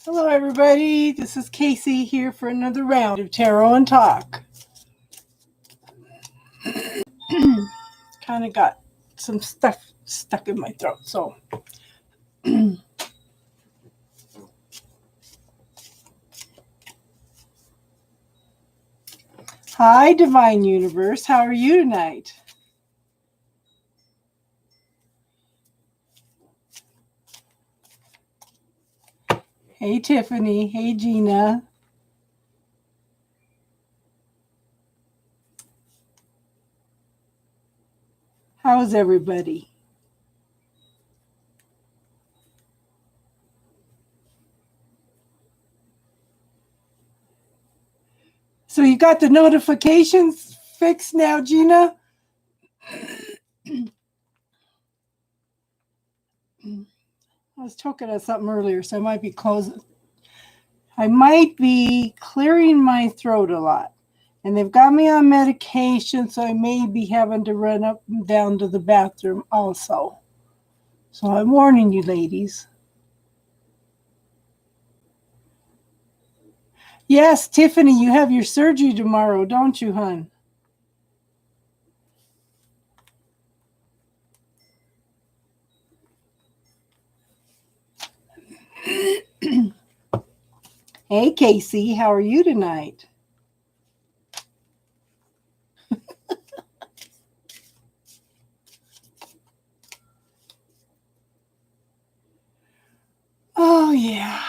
Hello, everybody. This is Casey here for another round of Tarot and Talk. Kind of got some stuff stuck in my throat, so. Hi, Divine Universe. How are you tonight? Hey, Tiffany. Hey, Gina. How is everybody? So you got the notifications fixed now, Gina? I was choking on something earlier, so I might be closing. I might be clearing my throat a lot. And they've got me on medication, so I may be having to run up and down to the bathroom also. So I'm warning you, ladies. Yes, Tiffany, you have your surgery tomorrow, don't you, hon? Hey, Casey, how are you tonight? Oh, yeah.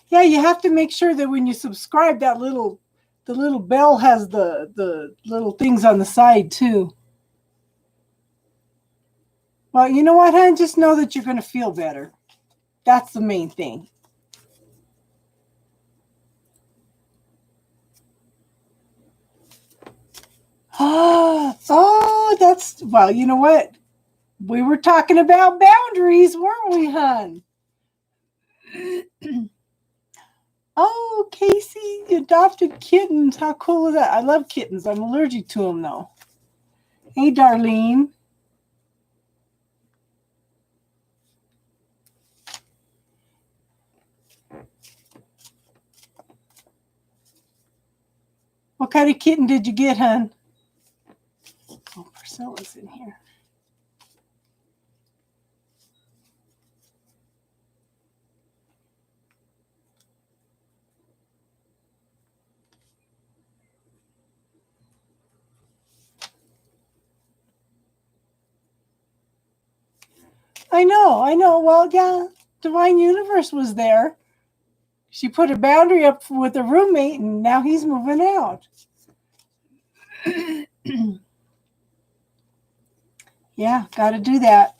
Yeah, you have to make sure that when you subscribe, the little bell has the little things on the side, too. Well, you know what, hon? Just know that you're going to feel better. That's the main thing. Oh, that's, well, you know what? We were talking about boundaries, weren't we, hon? Oh, Casey, adopted kittens. How cool is that? I love kittens. I'm allergic to them, though. Hey, Darlene. What kind of kitten did you get, hon? Oh, Priscilla's in here. I know. Well, yeah, Divine Universe was there. She put a boundary up with a roommate, and now he's moving out. Yeah, got to do that.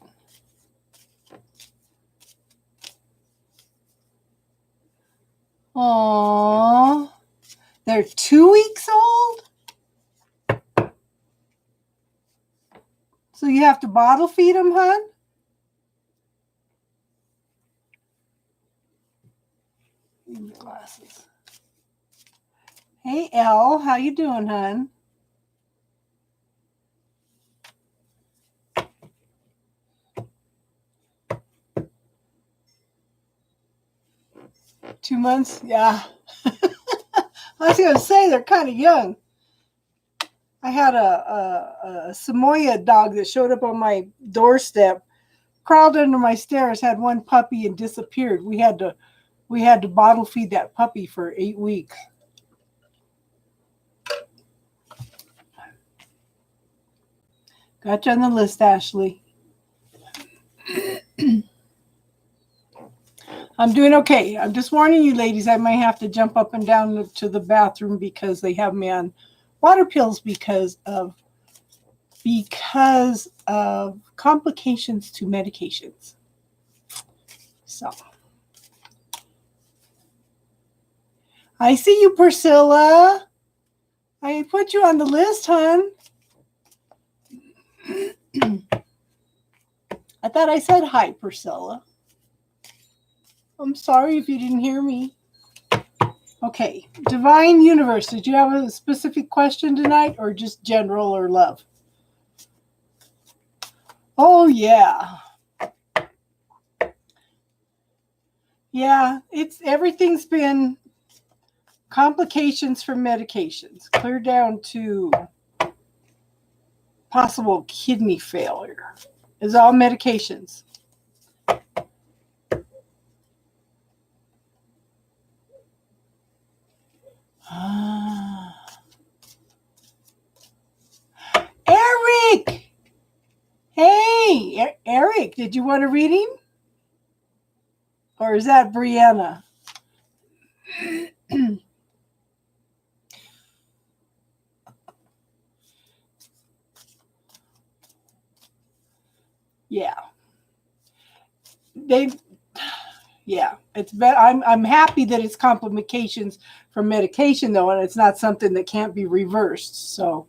Aww. They're 2 weeks old? So you have to bottle feed them, hon? Give me your glasses. Hey, Elle, how you doing, hon? Two months? Yeah. I was going to say, they're kind of young. I had a Samoyed dog that showed up on my doorstep, crawled under my stairs, had one puppy, and disappeared. We had to bottle feed that puppy for 8 weeks. Got you on the list, Ashley. I'm doing okay. I'm just warning you, ladies, I might have to jump up and down to the bathroom because they have me on water pills because of complications to medications. So I see you, Priscilla. I put you on the list, hon. I thought I said hi, Priscilla. I'm sorry if you didn't hear me. Okay, Divine Universe, did you have a specific question tonight or just general or love? Oh, yeah. Yeah, everything's been complications from medications, clear down to possible kidney failure. It's all medications. Eric! Hey, Eric, did you want a reading? Or is that Brianna? Yeah. I'm happy that it's complications from medication though, and it's not something that can't be reversed. So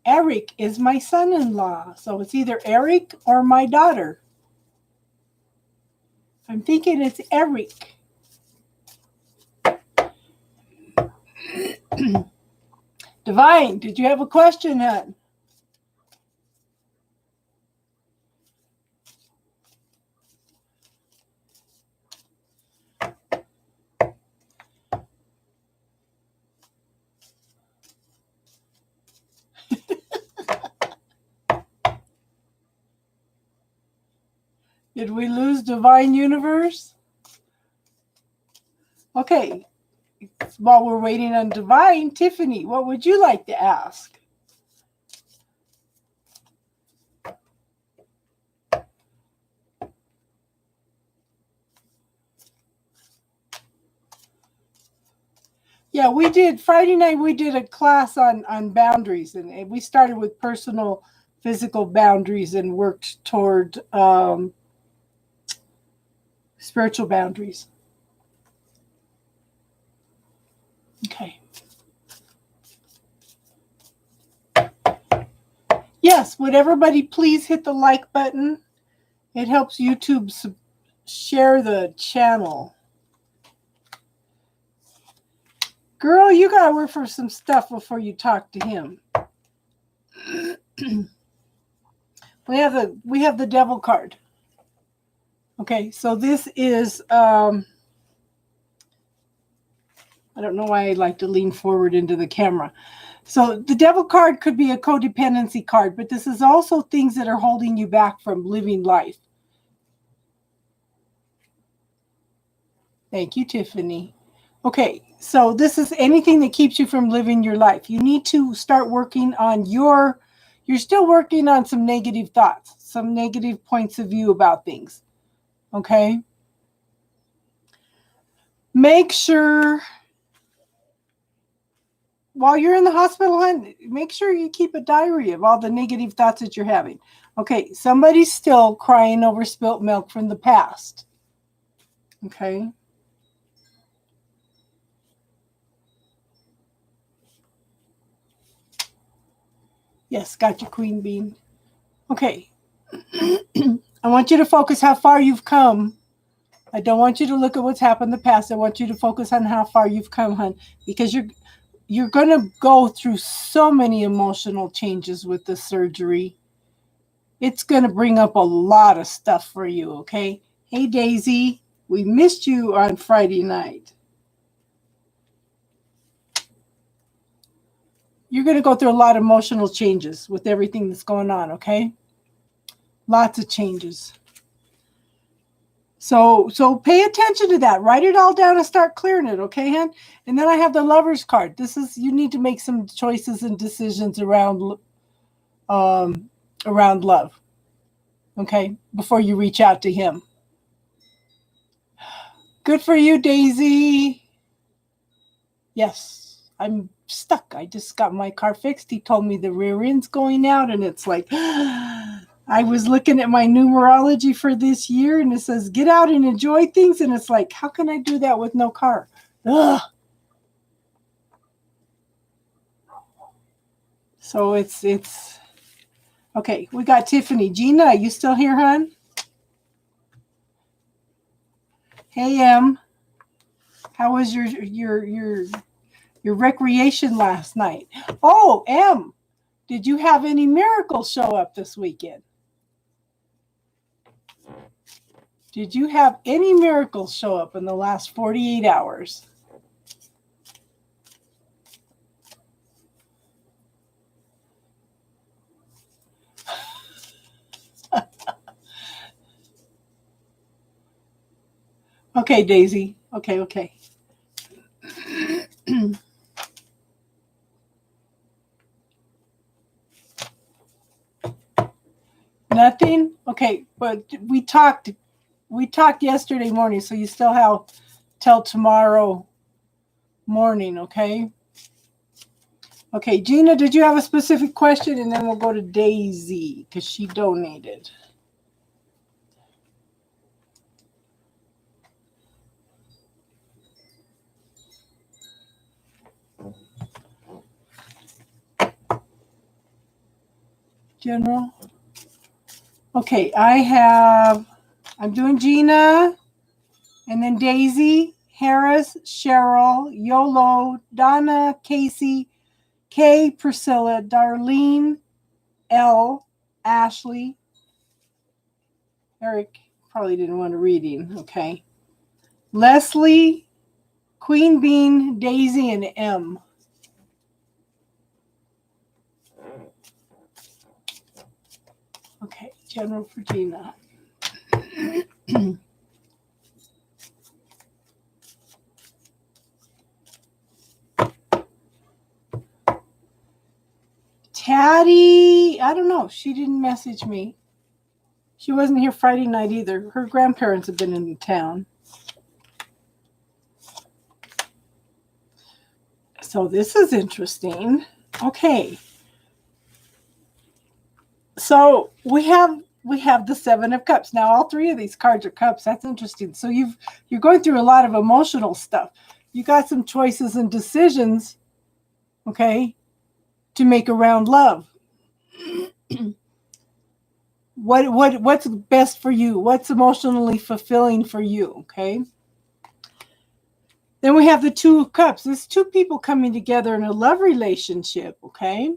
Eric is my son-in-law. So it's either Eric or my daughter. I'm thinking it's Eric. Divine, did you have a question, hon? Did we lose Divine Universe? Okay. While we're waiting on Divine, Tiffany, what would you like to ask? Yeah, we did Friday night. We did a class on boundaries, and we started with personal, physical boundaries and worked toward spiritual boundaries. Okay. Yes, would everybody please hit the like button? It helps YouTube share the channel. Girl, you gotta work for some stuff before you talk to him. We have the devil card. Okay, so this is I don't know why I like to lean forward into the camera. So the devil card could be a codependency card, but this is also things that are holding you back from living life. Thank you, Tiffany. Okay, so this is anything that keeps you from living your life. You need to start working on you're still working on some negative thoughts, some negative points of view about things. Okay? Make sure while you're in the hospital, make sure you keep a diary of all the negative thoughts that you're having. Okay, somebody's still crying over spilt milk from the past. Okay? Yes, got your queen bean. Okay. I want you to focus how far you've come. I don't want you to look at what's happened in the past. I want you to focus on how far you've come, hon, because you're going to go through so many emotional changes with the surgery. It's going to bring up a lot of stuff for you, okay? Hey, Daisy, we missed you on Friday night. You're going to go through a lot of emotional changes with everything that's going on, okay? Lots of changes. So pay attention to that. Write it all down and start clearing it, okay, hon? And then I have the Lover's card. This is, you need to make some choices and decisions around love, okay, before you reach out to him. Good for you, Daisy. Yes, I'm stuck. I just got my car fixed. He told me the rear end's going out, and it's like, I was looking at my numerology for this year, and it says, get out and enjoy things. And it's like, how can I do that with no car? Ugh. So it's okay. We got Tiffany. Gina, you still here, hon? Hey, Em. How was your recreation last night? Oh, Em, did you have any miracles show up this weekend? Did you have any miracles show up in the last 48 hours? Okay, Daisy. Okay. Nothing? Okay, but we talked yesterday morning, so you still have till tomorrow morning, okay? Okay, Gina, did you have a specific question? And then we'll go to Daisy because she donated. General. Okay, I'm doing Gina, and then Daisy, Harris, Cheryl, Yolo, Donna, Casey, Kay, Priscilla, Darlene, L, Ashley. Eric probably didn't want a reading, okay. Leslie, Queen Bean, Daisy, and M. Okay, General for Gina. Taddy, I don't know. She didn't message me. She wasn't here Friday night either. Her grandparents have been in town. So this is interesting. Okay. So we have the Seven of Cups. Now all three of these cards are cups. That's interesting. So you're going through a lot of emotional stuff. You got some choices and decisions, okay, to make around love. What's best for you? What's emotionally fulfilling for you? Okay. Then we have the Two of Cups. There's two people coming together in a love relationship. Okay.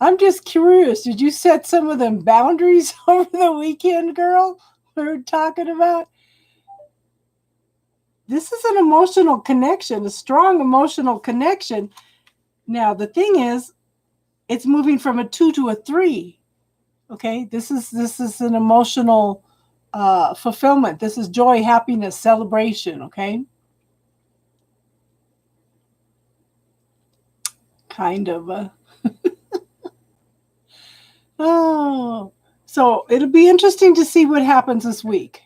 I'm just curious. Did you set some of them boundaries over the weekend, girl? We were talking about. This is an emotional connection, a strong emotional connection. Now the thing is, it's moving from a 2 to a 3. Okay, this is an emotional fulfillment. This is joy, happiness, celebration. Okay, kind of. Oh, so it'll be interesting to see what happens this week.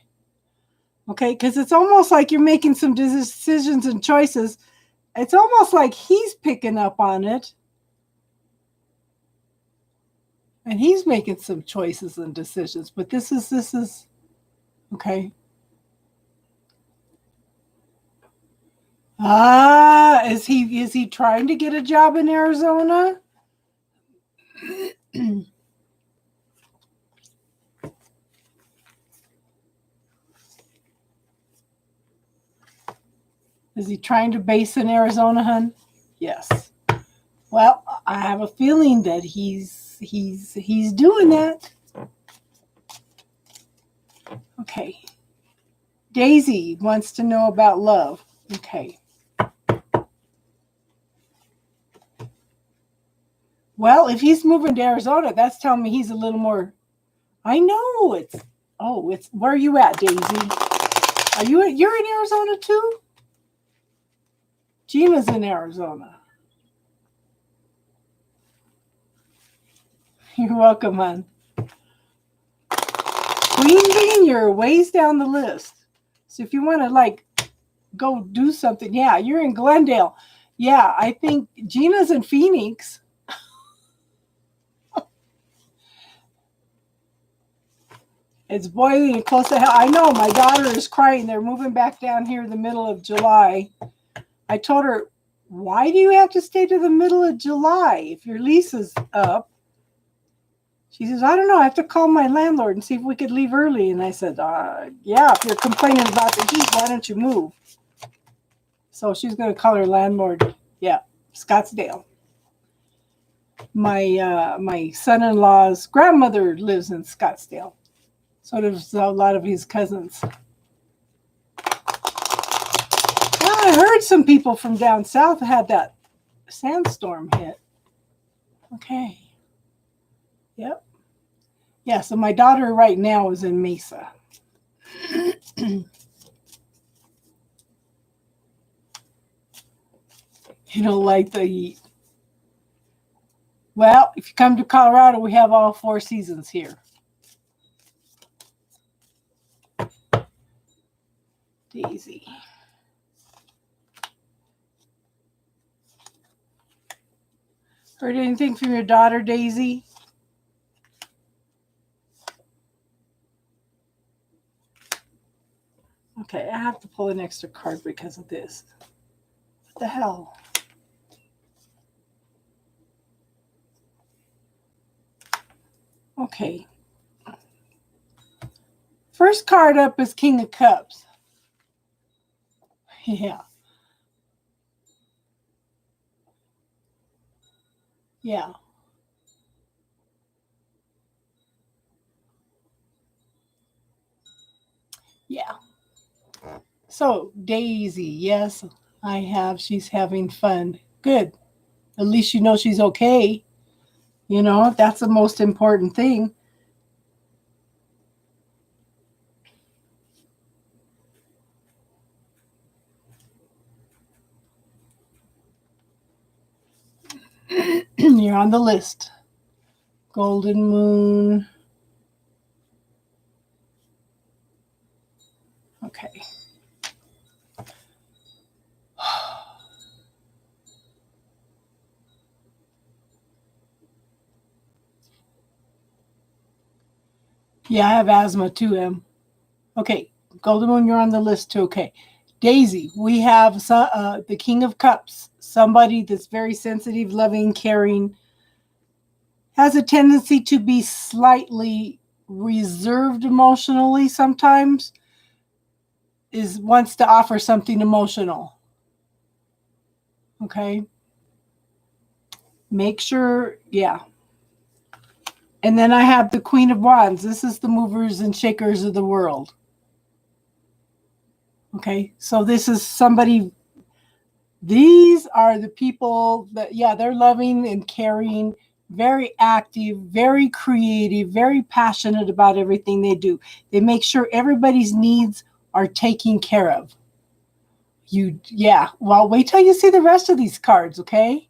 Okay, because it's almost like you're making some decisions and choices. It's almost like he's picking up on it. And he's making some choices and decisions. But this is okay. Is he trying to get a job in Arizona? Is he trying to base in Arizona, hun? Yes. Well, I have a feeling that he's doing that. Okay. Daisy wants to know about love. Okay. Well, if he's moving to Arizona, that's telling me he's a little more. I know it's. Where are you at, Daisy? You're in Arizona too? Gina's in Arizona. You're welcome, hon. Queen Bean, you're ways down the list. So if you want to go do something, yeah, you're in Glendale. Yeah, I think Gina's in Phoenix. It's boiling close to hell. I know, my daughter is crying. They're moving back down here in the middle of July. I told her, why do you have to stay to the middle of July if your lease is up? She says, I don't know. I have to call my landlord and see if we could leave early. And I said, yeah, if you're complaining about the heat, why don't you move? So she's going to call her landlord. Yeah, Scottsdale. My son-in-law's grandmother lives in Scottsdale. So does a lot of his cousins. Well, I heard some people from down south had that sandstorm hit. Okay. Yep. Yeah, so my daughter right now is in Mesa. You don't like the heat. Well, if you come to Colorado, we have all 4 seasons here. Daisy. Heard anything from your daughter, Daisy? Okay, I have to pull an extra card because of this. What the hell? Okay. First card up is King of Cups. Yeah. Yeah. Yeah. So, Daisy, yes, I have. She's having fun. Good. At least you know she's okay. You know, that's the most important thing. You're on the list. Golden Moon. Okay. Yeah, I have asthma too, Em. Okay. Golden Moon, you're on the list too. Okay. Daisy, we have the King of Cups, somebody that's very sensitive, loving, caring, has a tendency to be slightly reserved emotionally sometimes, wants to offer something emotional. Okay. Make sure, yeah. And then I have the Queen of Wands. This is the movers and shakers of the world. Okay. So this is somebody, these are the people that, yeah, they're loving and caring, very active, very creative, very passionate about everything they do. They make sure everybody's needs are taken care of. Yeah. Well, wait till you see the rest of these cards, okay?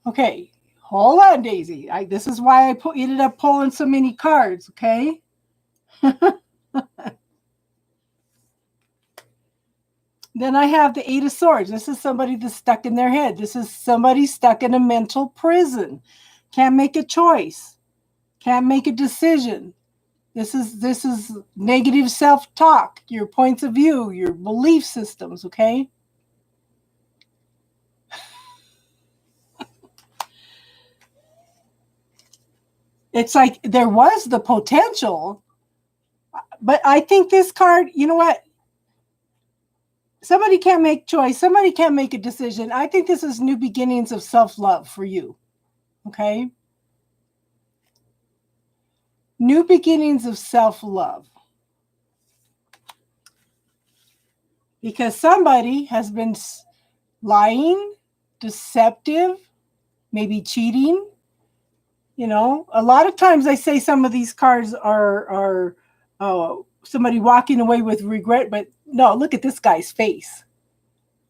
Okay. Hold on, Daisy. This is why I ended up pulling so many cards, okay? Then I have the Eight of Swords. This is somebody that's stuck in their head. This is somebody stuck in a mental prison. Can't make a choice. Can't make a decision. This is negative self-talk, your points of view, your belief systems, okay? It's like there was the potential, but I think this card, you know what? Somebody can't make choice. Somebody can't make a decision. I think this is new beginnings of self-love for you, okay? New beginnings of self-love. Because somebody has been lying, deceptive, maybe cheating. You know, a lot of times I say some of these cards are somebody walking away with regret, but no, look at this guy's face.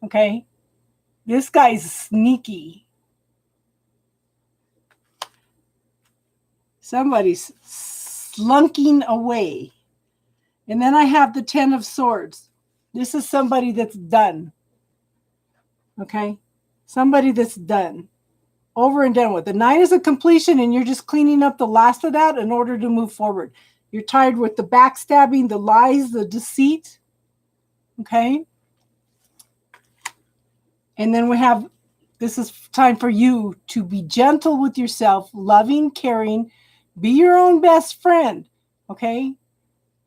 Okay? This guy's sneaky. Somebody's slunking away. And then I have the 10 of Swords. This is somebody that's done. Okay? Somebody that's done. Over and done with. The 9 is a completion, and you're just cleaning up the last of that in order to move forward. You're tired with the backstabbing, the lies, the deceit. Okay? And then we have This is time for you to be gentle with yourself, loving, caring, be your own best friend, okay?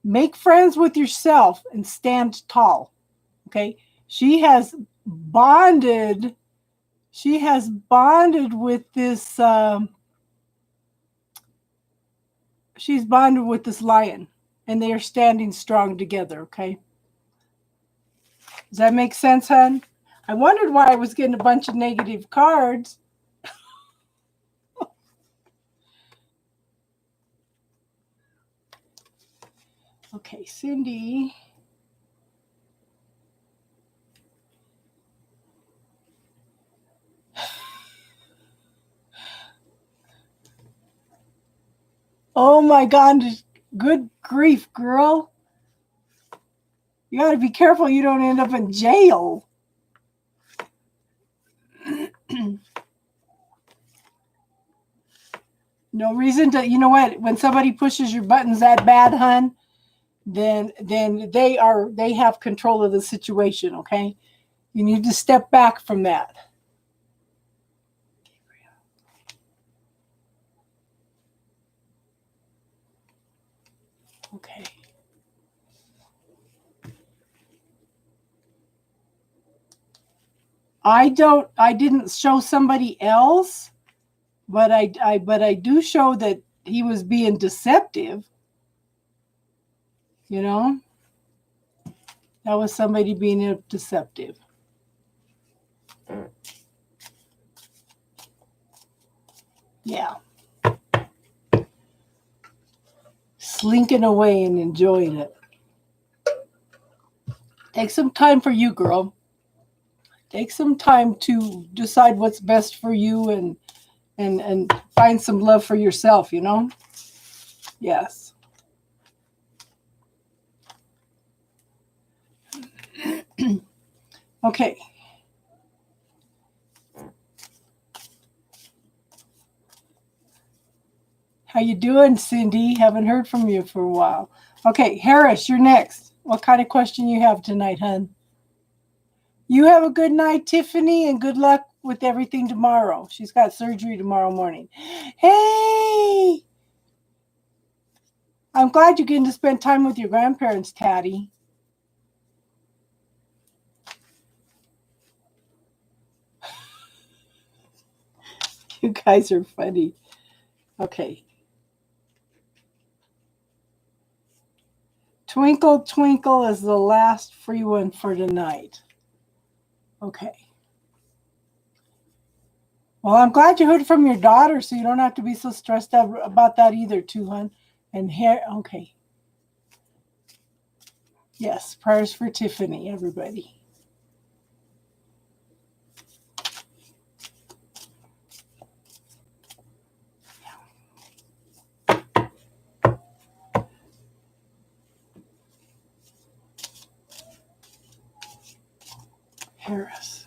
Make friends with yourself and stand tall, okay? She has bonded with this she's bonded with this lion, and they are standing strong together, okay? Does that make sense, hon? I wondered why I was getting a bunch of negative cards. Okay, Cindy. Oh my God, good grief, girl. You got to be careful you don't end up in jail. No reason to, you know what? When somebody pushes your buttons that bad, hun, then they have control of the situation, okay? You need to step back from that. Okay. I didn't show somebody else, but I do show that he was being deceptive. You know? That was somebody being deceptive. Yeah. Slinking away and enjoying it. Take some time for you, girl. Take some time to decide what's best for you and find some love for yourself, you know? Yes. Okay. How you doing, Cindy? Haven't heard from you for a while. Okay, Harris, you're next. What kind of question you have tonight, hun? You have a good night, Tiffany, and good luck with everything tomorrow. She's got surgery tomorrow morning. Hey! I'm glad you're getting to spend time with your grandparents, Tatty. You guys are funny. Okay. Twinkle, Twinkle is the last free one for tonight. Okay. Well, I'm glad you heard from your daughter, so you don't have to be so stressed out about that either, too, hon. And here, okay. Yes, prayers for Tiffany, everybody. Harris.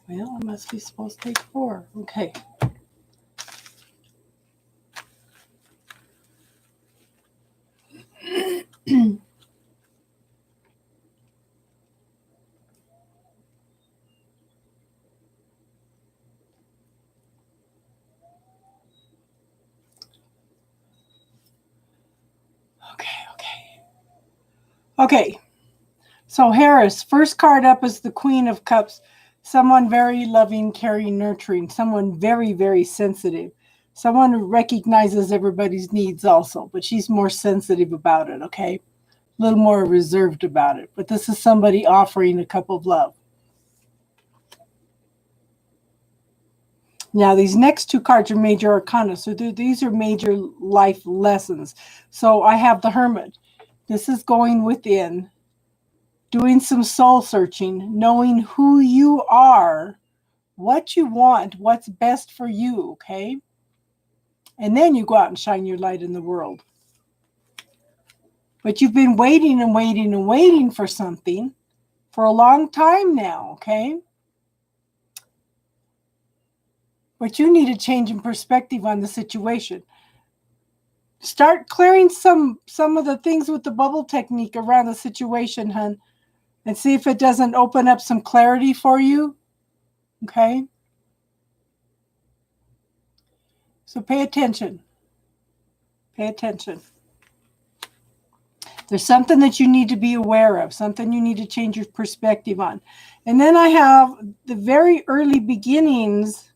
Well, I must be supposed to take 4. Okay. Okay. So Harris, first card up is the Queen of Cups. Someone very loving, caring, nurturing. Someone very, very sensitive. Someone who recognizes everybody's needs also, but she's more sensitive about it, okay? A little more reserved about it. But this is somebody offering a cup of love. Now, these next 2 cards are major arcana. So these are major life lessons. So I have the Hermit. This is going within, doing some soul searching, knowing who you are, what you want, what's best for you, okay? And then you go out and shine your light in the world. But you've been waiting and waiting and waiting for something for a long time now, okay? But you need a change in perspective on the situation. Start clearing some of the things with the bubble technique around the situation, hun, and see if it doesn't open up some clarity for you. Okay? So pay attention. Pay attention. There's something that you need to be aware of, something you need to change your perspective on. And then I have the very early beginnings,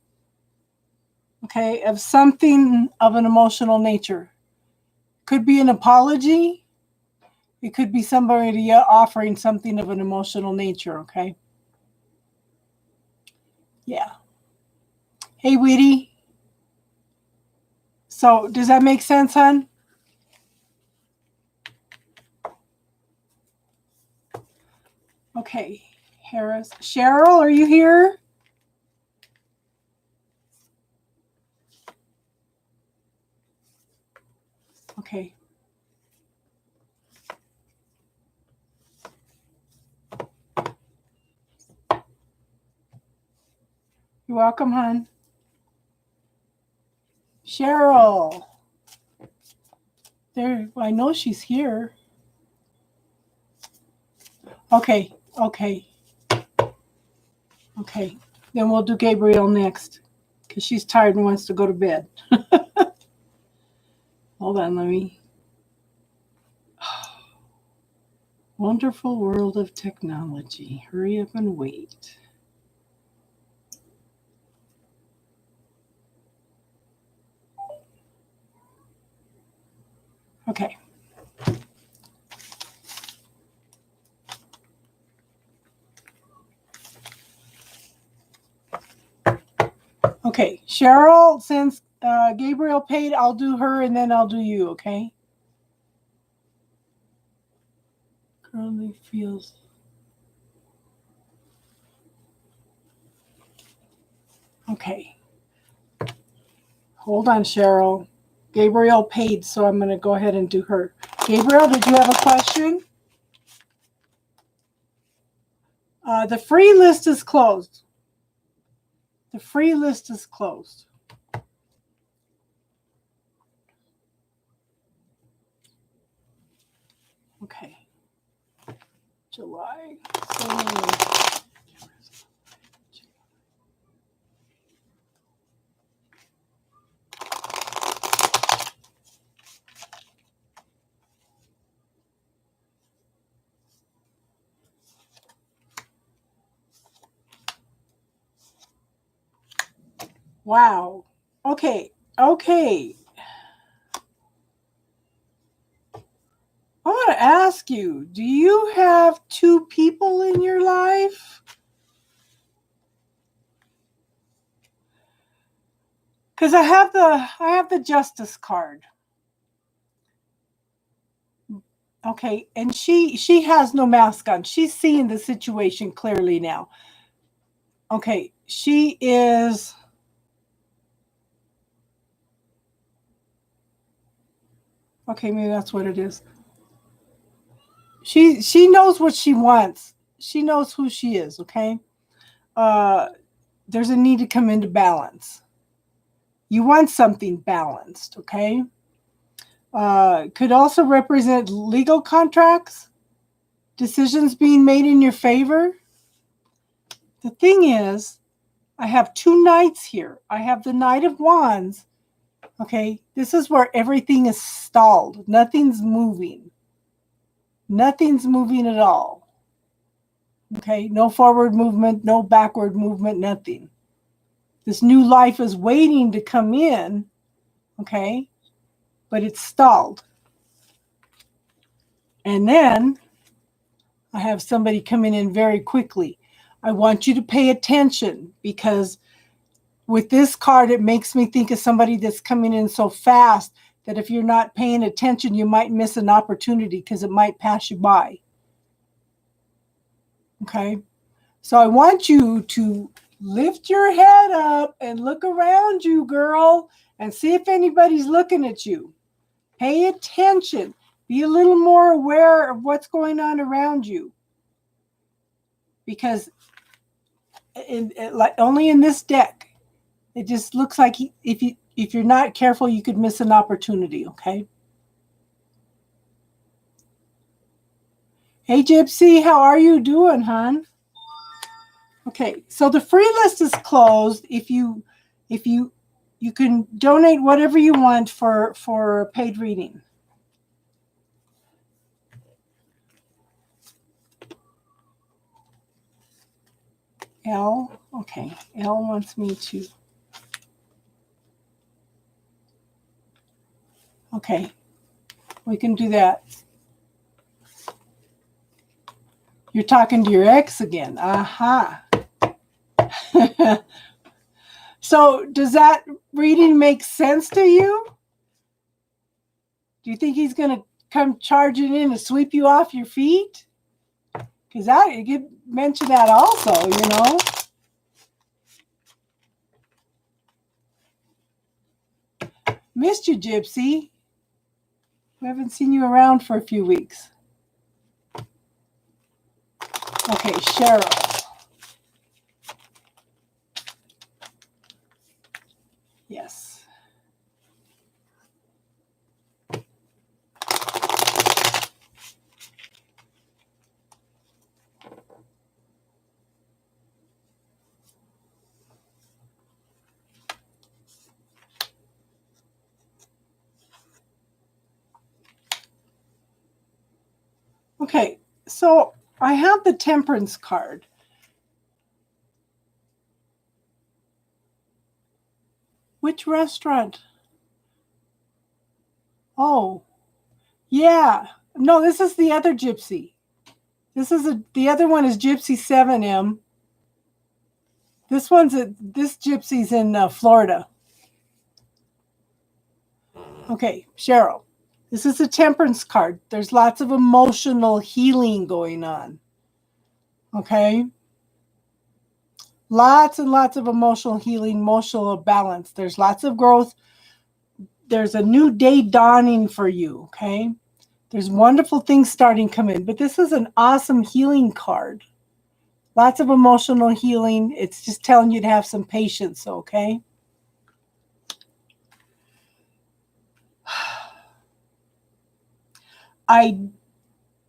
okay, of something of an emotional nature. Could be an apology. It could be somebody offering something of an emotional nature, okay? Yeah. Hey, Weedy. So, does that make sense, hon? Okay, Harris. Cheryl, are you here? Okay. You're welcome, hon. Cheryl. There, I know she's here. Okay, okay. Okay. Then we'll do Gabriel next, because she's tired and wants to go to bed. Hold on, let me. Wonderful world of technology. Hurry up and wait. Okay. Okay, Cheryl, since Gabriel paid, I'll do her and then I'll do you, okay? Currently feels. Okay. Hold on, Cheryl. Gabriel paid, so I'm going to go ahead and do her. Gabriel, did you have a question? The free list is closed. The free list is closed. Okay. July. Wow. Okay. Okay. I want to ask you, do you have two people in your life? Because I have the justice card. Okay, and she has no mask on. She's seeing the situation clearly now. Okay, she is. Okay, maybe that's what it is. She knows what she wants. She knows who she is, okay? There's a need to come into balance. You want something balanced, okay? Could also represent legal contracts, decisions being made in your favor. The thing is, I have two knights here. I have the Knight of Wands. Okay, this is where everything is stalled. Nothing's moving. Nothing's moving at all. Okay, no forward movement, no backward movement, nothing. This new life is waiting to come in, okay, but it's stalled. And then I have somebody coming in very quickly. I want you to pay attention, because with this card, it makes me think of somebody that's coming in so fast that if you're not paying attention, you might miss an opportunity because it might pass you by. Okay? So I want you to lift your head up and look around you, girl, and see if anybody's looking at you. Pay attention. Be a little more aware of what's going on around you. Because only in this deck, it just looks like if you're not careful, you could miss an opportunity, okay? Hey, Gypsy, how are you doing, hon? Okay, so the free list is closed. If you can donate whatever you want for paid reading. L, okay, L wants me to. Okay, we can do that. You're talking to your ex again. Aha. So does that reading make sense to you? Do you think he's going to come charging in and sweep you off your feet? Because you could mention that also, you know. Missed you, Gypsy. We haven't seen you around for a few weeks. Okay, Cheryl. Yes. Okay, so I have the Temperance card. Which restaurant? Oh, yeah. No, this is the other Gypsy. The other one is Gypsy 7M. This Gypsy's in Florida. Okay, Cheryl. This is a Temperance card. There's lots of emotional healing going on. Okay? Lots and lots of emotional healing, emotional balance. There's lots of growth. There's a new day dawning for you, okay? There's wonderful things starting to come in. But this is an awesome healing card. Lots of emotional healing. It's just telling you to have some patience, okay?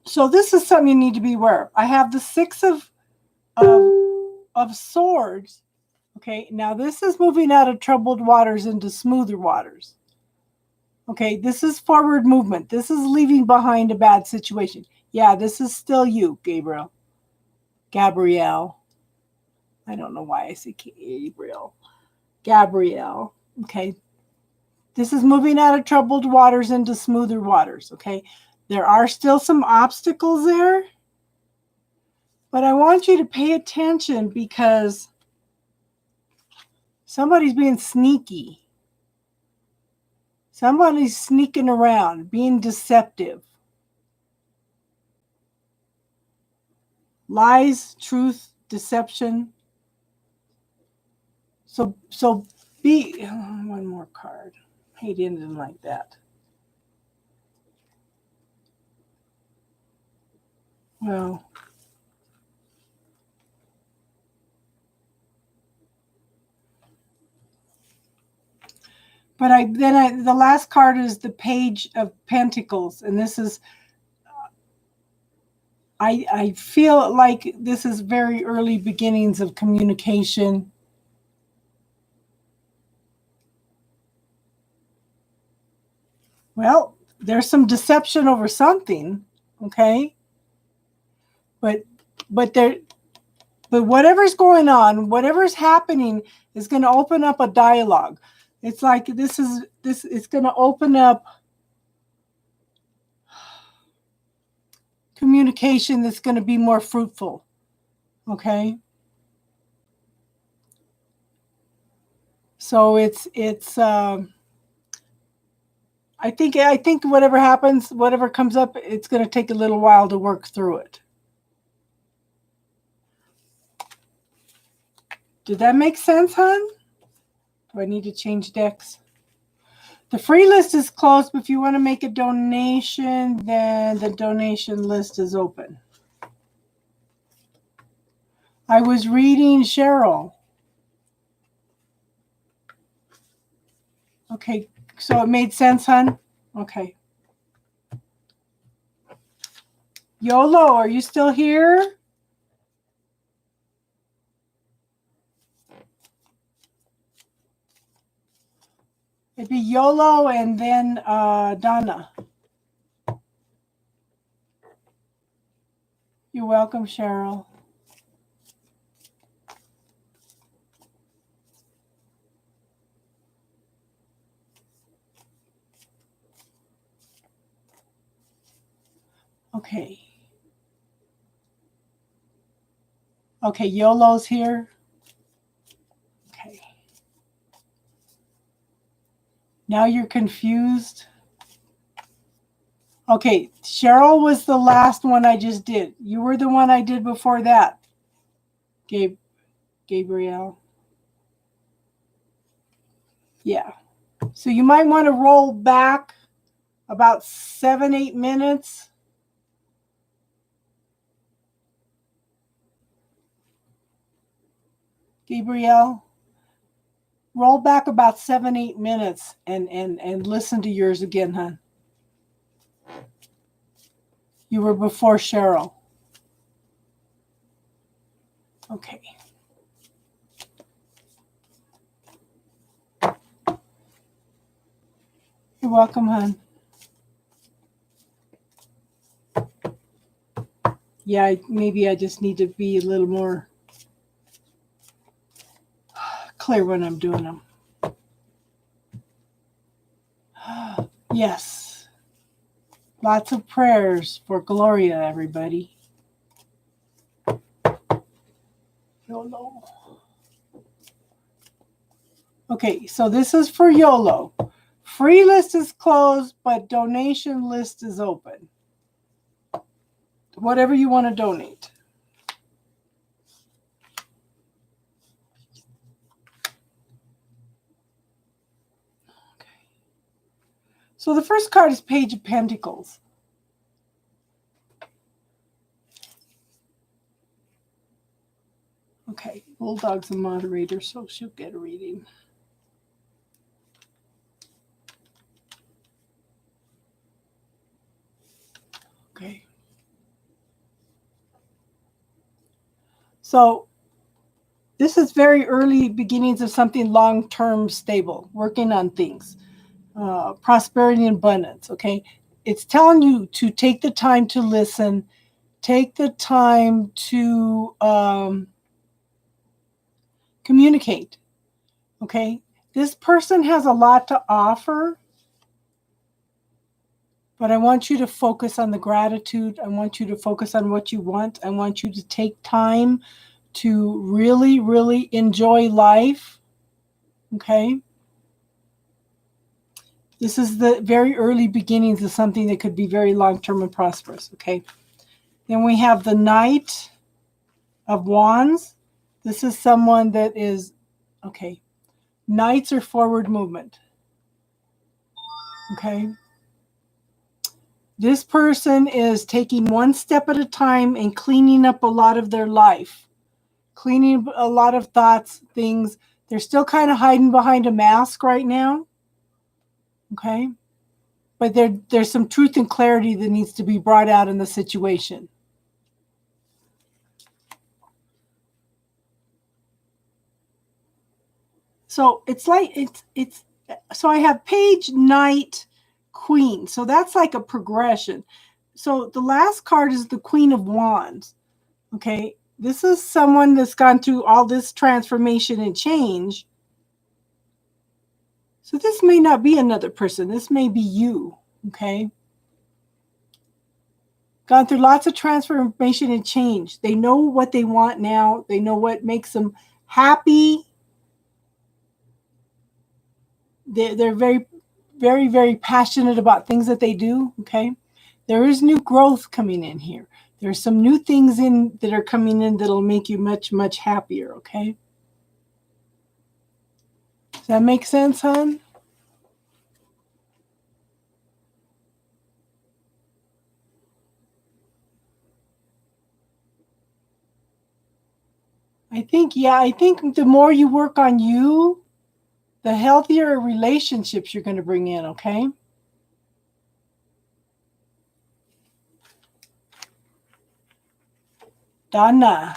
So this is something you need to be aware of. I have the Six of Swords. Okay, now this is moving out of troubled waters into smoother waters. Okay, this is forward movement. This is leaving behind a bad situation. Yeah, this is still you, Gabrielle. Gabrielle. I don't know why I say Gabrielle. Gabrielle. Okay. This is moving out of troubled waters into smoother waters. Okay. There are still some obstacles there, but I want you to pay attention because somebody's being sneaky. Somebody's sneaking around, being deceptive. Lies, truth, deception. So be one more card. I hate ending like that. Well, but the last card is the Page of Pentacles, and this is I feel like this is very early beginnings of communication. Well, there's some deception over something, okay? But whatever's going on, whatever's happening is going to open up a dialogue. It's like it's going to open up communication that's going to be more fruitful. Okay? So it's I think whatever happens, whatever comes up, it's going to take a little while to work through it. Did that make sense, hon? Do I need to change decks? The free list is closed, but if you want to make a donation, then the donation list is open. I was reading Cheryl. Okay, so it made sense, hon? Okay. YOLO, are you still here? It'd be YOLO and then Donna. You're welcome, Cheryl. Okay. Okay, YOLO's here. Okay. Now you're confused. Okay, Cheryl was the last one I just did. You were the one I did before that. Gabrielle. Yeah. So you might want to roll back about 7-8 minutes. Gabrielle, roll back about 7-8 minutes and listen to yours again, hon. You were before Cheryl. Okay. You're welcome, hon. Yeah, maybe I just need to be a little more clear when I'm doing them. Yes. Lots of prayers for Gloria, everybody. YOLO. Okay, so this is for YOLO. Free list is closed, but donation list is open. Whatever you want to donate. Okay. So the first card is Page of Pentacles. Okay, Bulldog's a moderator, so she'll get a reading. Okay. So this is very early beginnings of something long-term stable, working on things, prosperity and abundance, okay? It's telling you to take the time to listen, take the time to communicate, okay? This person has a lot to offer, but I want you to focus on the gratitude. I want you to focus on what you want. I want you to take time to really, really enjoy life, okay? This is the very early beginnings of something that could be very long-term and prosperous, okay? Then we have the Knight of Wands. This is someone that is, okay, Knights are forward movement, okay? This person is taking one step at a time and cleaning up a lot of their life, cleaning a lot of thoughts, things. They're still kind of hiding behind a mask right now, okay? But there's some truth and clarity that needs to be brought out in the situation. So it's like, so I have Page, Knight, Queen. So that's like a progression. So the last card is the Queen of Wands. Okay. This is someone that's gone through all this transformation and change. So this may not be another person. This may be you. Okay. Gone through lots of transformation and change. They know what they want now. They know what makes them happy. They're very, very, very passionate about things that they do, okay? There is new growth coming in here. There's some new things in that are coming in that'll make you much, much happier, okay? Does that make sense, hon? I think the more you work on you, the healthier relationships you're going to bring in, okay? Dana.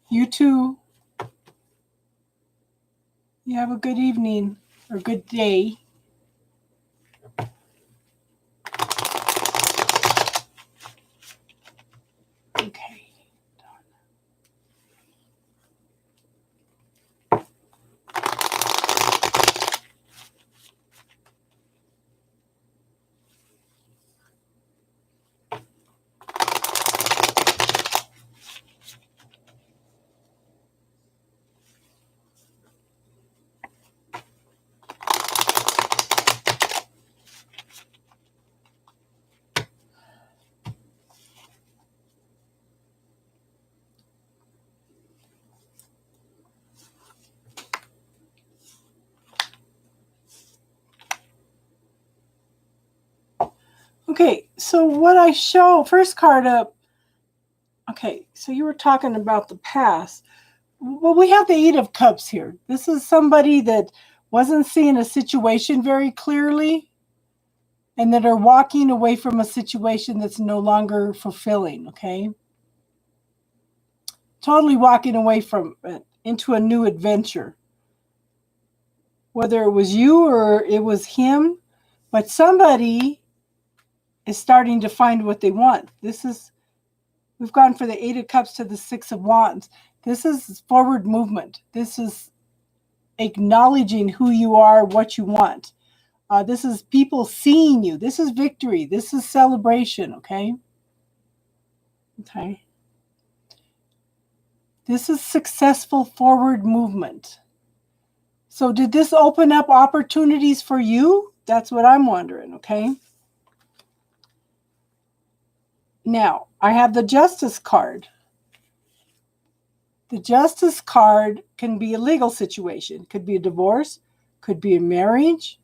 You too. You have a good evening or good day. Okay. Okay, so what I show, first card up. Okay, so you were talking about the past. Well, we have the Eight of Cups here. This is somebody that wasn't seeing a situation very clearly and that are walking away from a situation that's no longer fulfilling, okay? Totally walking away from it into a new adventure. Whether it was you or it was him, but somebody is starting to find what they want. We've gone for the Eight of Cups to the Six of Wands. This is forward movement. This is acknowledging who you are, what you want. This is people seeing you. This is victory. This is celebration, okay? Okay. This is successful forward movement. So did this open up opportunities for you? That's what I'm wondering, okay? Now, I have the Justice card. The Justice card can be a legal situation. Could be a divorce, could be a marriage.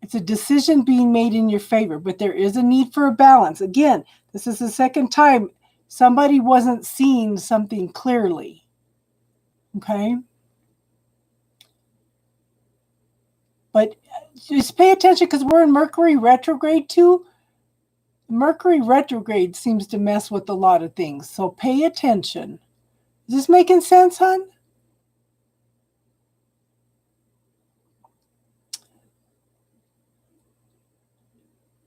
It's a decision being made in your favor, but there is a need for a balance. Again, this is the second time somebody wasn't seeing something clearly. Okay? But just pay attention because we're in Mercury retrograde too. Mercury retrograde seems to mess with a lot of things. So pay attention. Is this making sense, hon?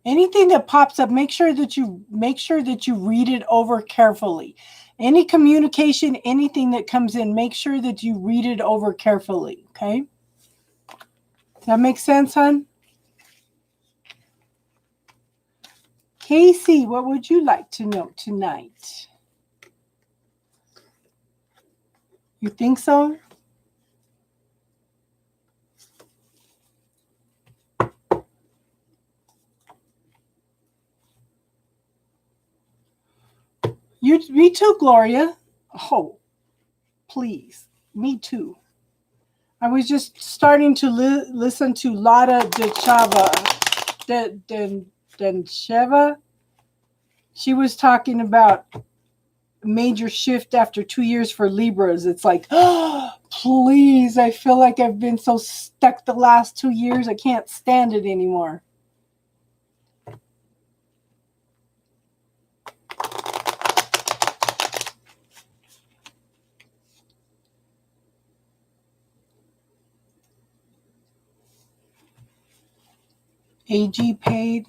Anything that pops up, make sure that you read it over carefully. Any communication, anything that comes in, make sure that you read it over carefully, okay? Does that make sense, hon? Casey, what would you like to know tonight? You think so? Me too, Gloria. Oh, please. Me too. I was just starting to listen to Lada Dencheva. She was talking about major shift after 2 years for Libras. It's like, oh, please. I feel like I've been so stuck the last 2 years. I can't stand it anymore. AG paid.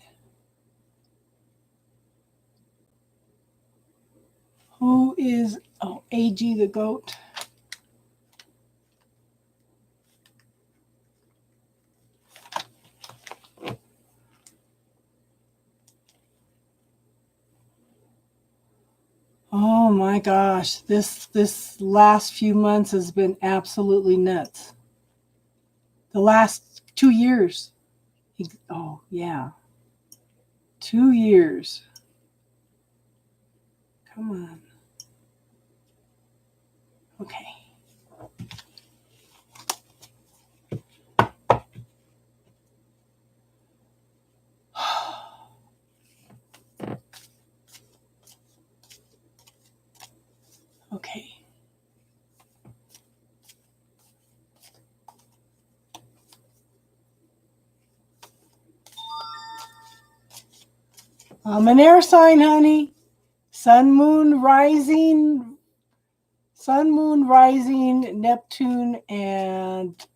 Who is, AG the goat? Oh my gosh, this last few months has been absolutely nuts. The last 2 years. Oh, yeah. 2 years. Come on. Okay. Okay. I'm an air sign, honey. Sun, moon, rising, Neptune, and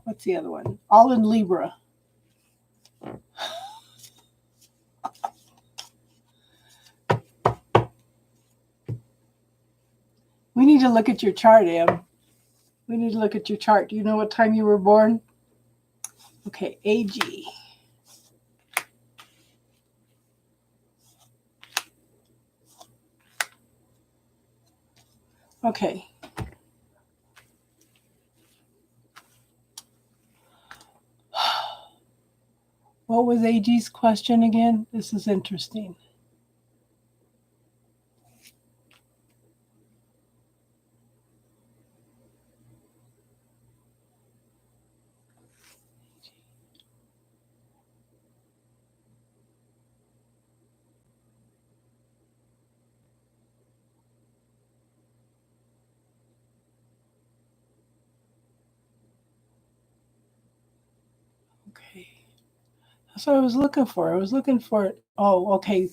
what's the other one? All in Libra. We need to look at your chart, Em. We need to look at your chart. Do you know what time you were born? Okay, AG. Okay. What was AG's question again? This is interesting. Okay. That's what I was looking for. I was looking for it. Oh, okay.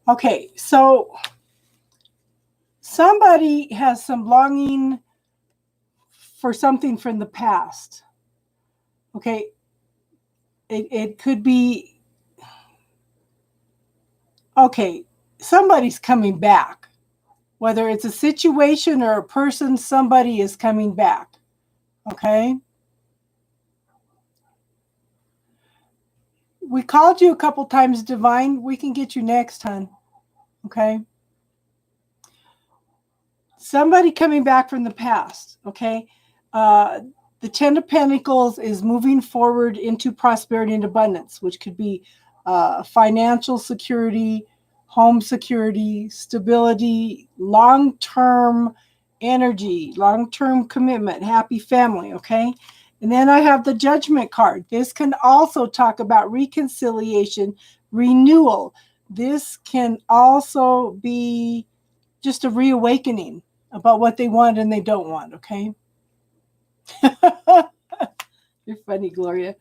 Okay. So somebody has some longing for something from the past. Okay. It could be, okay, somebody's coming back. Whether it's a situation or a person, somebody is coming back. Okay. We called you a couple times, Divine. We can get you next, hon. Okay. Somebody coming back from the past. Okay. The Ten of Pentacles is moving forward into prosperity and abundance, which could be financial security, home security, stability, long-term energy, long-term commitment, happy family. Okay. And then I have the Judgment card. This can also talk about reconciliation, renewal. This can also be just a reawakening about what they want and they don't want. Okay. You're funny, Gloria.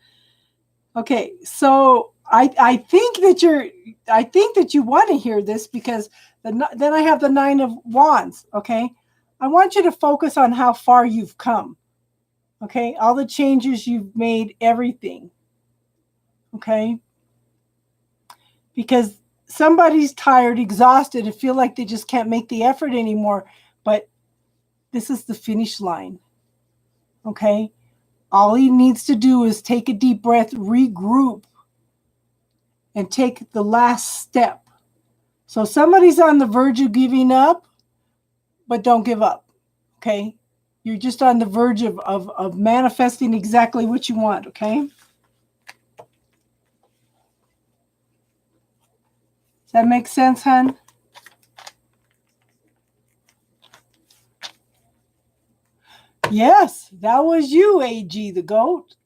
Okay, so I think that you want to hear this because then I have the Nine of Wands. Okay, I want you to focus on how far you've come. Okay, all the changes you've made, everything. Okay, because somebody's tired, exhausted, and feel like they just can't make the effort anymore. But this is the finish line. Okay, all he needs to do is take a deep breath, regroup, and take the last step. So somebody's on the verge of giving up, but don't give up. Okay. You're just on the verge of manifesting exactly what you want. Okay. Does that make sense, hon? Yes, that was you, AG the goat.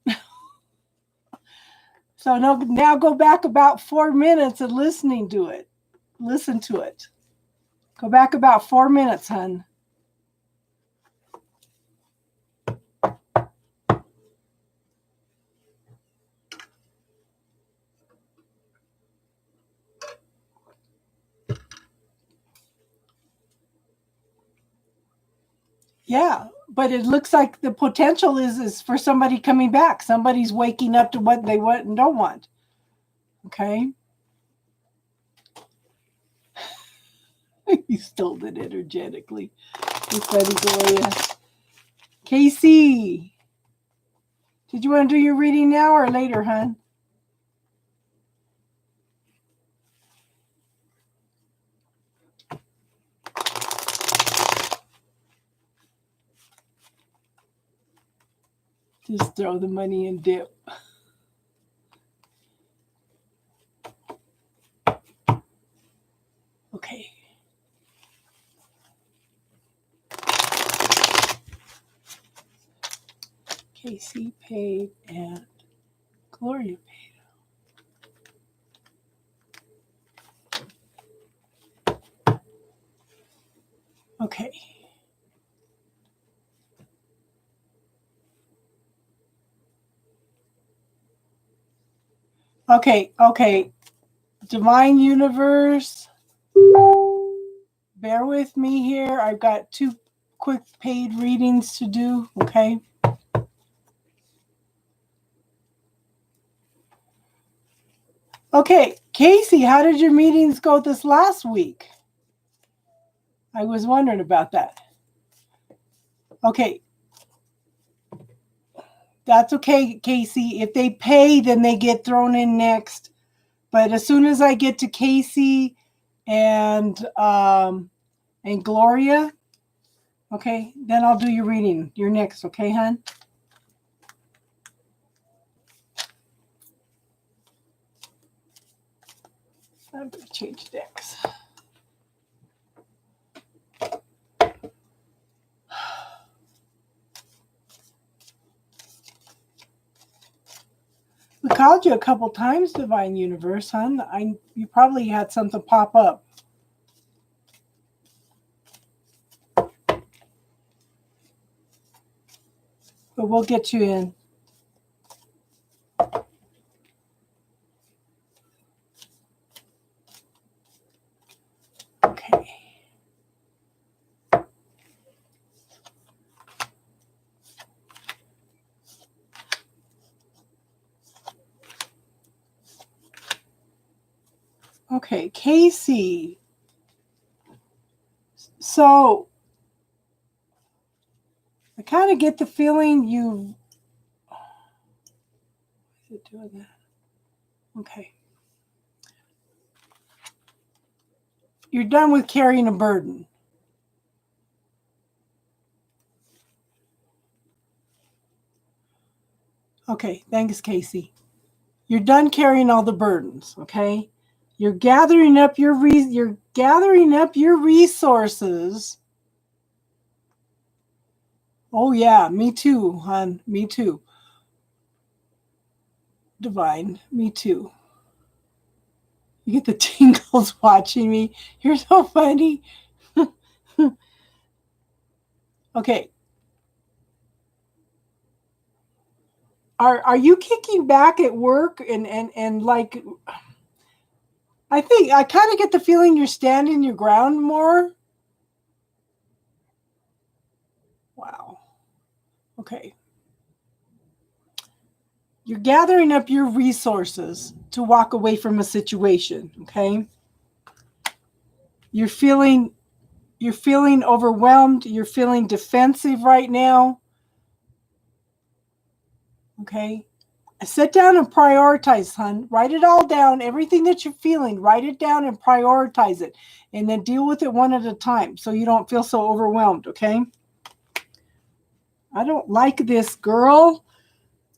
So now go back about 4 minutes and listening to it. Listen to it. Go back about 4 minutes, hon. Yeah, but it looks like the potential is for somebody coming back. Somebody's waking up to what they want and don't want. Okay. You stole it energetically. You're funny, Gloria. Casey, did you want to do your reading now or later, hon? Just throw the money and dip. Okay. Casey paid and Gloria paid. Okay. Okay. Divine Universe, bear with me here. I've got 2 quick paid readings to do, okay? Okay, Casey, how did your meetings go this last week? I was wondering about that. Okay. That's okay, Casey. If they pay, then they get thrown in next. But as soon as I get to Casey and Gloria, okay, then I'll do your reading. You're next, okay, hon? I'm going to change decks. We called you a couple times, Divine Universe, hon. You probably had something pop up. But we'll get you in. Okay. Okay, Casey. So I kind of get the feeling you. Is it doing that? Okay. You're done with carrying a burden. Okay, thanks, Casey. You're done carrying all the burdens, okay? You're gathering up your resources. Oh yeah, me too, hon. Me too. Divine, me too. You get the tingles watching me. You're so funny. Okay. Are you kicking back at work and like I think I kind of get the feeling you're standing your ground more. Wow. Okay. You're gathering up your resources to walk away from a situation, okay? You're feeling overwhelmed, you're feeling defensive right now. Okay? Sit down and prioritize, hon. Write it all down, everything that you're feeling, write it down and prioritize it. And then deal with it one at a time so you don't feel so overwhelmed, okay? I don't like this, girl.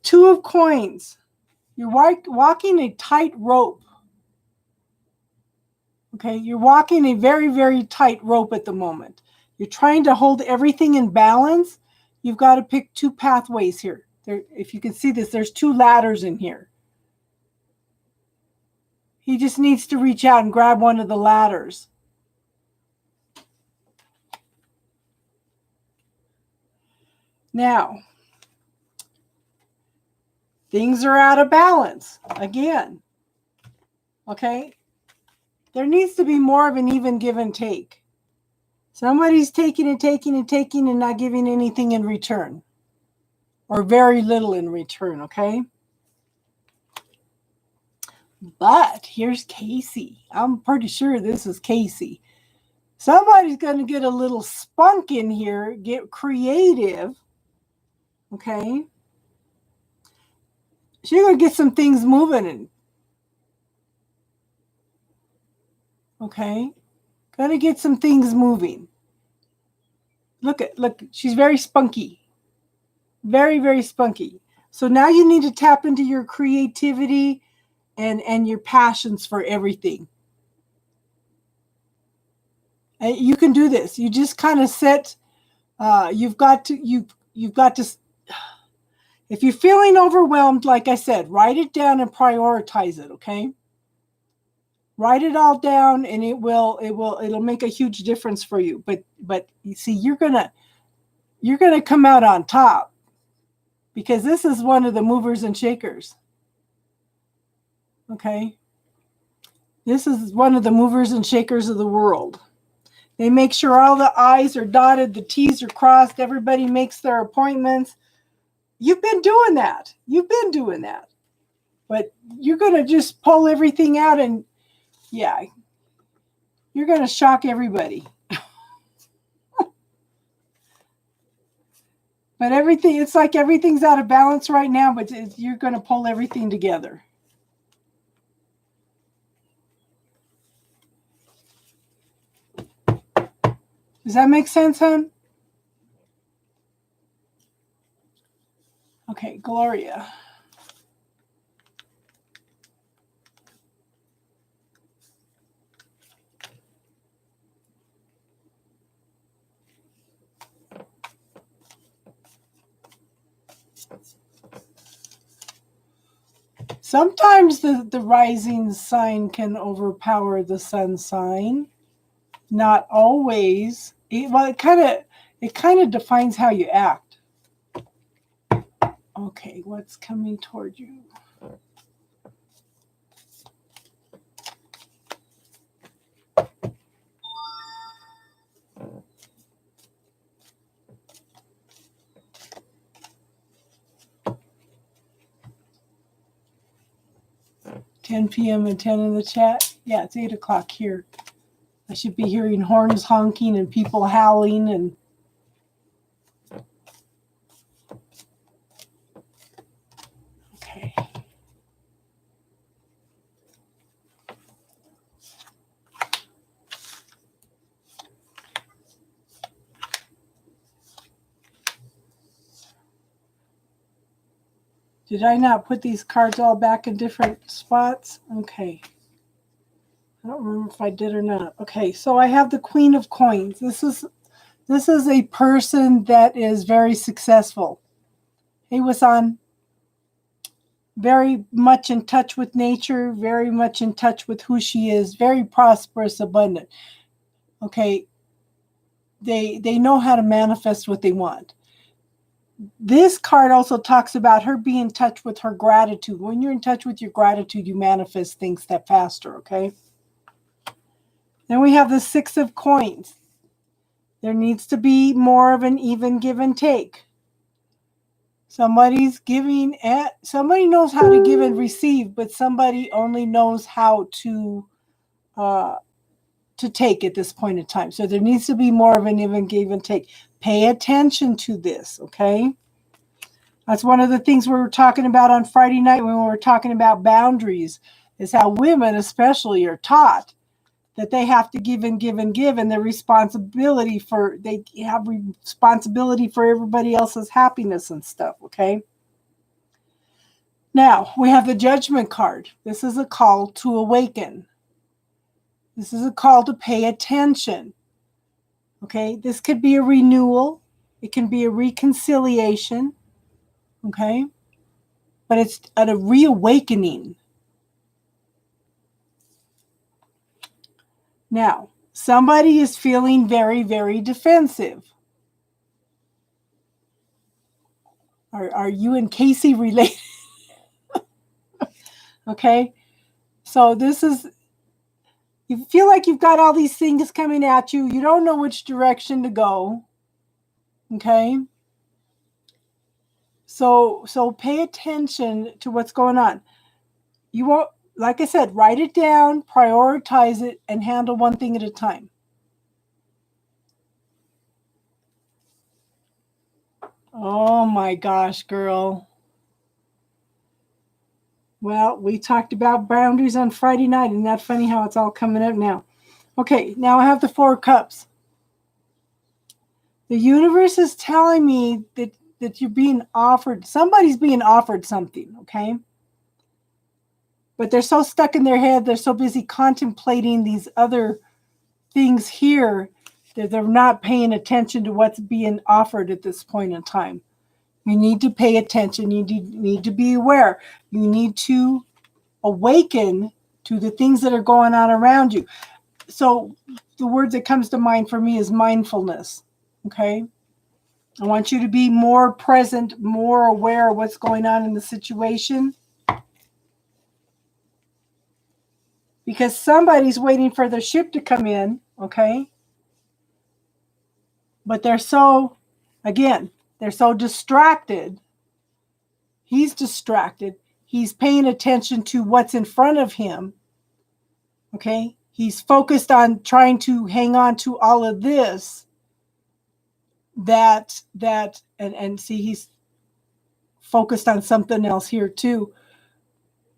2 of coins. You're walking a tight rope. Okay, you're walking a very, very tight rope at the moment. You're trying to hold everything in balance. You've got to pick 2 pathways here. If you can see this, there's 2 ladders in here. He just needs to reach out and grab one of the ladders. Now, things are out of balance again. Okay? There needs to be more of an even give and take. Somebody's taking and not giving anything in return. Or very little in return, okay? But here's Casey. I'm pretty sure this is Casey. Somebody's going to get a little spunk in here, get creative, okay? She's going to get some things moving in. Okay? Going to get some things moving. Look, she's very spunky. Very, very spunky. So now you need to tap into your creativity and your passions for everything. And you can do this. You just kind of set, you've got to, if you're feeling overwhelmed, like I said, write it down and prioritize it, okay? Write it all down, and it'll make a huge difference for you. But you see, you're gonna come out on top, because this is one of the movers and shakers. Okay? This is one of the movers and shakers of the world. They make sure all the I's are dotted, the T's are crossed, everybody makes their appointments. You've been doing that. But you're going to just pull everything out, and yeah, you're going to shock everybody. But it's like everything's out of balance right now, but you're going to pull everything together. Does that make sense, hon? Okay, Gloria. Sometimes the rising sign can overpower the sun sign. Not always. It kind of defines how you act. Okay, what's coming toward you? $10 p.m. and 10 in the chat. Yeah, it's 8 o'clock here. I should be hearing horns honking and people howling and okay. Did I not put these cards all back in different spots? Okay. I don't remember if I did or not. Okay, so I have the Queen of Coins. This is a person that is very successful. He was very much in touch with nature, very much in touch with who she is, very prosperous, abundant. Okay, they know how to manifest what they want. This card also talks about her being in touch with her gratitude. When you're in touch with your gratitude, you manifest things that faster, okay? Then we have the Six of Coins. There needs to be more of an even give and take. Somebody's giving somebody knows how to give and receive, but somebody only knows how to take at this point in time. So there needs to be more of an even give and take. Pay attention to this, okay? That's one of the things we were talking about on Friday night when we were talking about boundaries, is how women especially are taught that they have to give and give and give, and they have responsibility for everybody else's happiness and stuff, okay? Now, we have the Judgment card. This is a call to awaken. This is a call to pay attention, okay? This could be a renewal. It can be a reconciliation, okay? But it's at a reawakening. Now, somebody is feeling very, very defensive. Are you and Casey related? Okay. So this is, you feel like you've got all these things coming at you. You don't know which direction to go. Okay. So pay attention to what's going on. You won't, like I said, write it down, prioritize it, and handle one thing at a time. Oh my gosh, girl. Well, we talked about boundaries on Friday night. Isn't that funny how it's all coming up now? Okay, now I have the Four Cups. The universe is telling me that you're being offered, somebody's being offered something, okay? But they're so stuck in their head, they're so busy contemplating these other things here that they're not paying attention to what's being offered at this point in time. You need to pay attention. You need to be aware. You need to awaken to the things that are going on around you. So the word that comes to mind for me is mindfulness. Okay. I want you to be more present, more aware of what's going on in the situation. Because somebody's waiting for the ship to come in, okay? But they're so distracted. He's distracted. He's paying attention to what's in front of him, okay? He's focused on trying to hang on to all of this. And see, he's focused on something else here too.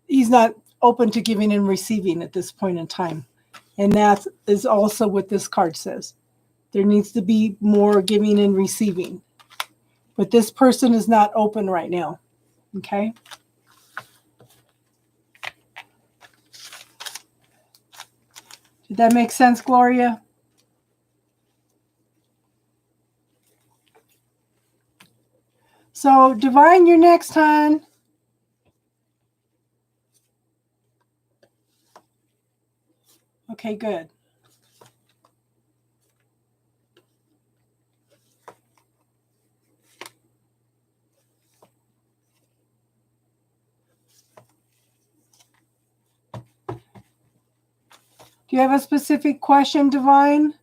He's not open to giving and receiving at this point in time. And that is also what this card says. There needs to be more giving and receiving. But this person is not open right now. Okay? Did that make sense, Gloria? So, Divine, you're next, hon. Okay, good. Do you have a specific question, Divine?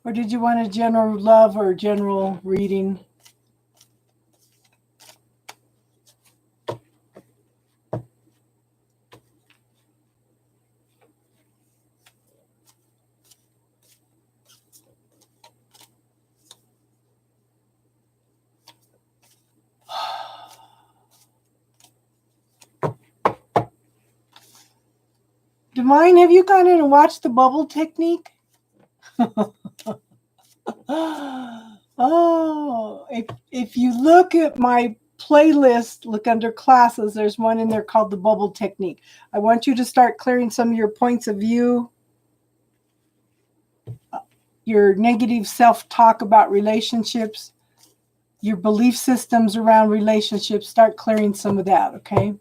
Or did you want a general love or general reading? Divine, have you gone in and watched the bubble technique? Oh, if you look at my playlist, look under classes, there's one in there called the bubble technique. I want you to start clearing some of your points of view, your negative self-talk about relationships, your belief systems around relationships. Start clearing some of that, okay?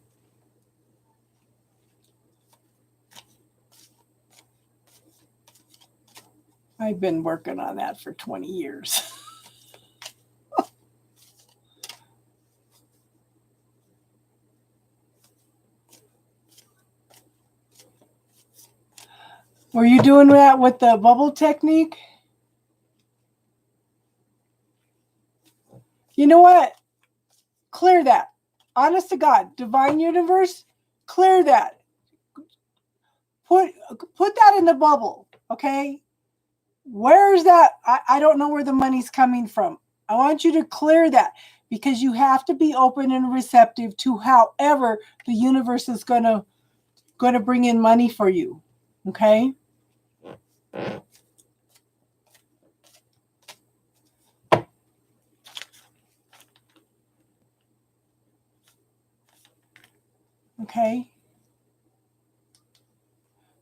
I've been working on that for 20 years. Were you doing that with the bubble technique? You know what? Clear that. Honest to God, divine universe, clear that. Put that in the bubble, okay? Where's that? I don't know where the money's coming from. I want you to clear that because you have to be open and receptive to however the universe is going to bring in money for you, okay? Okay.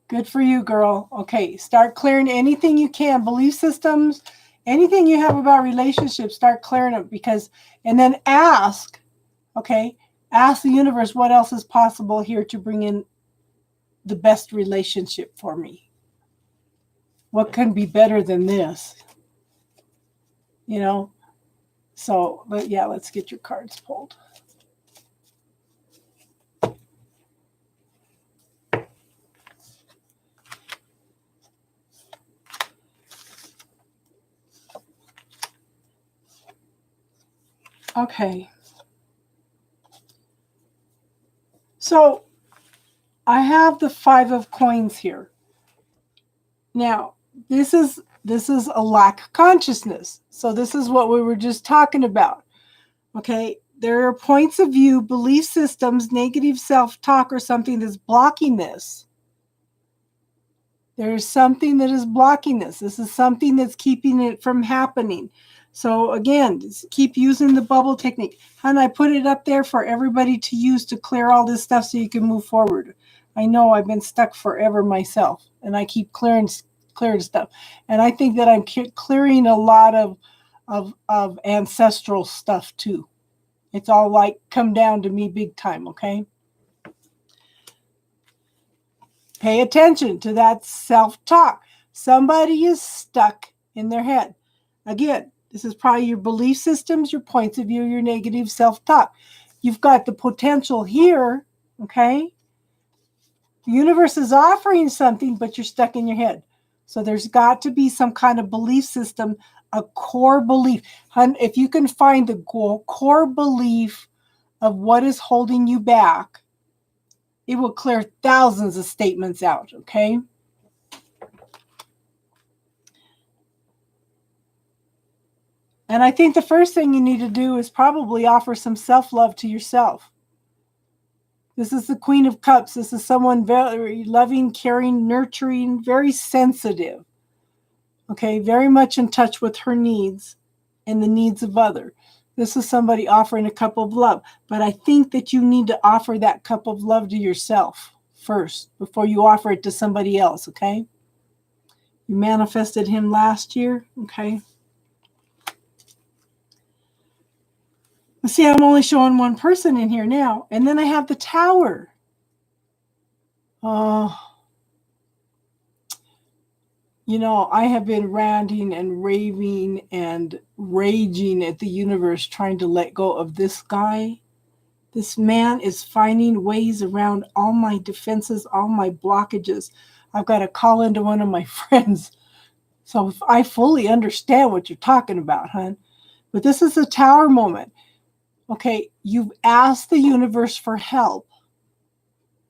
Good for you, girl. Okay, start clearing anything you can, belief systems, anything you have about relationships, start clearing them and then ask, okay, ask the universe what else is possible here to bring in the best relationship for me. What can be better than this? You know? So, but yeah, let's get your cards pulled. Okay. So I have the 5 of coins here. Now, this is a lack consciousness. So this is what we were just talking about. Okay, there are points of view, belief systems, negative self-talk, or something that's blocking this. There's something that is blocking this. This is something that's keeping it from happening. So again, keep using the bubble technique. And I put it up there for everybody to use to clear all this stuff so you can move forward. I know I've been stuck forever myself, and I keep clearing stuff. And I think that I'm clearing a lot of of ancestral stuff too. It's all like come down to me big time, okay? Pay attention to that self-talk. Somebody is stuck in their head. Again, this is probably your belief systems, your points of view, your negative self-talk. You've got the potential here, okay? The universe is offering something, but you're stuck in your head. So there's got to be some kind of belief system, a core belief. If you can find the core belief of what is holding you back, it will clear thousands of statements out, okay? And I think the first thing you need to do is probably offer some self-love to yourself. This is the Queen of Cups. This is someone very loving, caring, nurturing, very sensitive. Okay, very much in touch with her needs and the needs of others. This is somebody offering a cup of love. But I think that you need to offer that cup of love to yourself first before you offer it to somebody else, okay? You manifested him last year, okay? See, I'm only showing one person in here now. And then I have the Tower. You know, I have been ranting and raving and raging at the universe trying to let go of this guy. This man is finding ways around all my defenses, all my blockages. I've got to call into one of my friends. So I fully understand what you're talking about, hon. But this is a Tower moment. Okay, you've asked the universe for help.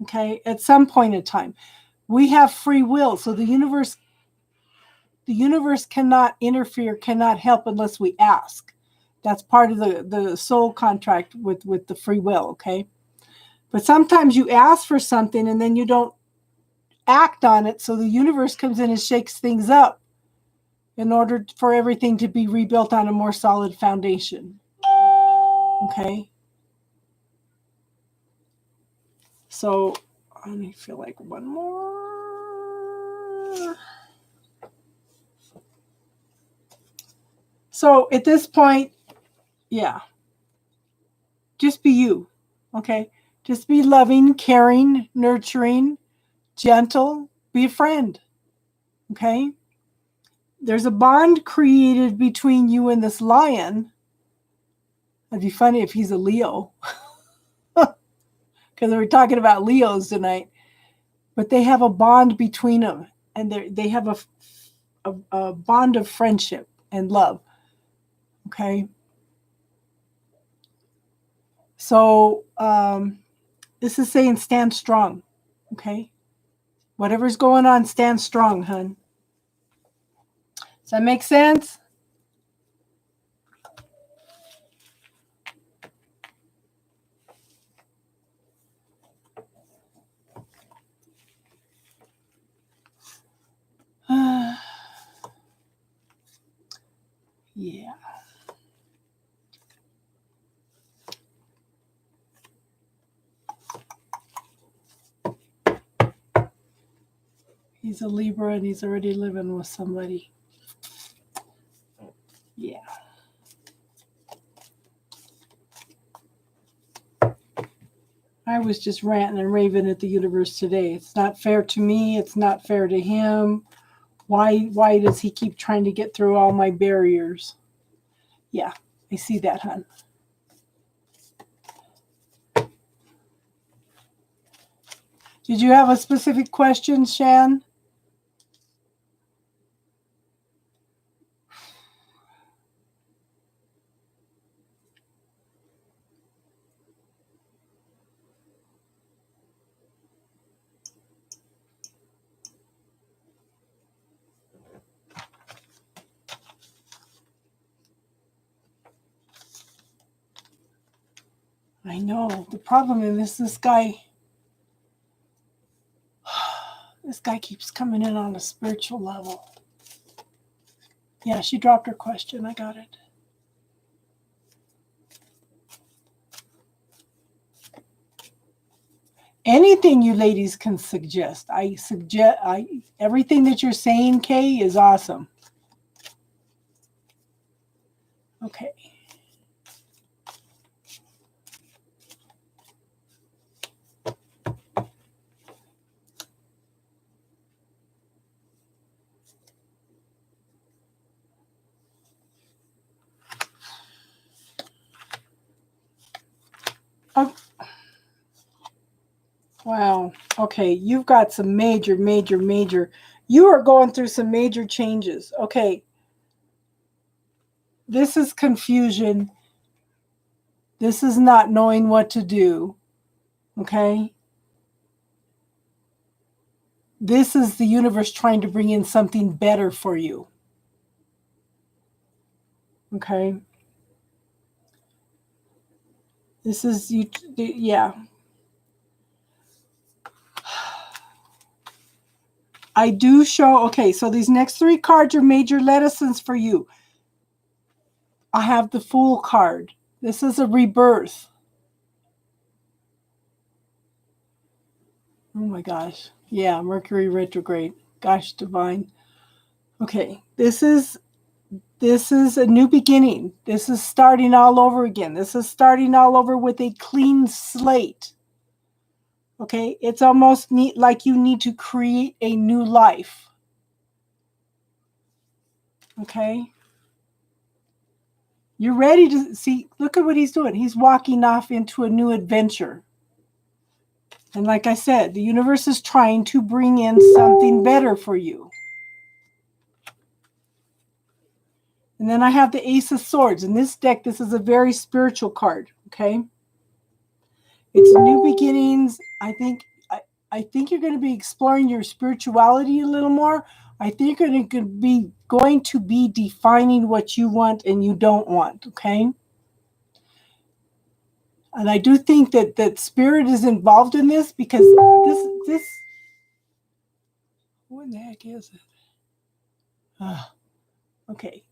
Okay, at some point in time. We have free will, so the universe cannot interfere, cannot help unless we ask. That's part of the soul contract with the free will, okay? But sometimes you ask for something and then you don't act on it, so the universe comes in and shakes things up in order for everything to be rebuilt on a more solid foundation. Okay? So, let me feel like one more. So, at this point, yeah, just be you, okay? Just be loving, caring, nurturing, gentle, be a friend, okay? There's a bond created between you and this lion. It'd be funny if he's a Leo, because we're talking about Leos tonight. But they have a bond between them, and they have a bond of friendship and love, okay? So this is saying stand strong, okay? Whatever's going on, stand strong, hun. Does that make sense? Yeah. He's a Libra and he's already living with somebody. Yeah. I was just ranting and raving at the universe today. It's not fair to me. It's not fair to him. Why does he keep trying to get through all my barriers? Yeah, I see that, hon. Did you have a specific question, Shan? I know. The problem is this guy keeps coming in on a spiritual level. Yeah, she dropped her question. I got it. Anything you ladies can suggest. Everything that you're saying, Kay, is awesome. Okay. Oh, wow. Okay, you've got some major. You are going through some major changes. Okay. This is confusion. This is not knowing what to do. Okay. This is the universe trying to bring in something better for you. Okay. This is you. Yeah. I do show. Okay. So these next 3 cards are major lessons for you. I have the Fool card. This is a rebirth. Oh my gosh. Yeah. Mercury retrograde. Gosh, divine. Okay. This is a new beginning. This is starting all over again. This is starting all over with a clean slate. Okay, it's almost like you need to create a new life. Okay, you're ready to see. Look at what he's doing. He's walking off into a new adventure. And like I said, the universe is trying to bring in something better for you. And then I have the Ace of Swords. In this deck, this is a very spiritual card. Okay, it's new beginnings. I think you're going to be exploring your spirituality a little more. I think you're going to be defining what you want and you don't want, okay? And I do think that spirit is involved in this because this what in the heck is it? Okay.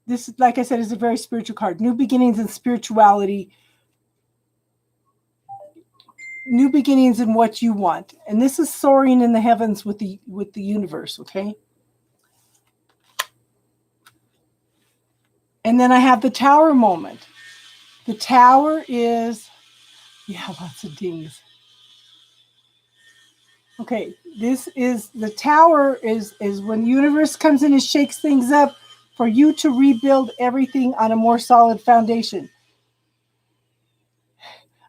This, like I said, is a very spiritual card. New beginnings and spirituality. New beginnings in what you want. And this is soaring in the heavens with the universe, okay? And then I have the Tower moment. The Tower is, yeah, lots of dings. Okay, this is, the Tower is when the universe comes in and shakes things up for you to rebuild everything on a more solid foundation.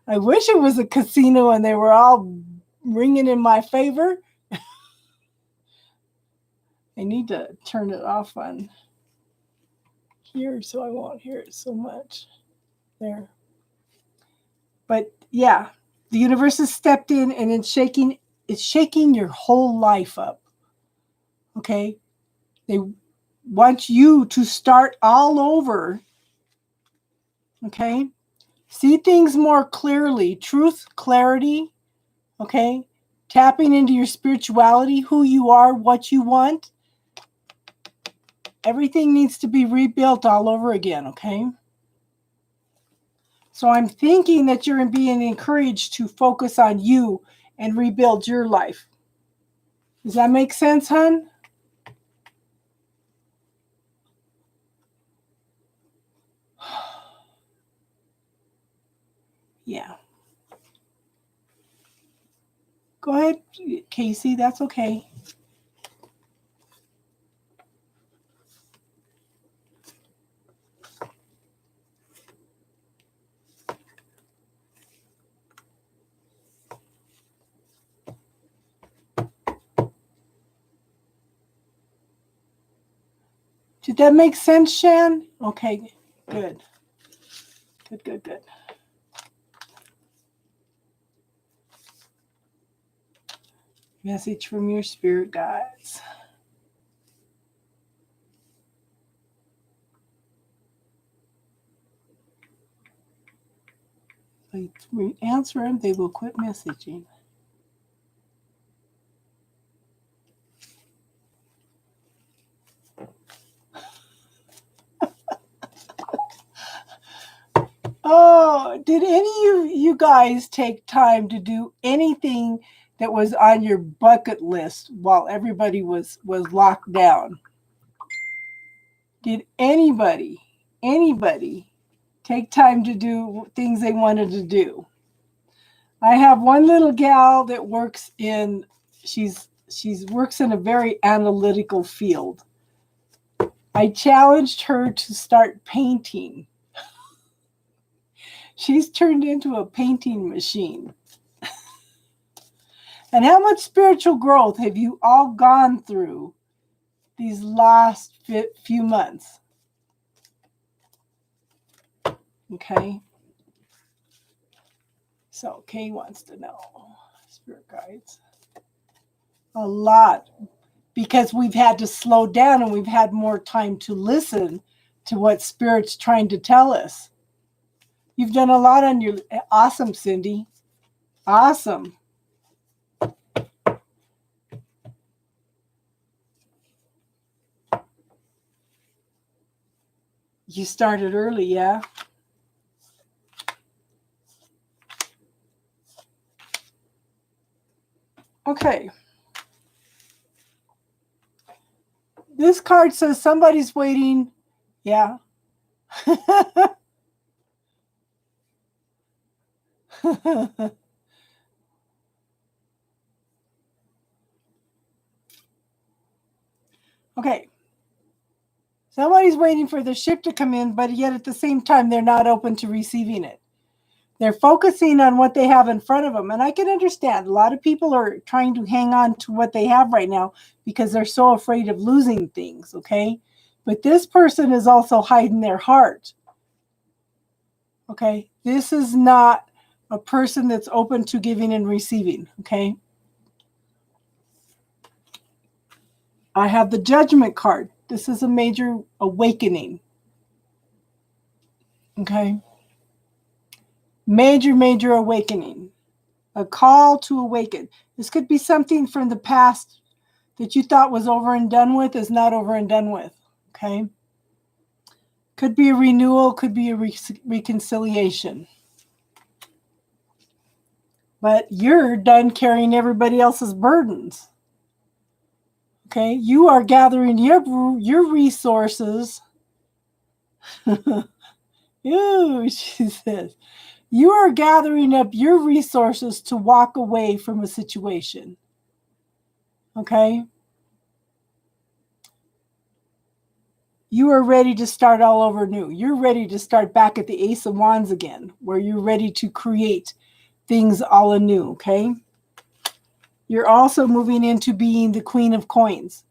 I wish it was a casino and they were all ringing in my favor. I need to turn it off on here so I won't hear it so much. There. But yeah, the universe has stepped in and it's shaking your whole life up. Okay? They want you to start all over. Okay? See things more clearly. Truth, clarity. Okay? Tapping into your spirituality, who you are, what you want. Everything needs to be rebuilt all over again. Okay? So I'm thinking that you're being encouraged to focus on you and rebuild your life. Does that make sense, hon? Yeah. Go ahead, Casey. That's okay. Did that make sense, Shan? Okay, good. Good. Message from your spirit guides. If we answer them, they will quit messaging. Oh, did any of you guys take time to do anything that was on your bucket list while everybody was locked down? Did anybody take time to do things they wanted to do? I have one little gal that works in, she's works in a very analytical field. I challenged her to start painting. She's turned into a painting machine. And how much spiritual growth have you all gone through these last few months? Okay. So Kay wants to know, spirit guides. A lot, because we've had to slow down and we've had more time to listen to what Spirit's trying to tell us. You've done a lot on your, awesome, Cindy. Awesome. You started early, yeah? Okay. This card says somebody's waiting. Yeah. Okay. Somebody's waiting for the ship to come in, but yet at the same time, they're not open to receiving it. They're focusing on what they have in front of them. And I can understand a lot of people are trying to hang on to what they have right now because they're so afraid of losing things, okay? But this person is also hiding their heart, okay? This is not a person that's open to giving and receiving, okay? I have the Judgment card. This is a major awakening, okay? Major awakening. A call to awaken. This could be something from the past that you thought was over and done with is not over and done with, okay? Could be a renewal, could be a reconciliation. But you're done carrying everybody else's burdens, okay? You are gathering your resources. Ooh, she says. You are gathering up your resources to walk away from a situation, okay? You are ready to start all over new. You're ready to start back at the Ace of Wands again, where you're ready to create things all anew, okay? You're also moving into being the Queen of Coins.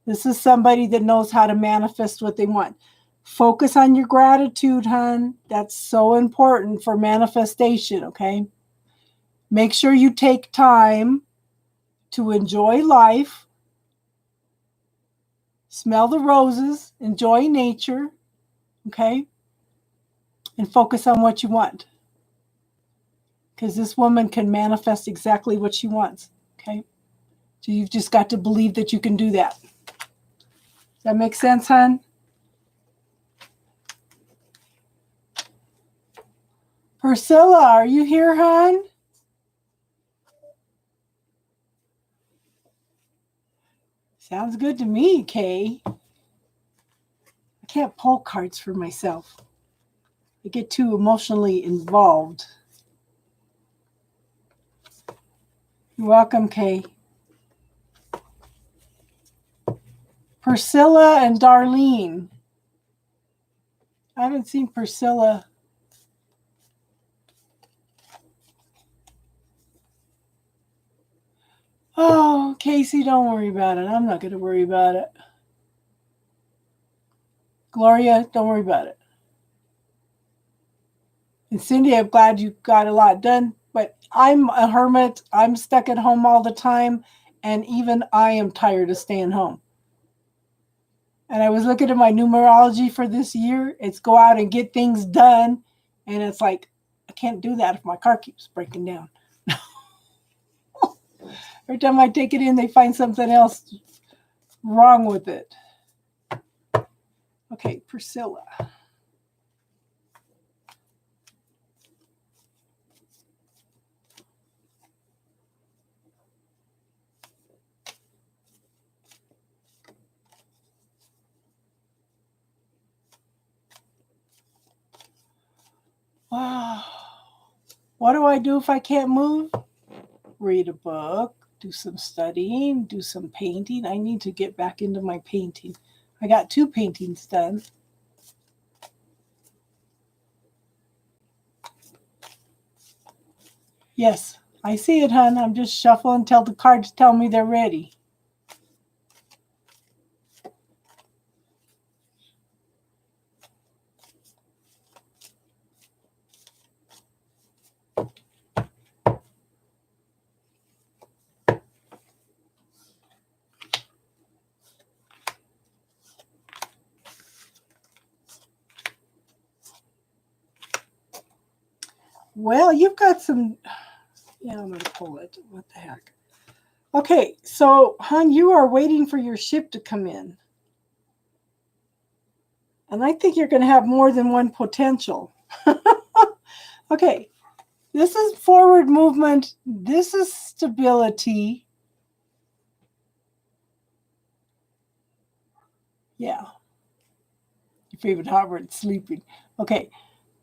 This is somebody that knows how to manifest what they want. Focus on your gratitude, hon. That's so important for manifestation, okay? Make sure you take time to enjoy life, smell the roses, enjoy nature, okay? And focus on what you want. Because this woman can manifest exactly what she wants, okay? So you've just got to believe that you can do that. Does that make sense, hon? Priscilla, are you here, hon? Sounds good to me, Kay. I can't pull cards for myself. I get too emotionally involved. You're welcome, Kay. Priscilla and Darlene. I haven't seen Priscilla. Oh, Casey, don't worry about it. I'm not going to worry about it. Gloria, don't worry about it. And Cindy, I'm glad you got a lot done, but I'm a hermit. I'm stuck at home all the time, and even I am tired of staying home. And I was looking at my numerology for this year. It's go out and get things done, and it's like, I can't do that if my car keeps breaking down. Every time I take it in, they find something else wrong with it. Okay, Priscilla. What do I do if I can't move? Read a book, do some studying, do some painting. I need to get back into my painting. I got 2 paintings done. Yes, I see it, hon. I'm just shuffling until the cards tell me they're ready. Well, you've got some... Yeah, I'm going to pull it. What the heck? Okay, so, hon, you are waiting for your ship to come in. And I think you're going to have more than one potential. Okay, this is forward movement. This is stability. Yeah. Your favorite hot word, sleeping. Okay,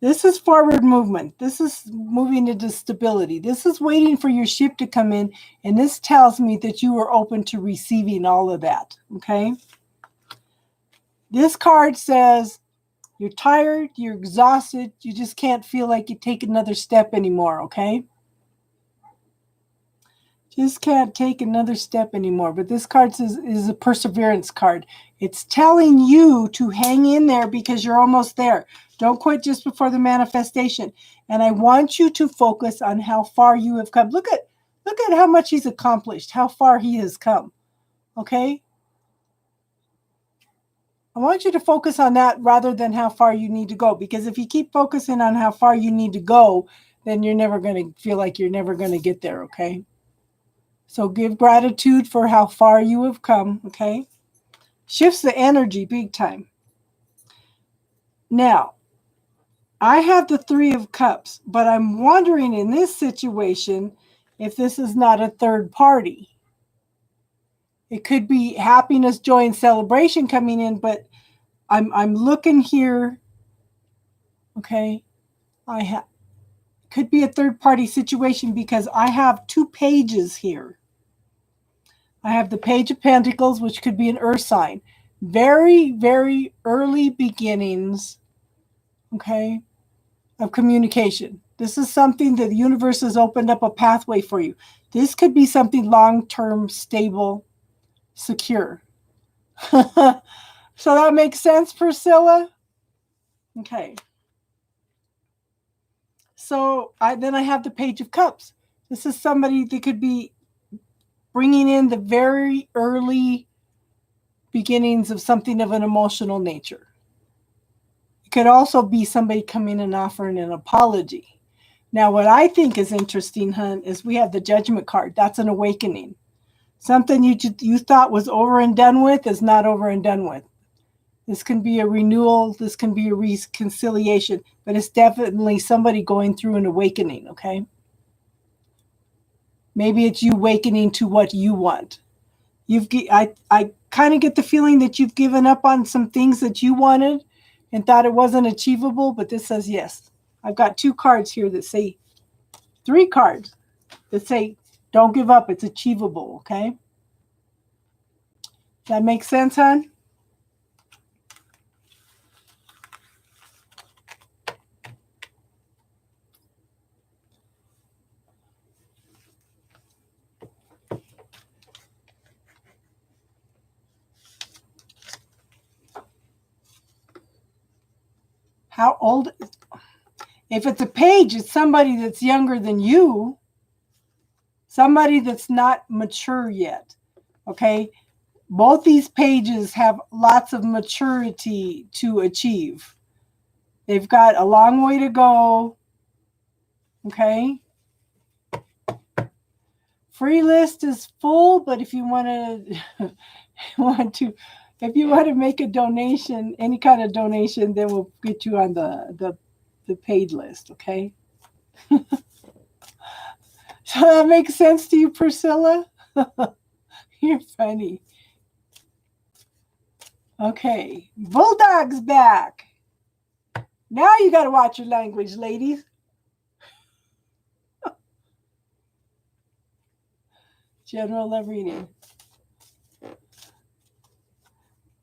this is forward movement. This is moving into stability. This is waiting for your ship to come in. And this tells me that you are open to receiving all of that. Okay. This card says you're tired, you're exhausted, you just can't feel like you take another step anymore. Okay. Just can't take another step anymore. But this card is a perseverance card. It's telling you to hang in there because you're almost there. Don't quit just before the manifestation. And I want you to focus on how far you have come. Look at how much he's accomplished, how far he has come. Okay? I want you to focus on that rather than how far you need to go. Because if you keep focusing on how far you need to go, then you're never going to feel like you're never going to get there. Okay? So give gratitude for how far you have come, okay? Shifts the energy big time. Now, I have the 3 of Cups, but I'm wondering in this situation if this is not a third party. It could be happiness, joy, and celebration coming in, but I'm looking here, okay? Could be a third party situation because I have 2 pages here. I have the Page of Pentacles, which could be an earth sign. Very, very early beginnings, okay, of communication. This is something that the universe has opened up a pathway for you. This could be something long-term, stable, secure. So that makes sense, Priscilla? Okay. So then I have the Page of Cups. This is somebody that could be bringing in the very early beginnings of something of an emotional nature. It could also be somebody coming and offering an apology. Now, what I think is interesting, hon, is we have the Judgment card. That's an awakening. Something you thought was over and done with is not over and done with. This can be a renewal. This can be a reconciliation. But it's definitely somebody going through an awakening, okay? Maybe it's you awakening to what you want. I kind of get the feeling that you've given up on some things that you wanted and thought it wasn't achievable, but this says yes. I've got 2 cards here that say, 3 cards that say, don't give up, it's achievable, okay? That makes sense, hon? How old? If it's a page, it's somebody that's younger than you, somebody that's not mature yet, okay? Both these pages have lots of maturity to achieve. They've got a long way to go, okay? Free list is full, but if you want to make a donation, any kind of donation, then we'll get you on the paid list, okay? So that makes sense to you, Priscilla? You're funny. Okay, Bulldog's back. Now you got to watch your language, ladies. General love reading.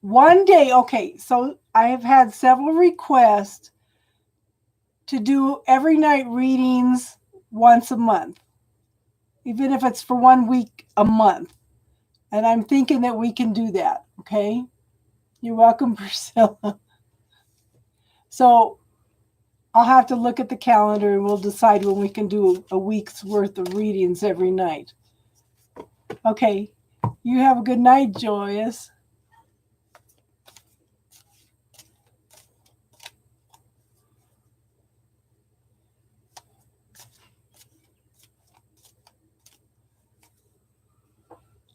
One day, okay, so I have had several requests to do every night readings once a month, even if it's for 1 week a month. And I'm thinking that we can do that, okay? You're welcome, Priscilla. So I'll have to look at the calendar and we'll decide when we can do a week's worth of readings every night. Okay, you have a good night, Joyous.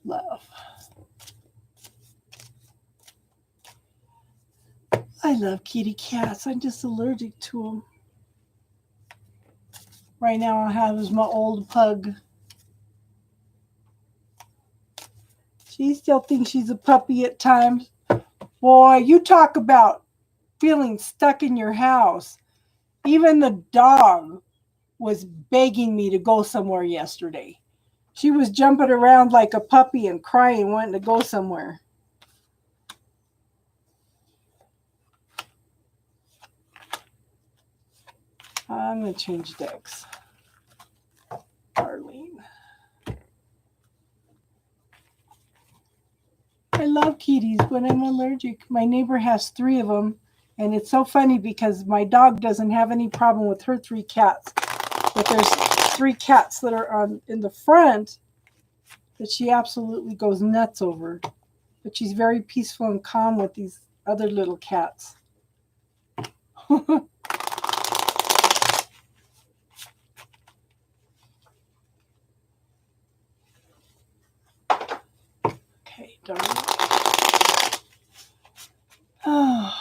Love. I love kitty cats. I'm just allergic to them. Right now I have is my old pug. She still thinks she's a puppy at times. Boy, you talk about feeling stuck in your house. Even the dog was begging me to go somewhere yesterday. She was jumping around like a puppy and crying, wanting to go somewhere. I'm going to change decks. Darlene. I love kitties, but I'm allergic. My neighbor has 3 of them, and it's so funny because my dog doesn't have any problem with her 3 cats. But there's 3 cats that are in the front that she absolutely goes nuts over. But she's very peaceful and calm with these other little cats. Okay, darling. Oh.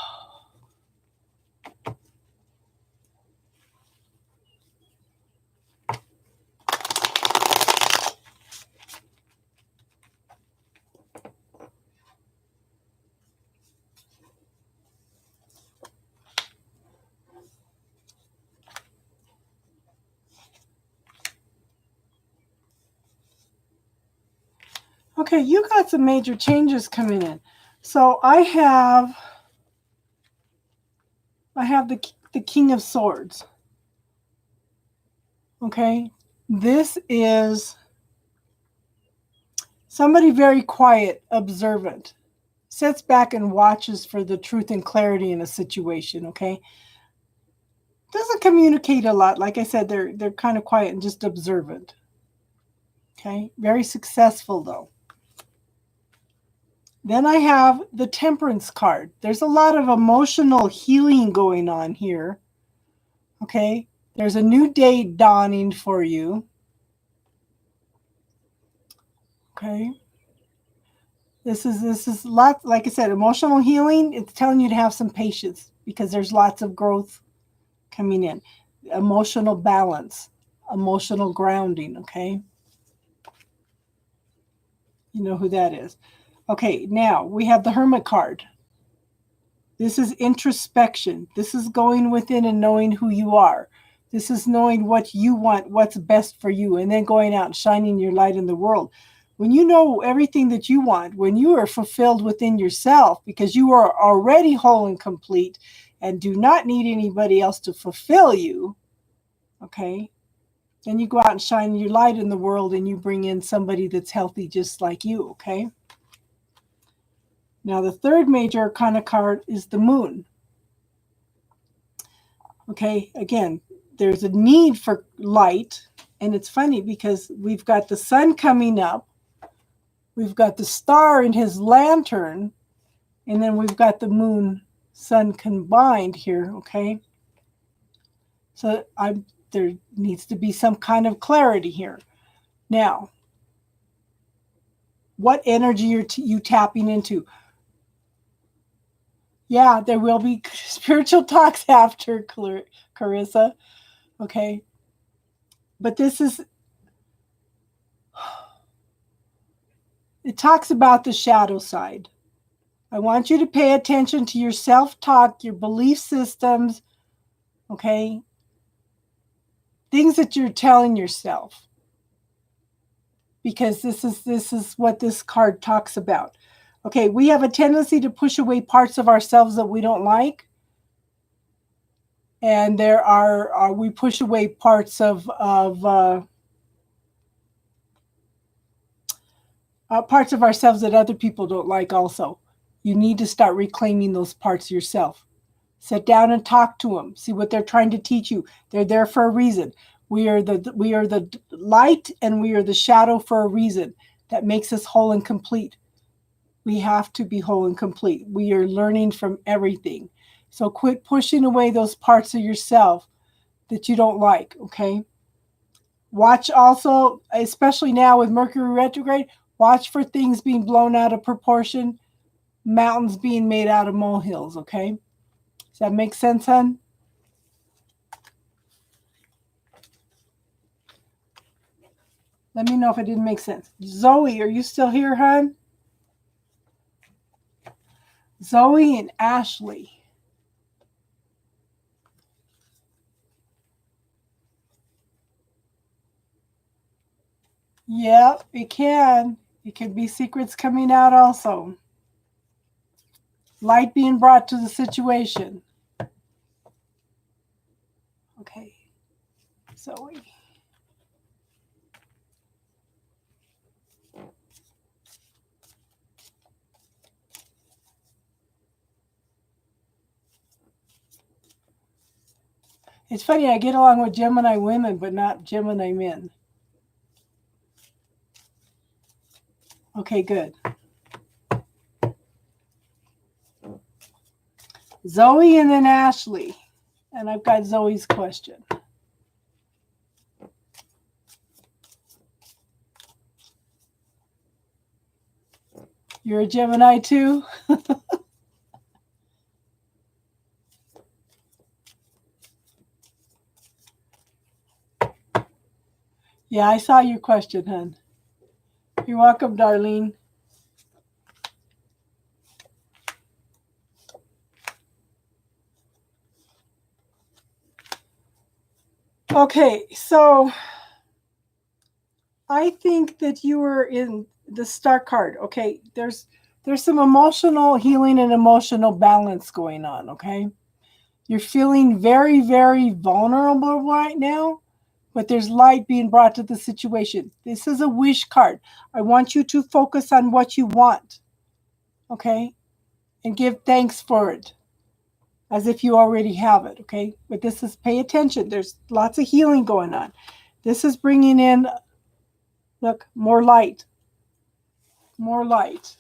Okay, you got some major changes coming in. So I have the King of Swords. Okay, this is somebody very quiet, observant, sits back and watches for the truth and clarity in a situation. Okay, doesn't communicate a lot. Like I said, they're kind of quiet and just observant. Okay, very successful though. Then I have the Temperance card. There's a lot of emotional healing going on here. Okay, there's a new day dawning for you. Okay, this is lots, like I said, emotional healing. It's telling you to have some patience because there's lots of growth coming in. Emotional balance, emotional grounding. Okay, you know who that is. Okay, now we have the Hermit card. This is introspection. This is going within and knowing who you are. This is knowing what you want, what's best for you, and then going out and shining your light in the world. When you know everything that you want, when you are fulfilled within yourself, because you are already whole and complete and do not need anybody else to fulfill you, okay, then you go out and shine your light in the world and you bring in somebody that's healthy just like you, okay? Now, the third major arcana card is the Moon. Okay, again, there's a need for light, and it's funny because we've got the sun coming up, we've got the star in his lantern, and then we've got the moon, sun combined here, okay? So there needs to be some kind of clarity here. Now, what energy are you tapping into? Yeah, there will be spiritual talks after, Carissa. Okay. But this is, it talks about the shadow side. I want you to pay attention to your self-talk, your belief systems, okay? Things that you're telling yourself. because this is what this card talks about. Okay, we have a tendency to push away parts of ourselves that we don't like. And there are we push away parts of parts of ourselves that other people don't like also. You need to start reclaiming those parts yourself. Sit down and talk to them. See what they're trying to teach you. They're there for a reason. We are the light and we are the shadow for a reason that makes us whole and complete. We have to be whole and complete. We are learning from everything. So quit pushing away those parts of yourself that you don't like, okay? Watch also, especially now with Mercury retrograde, watch for things being blown out of proportion, mountains being made out of molehills, okay? Does that make sense, hon? Let me know if it didn't make sense. Zoe, are you still here, hon? Zoe and Ashley. Yep, it can. It could be secrets coming out also. Light being brought to the situation. Okay, Zoe. It's funny, I get along with Gemini women, but not Gemini men. Okay, good. Zoe and then Ashley. And I've got Zoe's question. You're a Gemini too? Yeah, I saw your question, hon. You're welcome, Darlene. Okay, so I think that you were in the Star card. Okay, there's some emotional healing and emotional balance going on, okay? You're feeling very, very vulnerable right now, but there's light being brought to the situation. This is a wish card. I want you to focus on what you want, okay? And give thanks for it as if you already have it, okay? But this is, pay attention. There's lots of healing going on. This is bringing in, look, more light. More light.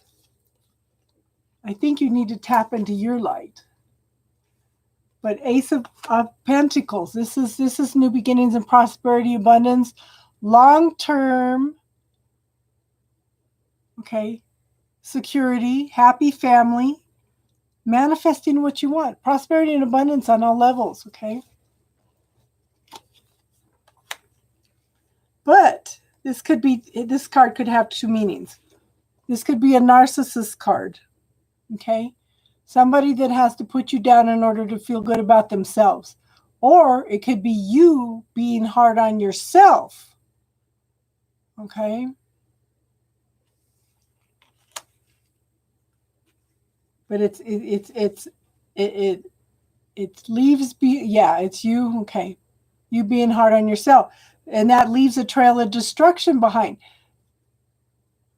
I think you need to tap into your light. But Ace of Pentacles, this is new beginnings and prosperity, abundance, long-term, okay, security, happy family, manifesting what you want, prosperity and abundance on all levels, okay? But this card could have two meanings. This could be a narcissist card, okay? Somebody that has to put you down in order to feel good about themselves. Or it could be you being hard on yourself, okay? But it leaves it's you, okay? You being hard on yourself, and that leaves a trail of destruction behind.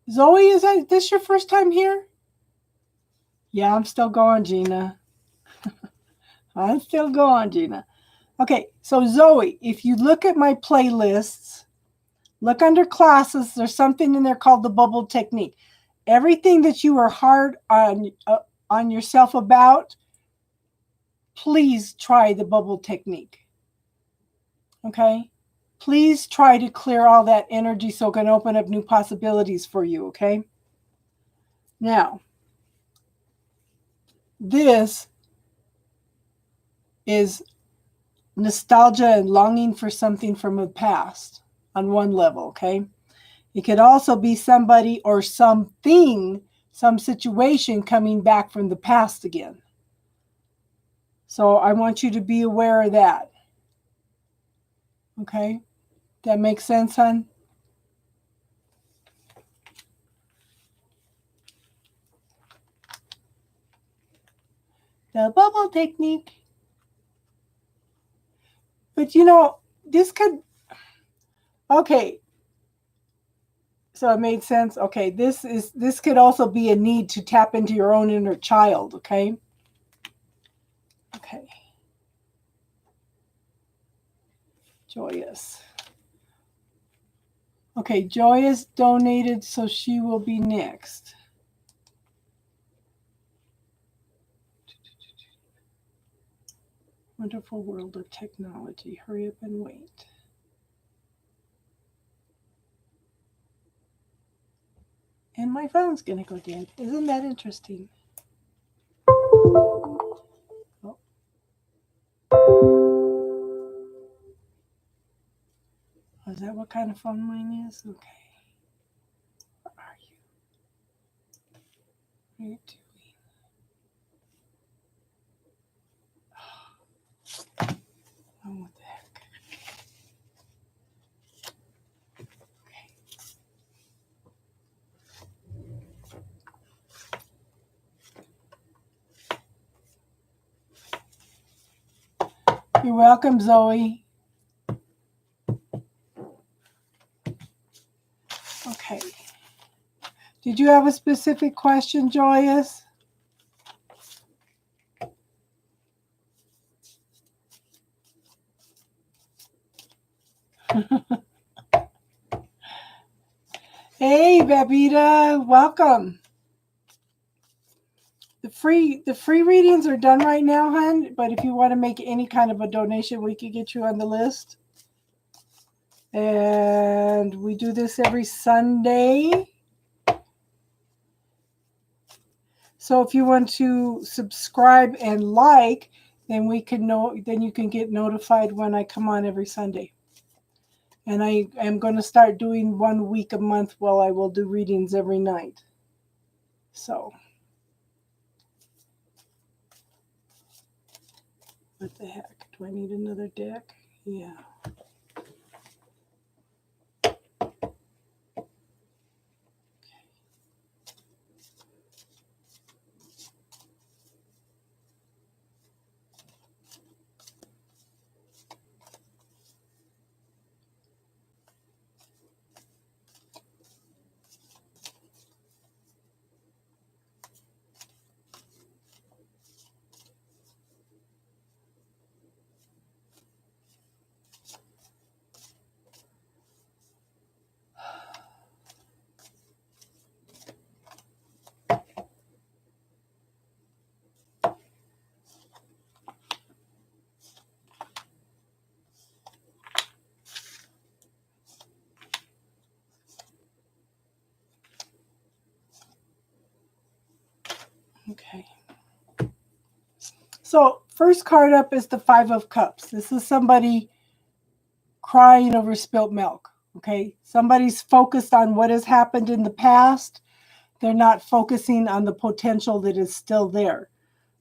Zoe, is this your first time here? Yeah, I'm still going, Gina. I'm still going, Gina. Okay, so Zoe, if you look at my playlists, look under classes, there's something in there called the bubble technique. Everything that you are hard on yourself about, please try the bubble technique. Okay? Please try to clear all that energy so it can open up new possibilities for you, okay? Now, this is nostalgia and longing for something from the past on one level, okay? It could also be somebody or something, some situation coming back from the past again. So I want you to be aware of that. Okay? That makes sense, hon? The bubble technique. But this could, okay, so it made sense. Okay, this could also be a need to tap into your own inner child, okay? Okay. Joyous. Okay, Joyous donated, so she will be next. Wonderful world of technology. Hurry up and wait. And my phone's going to go dead. Isn't that interesting? Oh. Is that what kind of phone mine is? Okay. Where are you? What are you doing? Oh, what the heck? Okay. You're welcome, Zoe. Okay. Did you have a specific question, Joyous? Hey, Babita, welcome. The free readings are done right now, hon. But if you want to make any kind of a donation, we could get you on the list. And we do this every Sunday. So if you want to subscribe and like, then we can then you can get notified when I come on every Sunday. And I am going to start doing 1 week a month while I will do readings every night. So what the heck? Do I need another deck? Yeah. Okay. So first card up is the Five of Cups. This is somebody crying over spilt milk. Okay. Somebody's focused on what has happened in the past. They're not focusing on the potential that is still there.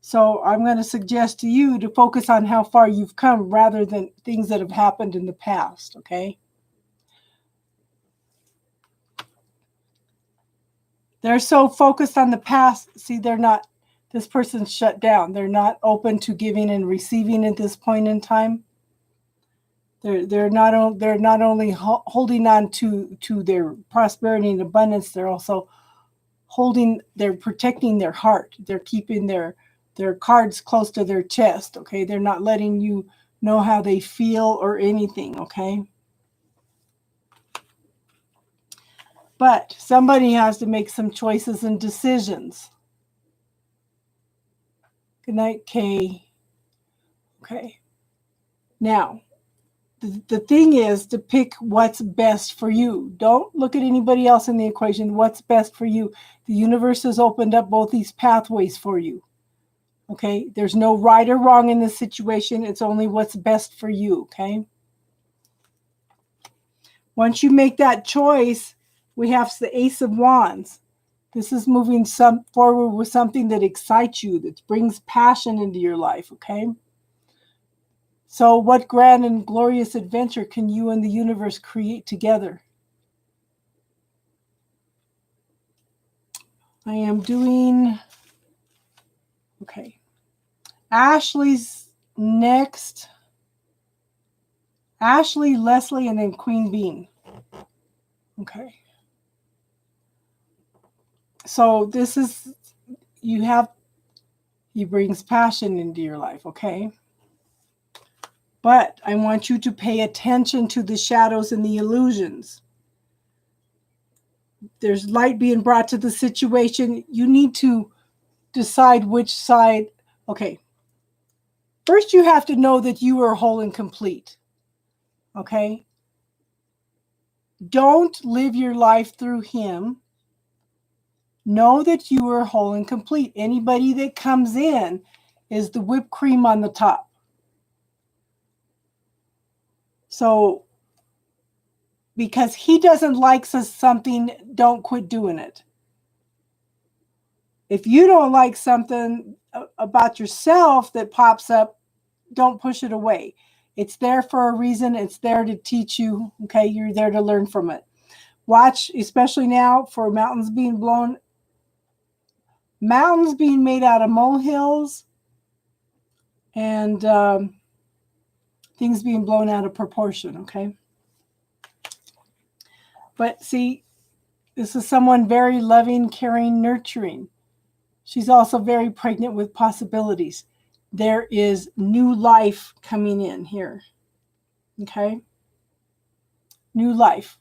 So I'm going to suggest to you to focus on how far you've come rather than things that have happened in the past. Okay. They're so focused on the past. See, they're not, this person's shut down. They're not open to giving and receiving at this point in time. They're not only holding on to their prosperity and abundance, they're also they're protecting their heart. They're keeping their cards close to their chest. Okay. They're not letting you know how they feel or anything. Okay. But somebody has to make some choices and decisions. Good night, Kay. Okay. Now, the thing is to pick what's best for you. Don't look at anybody else in the equation. What's best for you? The universe has opened up both these pathways for you. Okay. There's no right or wrong in this situation. It's only what's best for you. Okay. Once you make that choice, we have the Ace of Wands. This is moving forward with something that excites you, that brings passion into your life. Okay. So what grand and glorious adventure can you and the universe create together? I am doing, okay. Ashley's next. Ashley, Leslie, and then Queen Bean. Okay. So this is, he brings passion into your life, okay? But I want you to pay attention to the shadows and the illusions. There's light being brought to the situation. You need to decide which side. Okay. First, you have to know that you are whole and complete. Okay? Don't live your life through him. Know that you are whole and complete. Anybody that comes in is the whipped cream on the top. So, because he doesn't like something, don't quit doing it. If you don't like something about yourself that pops up, don't push it away. It's there for a reason. It's there to teach you. Okay, you're there to learn from it. Watch, especially now, for mountains being blown. Mountains being made out of molehills and things being blown out of proportion, okay? But see, this is someone very loving, caring, nurturing. She's also very pregnant with possibilities. There is new life coming in here, okay? New life.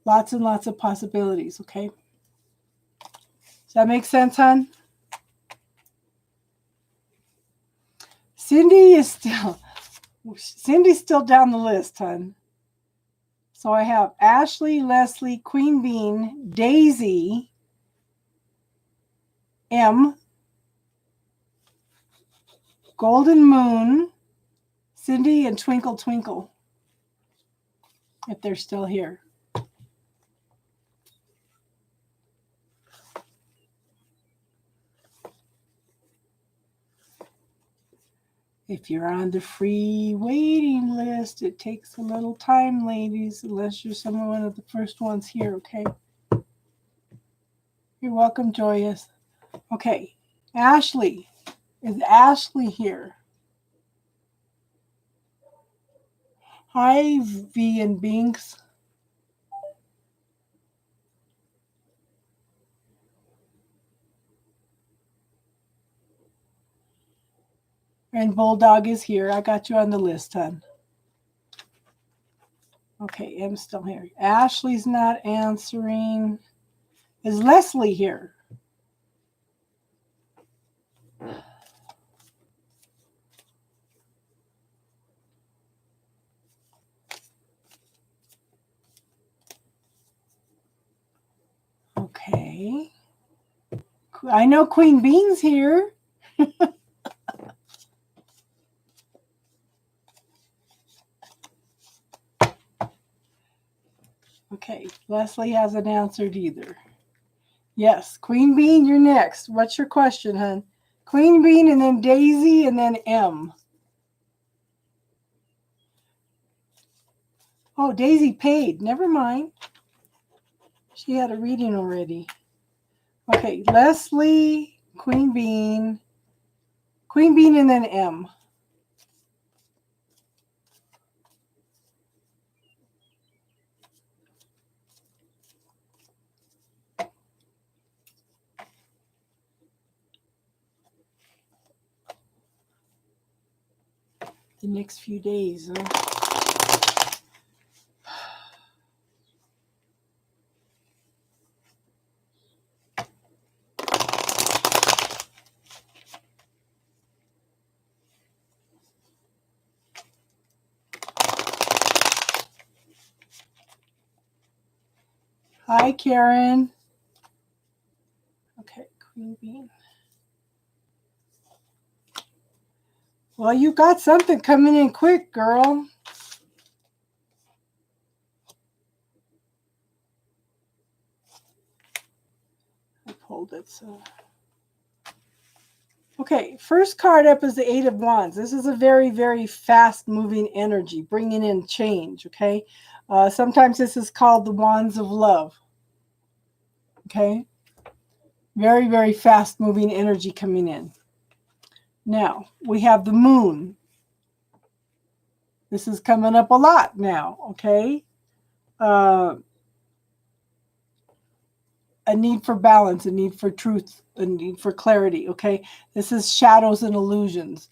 Lots and lots of possibilities, okay? Does that make sense, hon? Cindy's still down the list, hon. So I have Ashley, Leslie, Queen Bean, Daisy, M, Golden Moon, Cindy, and Twinkle Twinkle, if they're still here. If you're on the free waiting list, it takes a little time, ladies, unless you're one of the first ones here, okay? You're welcome, Joyous. Okay, Ashley. Is Ashley here? Hi, V and Binks. And Bulldog is here. I got you on the list, hon. Okay, M's still here. Ashley's not answering. Is Leslie here? Okay. I know Queen Bean's here. Okay, Leslie hasn't answered either. Yes, Queen Bean, you're next. What's your question, hon? Queen Bean and then Daisy and then M. Oh, Daisy paid. Never mind. She had a reading already. Okay, Leslie, Queen Bean and then M. The next few days. Hi, Karen. Okay, Queen Bean. Well, you got something coming in quick, girl. I pulled it, so. Okay, first card up is the Eight of Wands. This is a very, very fast-moving energy, bringing in change, okay? Sometimes this is called the Wands of Love, okay? Very, very fast-moving energy coming in. Now, we have the moon. This is coming up a lot now, okay? A need for balance, a need for truth, a need for clarity, okay? This is shadows and illusions.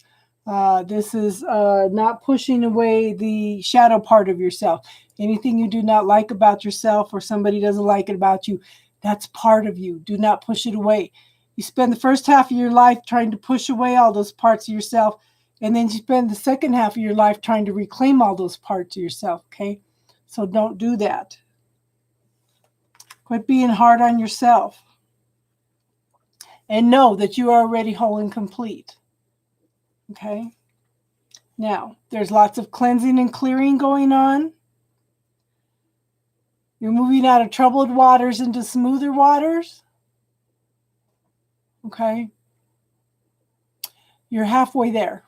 This is not pushing away the shadow part of yourself. Anything you do not like about yourself or somebody doesn't like it about you, that's part of you. Do not push it away. You spend the first half of your life trying to push away all those parts of yourself, and then you spend the second half of your life trying to reclaim all those parts of yourself, okay? So don't do that. Quit being hard on yourself. And know that you are already whole and complete. Okay? Now, there's lots of cleansing and clearing going on. You're moving out of troubled waters into smoother waters. Okay? You're halfway there.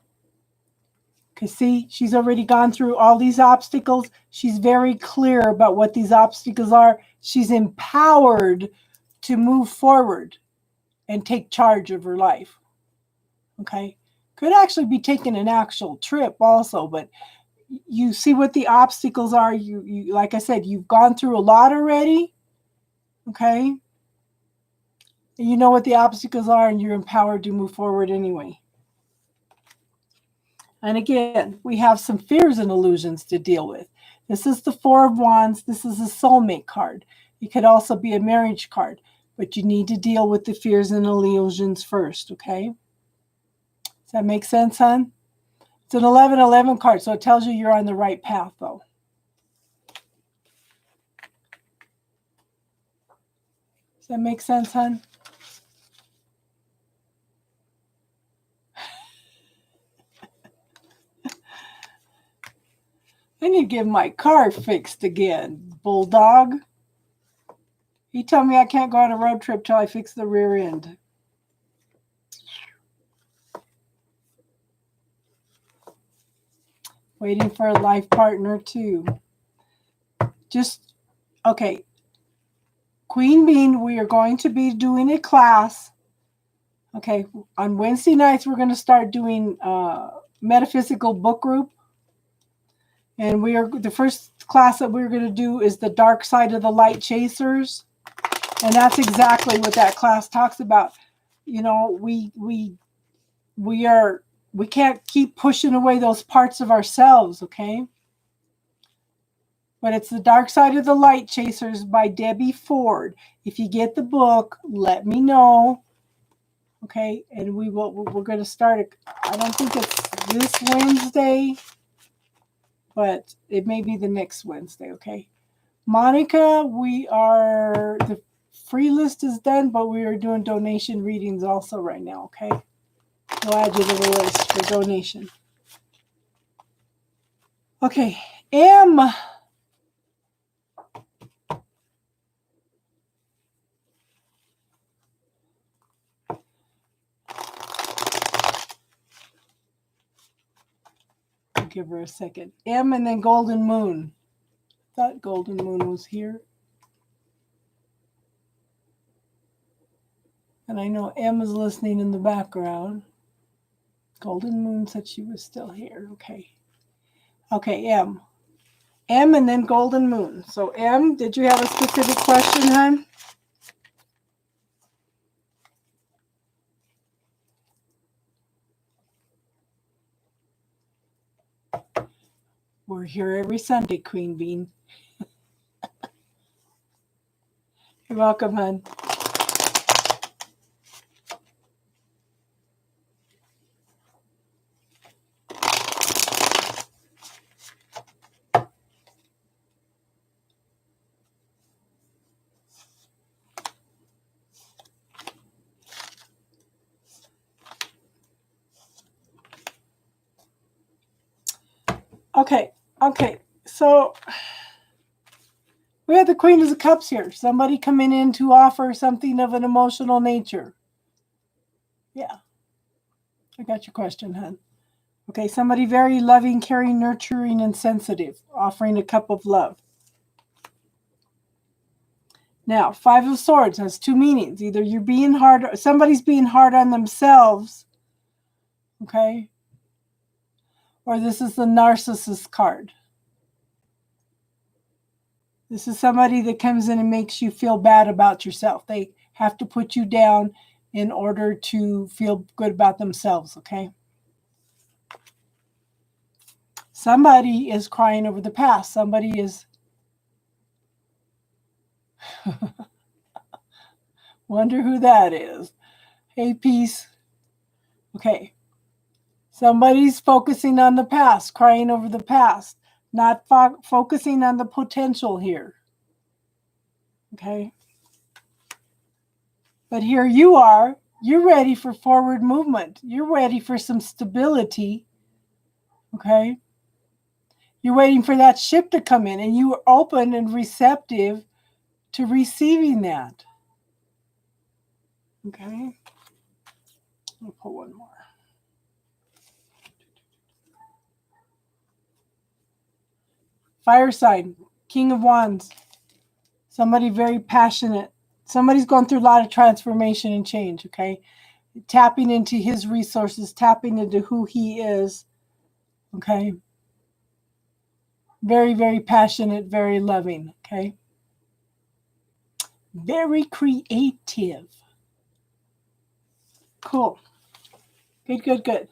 Because see, she's already gone through all these obstacles. She's very clear about what these obstacles are. She's empowered to move forward and take charge of her life. Okay? Could actually be taking an actual trip also, but you see what the obstacles are. You like I said, you've gone through a lot already. Okay? And you know what the obstacles are, and you're empowered to move forward anyway. And again, we have some fears and illusions to deal with. This is the Four of Wands. This is a soulmate card. It could also be a marriage card, but you need to deal with the fears and illusions first, okay? Does that make sense, hon? It's an 11-11 card, so it tells you you're on the right path, though. Does that make sense, hon? I need to get my car fixed again, Bulldog. He told me I can't go on a road trip till I fix the rear end. Waiting for a life partner, too. Just, okay. Queen Bean, we are going to be doing a class. Okay, on Wednesday nights, we're going to start doing metaphysical book group. And the first class that we're going to do is the dark side of the light chasers. And that's exactly what that class talks about. You know, we can't keep pushing away those parts of ourselves, okay? But it's the Dark Side of the Light Chasers by Debbie Ford. If you get the book, let me know. Okay, and we're going to start it. I don't think it's this Wednesday, but it may be the next Wednesday, okay? Monica, the free list is done, but we are doing donation readings also right now, okay? We'll add you to the list for donation. Okay, M. I'll give her a second. M and then Golden Moon. Thought Golden Moon was here. And I know M is listening in the background. Golden Moon said she was still here. Okay. Okay, M. M and then Golden Moon. So M, did you have a specific question, hon? We're here every Sunday, Queen Bean. You're welcome, hon. Okay. So we have the Queen of the Cups here. Somebody coming in to offer something of an emotional nature. Yeah. I got your question, hon. Okay, somebody very loving, caring, nurturing, and sensitive, offering a cup of love. Now, Five of Swords has two meanings. Either you're being hard, somebody's being hard on themselves, Okay? Or this is the narcissist card. This is somebody that comes in and makes you feel bad about yourself. They have to put you down in order to feel good about themselves, okay? Somebody is crying over the past. Somebody is wonder who that is. Hey, peace. Okay. Somebody's focusing on the past, crying over the past, not focusing on the potential here. Okay. But here you are. You're ready for forward movement. You're ready for some stability. Okay. You're waiting for that ship to come in, and you are open and receptive to receiving that. Okay. I'll pull one more. Fire sign, King of Wands. Somebody very passionate. Somebody's going through a lot of transformation and change, okay? Tapping into his resources, tapping into who he is, okay? Very, very passionate, very loving, okay? Very creative. Cool. Good, good, good.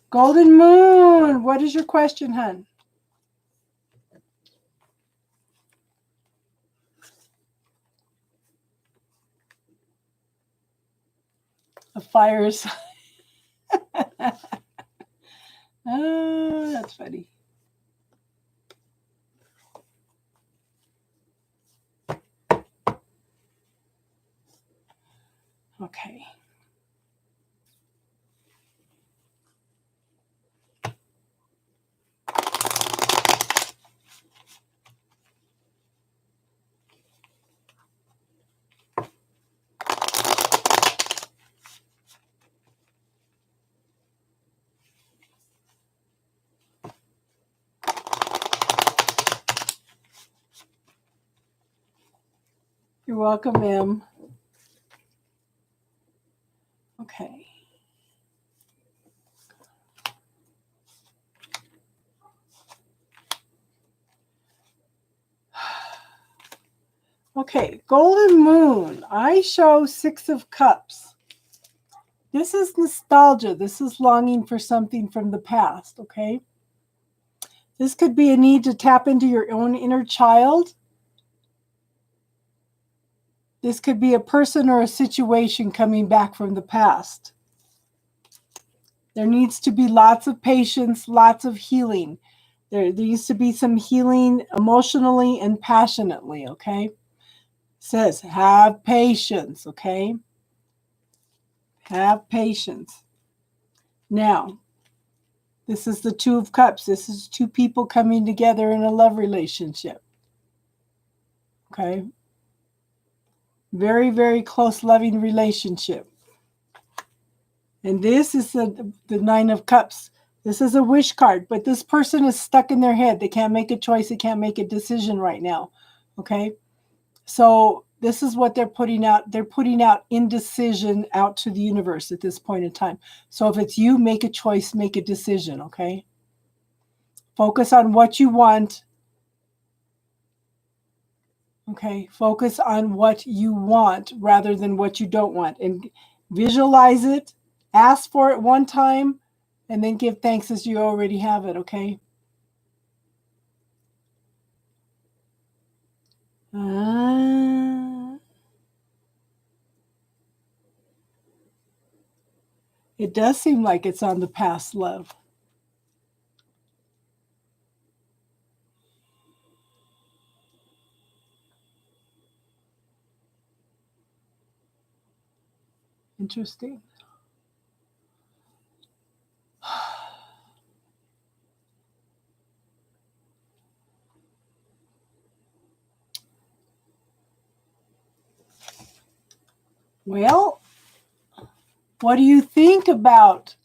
Golden Moon, what is your question, hon? A fire sign. Oh, that's funny. Okay. You're welcome, ma'am. Okay. Okay, Golden Moon. I show 6 of Cups. This is nostalgia. This is longing for something from the past, okay? This could be a need to tap into your own inner child. This could be a person or a situation coming back from the past. There needs to be lots of patience, lots of healing. There needs to be some healing emotionally and passionately, okay? It says, have patience, okay? Have patience. Now, this is the 2 of Cups. This is 2 people coming together in a love relationship. Okay? Very, very close loving relationship. And this is the 9 of Cups. This is a wish card, but this person is stuck in their head. They can't make a choice. They can't make a decision right now. Okay? So this is what they're putting out. They're putting out indecision out to the universe at this point in time. So if it's you, make a choice, make a decision, okay? Focus on what you want. Okay, focus on what you want rather than what you don't want. And visualize it, ask for it one time, and then give thanks as you already have it, okay? It does seem like it's on the past love. Interesting. Well, what do you think about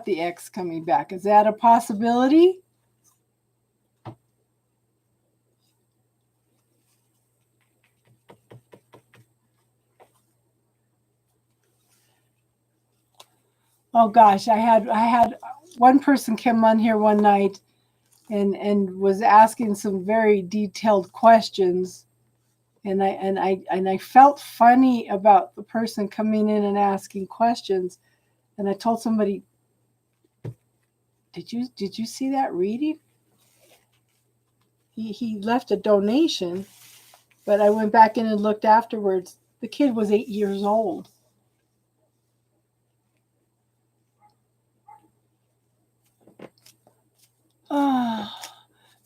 the ex coming back? Is that a possibility? Oh gosh, I had one person come on here one night and was asking some very detailed questions, and I felt funny about the person coming in and asking questions, and I told somebody, did you see that reading? He left a donation, but I went back in and looked afterwards. The kid was 8 years old.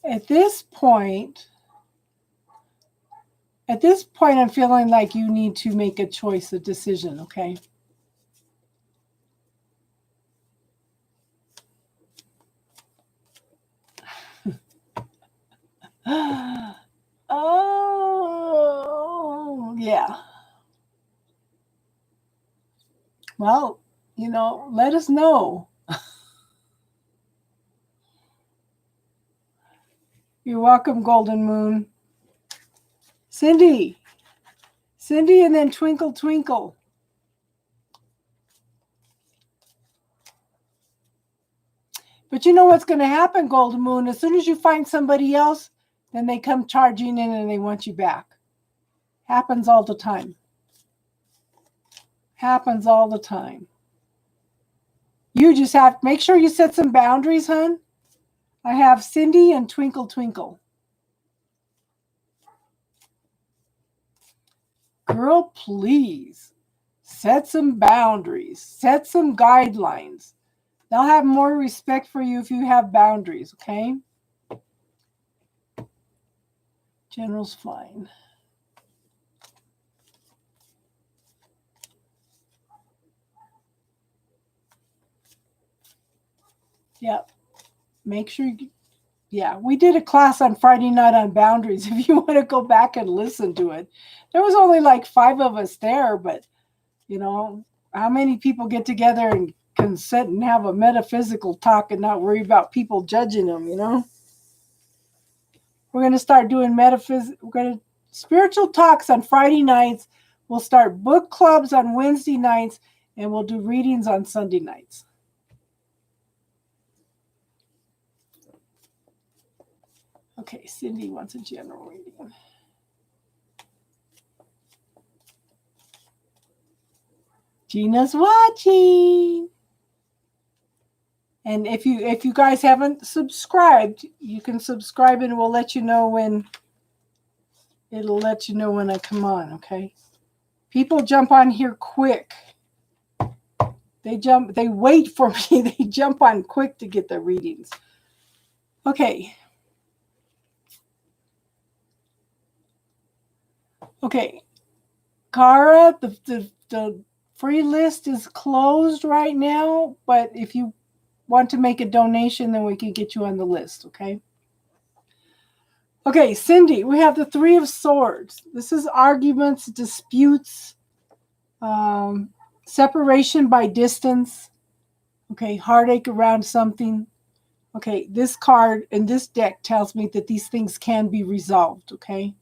At this point, I'm feeling like you need to make a choice, a decision, okay? Oh, yeah. Well, let us know. You're welcome, Golden Moon. Cindy, and then Twinkle Twinkle. But you know what's going to happen, Golden Moon? As soon as you find somebody else, then they come charging in and they want you back. Happens all the time. Happens all the time. You just have to make sure you set some boundaries, hon. I have Cindy and Twinkle Twinkle. Girl, please set some boundaries, set some guidelines. They'll have more respect for you if you have boundaries, okay? General's fine. Yep. Make sure you, yeah, we did a class on Friday night on boundaries. If you want to go back and listen to it, there was only like 5 of us there, but how many people get together and can sit and have a metaphysical talk and not worry about people judging them, We're going to start doing spiritual talks on Friday nights. We'll start book clubs on Wednesday nights, and we'll do readings on Sunday nights. Okay, Cindy wants a general reading. Gina's watching. And if you guys haven't subscribed, you can subscribe and we'll let you know when I come on, okay? People jump on here quick. They wait for me. They jump on quick to get their readings. Okay. Okay. Cara, the free list is closed right now, but if you want to make a donation, then we can get you on the list, okay? Okay, Cindy, we have the Three of Swords. This is arguments, disputes, separation by distance, okay, heartache around something. Okay, this card in this deck tells me that these things can be resolved, okay?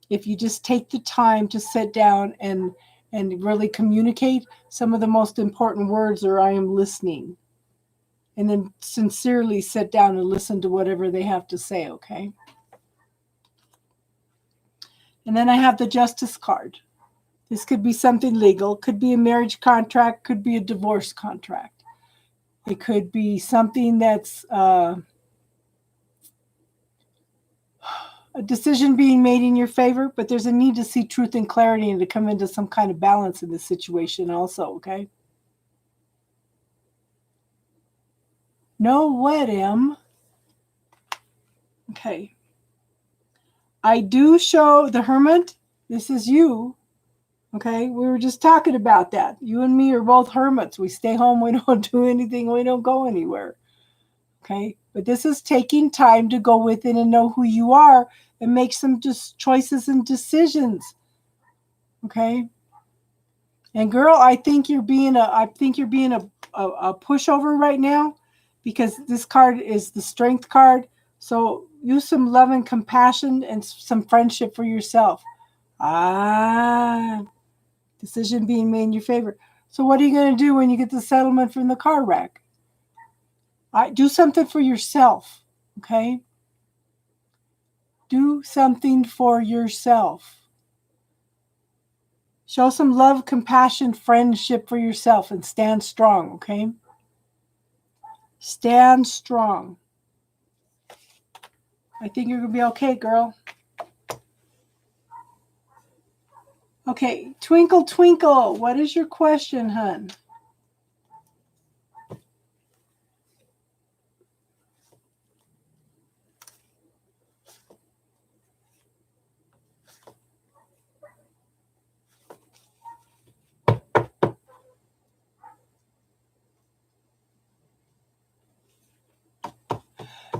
If you just take the time to sit down and really communicate, some of the most important words are I am listening. And then sincerely sit down and listen to whatever they have to say, okay? And then I have the Justice card. This could be something legal, could be a marriage contract, could be a divorce contract. It could be something that's a decision being made in your favor, but there's a need to see truth and clarity and to come into some kind of balance in this situation also, okay? No what, Em? Okay. I do show the Hermit. This is you. Okay, we were just talking about that. You and me are both hermits. We stay home. We don't do anything. We don't go anywhere. Okay, but this is taking time to go within and know who you are and make some just choices and decisions. Okay, and girl, I think you're being a pushover right now, because this card is the Strength card. So use some love and compassion and some friendship for yourself. Decision being made in your favor. So what are you going to do when you get the settlement from the car wreck? Do something for yourself, okay? Do something for yourself. Show some love, compassion, friendship for yourself and stand strong, okay? Stand strong. I think you're going to be okay, girl. Okay, Twinkle Twinkle, what is your question, hun?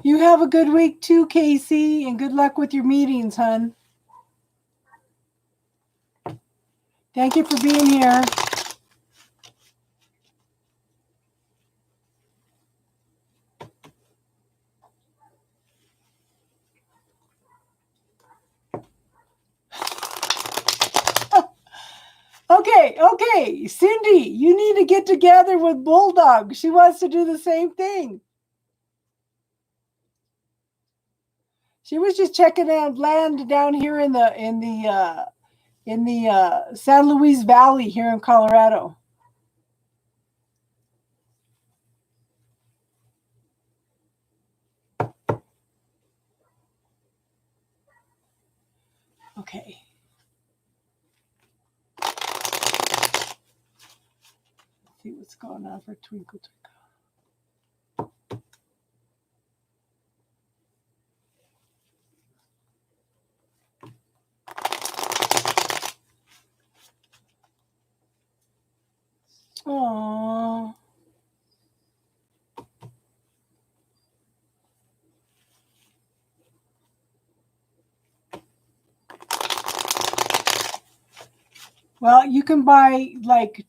You have a good week too, Casey, and good luck with your meetings, hun. Thank you for being here. Okay. Cindy, you need to get together with Bulldog. She wants to do the same thing. She was just checking out land down here in the San Luis Valley here in Colorado. Okay. Let's see what's going on for Twinkle Twinkle. Aww. Well, you can buy, like,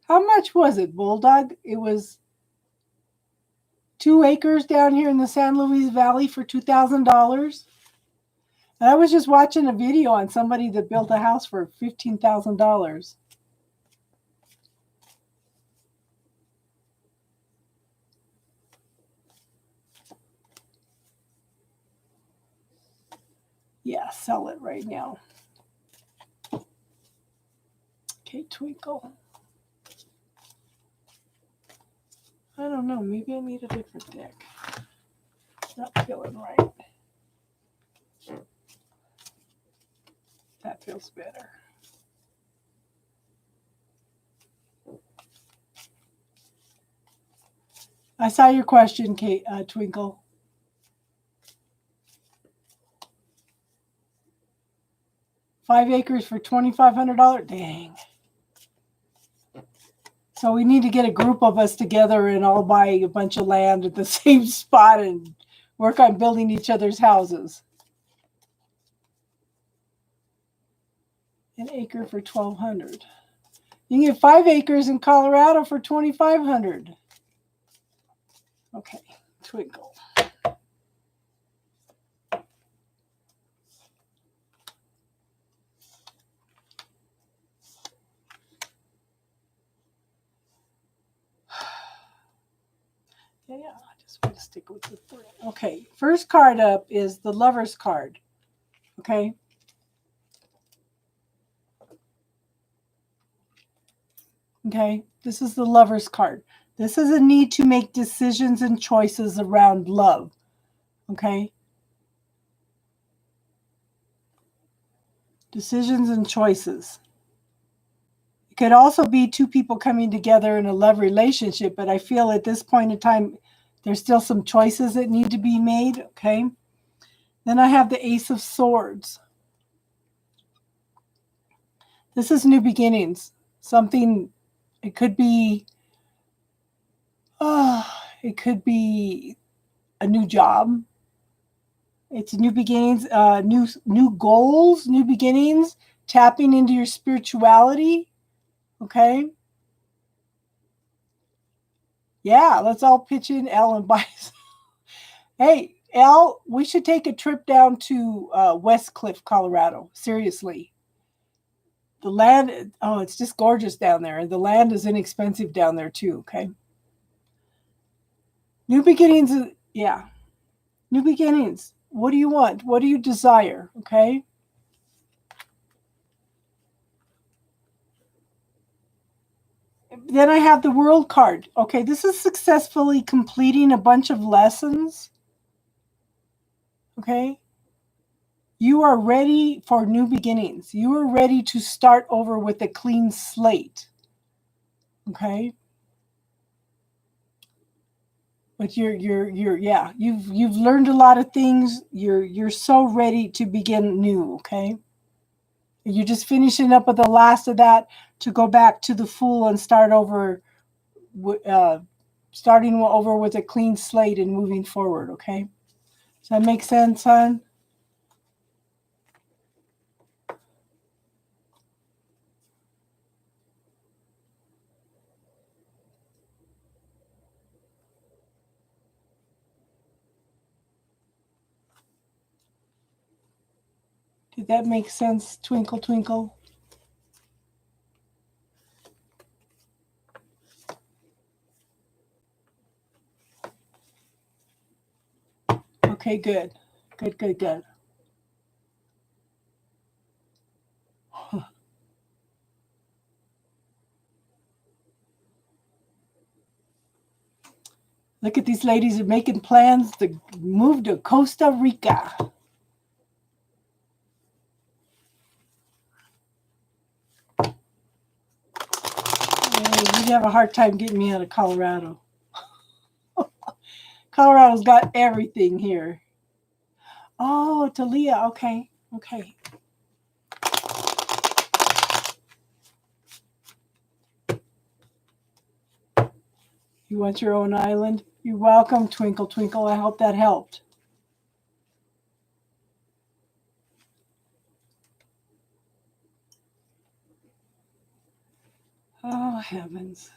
how much was it, Bulldog? It was 2 acres down here in the San Luis Valley for $2,000. And I was just watching a video on somebody that built a house for $15,000. Yeah, sell it right now. Okay, Twinkle. I don't know. Maybe I need a different deck. Not feeling right. That feels better. I saw your question, Kate, Twinkle. $5 acres for $2,500. Dang. So we need to get a group of us together and all buy a bunch of land at the same spot and work on building each other's houses. An acre for $1,200. You can get 5 acres in Colorado for $2,500. Okay, Twinkle. Yeah, I just want to stick with the 3. Okay, first card up is the Lover's card. Okay. Okay, this is the Lover's card. This is a need to make decisions and choices around love. Okay. Decisions and choices. It could also be 2 people coming together in a love relationship, but I feel at this point in time, there's still some choices that need to be made. Okay. Then I have the Ace of Swords. This is new beginnings. Something, it could be a new job. It's new beginnings, new goals, new beginnings, tapping into your spirituality. Okay. Yeah, let's all pitch in, Elle, and buy. Hey, Elle, we should take a trip down to West Cliff, Colorado. Seriously. the land, oh, it's just gorgeous down there. And the land is inexpensive down there too, okay? New beginnings, yeah. New beginnings. What do you want? What do you desire? Okay? Then I have the world card. Okay, this is successfully completing a bunch of lessons. Okay? You are ready for new beginnings. You are ready to start over with a clean slate. Okay? But yeah, you've learned a lot of things. You're so ready to begin new, okay? You're just finishing up with the last of that to go back to the Fool and start over, starting over with a clean slate and moving forward, okay? Does that make sense, hon? Did that make sense, Twinkle Twinkle? Okay, good. Good. Look at these ladies are making plans to move to Costa Rica. You'd have a hard time getting me out of Colorado. Colorado's got everything here. Oh, Talia. Okay. You want your own island? You're welcome, Twinkle Twinkle. I hope that helped. Oh, heavens.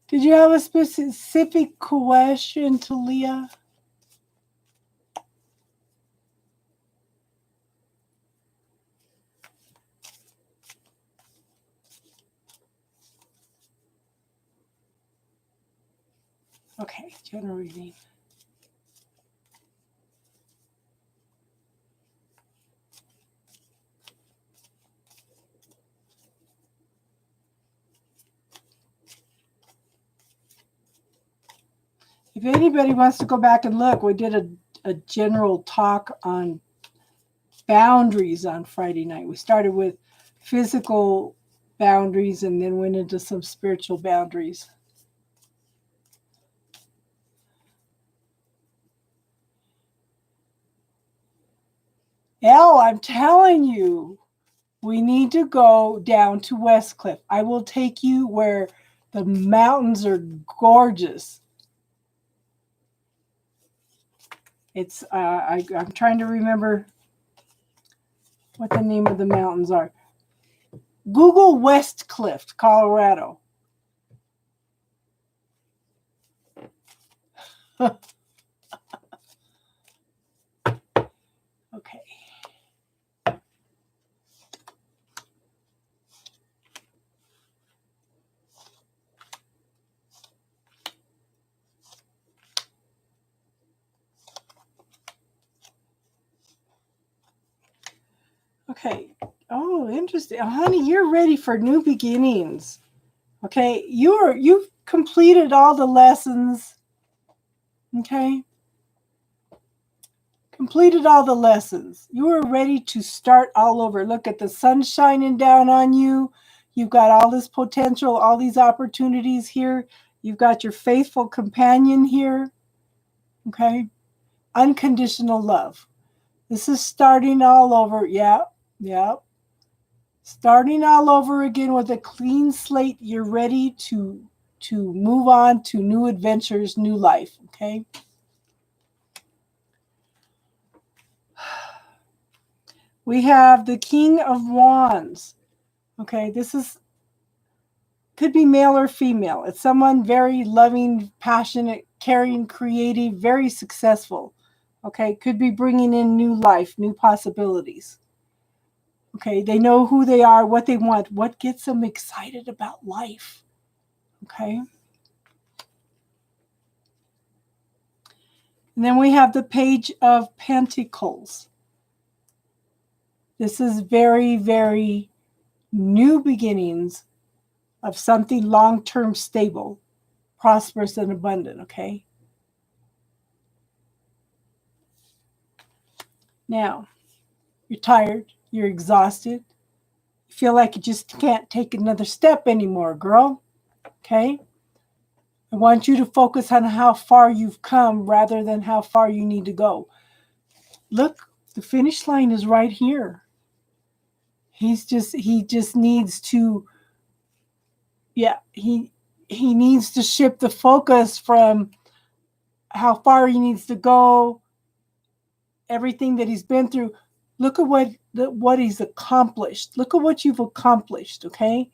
Did you have a specific question, Talia? Okay, general reading. If anybody wants to go back and look, we did a general talk on boundaries on Friday night. We started with physical boundaries and then went into some spiritual boundaries. Elle, I'm telling you, we need to go down to Westcliff. I will take you where the mountains are gorgeous. It's I'm trying to remember what the name of the mountains are. Google Westcliff, Colorado. Okay. Okay. Oh, interesting. Honey, you're ready for new beginnings. Okay. You've completed all the lessons. Okay. Completed all the lessons. You are ready to start all over. Look at the sun shining down on you. You've got all this potential, all these opportunities here. You've got your faithful companion here. Okay. Unconditional love. This is starting all over. Yeah. Starting all over again with a clean slate. You're ready to move on to new adventures, new life. Okay. We have the King of Wands. Okay, this is could be male or female. It's someone very loving, passionate, caring, creative, very successful. Okay, could be bringing in new life, new possibilities. Okay, they know who they are, what they want, what gets them excited about life. Okay. And then we have the Page of Pentacles. This is very, very new beginnings of something long-term stable, prosperous, and abundant, okay? Now, you're tired, you're exhausted, you feel like you just can't take another step anymore, girl, okay? I want you to focus on how far you've come rather than how far you need to go. Look, the finish line is right here. He just needs to, he needs to shift the focus from how far he needs to go, everything that he's been through. Look at what he's accomplished. Look at what you've accomplished, okay?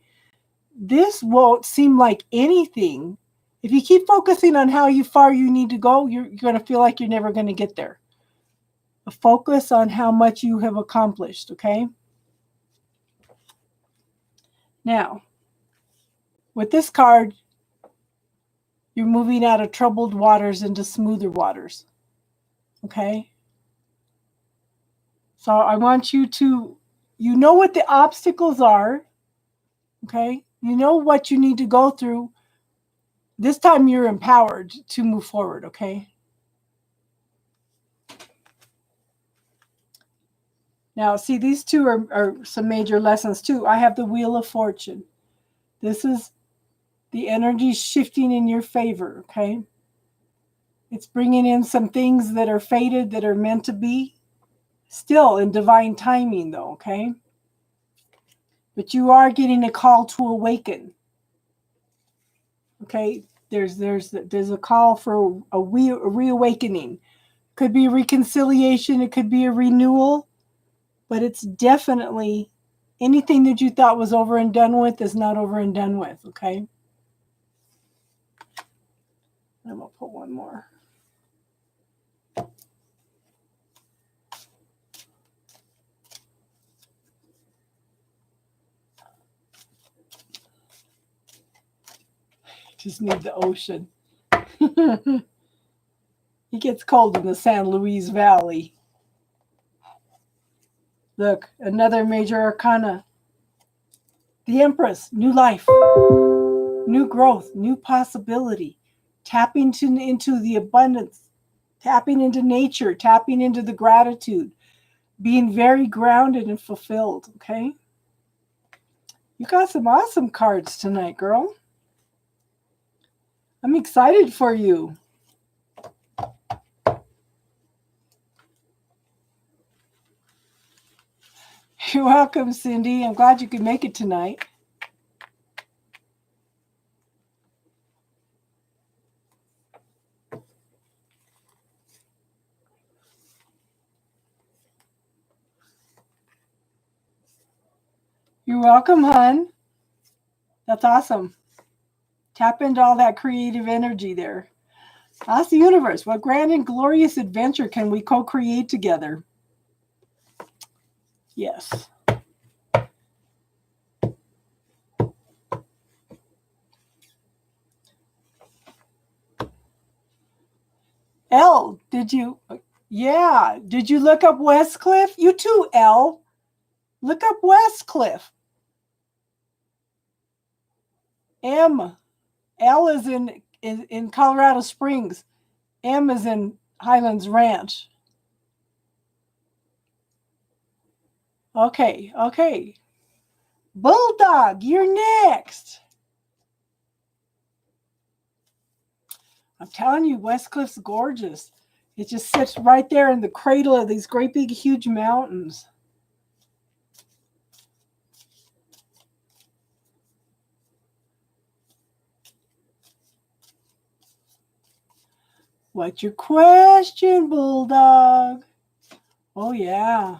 This won't seem like anything. If you keep focusing on how far you need to go, you're going to feel like you're never going to get there. Focus on how much you have accomplished, okay? Now, with this card, you're moving out of troubled waters into smoother waters, okay? So I want you to, you know what the obstacles are, okay? You know what you need to go through. This time you're empowered to move forward, okay? Now, see, these two are some major lessons too. I have the Wheel of Fortune. This is the energy shifting in your favor, okay? It's bringing in some things that are fated, that are meant to be, still in divine timing though, okay? But you are getting a call to awaken, okay? There's a call for a reawakening. Could be reconciliation, it could be a renewal, but it's definitely anything that you thought was over and done with is not over and done with, okay? I'm going to put one more. Just need the ocean. It gets cold in the San Luis Valley. Look, another major arcana. The Empress, new life, new growth, new possibility. Tapping into the abundance, tapping into nature, tapping into the gratitude, being very grounded and fulfilled, okay? You got some awesome cards tonight, girl. I'm excited for you. You're welcome, Cindy. I'm glad you could make it tonight. You're welcome, hon. That's awesome. Tap into all that creative energy there. Ask the universe, what grand and glorious adventure can we co-create together? Yes. Elle, did you look up Westcliff? You too, Elle. Look up Westcliff. M. L is in Colorado Springs. M is in Highlands Ranch. Okay. Bulldog, you're next. I'm telling you, Westcliff's gorgeous. It just sits right there in the cradle of these great big huge mountains. What's your question, Bulldog? Oh, yeah.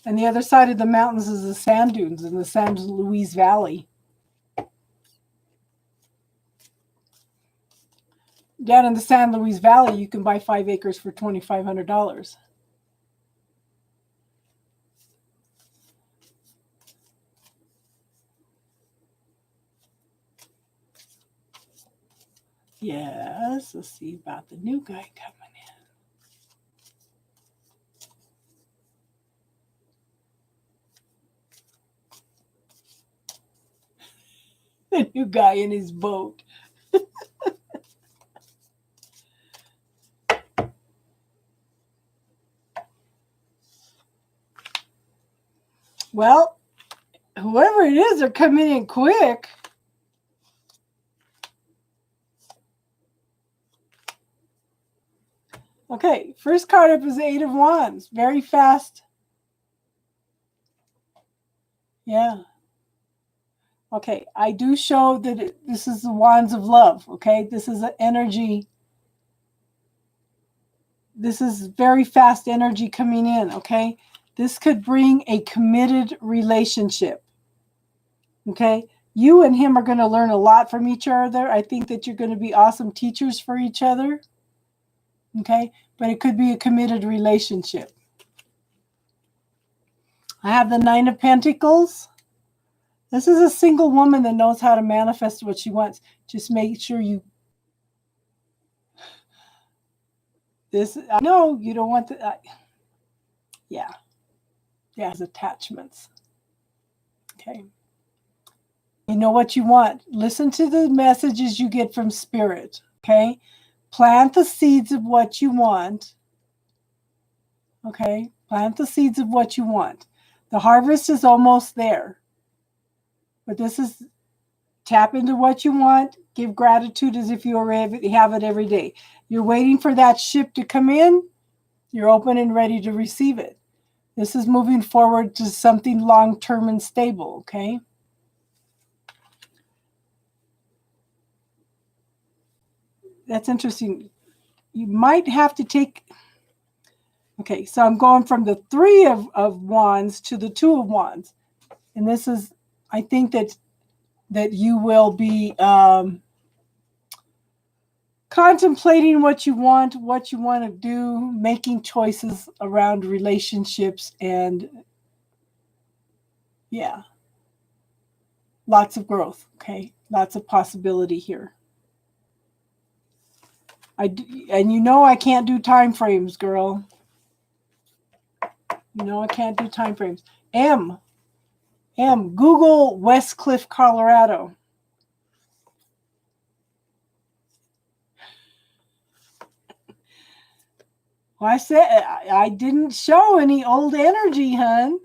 And the other side of the mountains is the sand dunes in the San Luis Valley. Down in the San Luis Valley, you can buy 5 acres for $2,500. Yes, let's see about the new guy coming in. The new guy in his boat. Well, whoever it is, they're coming in quick. Okay, first card up is the 8 of Wands. Very fast. Yeah. Okay, I do show that this is the Wands of Love. Okay, this is an energy. This is very fast energy coming in. Okay, this could bring a committed relationship. Okay, you and him are going to learn a lot from each other. I think that you're going to be awesome teachers for each other. Okay, but it could be a committed relationship. I have the 9 of Pentacles. This is a single woman that knows how to manifest what she wants. Just make sure you. I know you don't want to. Yeah. Yeah, attachments. Okay. You know what you want. Listen to the messages you get from Spirit. Okay. Plant the seeds of what you want. Okay. Plant the seeds of what you want. The harvest is almost there. But this is tap into what you want. Give gratitude as if you already have it every day. You're waiting for that ship to come in. You're open and ready to receive it. This is moving forward to something long-term and stable, okay? That's interesting. You might have to take... Okay, so I'm going from the 3 of Wands to the 2 of Wands. And this is, I think that you will be contemplating what you want to do, making choices around relationships, and yeah, lots of growth, okay? Lots of possibility here. And you know I can't do time frames, girl. You know I can't do time frames. Google West Cliff, Colorado. Well, I said I didn't show any old energy, hun.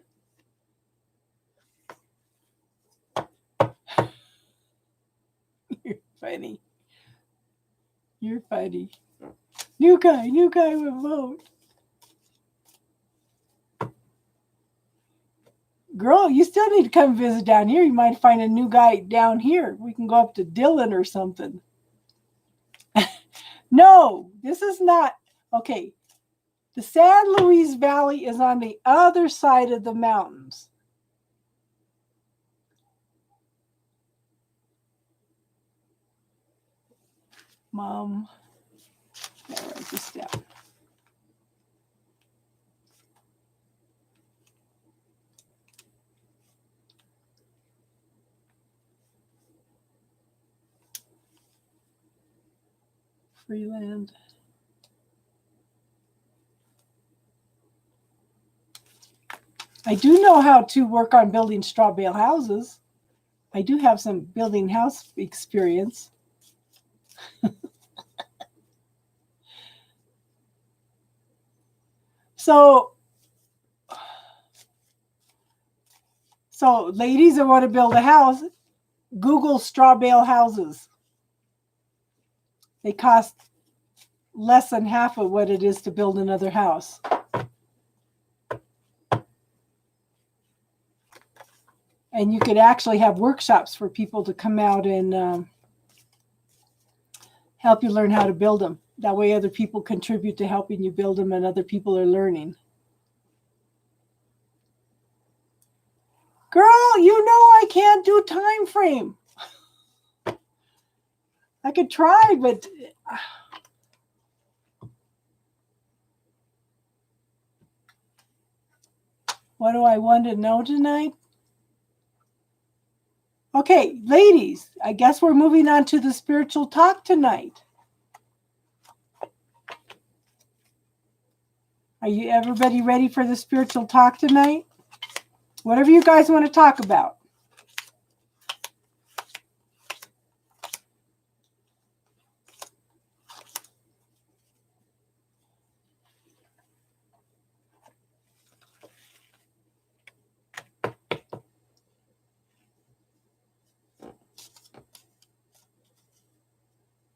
You're funny. You're funny. New guy will vote. Girl, you still need to come visit down here. You might find a new guy down here. We can go up to Dillon or something. No, this is not. Okay. The San Luis Valley is on the other side of the mountains. Mom, I'll write this down. Freeland. I do know how to work on building straw bale houses. I do have some building house experience. So ladies that want to build a house, Google straw bale houses. They cost less than half of what it is to build another house. And you could actually have workshops for people to come out and help you learn how to build them. That way other people contribute to helping you build them and other people are learning. can't do time frame. I could try, but what do I want to know tonight? Okay, ladies, I guess we're moving on to the spiritual talk tonight. Are you everybody ready for the spiritual talk tonight? Whatever you guys want to talk about.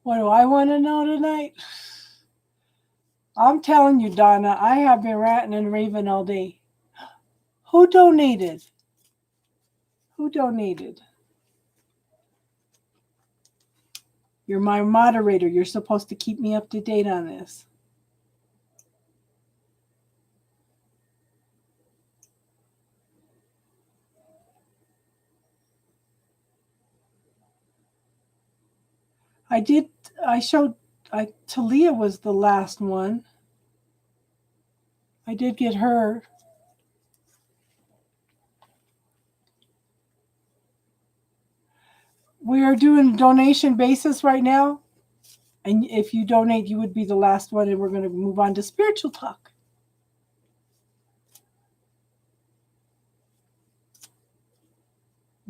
What do I want to know tonight? I'm telling you, Donna, I have been ranting and raving all day. Who donated? Who donated? You're my moderator. You're supposed to keep me up to date on this. Talia was the last one. I did get her. We are doing donation basis right now. And if you donate, you would be the last one. And we're going to move on to spiritual talk.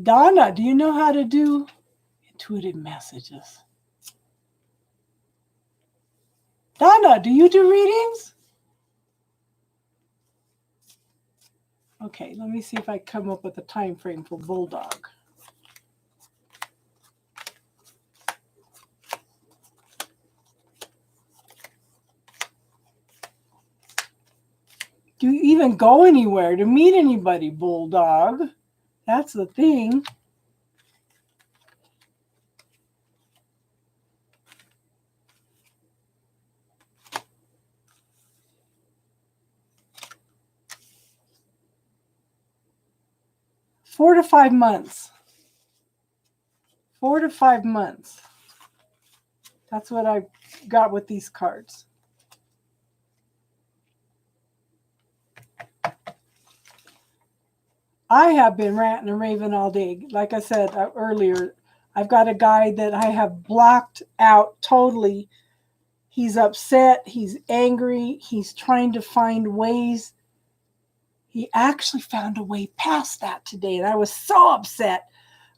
Donna, do you know how to do intuitive messages? Donna, do you do readings? Okay, let me see if I come up with a time frame for Bulldog. Do you even go anywhere to meet anybody, Bulldog? That's the thing. Four to 5 months. 4 to 5 months. That's what I got with these cards. I have been ranting and raving all day. Like I said earlier, I've got a guy that I have blocked out totally. He's upset. He's angry. He's trying to find ways. He actually found a way past that today. And I was so upset.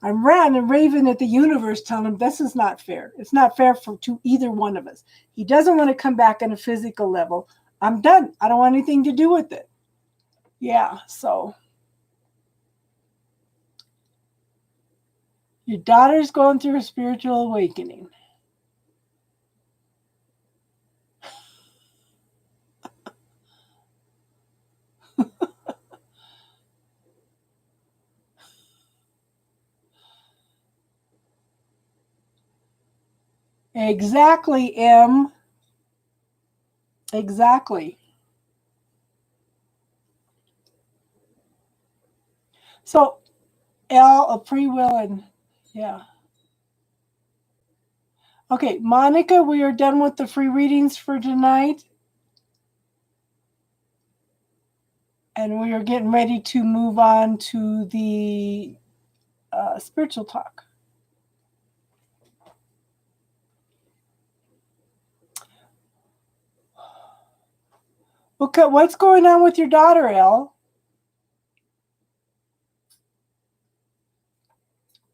I'm ranting and raving at the universe, telling him this is not fair. It's not fair to either one of us. He doesn't want to come back on a physical level. I'm done. I don't want anything to do with it. Yeah, so your daughter's going through a spiritual awakening. Exactly, M. Exactly. So, L, a free will, and yeah. Okay, Monica, we are done with the free readings for tonight. And we are getting ready to move on to the spiritual talk. Okay, what's going on with your daughter, Elle?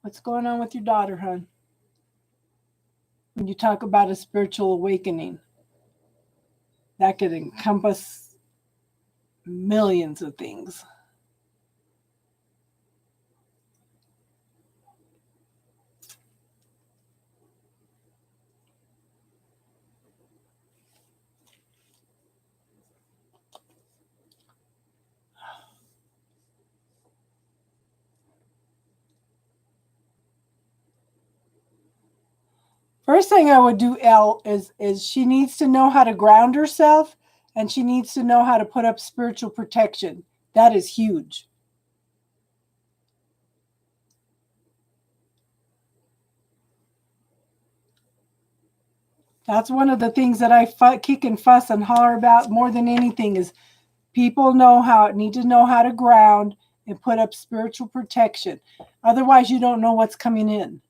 What's going on with your daughter, hon? When you talk about a spiritual awakening, that could encompass millions of things. First thing I would do, Elle, is she needs to know how to ground herself, and she needs to know how to put up spiritual protection. That is huge. That's one of the things that I kick and fuss and holler about more than anything is people need to know how to ground and put up spiritual protection. Otherwise, you don't know what's coming in.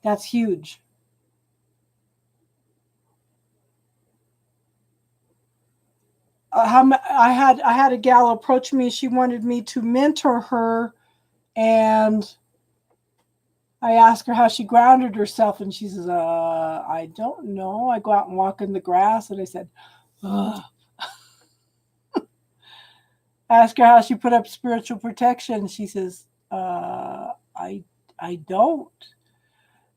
That's huge. I had a gal approach me. She wanted me to mentor her, and I asked her how she grounded herself, and she says, I don't know. I go out and walk in the grass. And I said, ugh. I asked her how she put up spiritual protection. She says, I don't.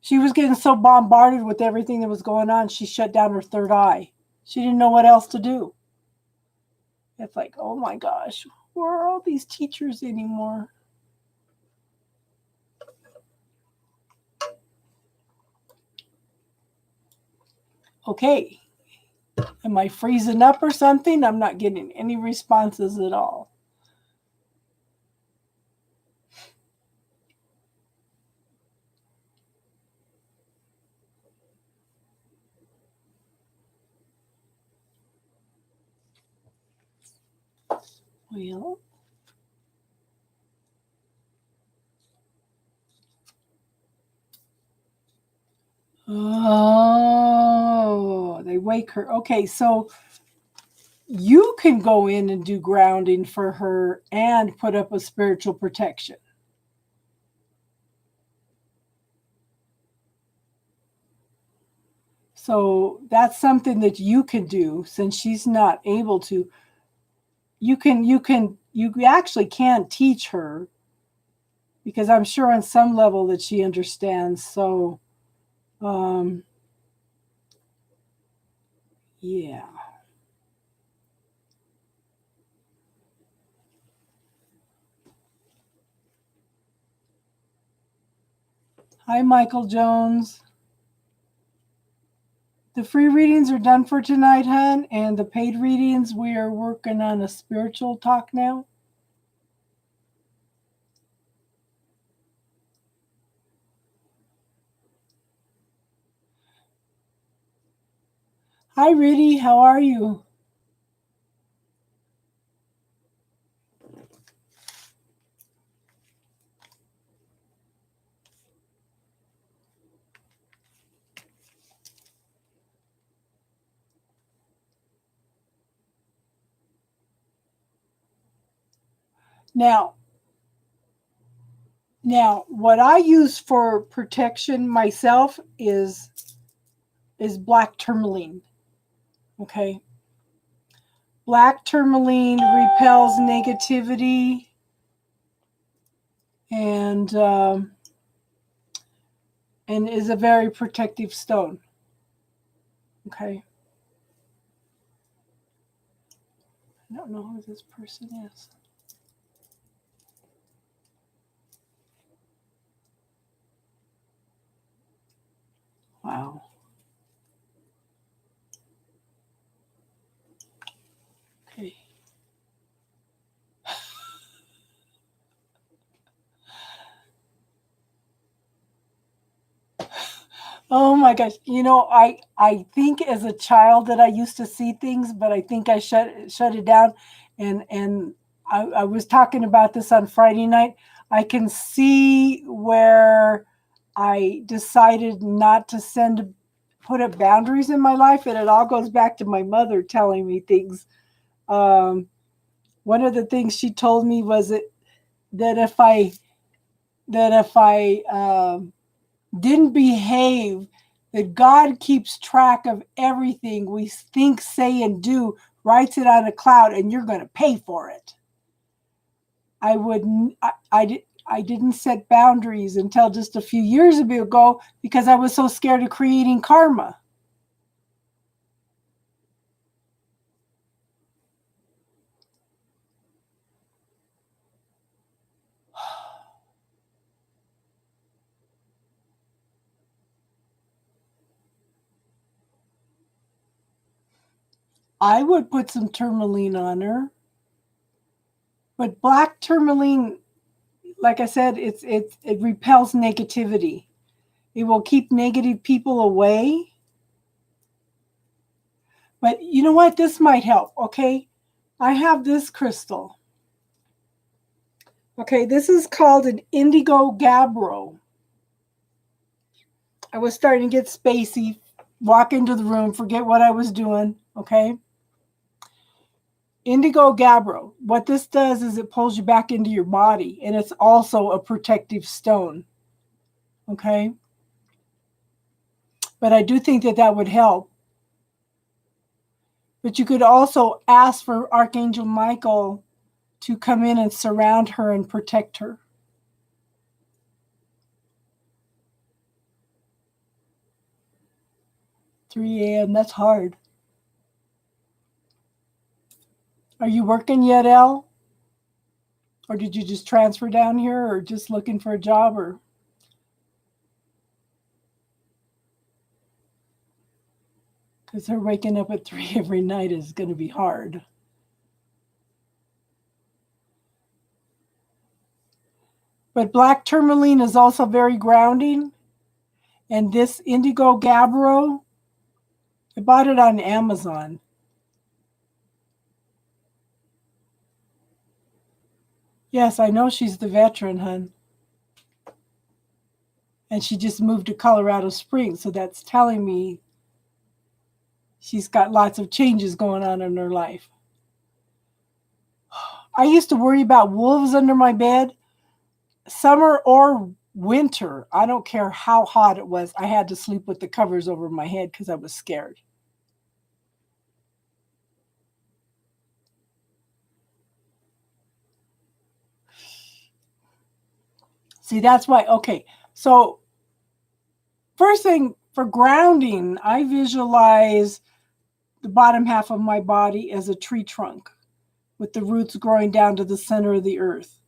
She was getting so bombarded with everything that was going on, she shut down her third eye. She didn't know what else to do. It's like, oh my gosh, where are all these teachers anymore? Okay. Am I freezing up or something? I'm not getting any responses at all. Well, oh, they wake her. Okay, so you can go in and do grounding for her and put up a spiritual protection. So that's something that you can do since she's not able to. You actually can teach her because I'm sure on some level that she understands. So, yeah. Hi, Michael Jones. The free readings are done for tonight, hun, and the paid readings, we are working on a spiritual talk now. Hi, Rudy. How are you? Now, what I use for protection myself is black tourmaline. Okay. Black tourmaline repels negativity and is a very protective stone. Okay. I don't know who this person is. Wow. Okay. Oh my gosh. You know, I think as a child that I used to see things, but I think I shut it down. And I was talking about this on Friday night. I can see where I decided not to put up boundaries in my life, and it all goes back to my mother telling me things. One of the things she told me was that if I didn't behave, that God keeps track of everything we think, say, and do, writes it on a cloud, and you're going to pay for it. I didn't set boundaries until just a few years ago because I was so scared of creating karma. I would put some tourmaline on her. But black tourmaline, like I said, it repels negativity. It will keep negative people away. But you know what? This might help, okay? I have this crystal. Okay, this is called an indigo gabbro. I was starting to get spacey, walk into the room, forget what I was doing, okay? Indigo gabbro. What this does is it pulls you back into your body, and it's also a protective stone, okay? But I do think that that would help. But you could also ask for Archangel Michael to come in and surround her and protect her. $3 a.m., that's hard. Are you working yet, Elle? Or did you just transfer down here, or just looking for a job? Or because her waking up at 3 every night is going to be hard. But black tourmaline is also very grounding. And this indigo gabbro, I bought it on Amazon. Yes, I know she's the veteran, hun. And she just moved to Colorado Springs, so that's telling me she's got lots of changes going on in her life. I used to worry about wolves under my bed, summer or winter. I don't care how hot it was. I had to sleep with the covers over my head because I was scared. See, that's why. Okay, so first thing for grounding, I visualize the bottom half of my body as a tree trunk with the roots growing down to the center of the earth.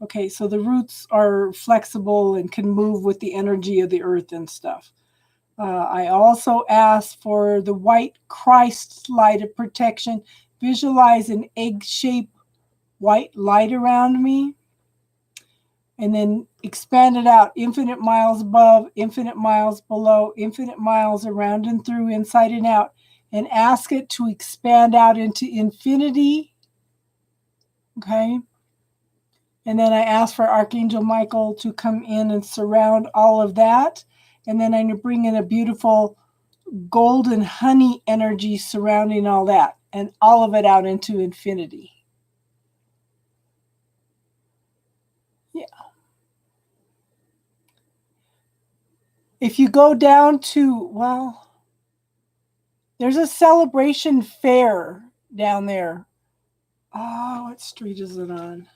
Okay, so the roots are flexible and can move with the energy of the earth and stuff. I also ask for the white Christ light of protection. Visualize an egg-shaped white light around me. And then expand it out infinite miles above, infinite miles below, infinite miles around and through, inside and out. And ask it to expand out into infinity. Okay. And then I ask for Archangel Michael to come in and surround all of that. And then I bring in a beautiful golden honey energy surrounding all that, and all of it out into infinity. Yeah. If you go down to, well, there's a celebration fair down there. Oh, what street is it on?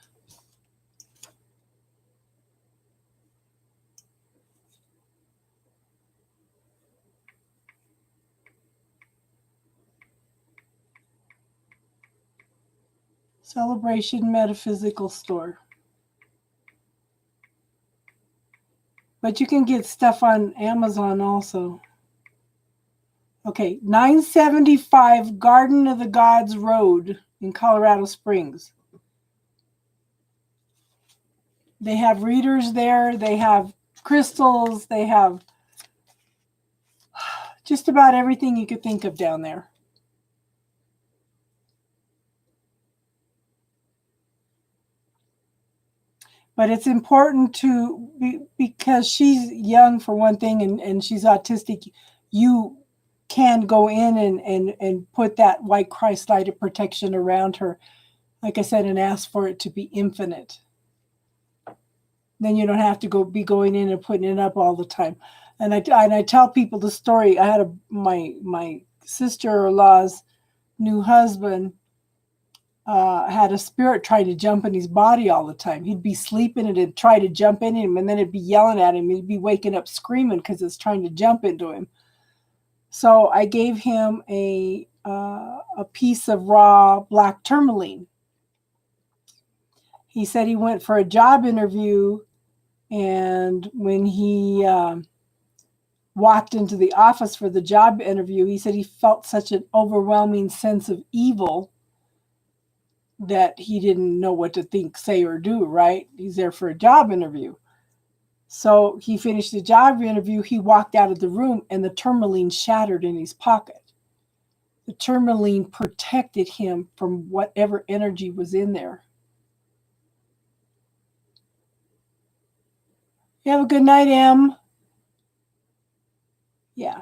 Celebration Metaphysical Store. But you can get stuff on Amazon also. Okay, 975 Garden of the Gods Road in Colorado Springs. They have readers there. They have crystals. They have just about everything you could think of down there. But it's important to be, because she's young for one thing, and she's autistic, you can go in and put that white Christ light of protection around her, like I said, and ask for it to be infinite. Then you don't have to be going in and putting it up all the time. And I tell people the story. I had my sister-in-law's new husband had a spirit trying to jump in his body all the time. He'd be sleeping and it'd try to jump in him, and then it'd be yelling at him. He'd be waking up screaming because it's trying to jump into him. So I gave him a piece of raw black tourmaline. He said he went for a job interview, and when he walked into the office for the job interview, he said he felt such an overwhelming sense of evil that he didn't know what to think, say, or do, right? He's there for a job interview. So he finished the job interview. He walked out of the room and the tourmaline shattered in his pocket. The tourmaline protected him from whatever energy was in there. You have a good night, Em. Yeah.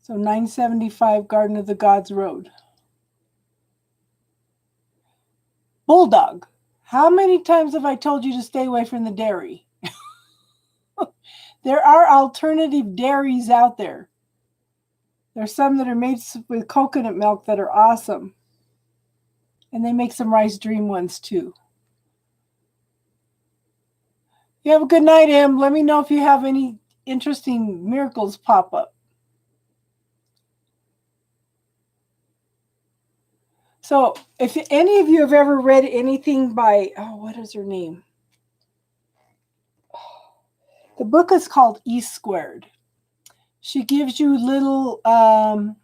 So 975 Garden of the Gods Road. Bulldog. How many times have I told you to stay away from the dairy? There are alternative dairies out there. There's some that are made with coconut milk that are awesome. And they make some Rice Dream ones too. You have a good night, Em. Let me know if you have any interesting miracles pop up. So if any of you have ever read anything by, what is her name? The book is called E Squared. She gives you little, a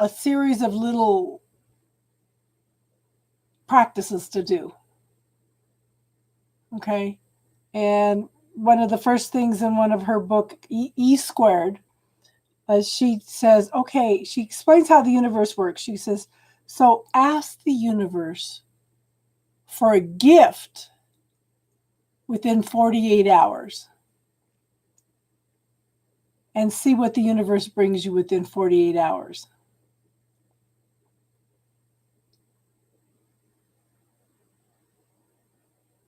series of little practices to do. Okay. And one of the first things in one of her book, E Squared, she says, okay, she explains how the universe works. She says, so ask the universe for a gift within 48 hours and see what the universe brings you within 48 hours.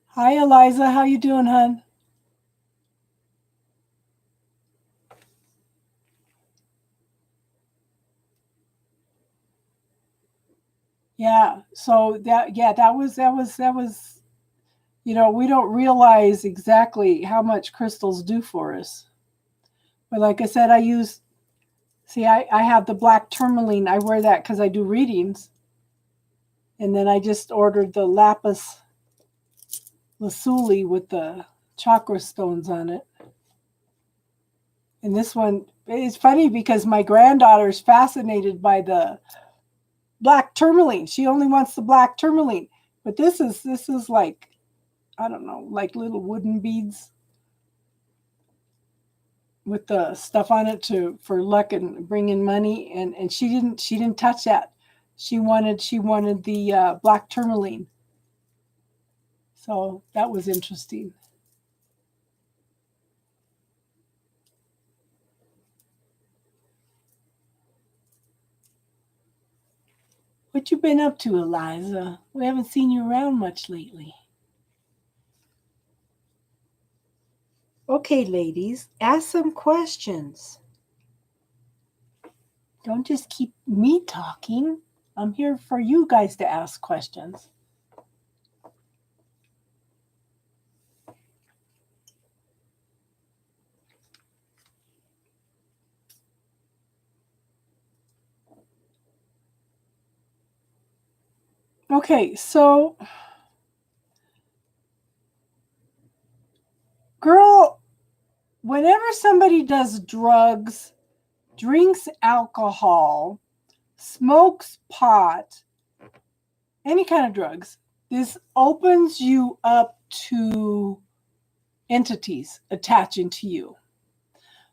Hi, Eliza. How you doing, hon? Yeah. So that was, we don't realize exactly how much crystals do for us. But like I said, I have the black tourmaline. I wear that because I do readings. And then I just ordered the lapis lazuli with the chakra stones on it. And this one, it's funny because my granddaughter's fascinated by the black tourmaline. She only wants the black tourmaline. But this is like, I don't know, like little wooden beads with the stuff on it for luck and bring in money. And she didn't touch that. She wanted the black tourmaline. So that was interesting. What you been up to, Eliza? We haven't seen you around much lately. Okay, ladies, ask some questions. Don't just keep me talking. I'm here for you guys to ask questions. Okay, so girl, whenever somebody does drugs, drinks alcohol, smokes pot, any kind of drugs, this opens you up to entities attaching to you.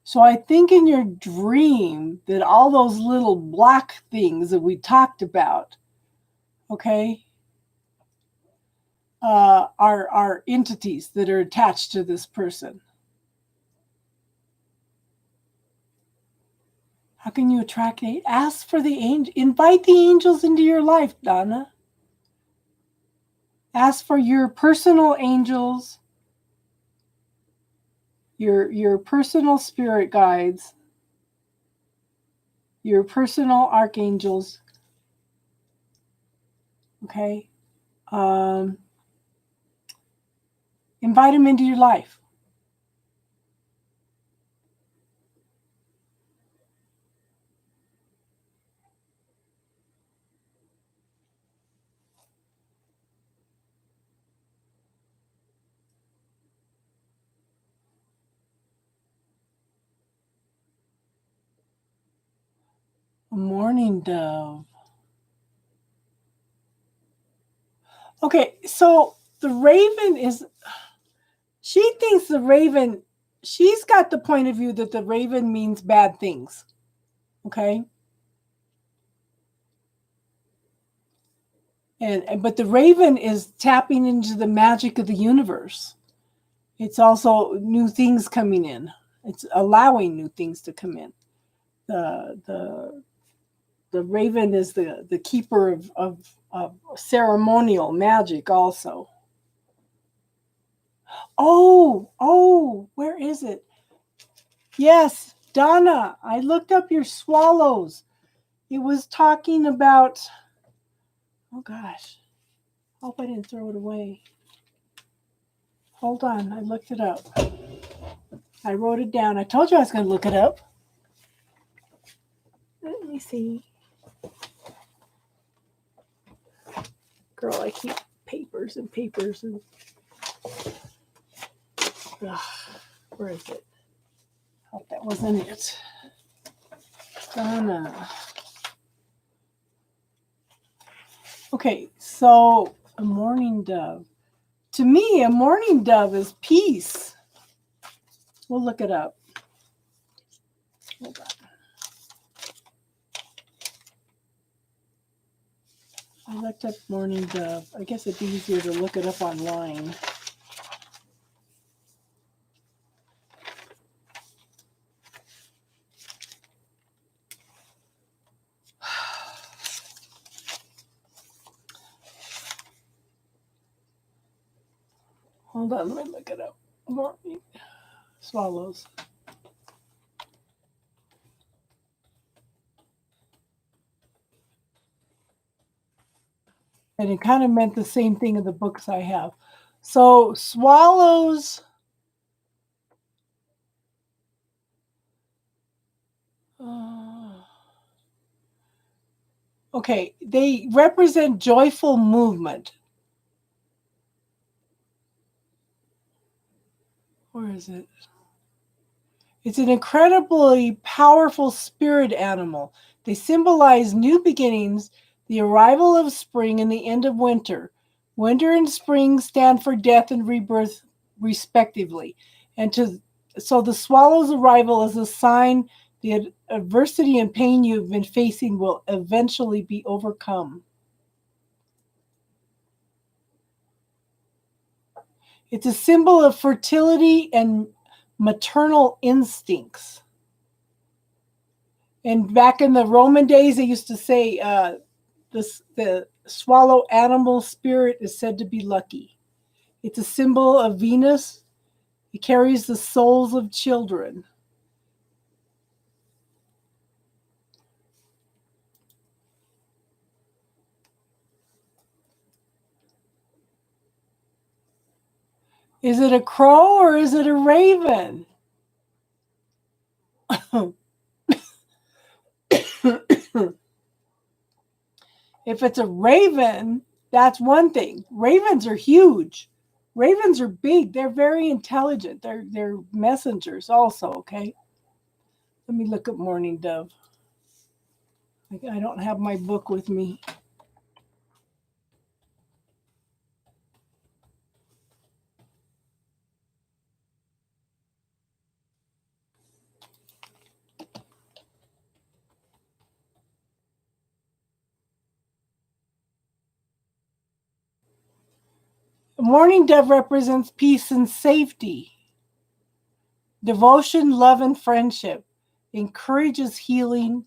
So I think in your dream that all those little black things that we talked about, okay, are entities that are attached to this person. How can you attract it? Ask for the angel. Invite the angels into your life, Donna. Ask for your personal angels, your personal spirit guides, your personal archangels. Okay, invite them into your life. Morning, dove. Okay, so the raven is, she thinks the raven, she's got the point of view that the raven means bad things. Okay. But the raven is tapping into the magic of the universe. It's also new things coming in. It's allowing new things to come in. The raven is the keeper of ceremonial magic also. Oh, where is it? Yes, Donna, I looked up your swallows. It was talking about, oh gosh, hope I didn't throw it away. Hold on, I looked it up. I wrote it down. I told you I was going to look it up. Let me see. Girl, I keep papers and papers and. Ugh, where is it? Hope that wasn't it. Donna. Okay, so a mourning dove. To me, a mourning dove is peace. We'll look it up. Hold on. I looked up mourning dove. I guess it'd be easier to look it up online. Hold on, let me look it up. Mourning swallows. And it kind of meant the same thing in the books I have. So swallows. Okay, they represent joyful movement. Where is it? It's an incredibly powerful spirit animal. They symbolize new beginnings, the arrival of spring and the end of winter. Winter and spring stand for death and rebirth, respectively. So the swallow's arrival is a sign the adversity and pain you've been facing will eventually be overcome. It's a symbol of fertility and maternal instincts. And back in the Roman days, they used to say the swallow animal spirit is said to be lucky. It's a symbol of Venus. It carries the souls of children. Is it a crow or is it a raven? If it's a raven, that's one thing. Ravens are huge. Ravens are big. They're very intelligent. They're messengers also, okay? Let me look at mourning dove. I don't have my book with me. The mourning dove represents peace and safety, devotion, love, and friendship. Encourages healing,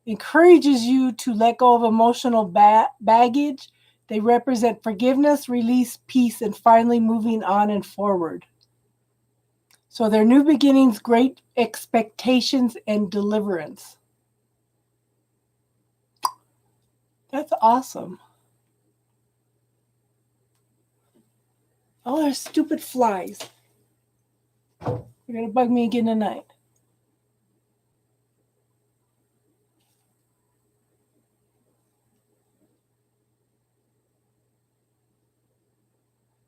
encourages you to let go of emotional baggage. They represent forgiveness, release, peace, and finally moving on and forward. So they're new beginnings, great expectations, and deliverance. That's awesome. Oh, there's stupid flies. You're going to bug me again tonight.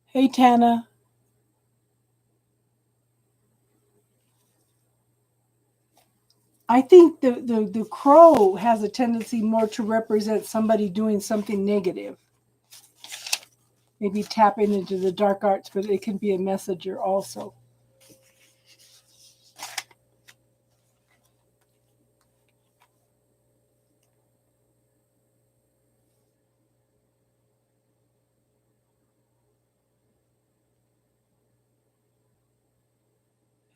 Hey, Tana. I think the crow has a tendency more to represent somebody doing something negative. maybe tapping into the dark arts, but it can be a messenger also.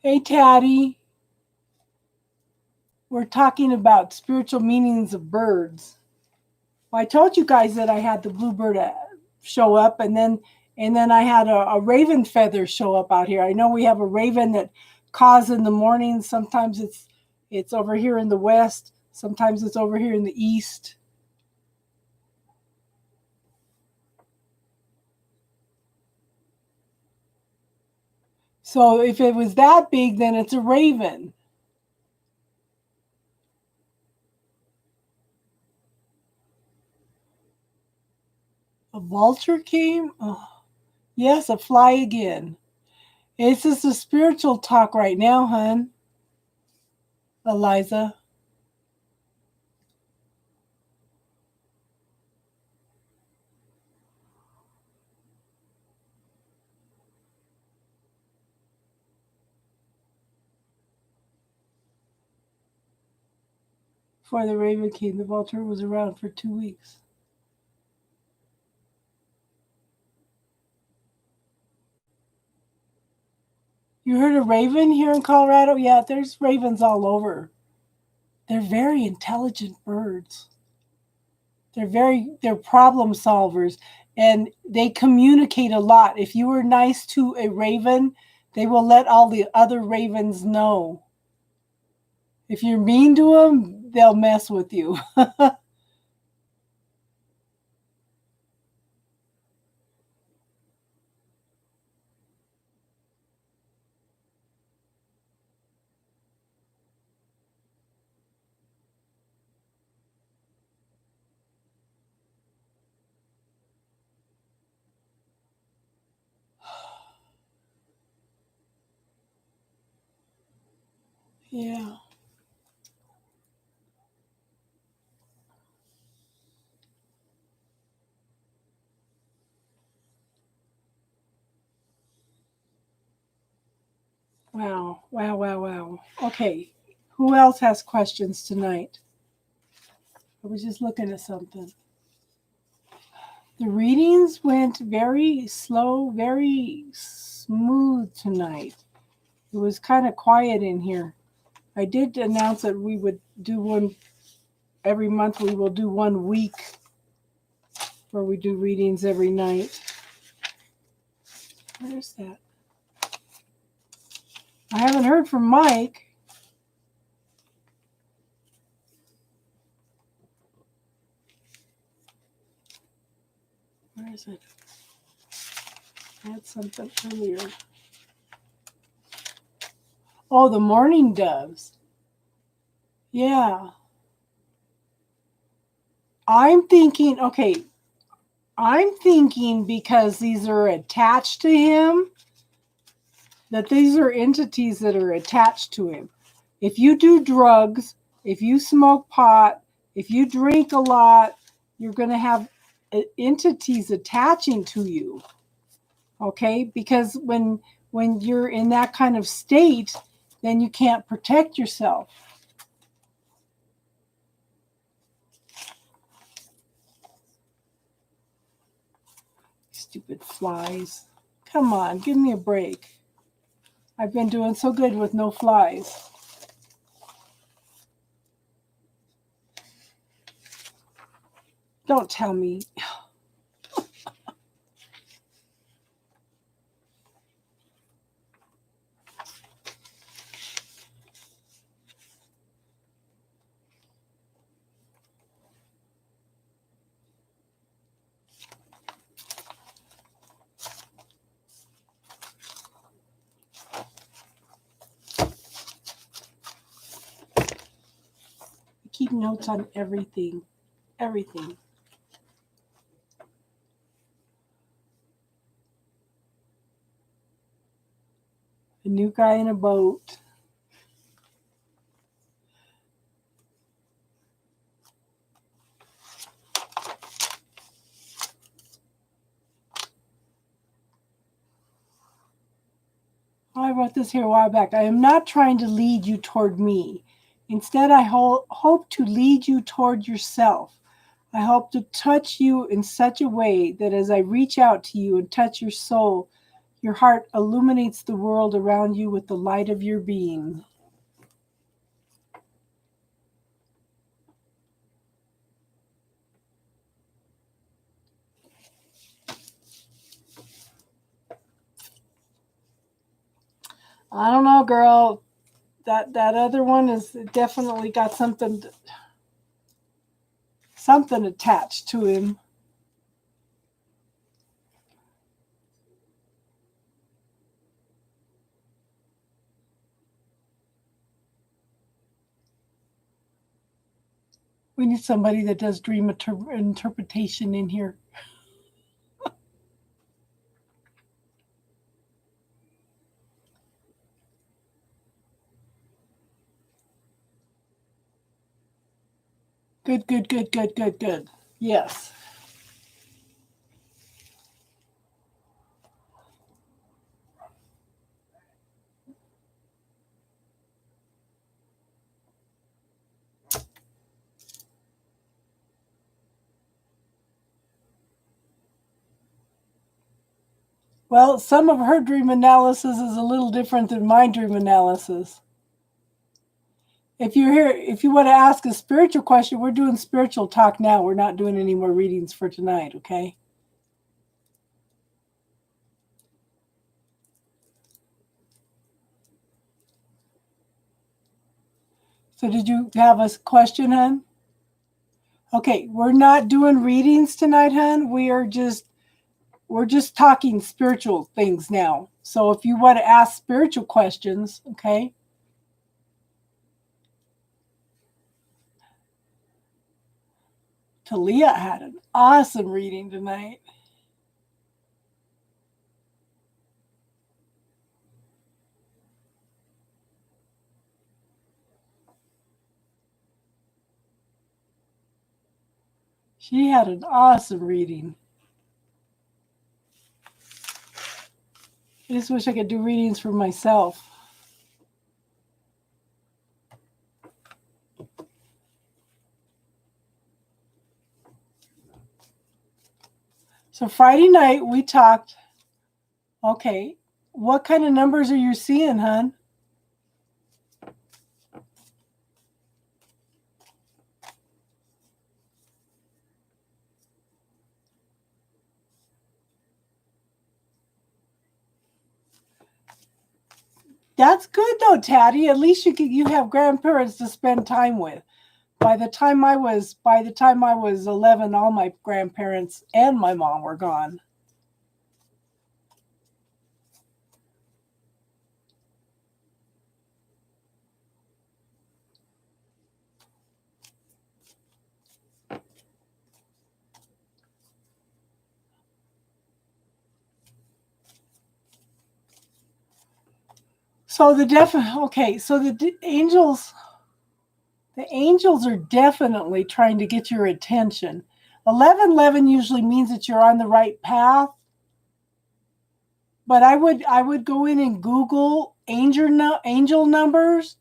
Hey, Taddy. We're talking about spiritual meanings of birds. Well, I told you guys that I had the bluebird show up, and then I had a raven feather show up out here. I know we have a raven that caws in the morning. Sometimes it's over here in the west. Sometimes it's over here in the east. So if it was that big, then it's a raven. A vulture came? Oh, yes, a fly again. It's just a spiritual talk right now, hun. Eliza. Before the raven came, the vulture was around for 2 weeks. You heard a raven here in Colorado? Yeah, there's ravens all over. They're very intelligent birds. They're problem solvers, and they communicate a lot. If you were nice to a raven, they will let all the other ravens know. If you're mean to them, they'll mess with you. Yeah. Wow. Wow, wow, wow. Okay. Who else has questions tonight? I was just looking at something. The readings went very slow, very smooth tonight. It was kind of quiet in here. I did announce that we would do one every month. We will do 1 week where we do readings every night. Where's that? I haven't heard from Mike. Where is it? I had something earlier. Oh, the mourning doves. Yeah. I'm thinking because these are attached to him, that these are entities that are attached to him. If you do drugs, if you smoke pot, if you drink a lot, you're going to have entities attaching to you. Okay? Because when you're in that kind of state, then you can't protect yourself. Stupid flies. Come on, give me a break. I've been doing so good with no flies. Don't tell me. Keep notes on everything. Everything. A new guy in a boat. I wrote this here a while back. I am not trying to lead you toward me. Instead, I hope to lead you toward yourself. I hope to touch you in such a way that as I reach out to you and touch your soul, your heart illuminates the world around you with the light of your being. I don't know, girl. That other one is definitely got something attached to him. We need somebody that does dream interpretation in here. Good, good, good, good, good, good. Yes. Well, some of her dream analysis is a little different than my dream analysis. If you're here, if you want to ask a spiritual question, we're doing spiritual talk now. We're not doing any more readings for tonight, okay? So did you have a question, hon? Okay, we're not doing readings tonight, hon. We're just talking spiritual things now. So if you want to ask spiritual questions, okay? Talia had an awesome reading tonight. She had an awesome reading. I just wish I could do readings for myself. So Friday night we talked. Okay, what kind of numbers are you seeing, hon? That's good though, Taddy. At least you have grandparents to spend time with. By the time I was 11, all my grandparents and my mom were gone. So the angels are definitely trying to get your attention. 1111 usually means that you're on the right path. But I would go in and Google angel numbers,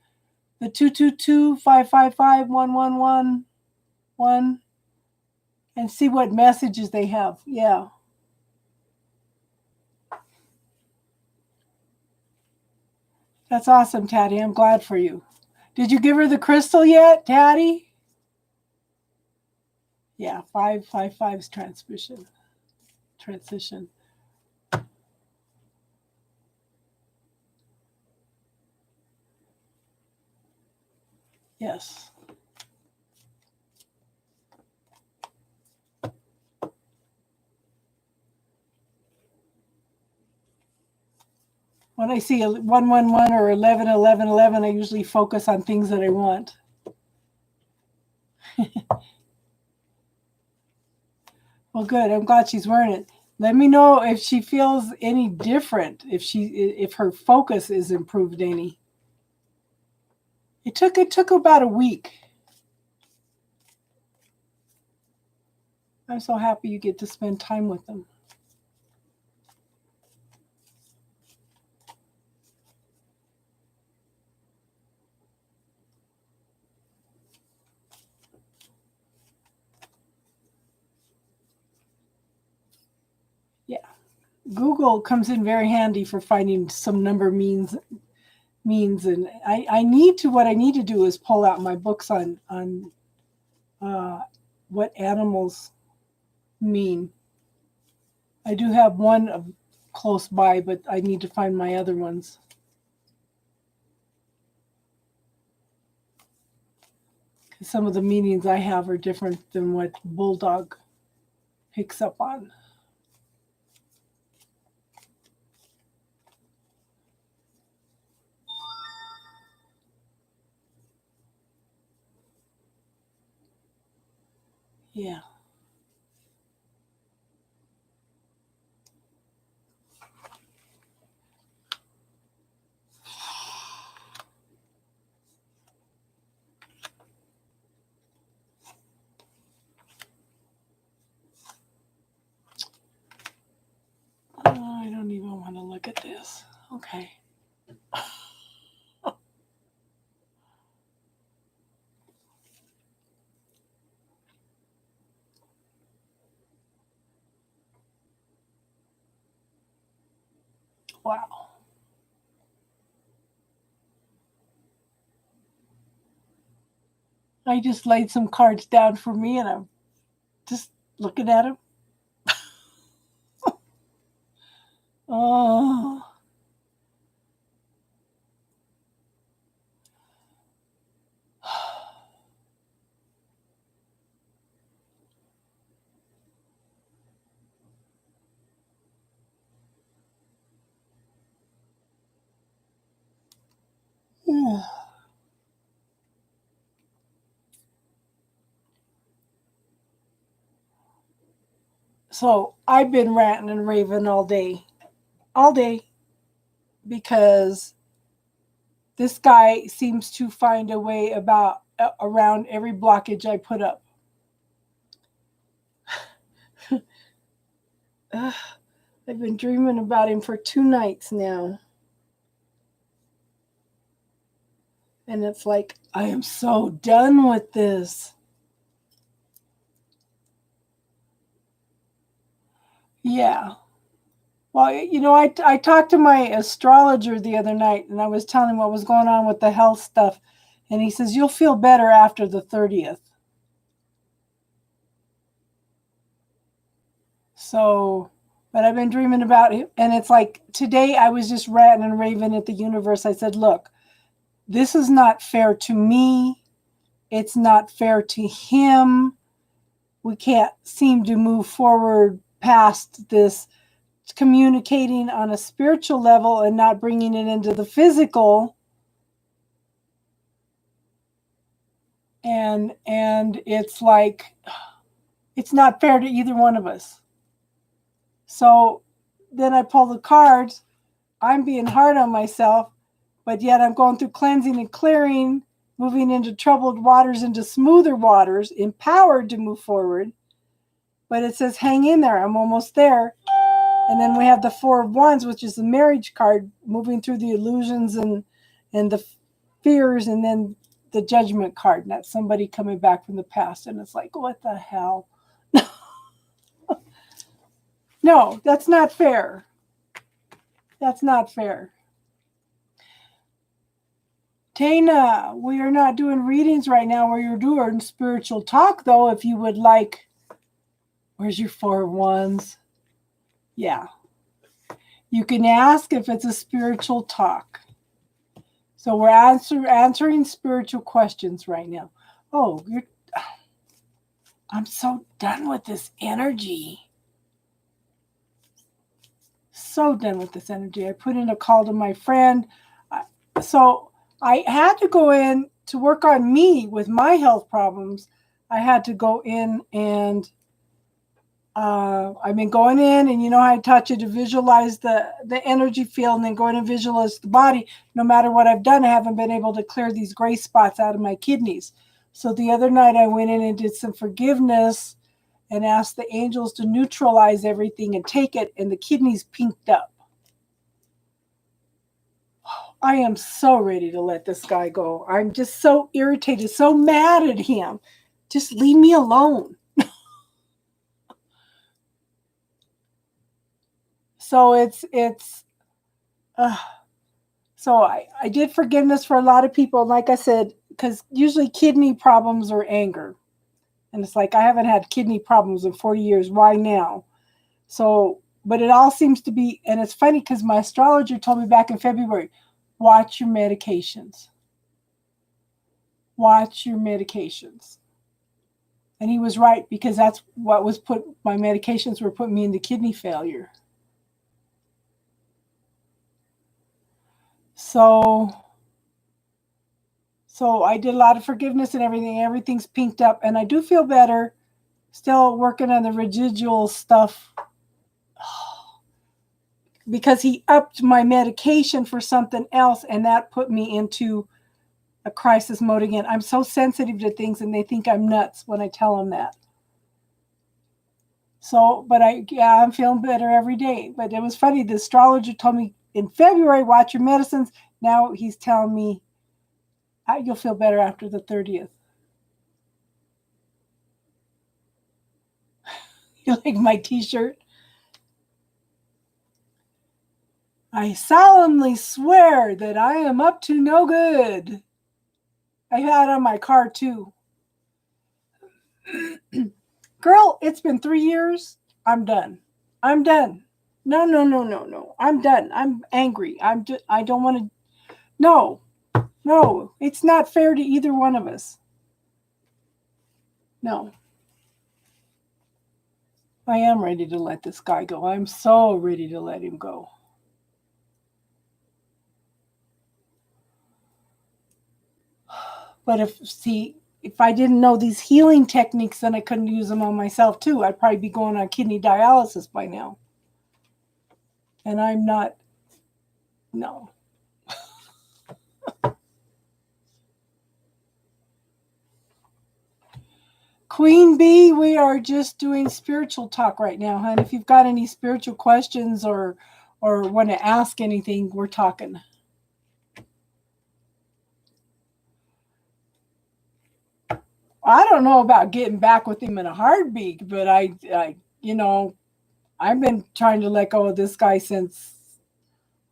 the 222-555-1111, and see what messages they have. Yeah. That's awesome, Taddy. I'm glad for you. Did you give her the crystal yet, Taddy? Yeah, 555's transition. Yes. When I see 111 or 1111, I usually focus on things that I want. Well, good. I'm glad she's wearing it. Let me know if she feels any different, if her focus is improved any. It took about a week. I'm so happy you get to spend time with them. Google comes in very handy for finding some number means, and I need to, what I need to do is pull out my books on what animals mean. I do have one close by, but I need to find my other ones. Some of the meanings I have are different than what Bulldog picks up on. Yeah. I don't even want to look at this. Okay. Wow. I just laid some cards down for me, and I'm just looking at them. Oh. Yeah. So I've been ranting and raving all day, because this guy seems to find a way around every blockage I put up. I've been dreaming about him for 2 nights now. And it's like, I am so done with this. Yeah. Well, I talked to my astrologer the other night, and I was telling him what was going on with the health stuff. And he says, you'll feel better after the 30th. So, but I've been dreaming about it. And it's like, today I was just ranting and raving at the universe. I said, look, this is not fair to me. It's not fair to him. We can't seem to move forward past this communicating on a spiritual level and not bringing it into the physical. And it's like, it's not fair to either one of us. So then I pull the cards. I'm being hard on myself, but yet I'm going through cleansing and clearing, moving into troubled waters, into smoother waters, empowered to move forward. But it says, hang in there. I'm almost there. And then we have the Four of Wands, which is the marriage card, moving through the illusions and the fears, and then the Judgment card. And that's somebody coming back from the past. And it's like, what the hell? No, that's not fair. That's not fair. Tana, we are not doing readings right now. We're doing spiritual talk, though, if you would like. Where's your Four of Wands? Yeah. You can ask if it's a spiritual talk. So we're answering spiritual questions right now. Oh, I'm so done with this energy. So done with this energy. I put in a call to my friend. So I had to go in to work on me with my health problems. I had to go in and I've been going in, and I taught you to visualize the energy field, and then go in and visualize the body. No matter what I've done, I haven't been able to clear these gray spots out of my kidneys. So the other night I went in and did some forgiveness and asked the angels to neutralize everything and take it, and the kidneys pinked up. I am so ready to let this guy go. I'm just so irritated, so mad at him. Just leave me alone. So it's uh, so I did forgiveness for a lot of people. Like I said, because usually kidney problems or anger. And it's like, I haven't had kidney problems in 40 years. Why now? So, but it all seems to be, and it's funny because my astrologer told me back in February, watch your medications. Watch your medications. And he was right, because that's what was my medications were putting me into kidney failure. So I did a lot of forgiveness and everything. Everything's pinked up, and I do feel better. Still working on the residual stuff because he upped my medication for something else, and that put me into a crisis mode again. I'm so sensitive to things, and they think I'm nuts when I tell them that. So, but I'm feeling better every day. But it was funny. The astrologer told me in February, watch your medicines. Now he's telling me you'll feel better after the 30th. You like my t-shirt? I solemnly swear that I am up to no good. I had it on my car too. Girl, it's been 3 years. I'm done. I'm done. No. I'm done. I'm angry. I don't want to. No, it's not fair to either one of us. No. I am ready to let this guy go. I'm so ready to let him go. But if I didn't know these healing techniques, then I couldn't use them on myself too. I'd probably be going on kidney dialysis by now. And I'm not. No. Queen Bee, we are just doing spiritual talk right now, hon. If you've got any spiritual questions or want to ask anything, we're talking. I don't know about getting back with him in a heartbeat, but I I've been trying to let go of this guy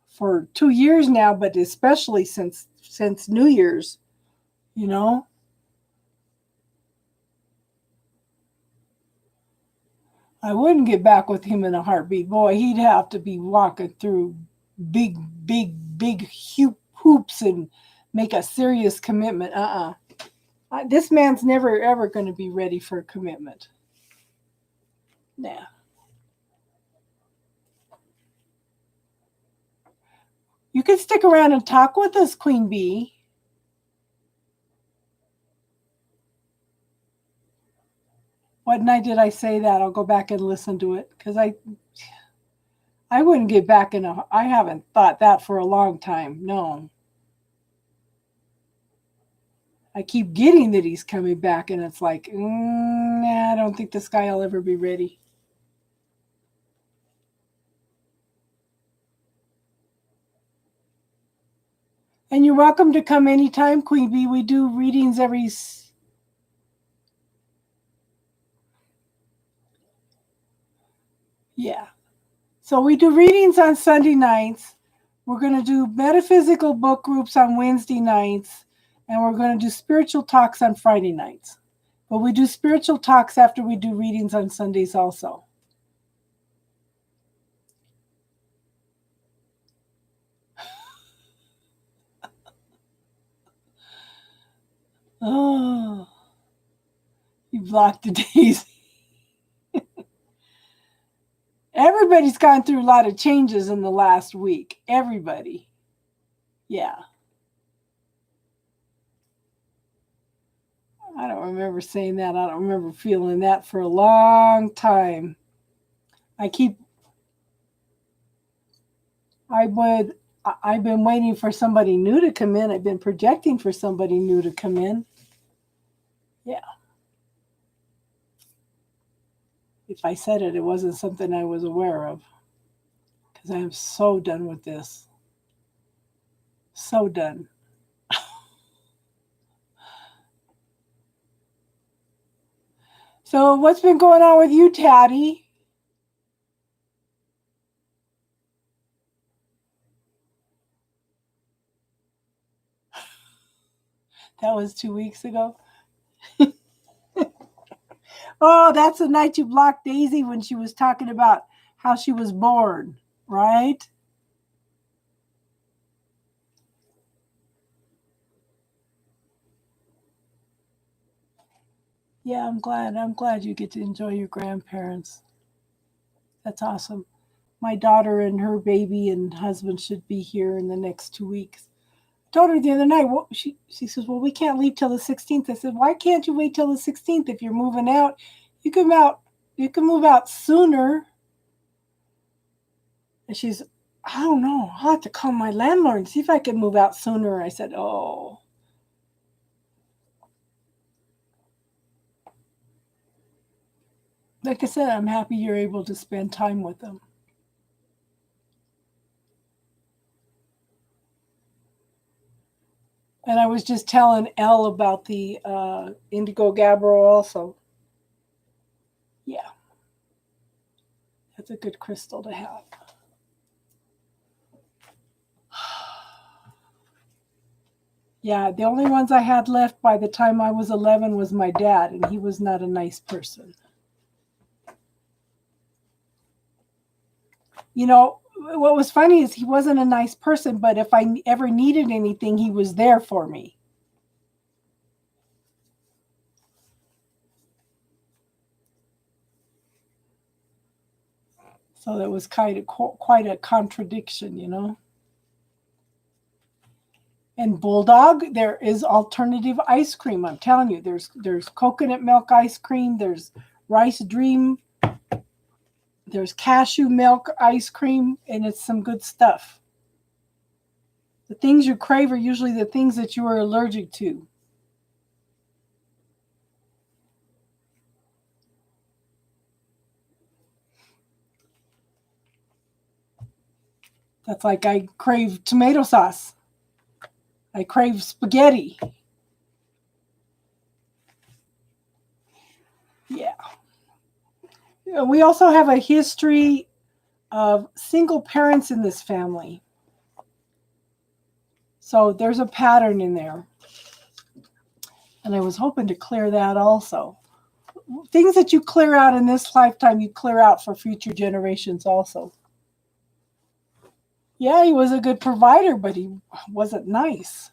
for 2 years now, but especially since New Year's, you know. I wouldn't get back with him in a heartbeat. Boy, he'd have to be walking through big hoops and make a serious commitment. This man's never ever going to be ready for a commitment. Nah. You can stick around and talk with us, Queen Bee. What night did I say that? I'll go back and listen to it, because I wouldn't get back I haven't thought that for a long time. No. I keep getting that he's coming back, and it's like, nah, I don't think this guy will ever be ready. And you're welcome to come anytime, Queen Bee. We do readings every. Yeah. So we do readings on Sunday nights. We're going to do metaphysical book groups on Wednesday nights. And we're going to do spiritual talks on Friday nights. But we do spiritual talks after we do readings on Sundays also. Oh, you blocked the days. Everybody's gone through a lot of changes in the last week. Everybody. Yeah. I don't remember saying that. I don't remember feeling that for a long time. I've been waiting for somebody new to come in. I've been projecting for somebody new to come in. Yeah. If I said it, it wasn't something I was aware of. Because I am so done with this. So done. So what's been going on with you, Taddy? That was 2 weeks ago. Oh, that's the night you blocked Daisy when she was talking about how she was born, right? Yeah, I'm glad. I'm glad you get to enjoy your grandparents. That's awesome. My daughter and her baby and husband should be here in the next 2 weeks. I told her the other night, well, she says, well, we can't leave till the 16th. I said, why can't you wait till the 16th? If you're moving out, you can out, you can move out sooner. And she's, I don't know. I'll have to call my landlord and see if I can move out sooner. I said, oh. Like I said, I'm happy you're able to spend time with them. And I was just telling Elle about the Indigo Gabbro also. Yeah, that's a good crystal to have. Yeah, the only ones I had left by the time I was 11 was my dad, and he was not a nice person. You know, what was funny is he wasn't a nice person, but if I ever needed anything, he was there for me. So that was kind of quite a contradiction, you know. And Bulldog, there is alternative ice cream. I'm telling you, there's coconut milk ice cream, there's rice dream, there's cashew milk ice cream, and it's some good stuff. The things you crave are usually the things that you are allergic to. That's like I crave tomato sauce. I crave spaghetti. Yeah. We also have a history of single parents in this family. So there's a pattern in there. And I was hoping to clear that also. Things that you clear out in this lifetime, you clear out for future generations also. Yeah, he was a good provider, but he wasn't nice.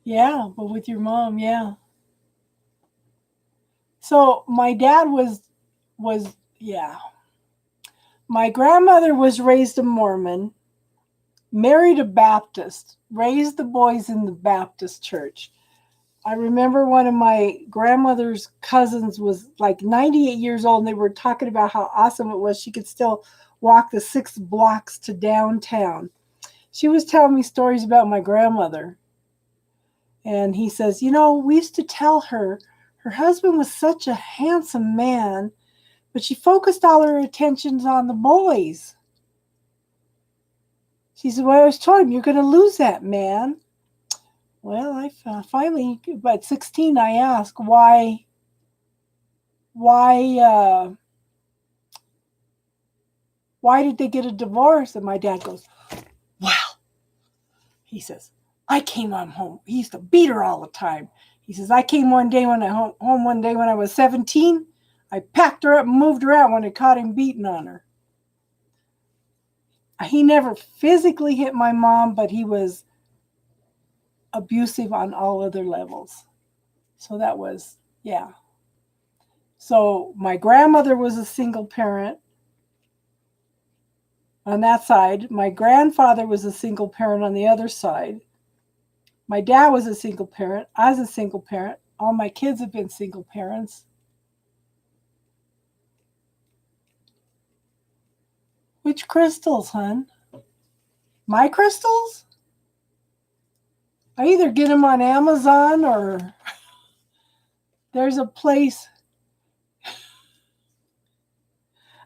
Yeah, but with your mom, yeah. So my dad was yeah. My grandmother was raised a Mormon, married a Baptist, raised the boys in the Baptist church. I remember one of my grandmother's cousins was like 98 years old, and they were talking about how awesome it was. She could still walk the 6 blocks to downtown. She was telling me stories about my grandmother. And he says, you know, we used to tell her husband was such a handsome man, but she focused all her attentions on the boys. She said, well, I was told him, you're going to lose that man. Well, I finally, at 16, I asked why, why did they get a divorce? And my dad goes, well, he says, I came home. He used to beat her all the time. He says, I came one day when I home one day when I was 17. I packed her up and moved her out when I caught him beating on her. He never physically hit my mom, but he was abusive on all other levels. So that was, yeah. So my grandmother was a single parent on that side. My grandfather was a single parent on the other side. My dad was a single parent. I was a single parent. All my kids have been single parents. Which crystals, hon? My crystals? I either get them on Amazon or there's a place.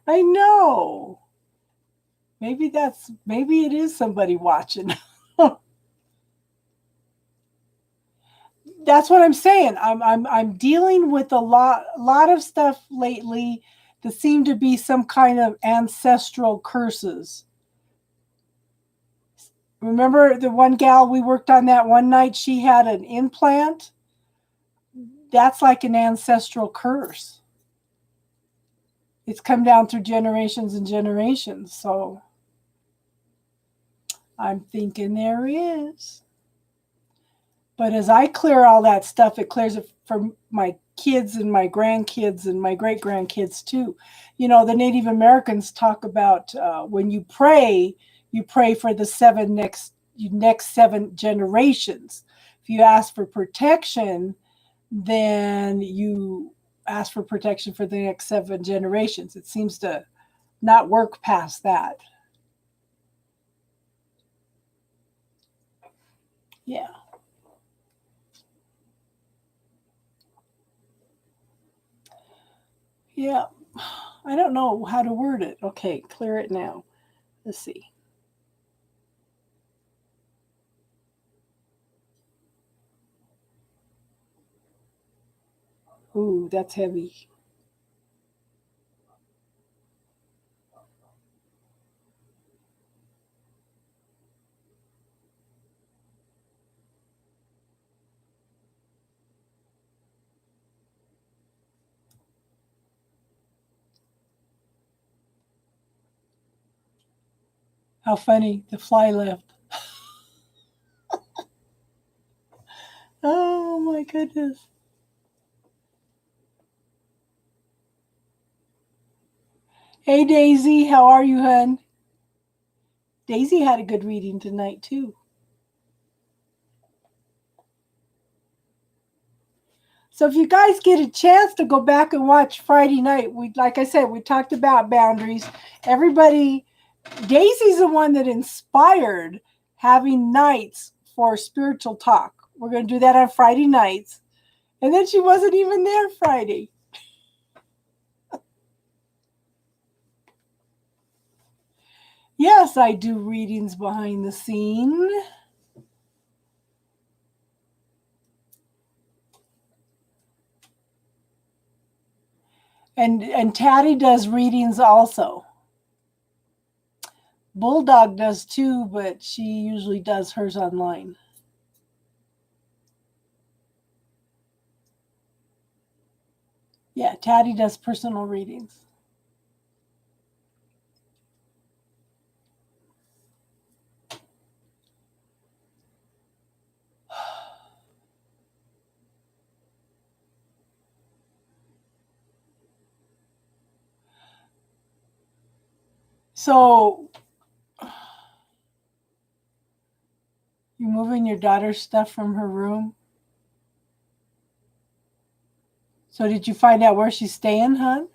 I know. Maybe it is somebody watching. That's what I'm saying. I'm dealing with a lot of stuff lately that seem to be some kind of ancestral curses. Remember the one gal we worked on that one night? She had an implant. That's like an ancestral curse. It's come down through generations and generations. So I'm thinking there is. But as I clear all that stuff, it clears it for my kids and my grandkids and my great grandkids too. You know, the Native Americans talk about when you pray for the next 7 generations. If you ask for protection, then you ask for protection for the next 7 generations. It seems to not work past that. Yeah. Yeah. I don't know how to word it. Okay, clear it now. Let's see. Ooh, that's heavy. How funny. The fly left. Oh my goodness. Hey Daisy, how are you, hun? Daisy had a good reading tonight too. So if you guys get a chance to go back and watch Friday night, like I said, we talked about boundaries. Everybody, Daisy's the one that inspired having nights for spiritual talk. We're going to do that on Friday nights. And then she wasn't even there Friday. Yes, I do readings behind the scene. And Tatty does readings also. Bulldog does too, but she usually does hers online. Yeah, Tatty does personal readings. So you moving your daughter's stuff from her room? So did you find out where she's staying, hon?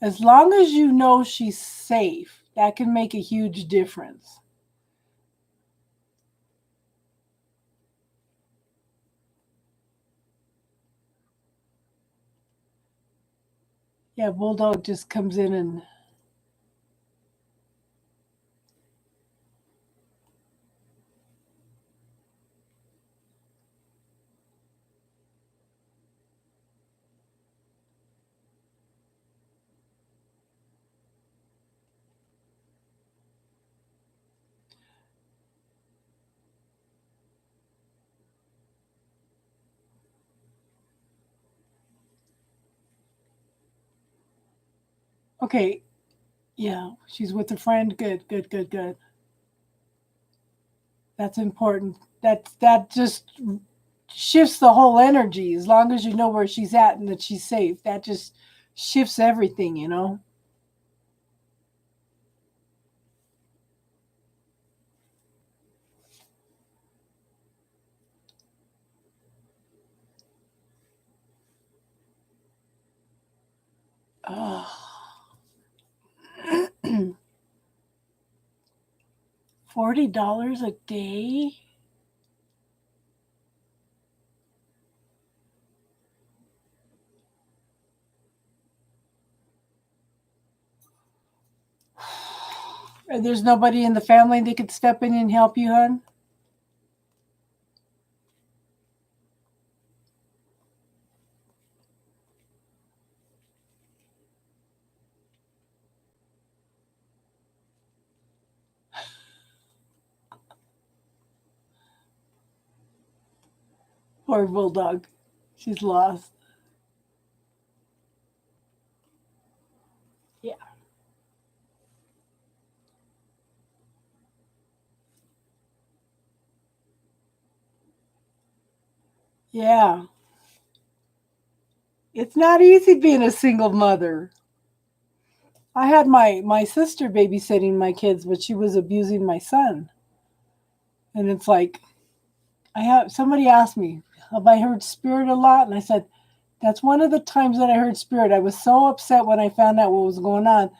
As long as you know she's safe, that can make a huge difference. Yeah, Bulldog just comes in and okay, yeah, she's with a friend. Good, good, good, good. That's important. That just shifts the whole energy. As long as you know where she's at and that she's safe, that just shifts everything, you know. Oh, $40 a day. There's nobody in the family that could step in and help you, hon? Poor bulldog. She's lost. Yeah. Yeah. It's not easy being a single mother. I had my sister babysitting my kids, but she was abusing my son. And it's like I have somebody asked me, have I heard spirit a lot? And I said, that's one of the times that I heard spirit. I was so upset when I found out what was going on.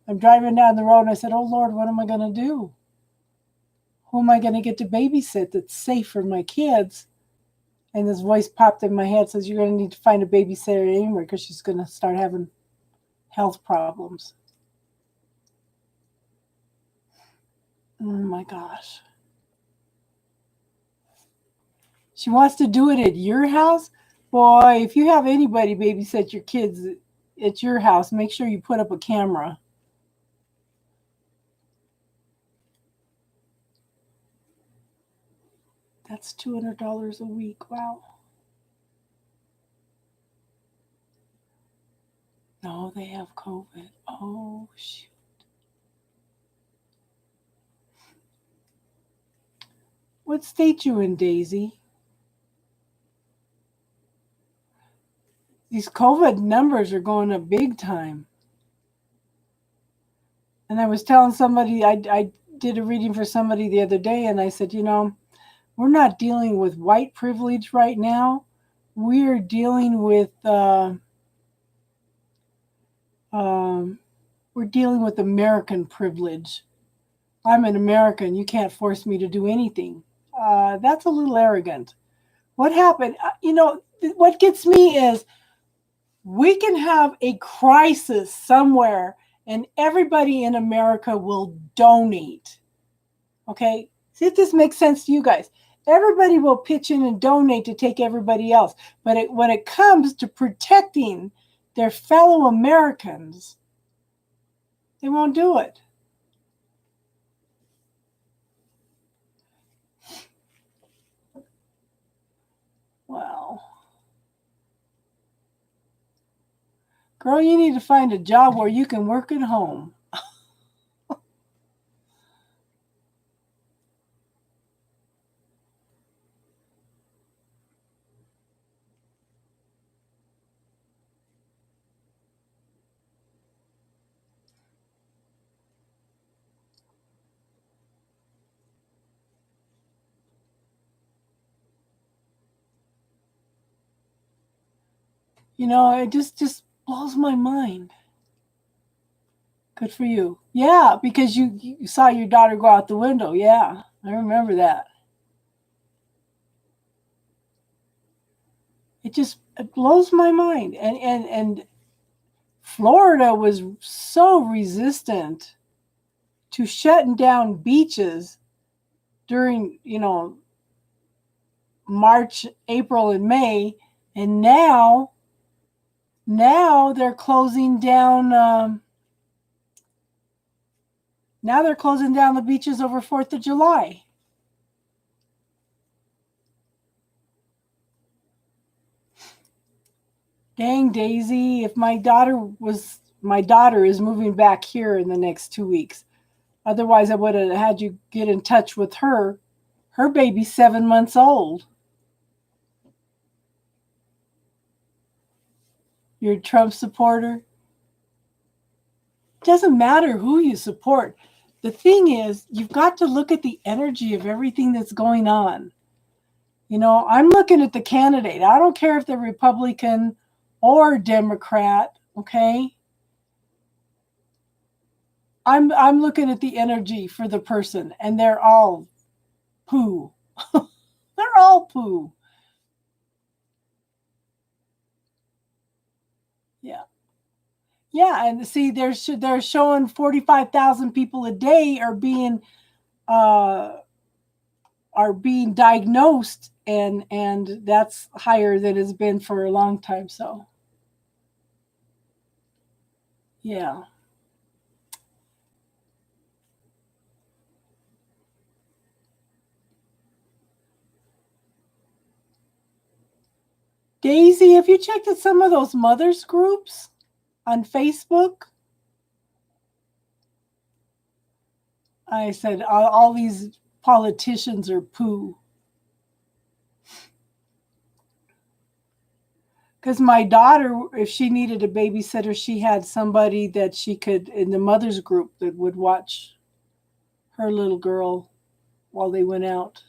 I'm driving down the road and I said, oh Lord, what am I going to do? Who am I going to get to babysit that's safe for my kids? And this voice popped in my head, says, you're going to need to find a babysitter anywhere because she's going to start having health problems. Oh my gosh. She wants to do it at your house? Boy, if you have anybody babysit your kids at your house, make sure you put up a camera. That's $200 a week. Wow. No, they have COVID. Oh, shoot. What state you in, Daisy? These COVID numbers are going up big time. And I was telling somebody, I did a reading for somebody the other day, and I said, we're not dealing with white privilege right now. We're dealing with we're dealing with American privilege. I'm an American. You can't force me to do anything. That's a little arrogant. What happened? What gets me is we can have a crisis somewhere and everybody in America will donate. Okay? See if this makes sense to you guys. Everybody will pitch in and donate to take everybody else. But when it comes to protecting their fellow Americans, they won't do it. Well, girl, you need to find a job where you can work at home. It just blows my mind. Good for you. Yeah, because you saw your daughter go out the window. Yeah, I remember that. It blows my mind. And Florida was so resistant to shutting down beaches during, March, April, and May, and now they're closing down. Now they're closing down the beaches over 4th of July. Dang, Daisy, if my daughter is moving back here in the next 2 weeks. Otherwise, I would have had you get in touch with her. Her baby's 7 months old. You're a Trump supporter. It doesn't matter who you support. The thing is, you've got to look at the energy of everything that's going on. I'm looking at the candidate. I don't care if they're Republican or Democrat, okay? I'm looking at the energy for the person, and they're all poo. They're all poo. Yeah. Yeah, and see, they're showing 45,000 people a day uh, are being diagnosed, and that's higher than it's been for a long time. So, yeah. Daisy, have you checked out some of those mothers groups on Facebook? I said all these politicians are poo. Because my daughter, if she needed a babysitter, she had somebody that she could in the mothers group that would watch her little girl while they went out.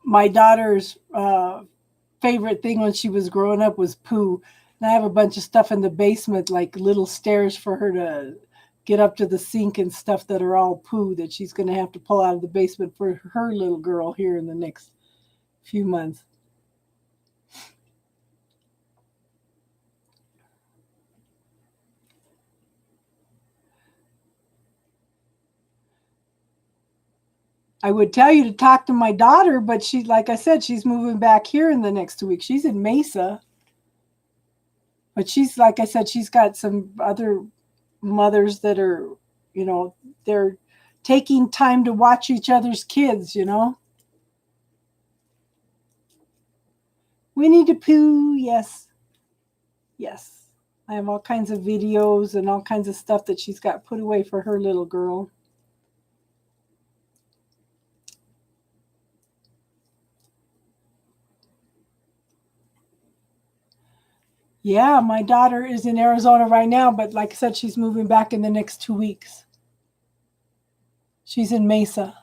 My daughter's favorite thing when she was growing up was poo. And I have a bunch of stuff in the basement, like little stairs for her to get up to the sink and stuff that are all poo that she's going to have to pull out of the basement for her little girl here in the next few months. I would tell you to talk to my daughter, but she, like I said, she's moving back here in the next 2 weeks. She's in Mesa, but she's, like I said, she's got some other mothers that are, they're taking time to watch each other's kids. Winnie the Pooh, yes, yes. I have all kinds of videos and all kinds of stuff that she's got put away for her little girl. Yeah, my daughter is in Arizona right now, but like I said, she's moving back in the next 2 weeks. She's in Mesa.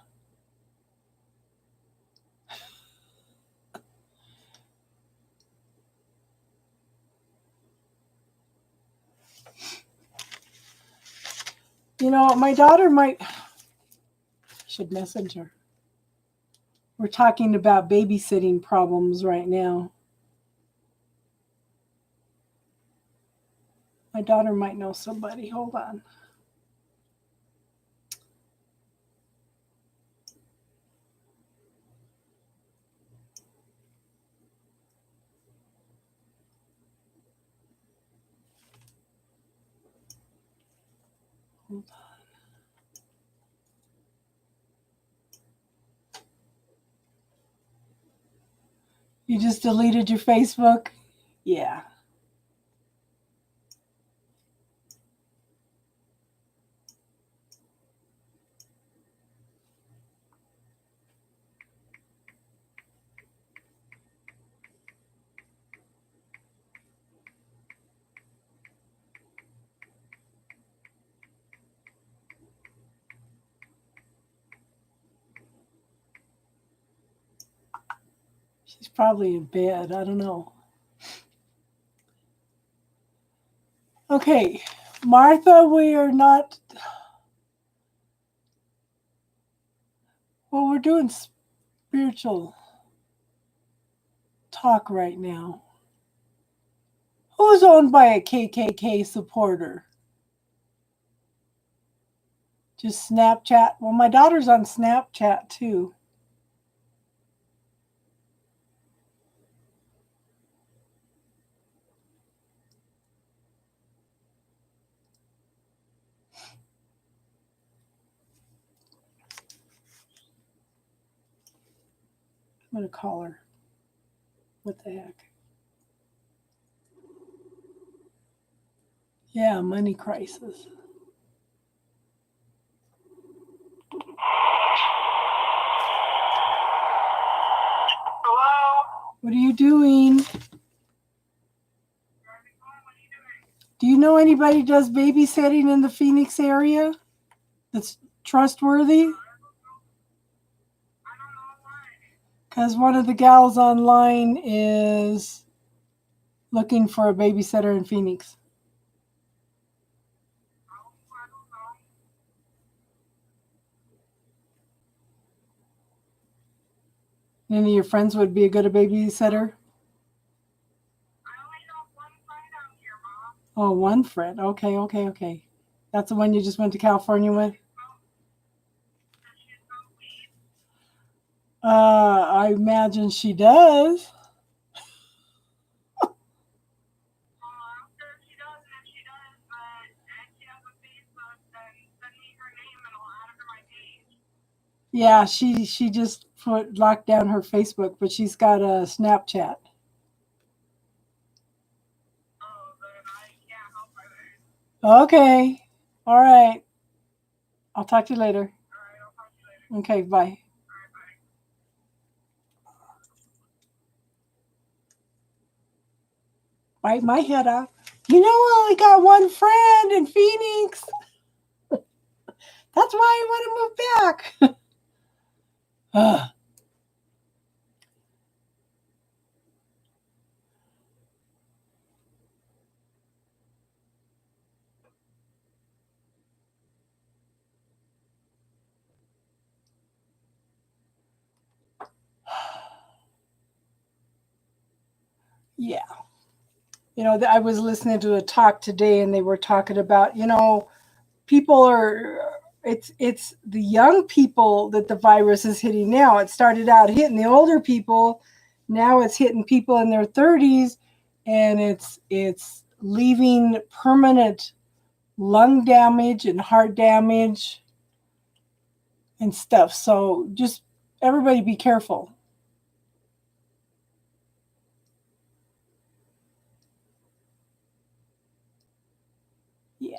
My daughter should message her. We're talking about babysitting problems right now. My daughter might know somebody. Hold on. Hold on. You just deleted your Facebook? Yeah. She's probably in bed. I don't know. Okay. Martha, we are not. Well, we're doing spiritual talk right now. Who's owned by a KKK supporter? Just Snapchat? Well, my daughter's on Snapchat too. I'm going to call her. What the heck? Yeah, money crisis. Hello? What are you doing? Do you know anybody does babysitting in the Phoenix area? that's trustworthy? Because one of the gals online is looking for a babysitter in Phoenix. Any of your friends would be a good babysitter? Oh, one friend. Okay. That's the one you just went to California with? I imagine she does. Yeah, she just locked down her Facebook, but she's got a Snapchat. Okay. All right. I'll talk to you later. Okay, bye. Bite my head off. You know, I only got one friend in Phoenix. That's why I want to move back. Ugh. Yeah. You know, I was listening to a talk today and they were talking about, people are it's the young people that the virus is hitting now. It started out hitting the older people. Now it's hitting people in their 30s and it's leaving permanent lung damage and heart damage and stuff. So just everybody be careful. Yeah.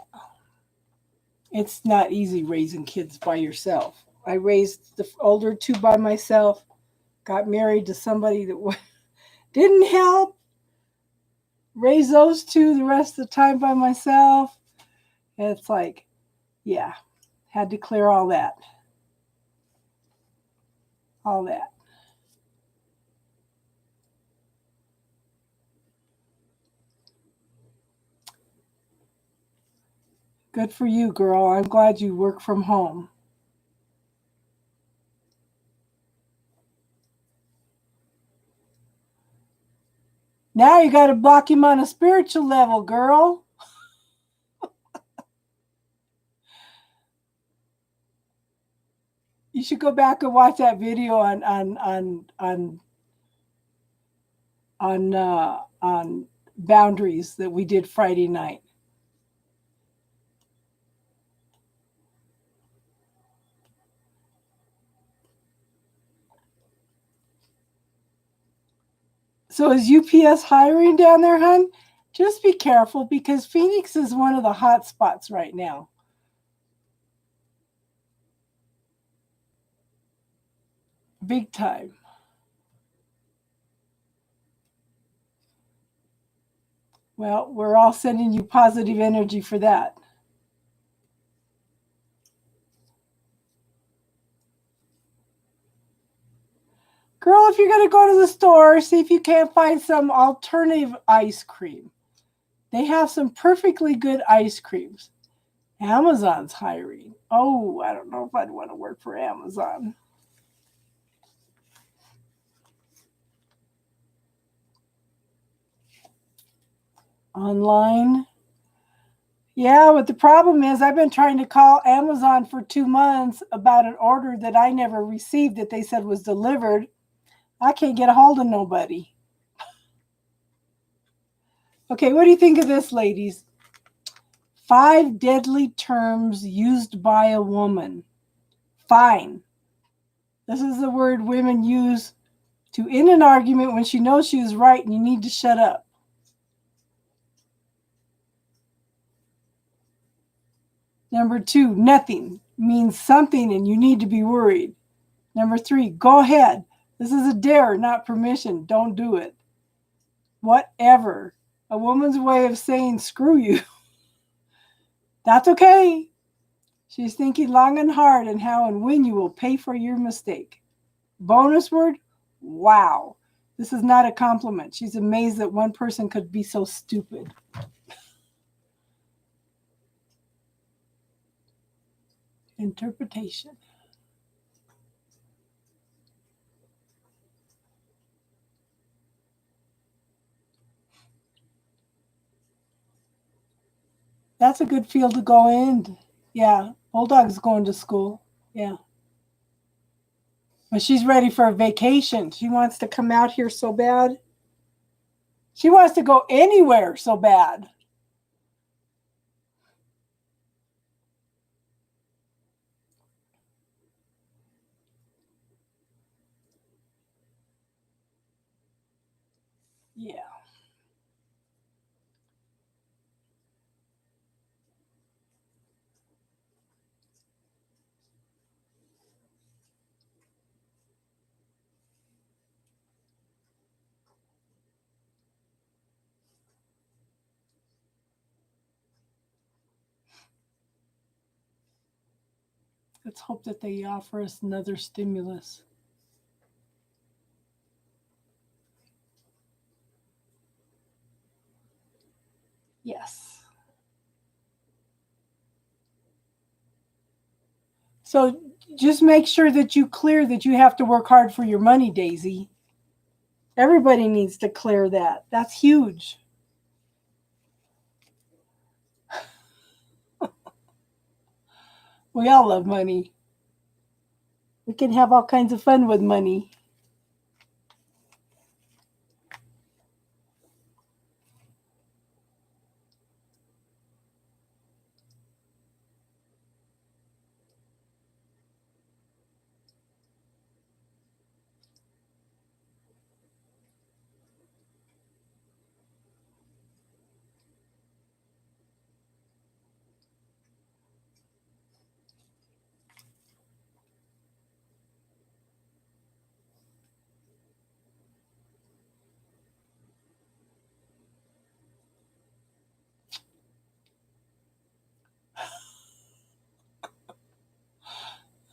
It's not easy raising kids by yourself. I raised the older two by myself, got married to somebody that didn't help, raised those two the rest of the time by myself. And it's like, yeah, had to clear all that. All that. Good for you, girl. I'm glad you work from home. Now you got to block him on a spiritual level, girl. You should go back and watch that video on boundaries that we did Friday night. So is UPS hiring down there, hon? Just be careful because Phoenix is one of the hot spots right now. Big time. Well, we're all sending you positive energy for that. Girl, if you're going to go to the store, see if you can't find some alternative ice cream. They have some perfectly good ice creams. Amazon's hiring. Oh, I don't know if I'd want to work for Amazon. Online. Yeah, but the problem is I've been trying to call Amazon for 2 months about an order that I never received that they said was delivered. I can't get a hold of nobody. Okay, what do you think of this, ladies? 5 deadly terms used by a woman. Fine. This is the word women use to end an argument when she knows she is right and you need to shut up. Number 2, nothing means something and you need to be worried. Number 3, go ahead. This is a dare, not permission. Don't do it. Whatever. A woman's way of saying screw you. That's okay. She's thinking long and hard and how and when you will pay for your mistake. Bonus word, wow. This is not a compliment. She's amazed that one person could be so stupid. Interpretation. That's a good field to go in. Yeah, Bulldog's going to school. Yeah. But she's ready for a vacation. She wants to come out here so bad. She wants to go anywhere so bad. Yeah. Let's hope that they offer us another stimulus. Yes. So just make sure that you clear that you have to work hard for your money, Daisy. Everybody needs to clear that. That's huge. We all love money. We can have all kinds of fun with money.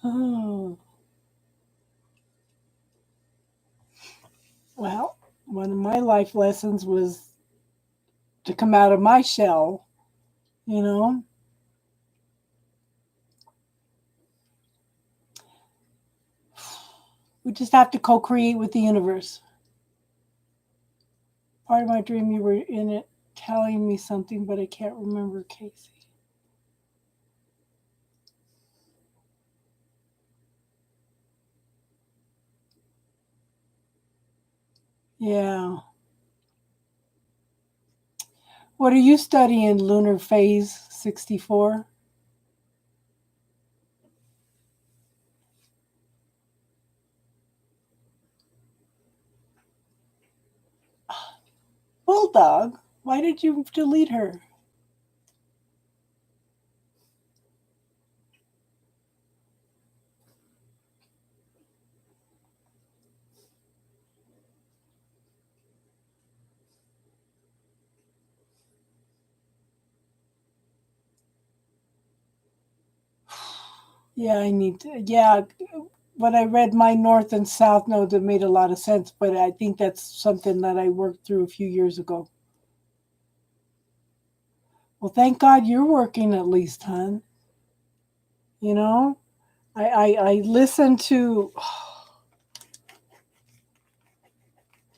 Oh. Well, one of my life lessons was to come out of my shell, you know. We just have to co-create with the universe. Part of my dream, you were in it telling me something, but I can't remember, Casey. Yeah. What are you studying, Lunar Phase 64? Bulldog? Why did you delete her? Yeah, I need to. Yeah, when I read my North and South nodes, it made a lot of sense, but I think that's something that I worked through a few years ago. Well, thank God you're working at least, hon. You know, I listen to.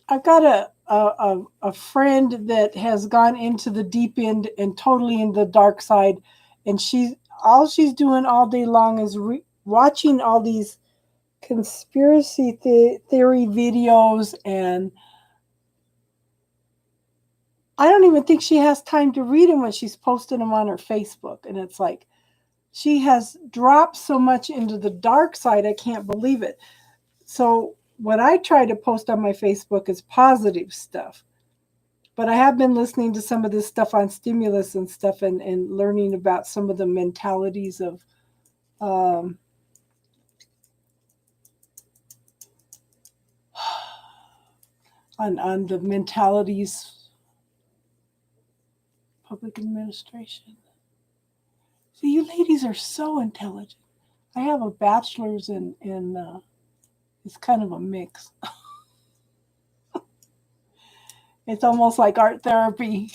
I've got a friend that has gone into the deep end and totally in the dark side, and she's doing all day long is watching all these conspiracy theory videos, and I don't even think she has time to read them when she's posting them on her Facebook. And it's like she has dropped so much into the dark side, I can't believe it. So what I try to post on my Facebook is positive stuff. But I have been listening to some of this stuff on stimulus and stuff, and learning about some of the mentalities of um, on the mentalities public administration. You ladies are so intelligent. I have a bachelor's in it's kind of a mix. It's almost like art therapy.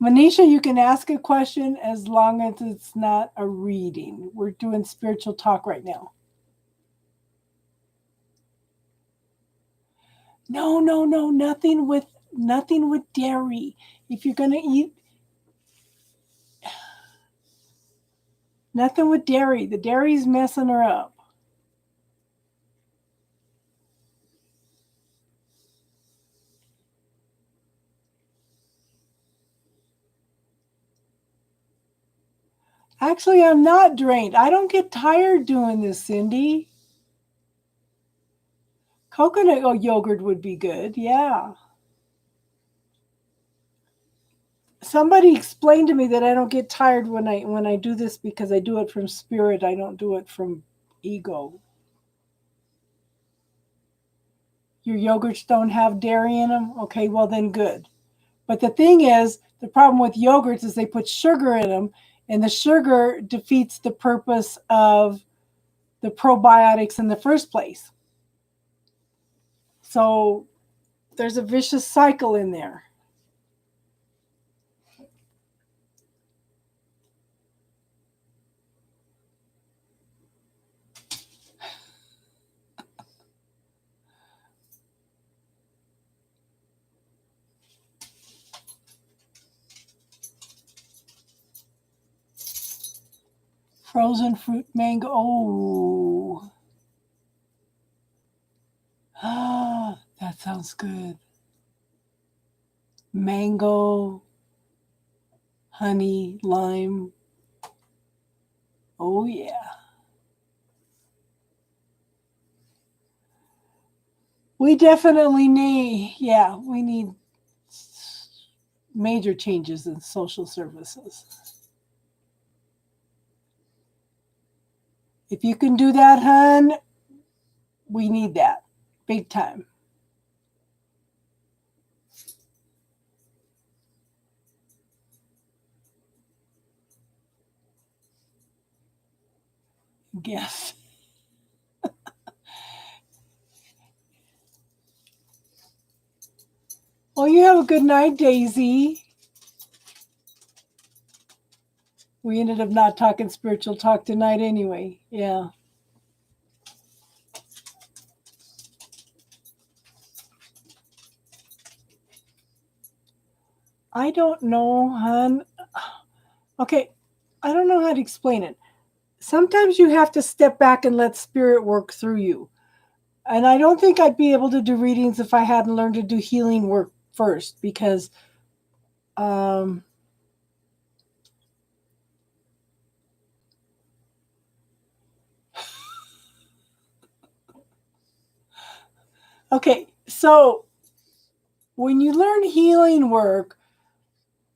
Manisha, you can ask a question as long as it's not a reading. We're doing spiritual talk right now. No, nothing with dairy. If you're gonna eat, nothing with dairy. The dairy's messing her up. Actually, I'm not drained. I don't get tired doing this, Cindy. Coconut yogurt would be good. Yeah. Somebody explained to me that I don't get tired when I do this because I do it from spirit. I don't do it from ego. Your yogurts don't have dairy in them? Okay, well then good. But the thing is, the problem with yogurts is they put sugar in them, and the sugar defeats the purpose of the probiotics in the first place. So there's a vicious cycle in there. Frozen fruit mango. Oh. Ah, that sounds good. Mango, honey, lime. Oh, yeah. We definitely we need major changes in social services. If you can do that, hun, we need that big time. Yes. Well, you have a good night, Daisy. We ended up not talking spiritual talk tonight anyway. Yeah. I don't know, hon. Okay, I don't know how to explain it. Sometimes you have to step back and let spirit work through you. And I don't think I'd be able to do readings if I hadn't learned to do healing work first, because okay, so when you learn healing work,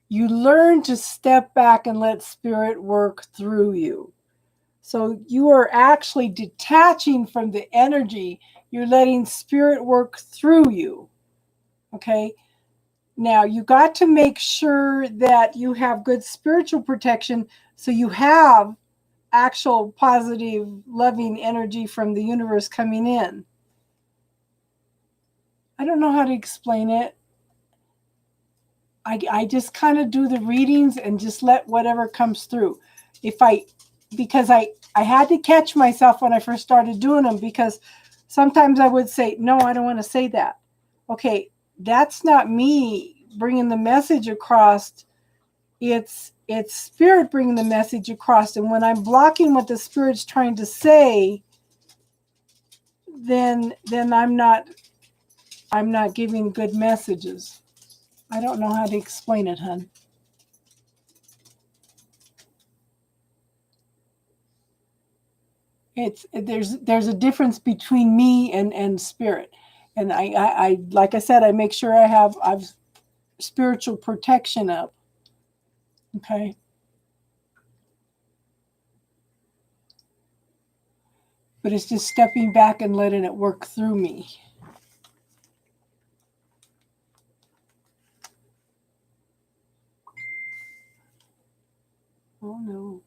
you learn to step back and let spirit work through you. So you are actually detaching from the energy. You're letting spirit work through you. Okay. Now you got to make sure that you have good spiritual protection, so you have actual positive, loving energy from the universe coming in. I don't know how to explain it. I just kind of do the readings and just let whatever comes through. Because I had to catch myself when I first started doing them, because sometimes I would say, no, I don't want to say that. Okay, that's not me bringing the message across. It's spirit bringing the message across. And when I'm blocking what the spirit's trying to say, then I'm not giving good messages. I don't know how to explain it, hun. There's a difference between me and spirit, and I like I said, I make sure I've spiritual protection up. Okay. But it's just stepping back and letting it work through me. Oh no.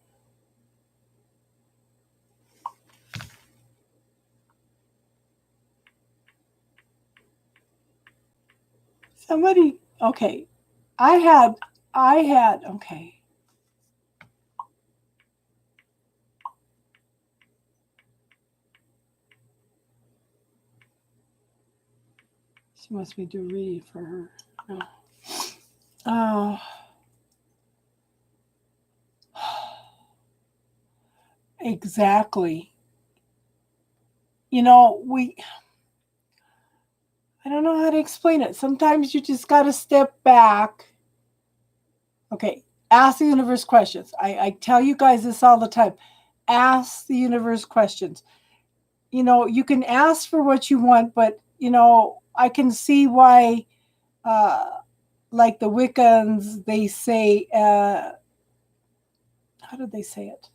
Somebody, okay. I had, okay. She wants me to read for her. No. Oh. Exactly. You know, I don't know how to explain it. Sometimes you just got to step back. Okay. Ask the universe questions. I tell you guys this all the time. Ask the universe questions. You know, you can ask for what you want, but, you know, I can see why, like the Wiccans, they say, how do they say it?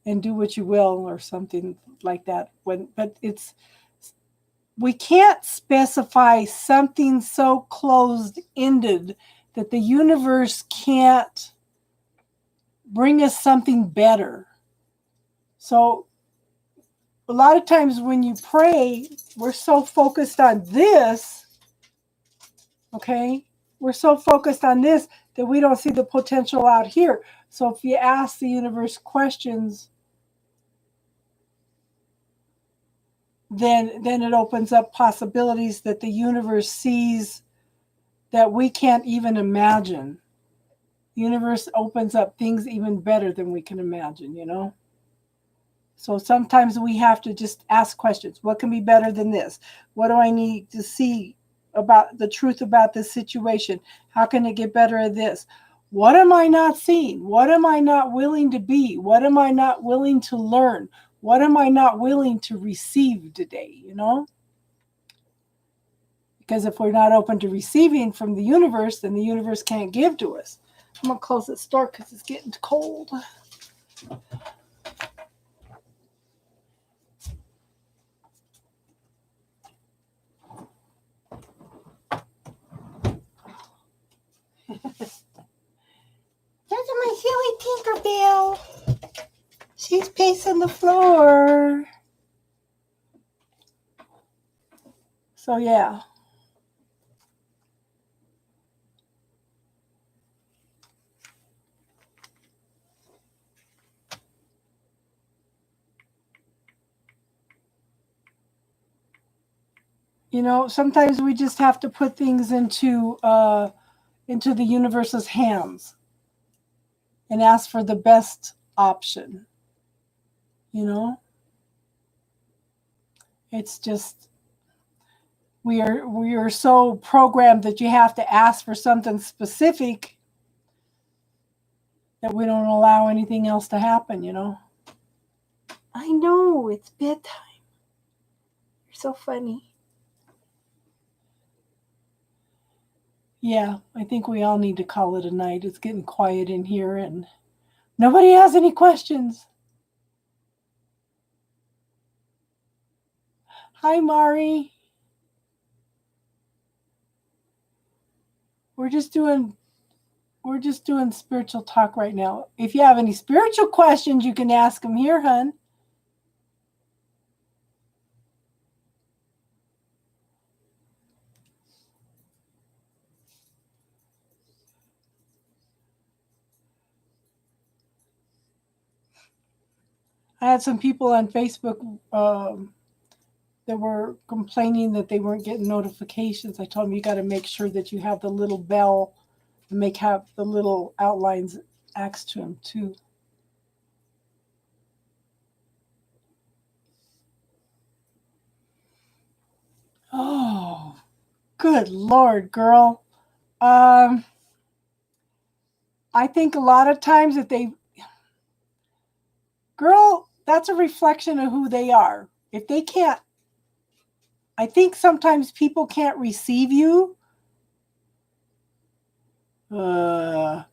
And do what you will, or something like that. But we can't specify something so closed ended that the universe can't bring us something better. So a lot of times when you pray, we're so focused on this, okay? We're so focused on this that we don't see the potential out here. So if you ask the universe questions, then it opens up possibilities that the universe sees that we can't even imagine. The universe opens up things even better than we can imagine, you know? So sometimes we have to just ask questions. What can be better than this? What do I need to see about the truth about this situation? How can it get better at this? What am I not seeing? What am I not willing to be? What am I not willing to learn? What am I not willing to receive today, you know? Because if we're not open to receiving from the universe, then the universe can't give to us. I'm going to close this door because it's getting cold. That's my silly Tinkerbell. She's pacing the floor. So, yeah. You know, sometimes we just have to put things into the universe's hands and ask for the best option. You know? It's just we are so programmed that you have to ask for something specific that we don't allow anything else to happen, you know? I know, it's bedtime. You're so funny. Yeah, I think we all need to call it a night. It's getting quiet in here and nobody has any questions. Hi, Mari. We're just doing spiritual talk right now. If you have any spiritual questions, you can ask them here, hun. I had some people on Facebook that were complaining that they weren't getting notifications. I told them you got to make sure that you have the little bell and have the little outlines next to them too. Oh, good Lord, girl. I think a lot of times girl, that's a reflection of who they are. If they can't, I think sometimes people can't receive you. Okay,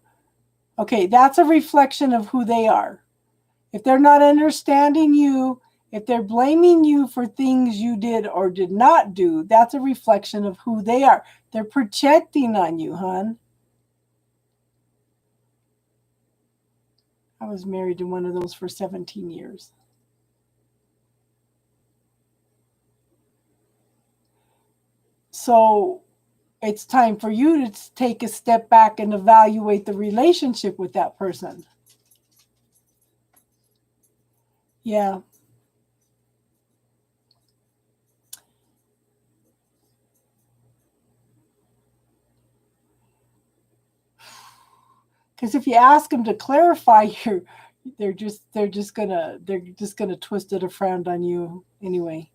that's a reflection of who they are. If they're not understanding you, if they're blaming you for things you did or did not do, that's a reflection of who they are. They're projecting on you, hon. I was married to one of those for 17 years. So it's time for you to take a step back and evaluate the relationship with that person. Yeah. Because if you ask them to clarify, they're just gonna twist it around on you anyway.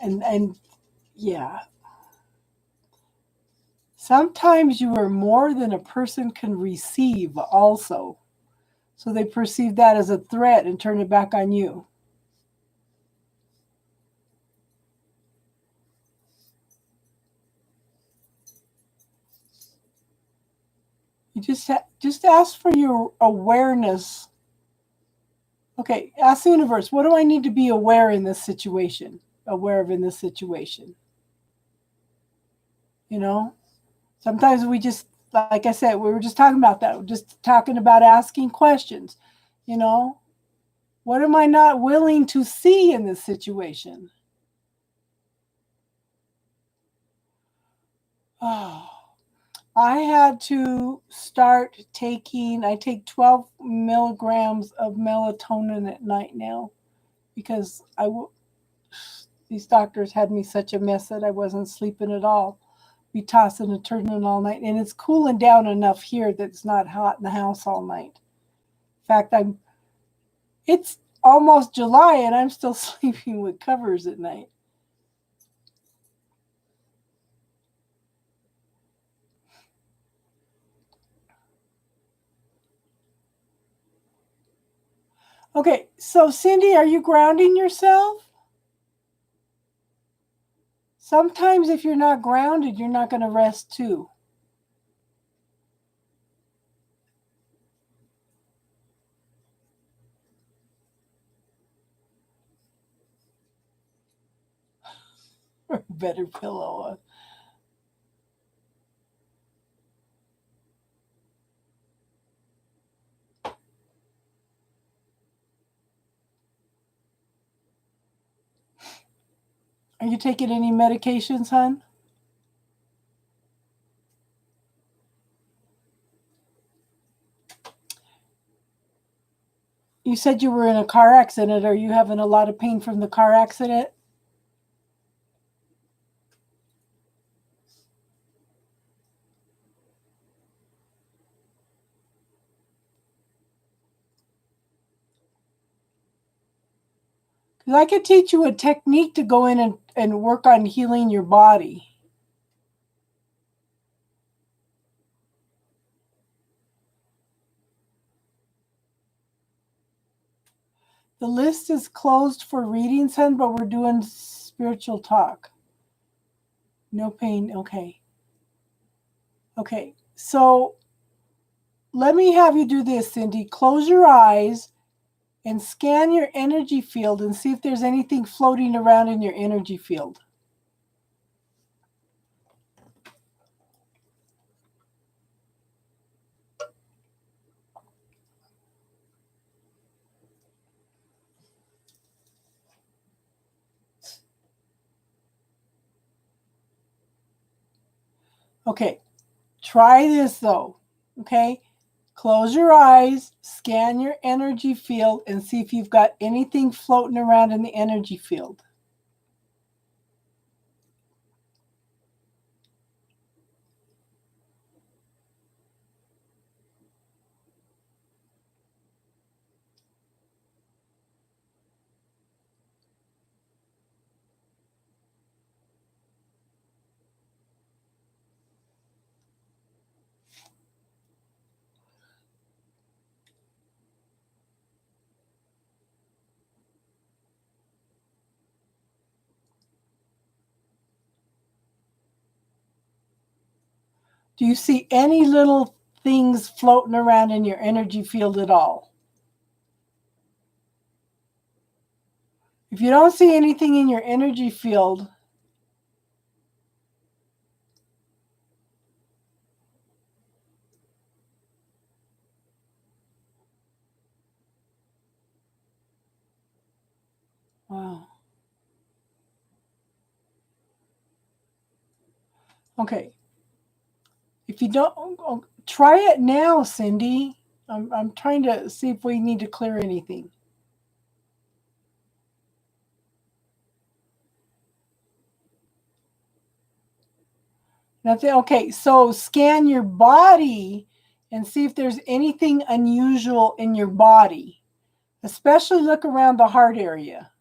And yeah, sometimes you are more than a person can receive. Also, so they perceive that as a threat and turn it back on you. You just ask for your awareness. Okay, ask the universe, what do I need to be aware in this situation? Aware of in this situation. You know? Sometimes we just, like I said, we were just talking about that. We're just talking about asking questions. You know? What am I not willing to see in this situation? Oh, I had to start taking, I take 12 milligrams of melatonin at night now because these doctors had me such a mess that I wasn't sleeping at all. Be tossing and turning all night, and it's cooling down enough here that it's not hot in the house all night. In fact, it's almost July and I'm still sleeping with covers at night. Okay, so Cindy, are you grounding yourself? Sometimes if you're not grounded, you're not going to rest too. Better pillow. Are you taking any medications, hon? You said you were in a car accident. Are you having a lot of pain from the car accident? Because I could teach you a technique to go in and work on healing your body. The list is closed for readings, hon, but we're doing spiritual talk. No pain. Okay. Okay. So let me have you do this, Cindy. Close your eyes and scan your energy field and see if there's anything floating around in your energy field. Okay. Try this though. Okay. Close your eyes, scan your energy field, and see if you've got anything floating around in the energy field. Do you see any little things floating around in your energy field at all? If you don't see anything in your energy field, Wow. Okay. If you don't, try it now, Cindy. I'm trying to see if we need to clear anything. Nothing. Okay, so scan your body and see if there's anything unusual in your body. Especially look around the heart area.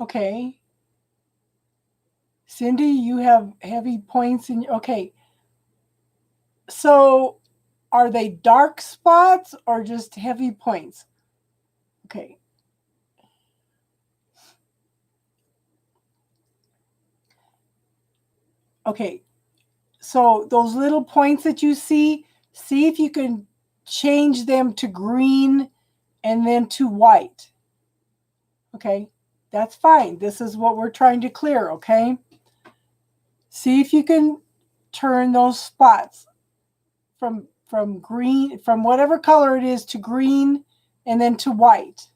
Okay. Cindy, you have heavy points in. Okay. So are they dark spots or just heavy points? Okay. Okay. So those little points that you see if you can change them to green and then to white. Okay. That's fine. This is what we're trying to clear. Okay. See if you can turn those spots from green, from whatever color it is, to green and then to white.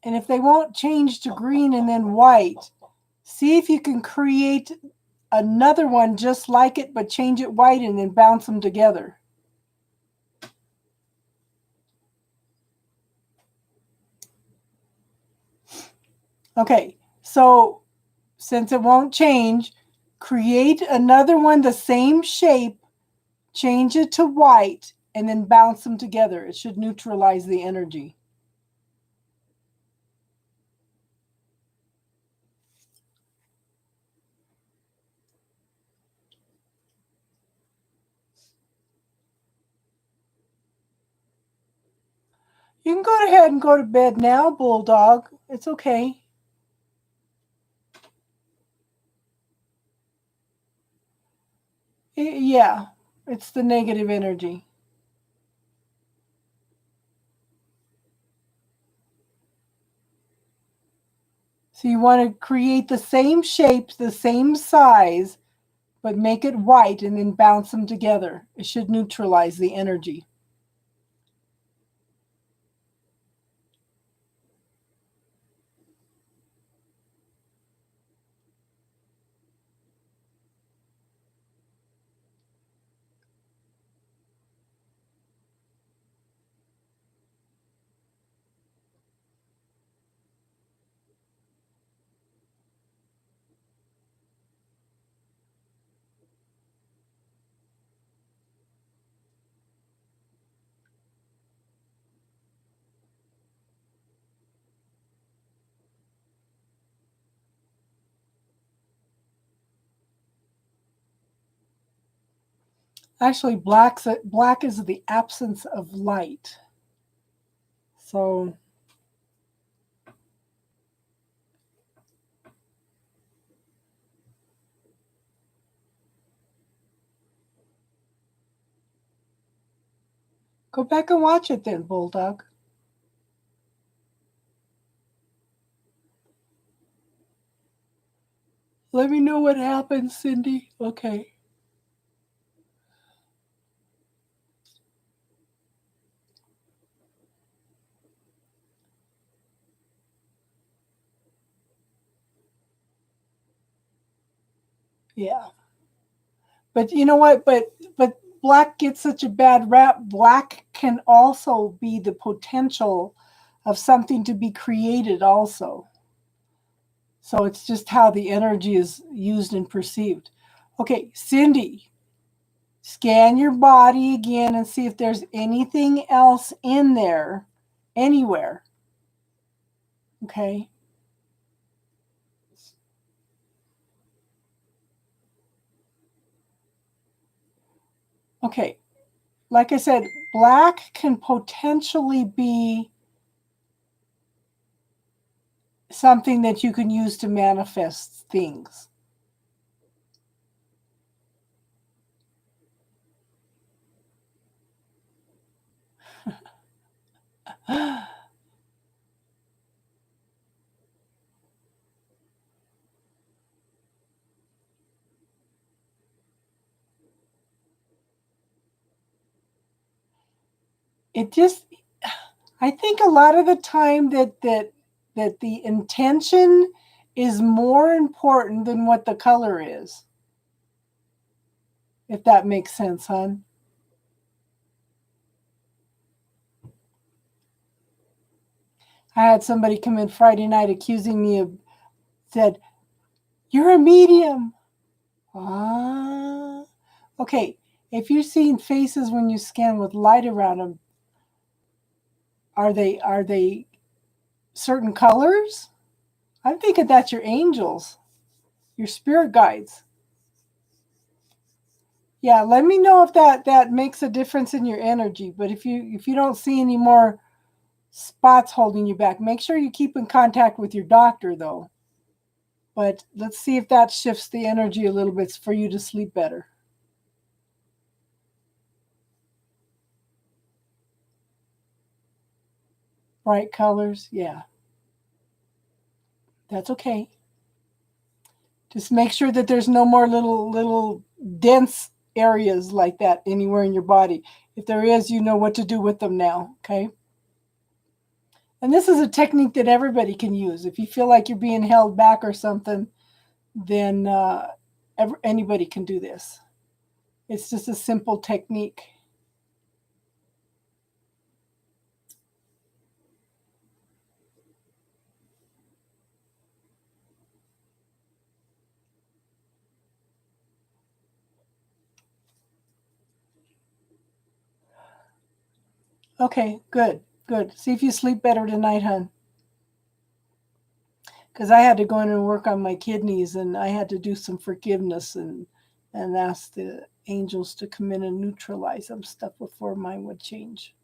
And if they won't change to green and then white, see if you can create another one just like it, but change it white and then bounce them together. Okay, so since it won't change, create another one the same shape, change it to white, and then bounce them together. It should neutralize the energy. You can go ahead and go to bed now, Bulldog. It's okay. Yeah, it's the negative energy. So you want to create the same shapes, the same size, but make it white and then bounce them together. It should neutralize the energy. Actually, black is the absence of light. So go back and watch it then, Bulldog. Let me know what happens, Cindy. Okay. Yeah. But you know what? But black gets such a bad rap. Black can also be the potential of something to be created also. So it's just how the energy is used and perceived. Okay, Cindy, scan your body again and see if there's anything else in there anywhere. Okay. Okay. Like I said, black can potentially be something that you can use to manifest things. It just, I think a lot of the time that the intention is more important than what the color is. If that makes sense, hon. I had somebody come in Friday night accusing me of, said, "You're a medium." Ah. Okay, if you're seeing faces when you scan with light around them, are they certain colors? I'm thinking that's your angels, your spirit guides. Yeah, let me know if that makes a difference in your energy. But if you don't see any more spots holding you back, make sure you keep in contact with your doctor though. But let's see if that shifts the energy a little bit for you to sleep better. Bright colors, yeah. That's okay. Just make sure that there's no more little dense areas like that anywhere in your body. If there is, you know what to do with them now, okay? And this is a technique that everybody can use. If you feel like you're being held back or something, then anybody can do this. It's just a simple technique. Okay, good, good. See if you sleep better tonight, hon. Because I had to go in and work on my kidneys, and I had to do some forgiveness and ask the angels to come in and neutralize some stuff before mine would change.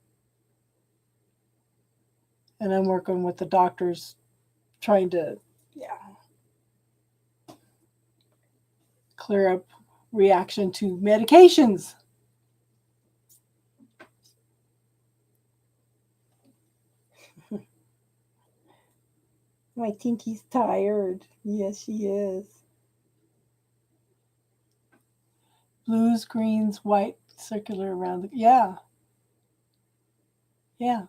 And I'm working with the doctors, trying to, yeah, clear up reaction to medications. I think he's tired. Yes, she is. Blues, greens, white, circular around the, yeah, yeah.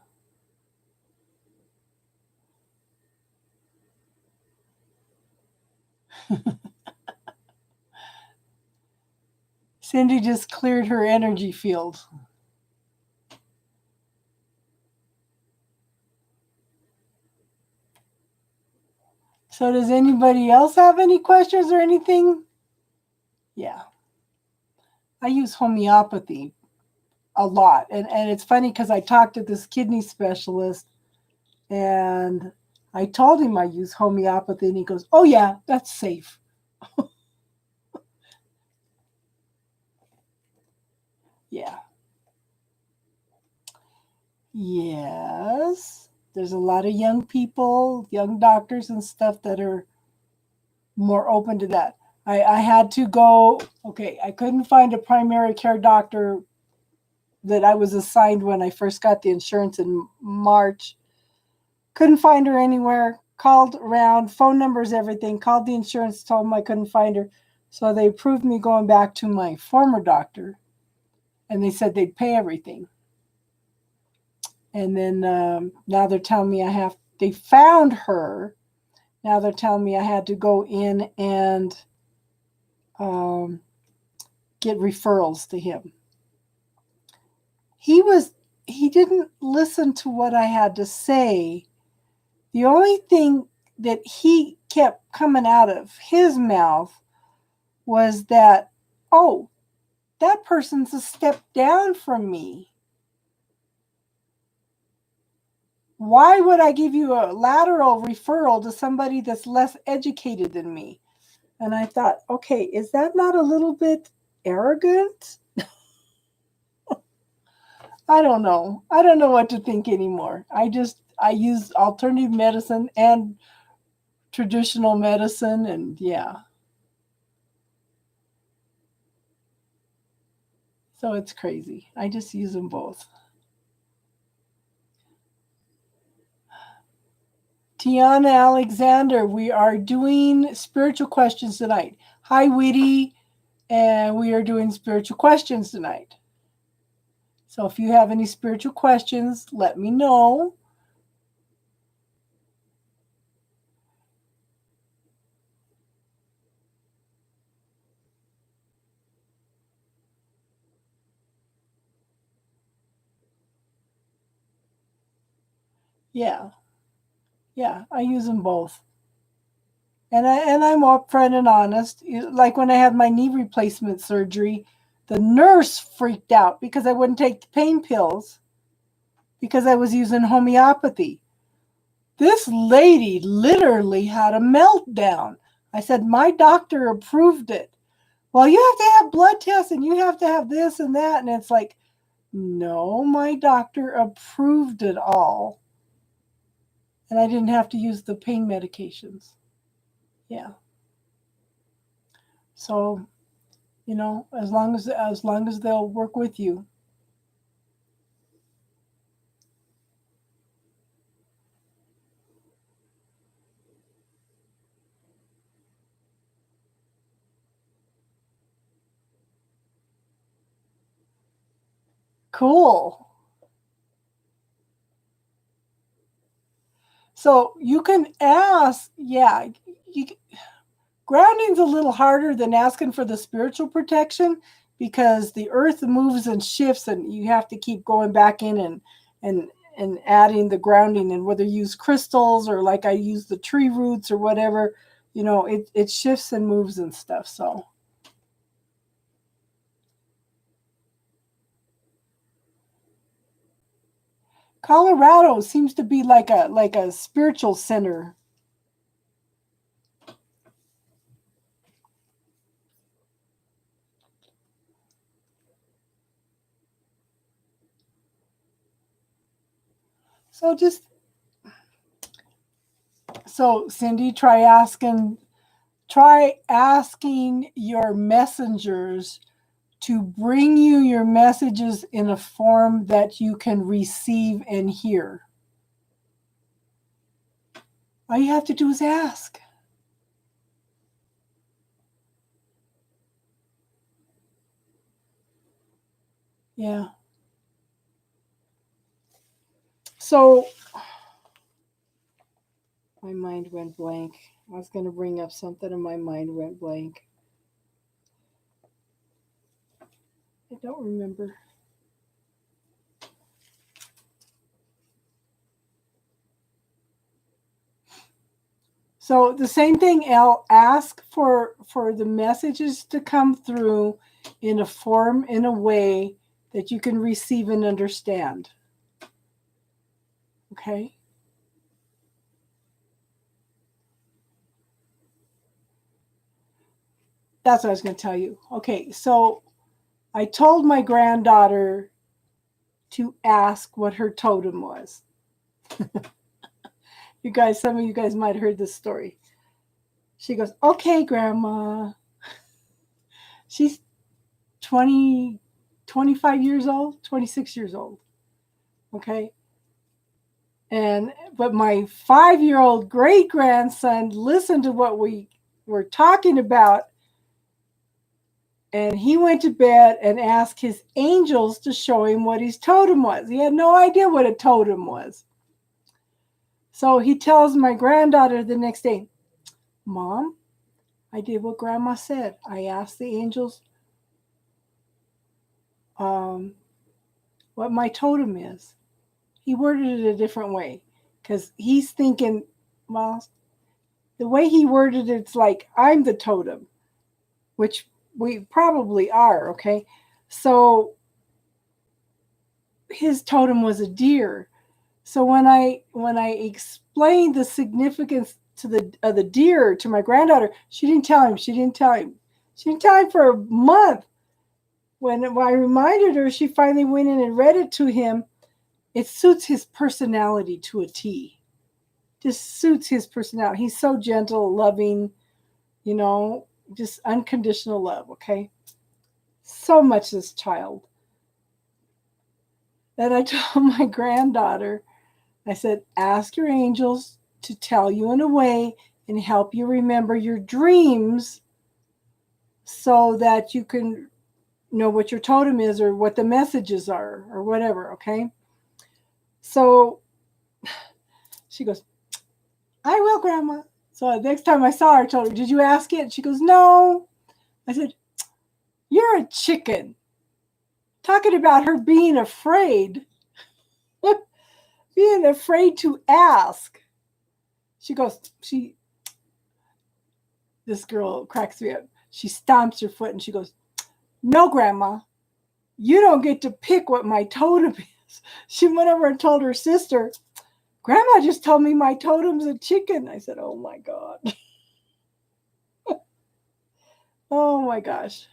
Cindy just cleared her energy field. So does anybody else have any questions or anything? Yeah. I use homeopathy a lot. And it's funny because I talked to this kidney specialist and I told him I use homeopathy and he goes, "Oh yeah, that's safe." Yeah. Yes. There's a lot of young people, young doctors and stuff that are more open to that. I had to go, okay, I couldn't find a primary care doctor that I was assigned when I first got the insurance in March. Couldn't find her anywhere. Called around, phone numbers, everything. Called the insurance, told them I couldn't find her. So they approved me going back to my former doctor, and they said they'd pay everything. And then now they're telling me I have. They found her. Now they're telling me I had to go in and get referrals to him. He didn't listen to what I had to say. The only thing that he kept coming out of his mouth was that, oh, that person's a step down from me. Why would I give you a lateral referral to somebody that's less educated than me? And I thought, okay, is that not a little bit arrogant? I don't know. I don't know what to think anymore. I use alternative medicine and traditional medicine, and yeah. So it's crazy. I just use them both. Tiana Alexander, we are doing spiritual questions tonight. Hi, Witty, and we are doing spiritual questions tonight. So if you have any spiritual questions, let me know. Yeah. Yeah, I use them both. And I'm upfront and honest. Like when I had my knee replacement surgery, the nurse freaked out because I wouldn't take the pain pills because I was using homeopathy. This lady literally had a meltdown. I said, my doctor approved it. Well, you have to have blood tests and you have to have this and that. And it's like, no, my doctor approved it all. And I didn't have to use the pain medications. Yeah. So, you know, as long as they'll work with you. Cool. So you can ask, yeah, grounding's a little harder than asking for the spiritual protection because the earth moves and shifts and you have to keep going back in and adding the grounding, and whether you use crystals or like I use the tree roots or whatever, you know, it shifts and moves and stuff. So Colorado seems to be like a spiritual center. So Cindy, try asking your messengers to bring you your messages in a form that you can receive and hear. All you have to do is ask. Yeah. So my mind went blank. I was going to bring up something and my mind went blank. I don't remember. So the same thing, Elle, ask for the messages to come through in a form, in a way that you can receive and understand. Okay? That's what I was going to tell you. Okay, so I told my granddaughter to ask what her totem was. You guys, some of you guys might have heard this story. She goes, okay, Grandma. She's 20, 25 years old, 26 years old. Okay. But my 5-year-old great grandson listened to what we were talking about, and he went to bed and asked his angels to show him what his totem was. He had no idea what a totem was. So he tells my granddaughter the next day, Mom, I did what Grandma said. I asked the angels um, what my totem is. He worded it a different way because he's thinking, well, the way he worded it's like I'm the totem, which we probably are, okay? So his totem was a deer. So when I explained the significance to the deer to my granddaughter, she didn't tell him. She didn't tell him. She didn't tell him for a month. When I reminded her, she finally went in and read it to him. It suits his personality to a T. Just suits his personality. He's so gentle, loving, you know, just unconditional love, okay? So much this child. Then I told my granddaughter, I said, ask your angels to tell you in a way and help you remember your dreams so that you can know what your totem is or what the messages are or whatever, okay? So she goes, I will, Grandma. So the next time I saw her, I told her, did you ask it? She goes, no. I said, you're a chicken. Talking about her being afraid, being afraid to ask. She goes, this girl cracks me up. She stomps her foot and she goes, no, Grandma, you don't get to pick what my totem is. She went over and told her sister, Grandma just told me my totem's a chicken. I said, oh my God. Oh my gosh.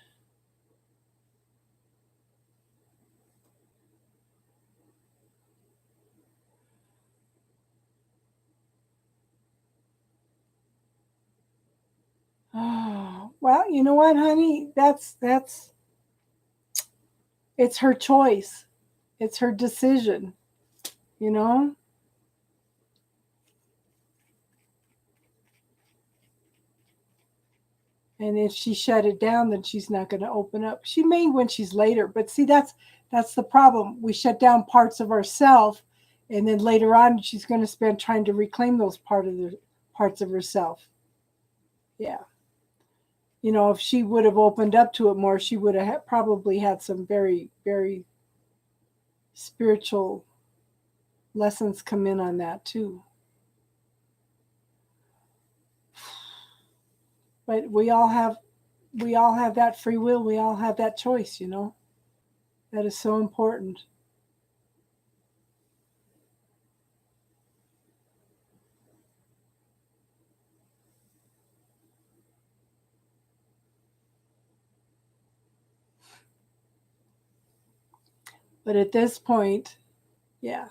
Oh, well, you know what, honey? That's it's her choice. It's her decision, you know? And if she shut it down, then she's not going to open up. She may when she's later, but see that's the problem. We shut down parts of ourselves, and then later on she's going to spend trying to reclaim those parts of herself. Yeah. You know, if she would have opened up to it more, she would have probably had some very, very spiritual lessons come in on that too. But we all have that free will. We all have that choice, you know. That is so important. But at this point, yeah,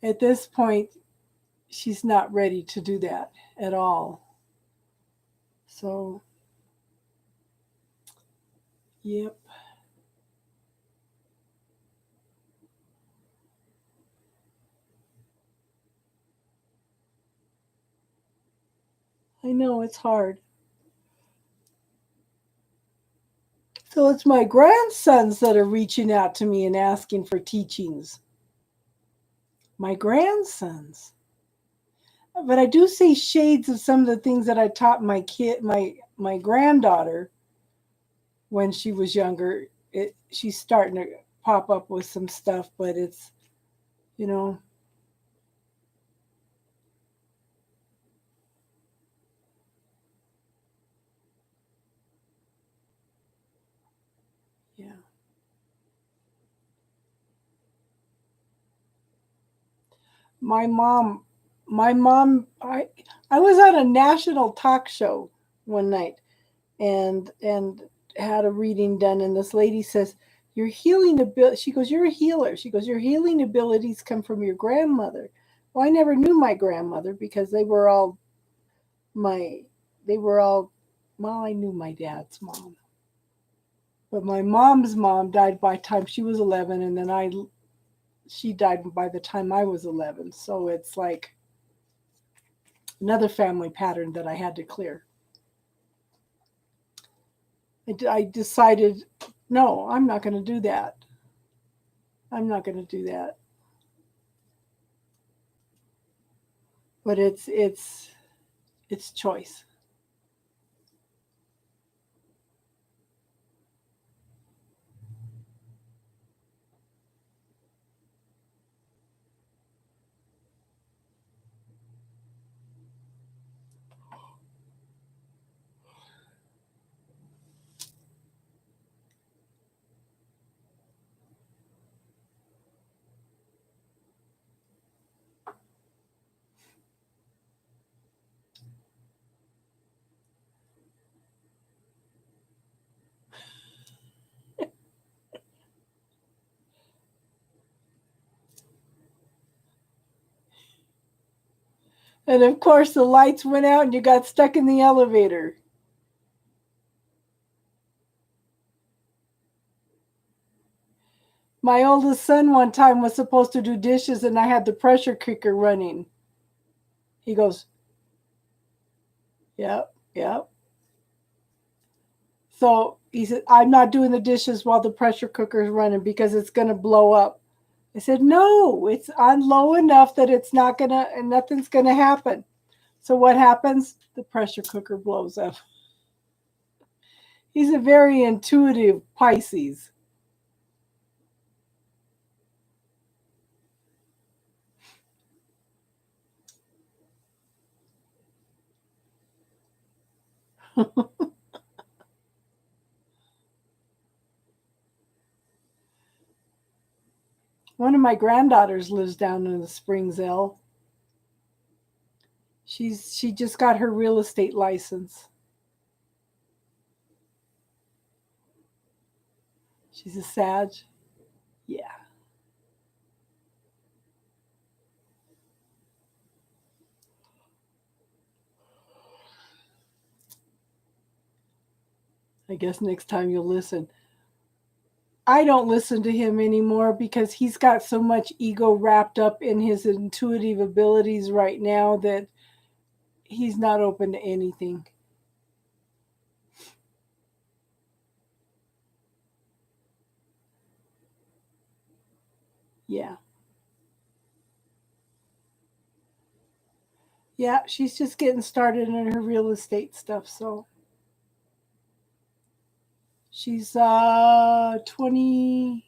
at this point, she's not ready to do that at all. So, yep, I know it's hard. So it's my grandsons that are reaching out to me and asking for teachings. My grandsons. But I do see shades of some of the things that I taught my granddaughter when she was younger. She's starting to pop up with some stuff, but it's you know yeah. My mom, I was on a national talk show one night and had a reading done, and this lady says your healing ability. She goes, "You're a healer." She goes, "Your healing abilities come from your grandmother." Well, I never knew my grandmother because my they were all well, I knew my dad's mom, but my mom's mom died by the time she was 11, and then I she died by the time I was 11. So it's like another family pattern that I had to clear. I decided, no, I'm not going to do that. I'm not going to do that. But it's choice. And of course, the lights went out and you got stuck in the elevator. My oldest son one time was supposed to do dishes and I had the pressure cooker running. He goes, "Yep, yep." So he said, "I'm not doing the dishes while the pressure cooker is running because it's going to blow up." I said, "No, it's on low enough that it's not going to, and nothing's going to happen." So what happens? The pressure cooker blows up. He's a very intuitive Pisces. One of my granddaughters lives down in the Springs, L. She just got her real estate license. She's a Sag. Yeah. I guess next time you'll listen. I don't listen to him anymore because he's got so much ego wrapped up in his intuitive abilities right now that he's not open to anything. Yeah. Yeah, she's just getting started in her real estate stuff, so she's 20,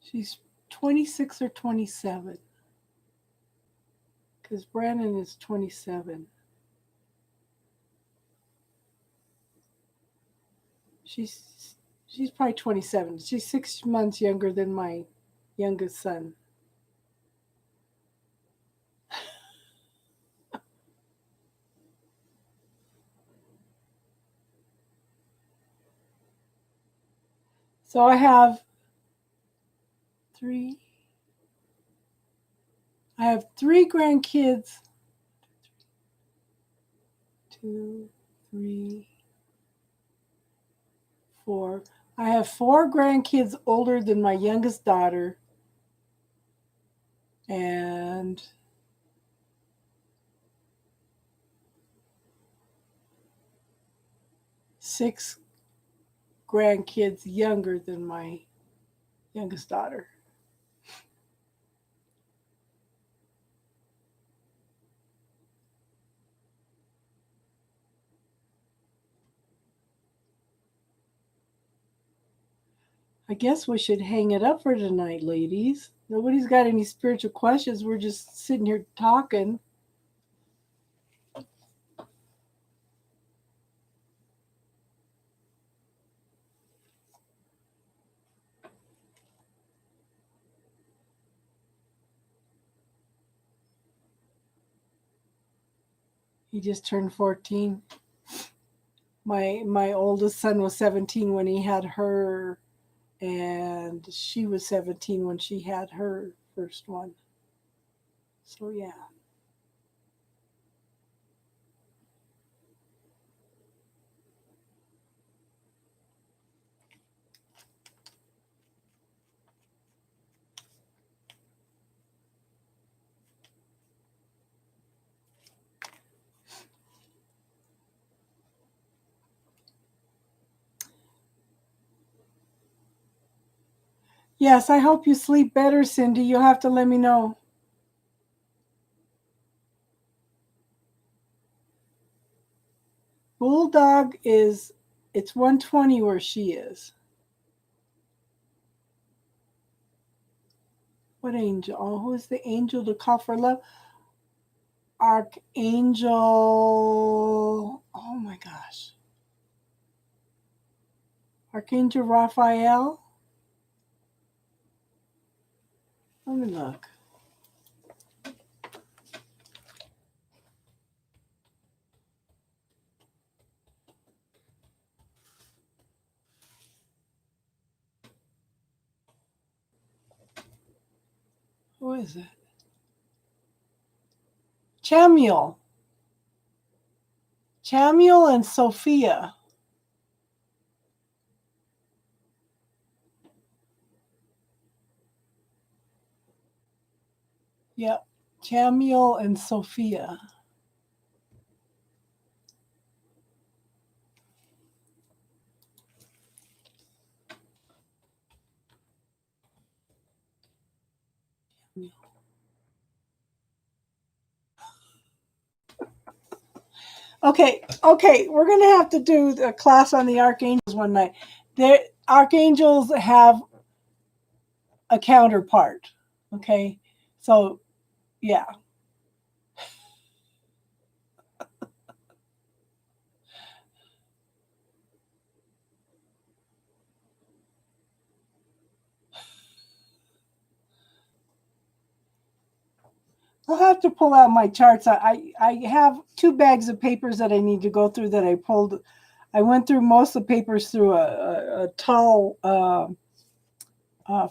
she's 26 or 27 cuz Brandon is 27. She's probably 27. She's 6 months younger than my youngest son. So three I have three grandkids. Two, three, four. I have four grandkids older than my youngest daughter, and six grandkids younger than my youngest daughter. I guess we should hang it up for tonight, ladies. Nobody's got any spiritual questions. We're just sitting here talking. He just turned 14. My oldest son was 17 when he had her, and she was 17 when she had her first one. So yeah. Yes, I hope you sleep better, Cindy. You'll have to let me know. Bulldog is, it's 120 where she is. What angel? Oh, who is the angel to call for love? Archangel. Oh my gosh. Archangel Raphael. Let me look. Who is it? Chamuel. Chamuel and Sophia. Yep. Chamuel and Sophia. Okay, we're gonna have to do a class on the archangels one night. The archangels have a counterpart. Okay, so yeah, I'll have to pull out my charts. I have 2 bags of papers that I need to go through that I pulled. I went through most of the papers through a tall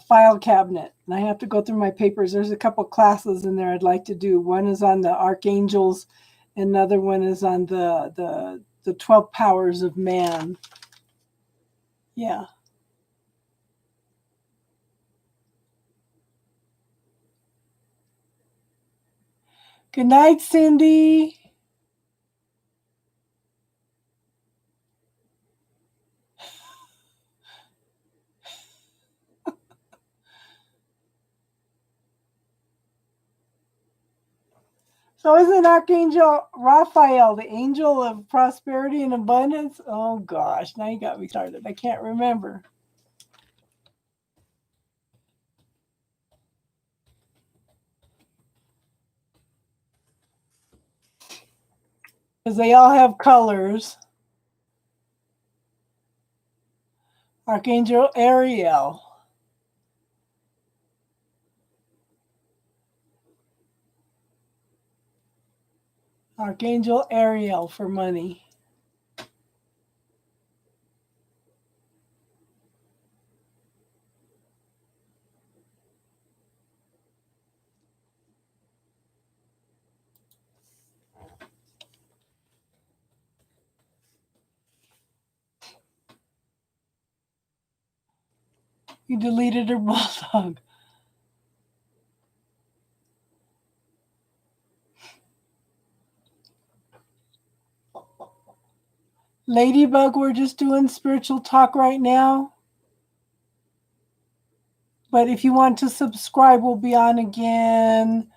file cabinet, and I have to go through my papers. There's a couple classes in there I'd like to do. One is on the archangels, another one is on the 12 powers of man. Yeah. Good night, Cindy. So isn't Archangel Raphael the angel of prosperity and abundance? Oh gosh, now you got me started. I can't remember. Because they all have colors. Archangel Ariel. Archangel Ariel for money. You deleted her bulldog. Ladybug, we're just doing spiritual talk right now. But if you want to subscribe, we'll be on again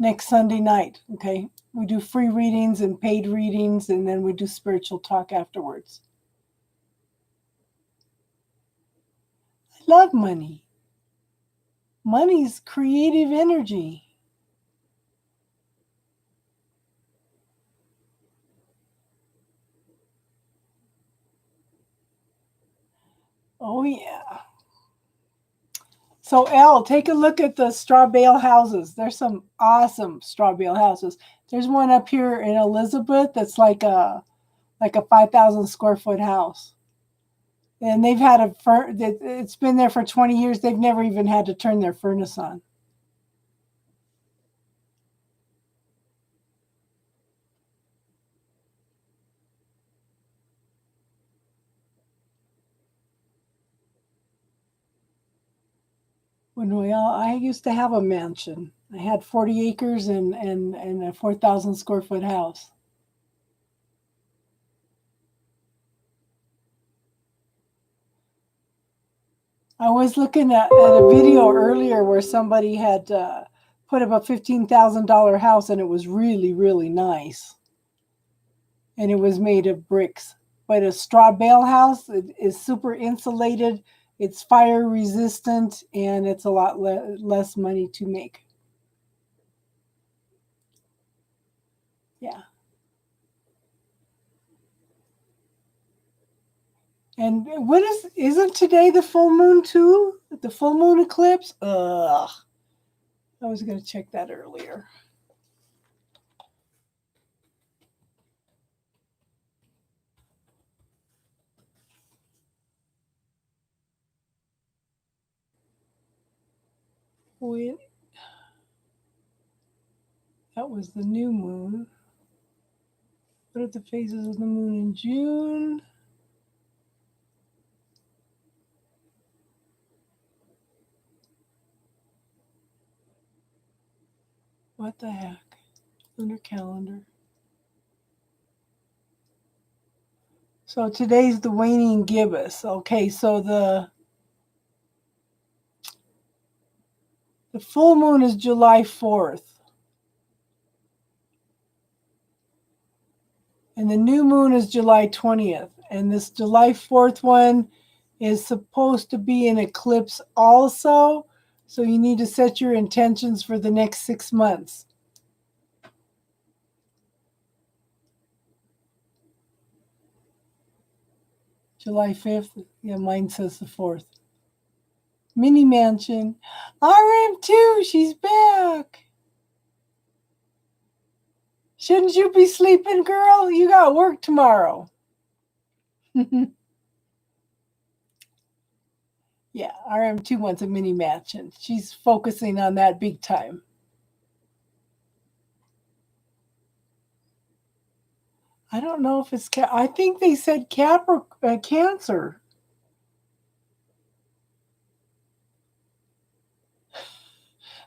next Sunday night. Okay. We do free readings and paid readings, and then we do spiritual talk afterwards. I love money. Money's creative energy. Oh, yeah. So, Elle, take a look at the straw bale houses. There's some awesome straw bale houses. There's one up here in Elizabeth that's like a 5,000 square foot house. And they've had it's been there for 20 years. They've never even had to turn their furnace on. I used to have a mansion. I had 40 acres and a 4,000 square foot house. I was looking at a video earlier where somebody had put up a $15,000 house, and it was really, really nice. And it was made of bricks. But a straw bale house is super insulated, it's fire resistant, and it's a lot less money to make. Yeah. And isn't today the full moon too? The full moon eclipse? Ugh. I was going to check that earlier. Wait. That was the new moon. What are the phases of the moon in June? What the heck? Lunar calendar. So today's the waning gibbous. Okay, so the full moon is July 4th. And the new moon is July 20th. And this July 4th one is supposed to be an eclipse also. So you need to set your intentions for the next 6 months. July 5th. Yeah, mine says the 4th. Mini Mansion. RM2, she's back. Shouldn't you be sleeping, girl? You got work tomorrow. Yeah, RM2 wants a mini mansion. She's focusing on that big time. I don't know if it's I think they said Cancer.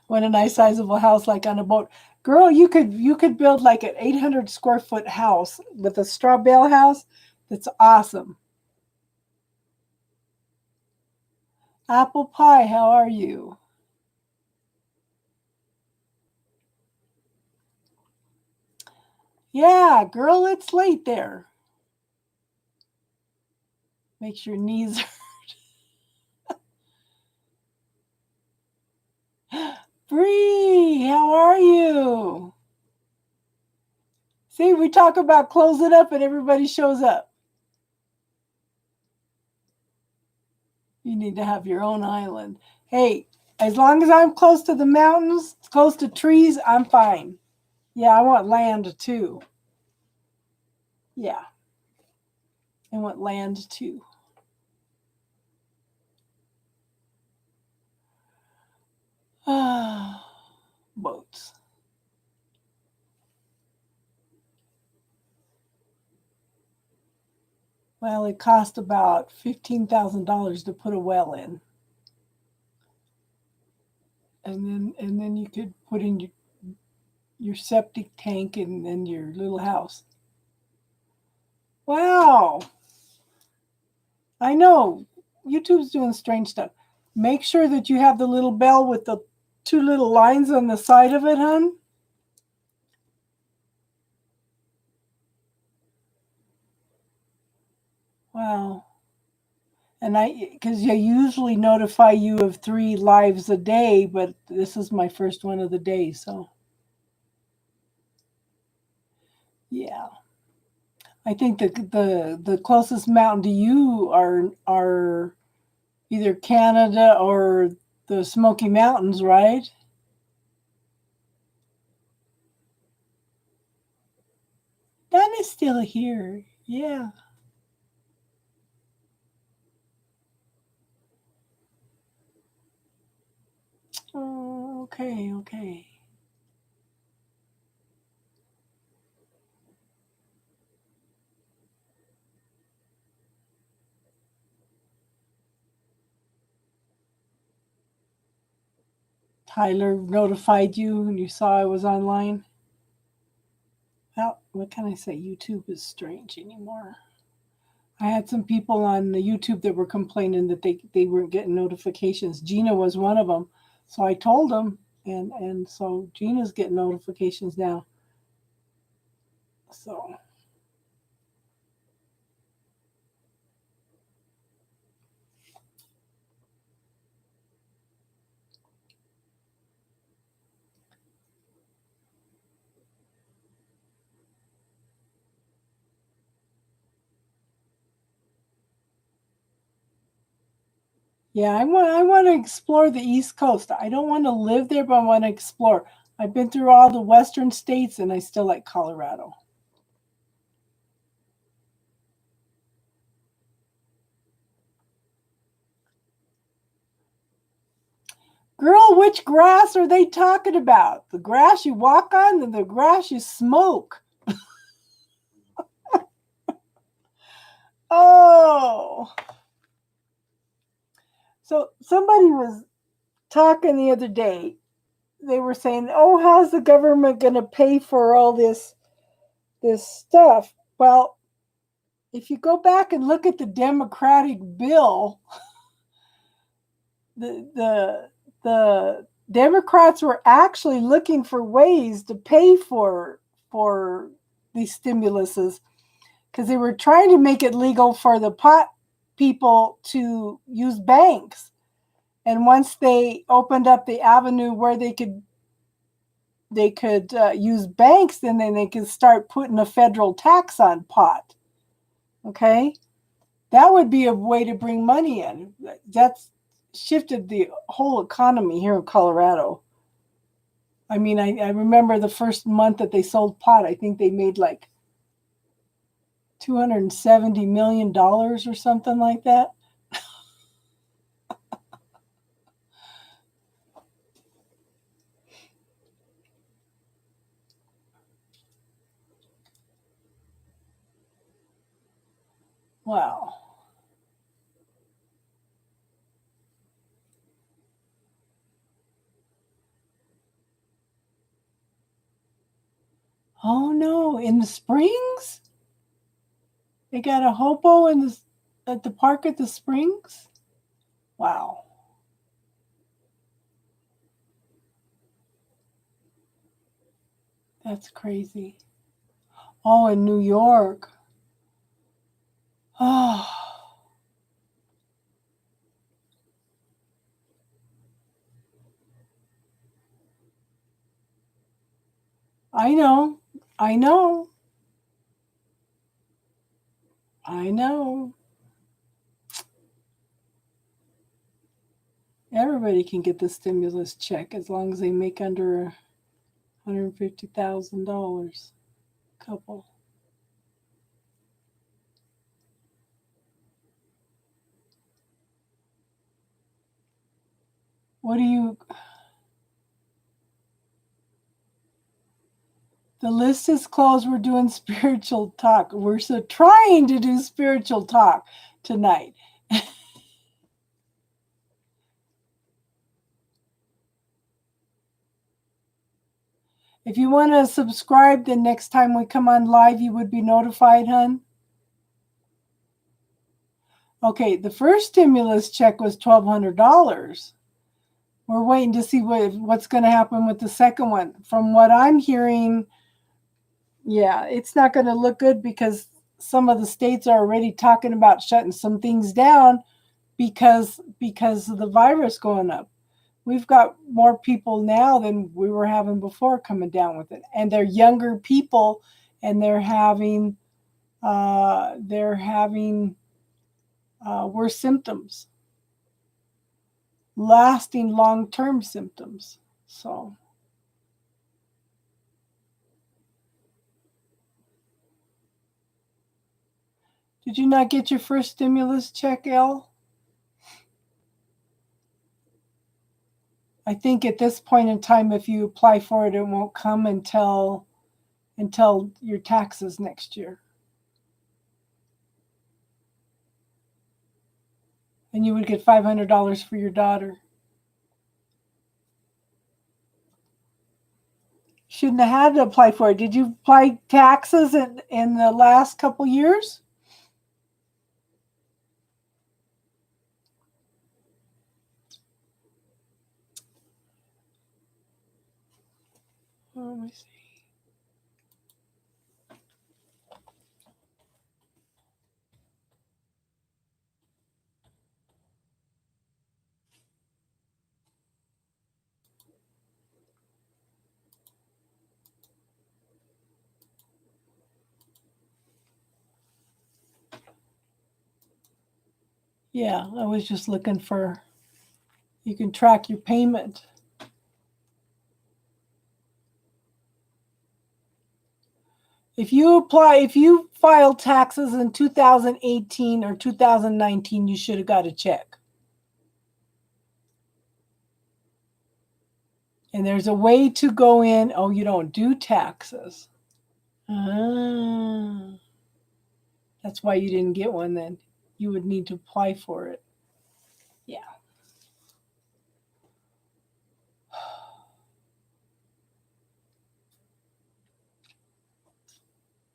Want a nice sizable house like on a boat. Girl, you could build like an 800 square foot house with a straw bale house. That's awesome. Apple pie, how are you? Yeah, girl, it's late there. Makes your knees Bree, how are you? See, we talk about closing up and everybody shows up. You need to have your own island. Hey, as long as I'm close to the mountains, close to trees, I'm fine. Yeah, I want land too. Yeah, I want land too. Boats. Well, it cost about $15,000 to put a well in. And then you could put in your septic tank and then your little house. Wow. I know. YouTube's doing strange stuff. Make sure that you have the little bell with the two little lines on the side of it, hun. Wow. And because I usually notify you of 3 lives a day, but this is my first one of the day, so yeah. I think the closest mountain to you are either Canada or the Smoky Mountains, right? Donna's still here. Yeah. Oh, okay, okay. Tyler notified you and you saw I was online? Well, what can I say? YouTube is strange anymore. I had some people on the YouTube that were complaining that they weren't getting notifications. Gina was one of them. So I told them, and so Gina's getting notifications now. So yeah, I want to explore the East Coast. I don't want to live there, but I want to explore. I've been through all the Western states, and I still like Colorado. Girl, which grass are they talking about? The grass you walk on and the grass you smoke? Oh. So somebody was talking the other day. They were saying, "Oh, how's the government going to pay for all this stuff?" Well, if you go back and look at the Democratic bill, the Democrats were actually looking for ways to pay for these stimuluses because they were trying to make it legal for the pot people to use banks. And once they opened up the avenue where they could use banks, then they could start putting a federal tax on pot. Okay, that would be a way to bring money in. That's shifted the whole economy here in Colorado. I mean, I remember the first month that they sold pot, I think they made like $270 million or something like that. Wow. Oh no, in the Springs? They got a hobo at the park at the Springs? Wow. That's crazy. Oh, in New York. Oh, I know. I know. I know. Everybody can get the stimulus check as long as they make under $150,000 couple. What do you The list is closed. We're doing spiritual talk. We're so trying to do spiritual talk tonight. If you want to subscribe, then next time we come on live, you would be notified, hon. Okay, the first stimulus check was $1,200. We're waiting to see what's going to happen with the second one. From what I'm hearing, yeah, it's not going to look good because some of the states are already talking about shutting some things down because of the virus going up. We've got more people now than we were having before coming down with it, and they're younger people, and they're having worse symptoms, lasting long-term symptoms. So, did you not get your first stimulus check, Elle? I think at this point in time, if you apply for it, it won't come until your taxes next year. And you would get $500 for your daughter. Shouldn't have had to apply for it. Did you apply taxes in the last couple years? Let me see. Yeah, I was just looking for, you can track your payment. If you file taxes in 2018 or 2019, you should have got a check. And there's a way to go in. Oh, you don't do taxes. Ah, that's why you didn't get one then. You would need to apply for it. Yeah.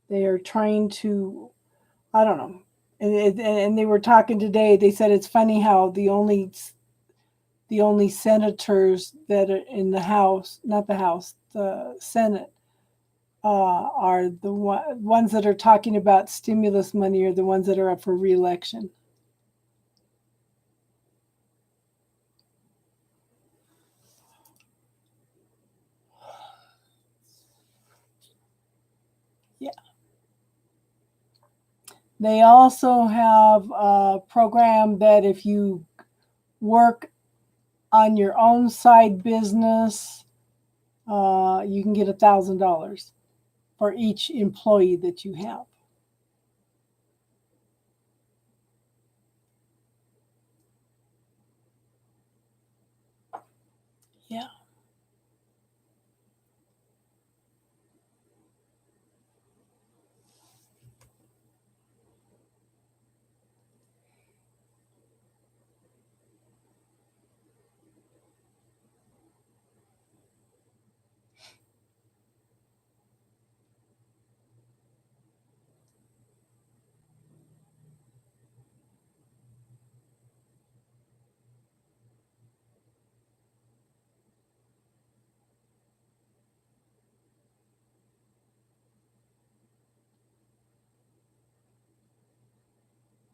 They are trying to, I don't know. And they were talking today. They said it's funny how the only senators that are in the House, not the House, the Senate, are the ones that are talking about stimulus money are the ones that are up for reelection. Yeah. They also have a program that if you work on your own side business, you can get $1,000 for each employee that you have. Yeah.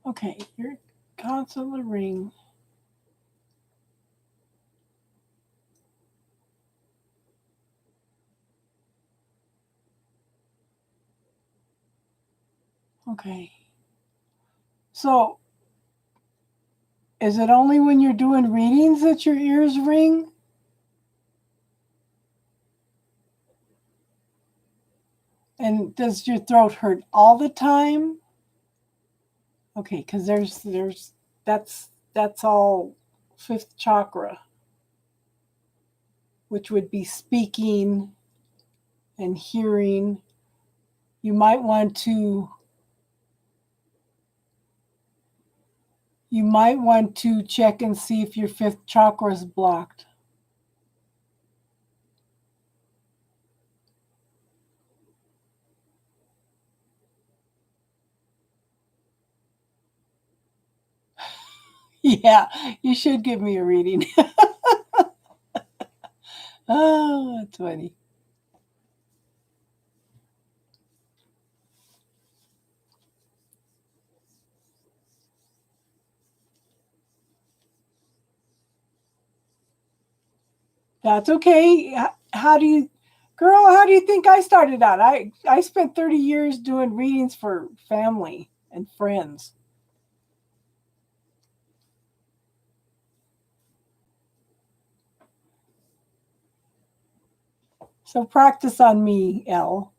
Okay, you're constantly ring. Okay. So, is it only when you're doing readings that your ears ring? And does your throat hurt all the time? Okay, because that's all fifth chakra, which would be speaking and hearing. You might want to check and see if your fifth chakra is blocked. Yeah, you should give me a reading. Oh, that's funny. That's okay. How do you, girl, how do you think I started out? I spent 30 years doing readings for family and friends. So practice on me, Elle.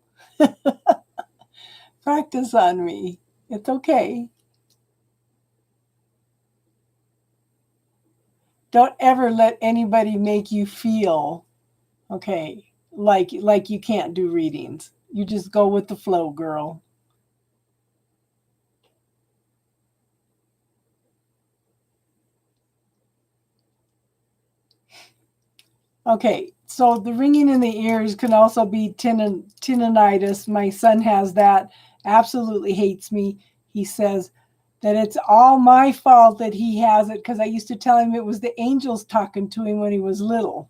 Practice on me. It's okay. Don't ever let anybody make you feel okay, like you can't do readings. You just go with the flow, girl. Okay, so the ringing in the ears can also be tinnitus. My son has that. Absolutely hates me. He says that it's all my fault that he has it because I used to tell him it was the angels talking to him when he was little.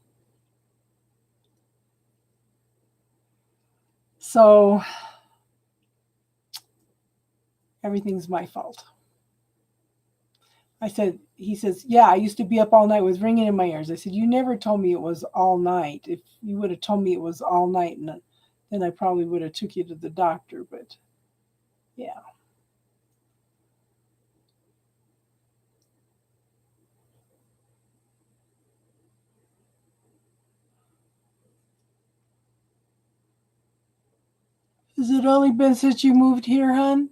So everything's my fault. He says, yeah, I used to be up all night with ringing in my ears. I said, you never told me it was all night. If you would have told me it was all night, then I probably would have took you to the doctor. But yeah. Has it only been since you moved here, hun?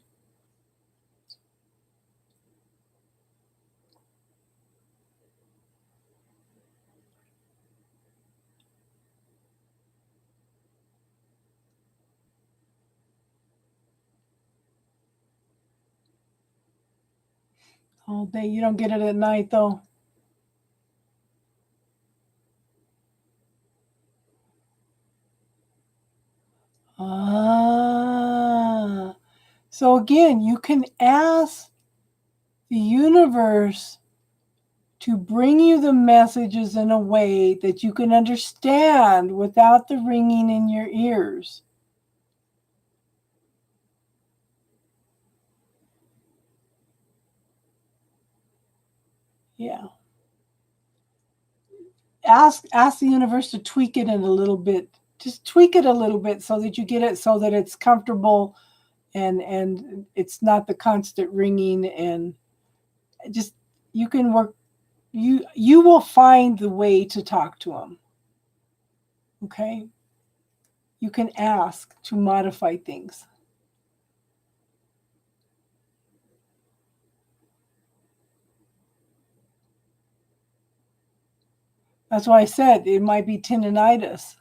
all day. You don't get it at night though. Ah. So again, you can ask the universe to bring you the messages in a way that you can understand without the ringing in your ears. Yeah. Ask the universe to tweak it in a little bit. Just tweak it a little bit so that you get it so that it's comfortable and it's not the constant ringing, and just you can work, you will find the way to talk to them. Okay? You can ask to modify things. That's why I said it might be tendonitis.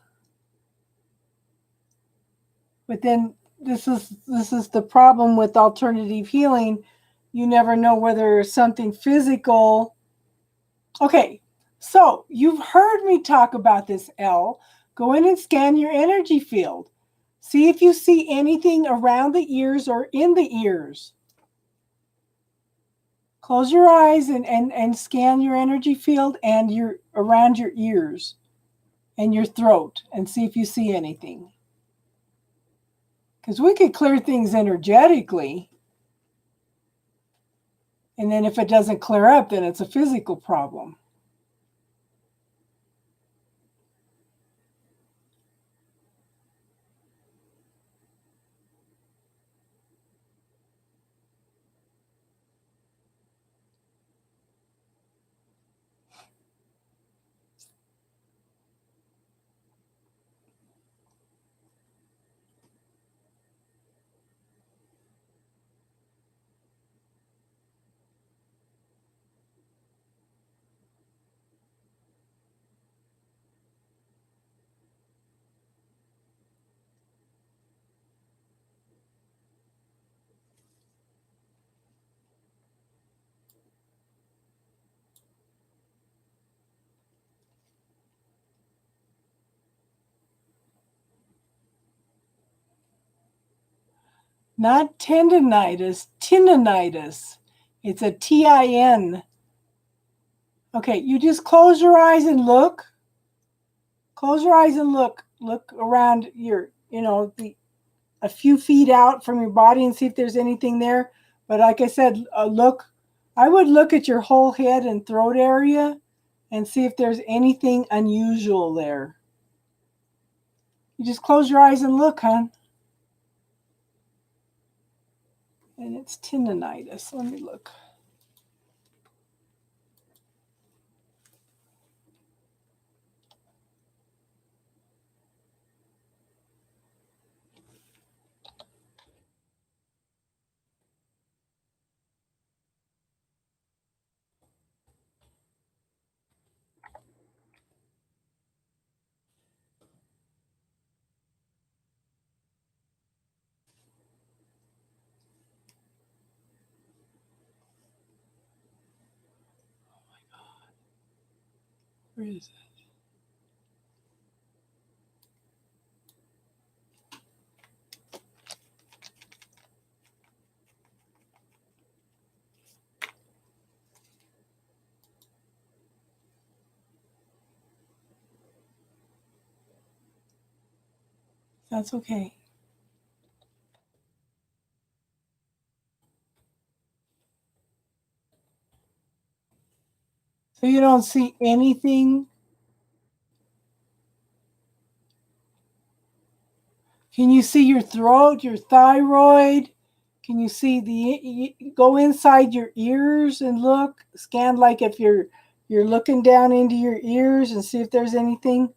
But then this is the problem with alternative healing. You never know whether something physical. Okay, so you've heard me talk about this, Elle. Go in and scan your energy field. See if you see anything around the ears or in the ears. Close your eyes and scan your energy field and your around your ears and your throat and see if you see anything. Because we could clear things energetically. And then if it doesn't clear up, then it's a physical problem. Not tendonitis, tinnitus. It's a TIN. Okay, you just close your eyes and look. Close your eyes and look. Look around your, a few feet out from your body and see if there's anything there. But like I said, look. I would look at your whole head and throat area and see if there's anything unusual there. You just close your eyes and look, hon. And it's tendonitis. Let me look. Where is it? That's okay. So you don't see anything? Can you see your throat, your thyroid? Can you see go inside your ears and look? Scan like if you're looking down into your ears and see if there's anything?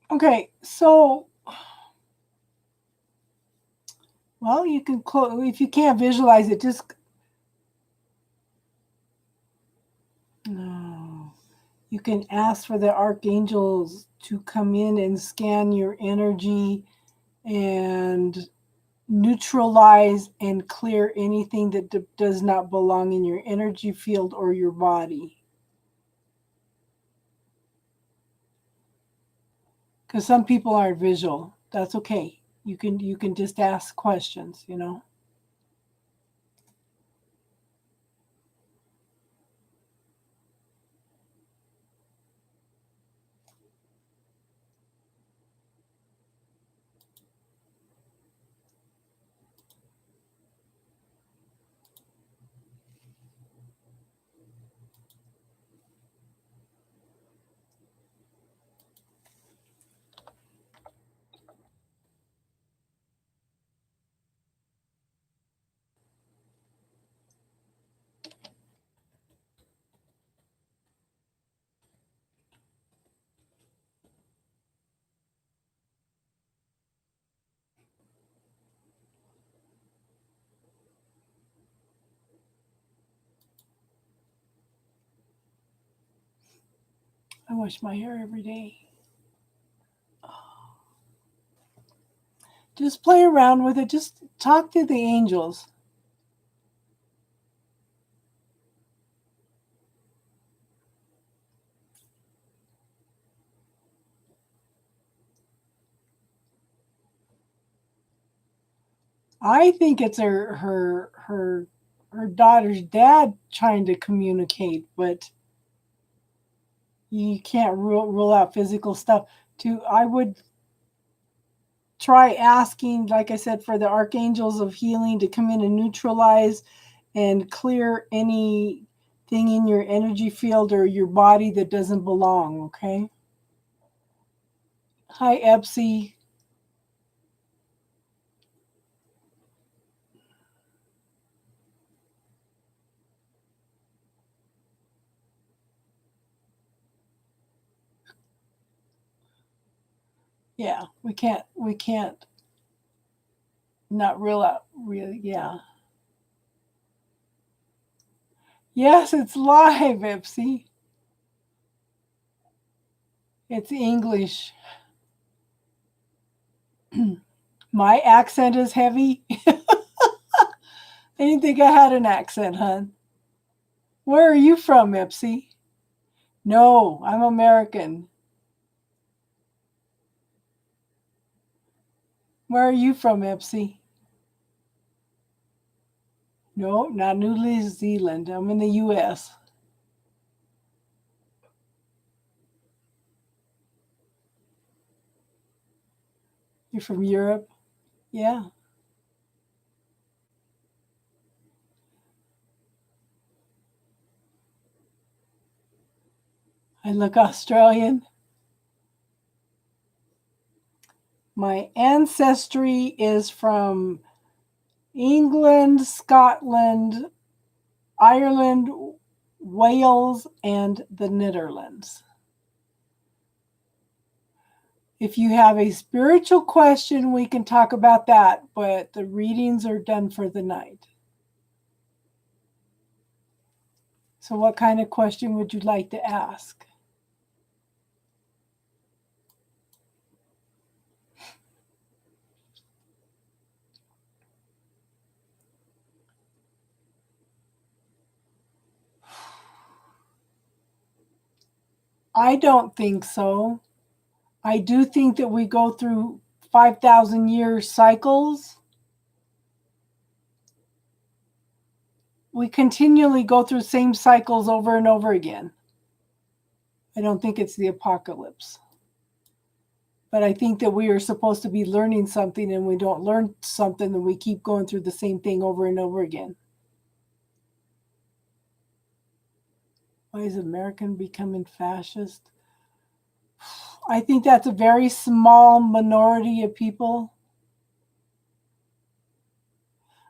Okay, so well, you can close if you can't visualize it. Just no. You can ask for the archangels to come in and scan your energy and neutralize and clear anything that does not belong in your energy field or your body. Because some people aren't visual. That's okay. You can just ask questions, you know. I wash my hair every day. Just play around with it. Just talk to the angels. I think it's her daughter's dad trying to communicate, but you can't rule out physical stuff. To I would try asking, like I said, for the archangels of healing to come in and neutralize and clear anything in your energy field or your body that doesn't belong. Okay. Hi, Epsy. Yeah, we can't not rule out really. Yeah. Yes, it's live, Epsy. It's English. My accent is heavy. I didn't think I had an accent, hon. Where are you from, Epsy? No, I'm American. Where are you from, Epsy? No, not New Zealand. I'm in the US. You're from Europe? Yeah. I look Australian. My ancestry is from England, Scotland, Ireland, Wales, and the Netherlands. If you have a spiritual question, we can talk about that, but the readings are done for the night. So, what kind of question would you like to ask? I don't think so. I do think that we go through 5,000 year cycles. We continually go through same cycles over and over again. I don't think it's the apocalypse. But I think that we are supposed to be learning something and we don't learn something and we keep going through the same thing over and over again. Why is American becoming fascist? I think that's a very small minority of people.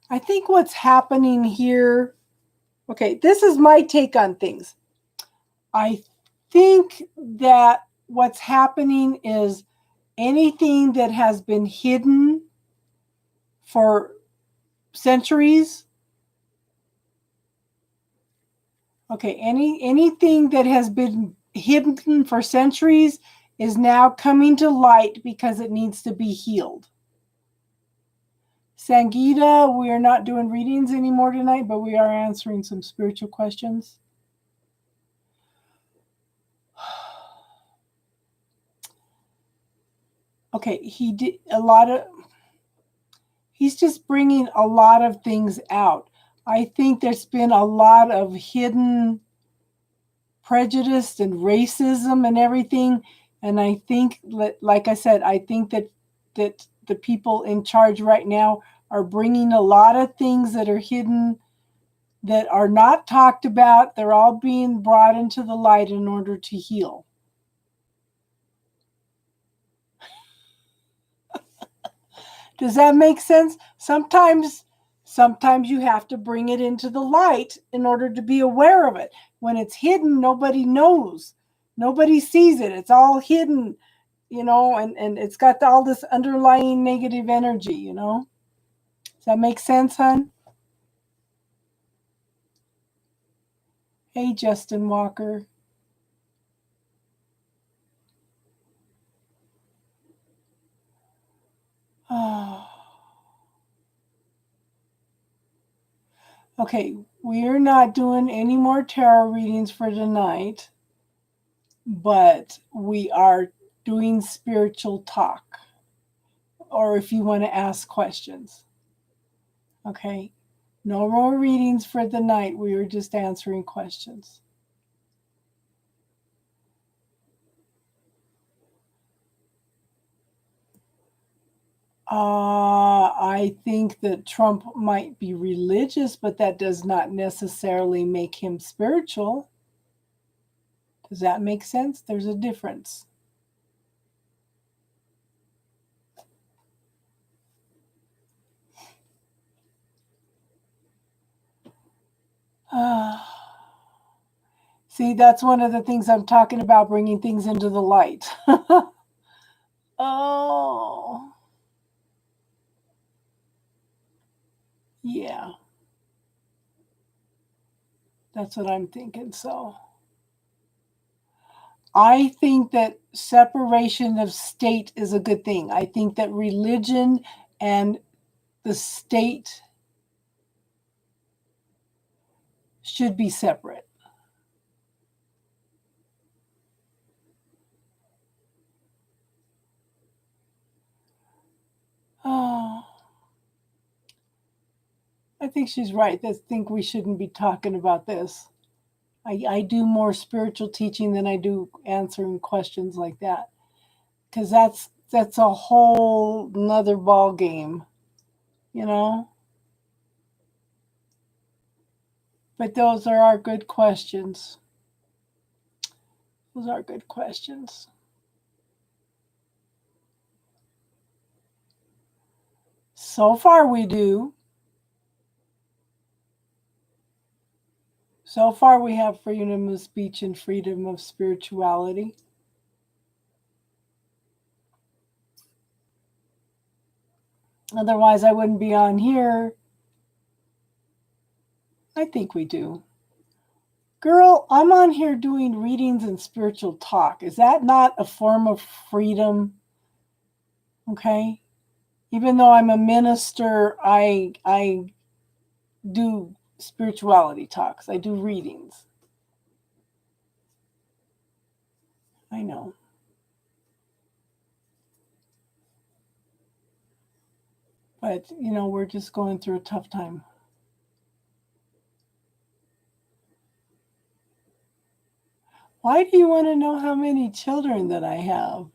I think what's happening here, okay, this is my take on things. I think that what's happening is anything that has been hidden for centuries. Okay, anything that has been hidden for centuries is now coming to light because it needs to be healed. Sangita, we are not doing readings anymore tonight, but we are answering some spiritual questions. Okay, he did a lot of, he's just bringing a lot of things out. I think there's been a lot of hidden prejudice and racism and everything. And I think, like I said, I think that the people in charge right now are bringing a lot of things that are hidden, that are not talked about. They're all being brought into the light in order to heal. Does that make sense? Sometimes you have to bring it into the light in order to be aware of it. When it's hidden, nobody knows. Nobody sees it. It's all hidden, and it's got all this underlying negative energy, Does that make sense, hon? Hey, Justin Walker. Oh. Okay, we're not doing any more tarot readings for tonight, but we are doing spiritual talk, or if you want to ask questions. Okay, no more readings for the night. We were just answering questions. I think that Trump might be religious, but that does not necessarily make him spiritual. Does that make sense? There's a difference. See, that's one of the things I'm talking about, bringing things into the light. Oh. Yeah. That's what I'm thinking. So I think that separation of state is a good thing. I think that religion and the state should be separate. Oh, I think she's right. I think we shouldn't be talking about this. I do more spiritual teaching than I do answering questions like that, because that's a whole nother ball game, But those are our good questions. Those are good questions. So far, we do. So far, we have freedom of speech and freedom of spirituality. Otherwise, I wouldn't be on here. I think we do. Girl, I'm on here doing readings and spiritual talk. Is that not a form of freedom? Okay. Even though I'm a minister, I do spirituality talks. I do readings. I know. But, we're just going through a tough time. Why do you want to know how many children that I have?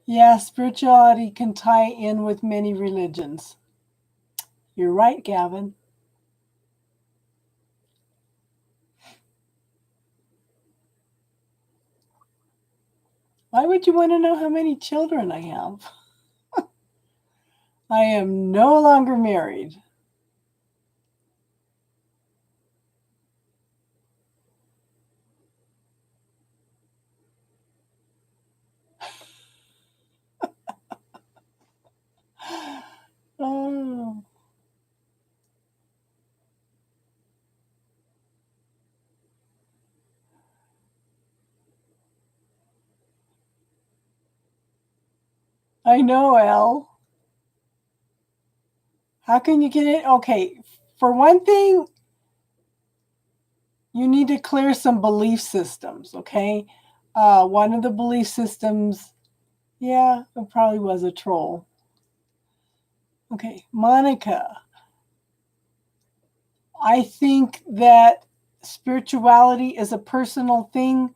Yeah, spirituality can tie in with many religions. You're right, Gavin. Why would you want to know how many children I have? I am no longer married. I know, Elle. How can you get it? Okay, for one thing, you need to clear some belief systems, okay? One of the belief systems, yeah, it probably was a troll. Okay, Monica, I think that spirituality is a personal thing.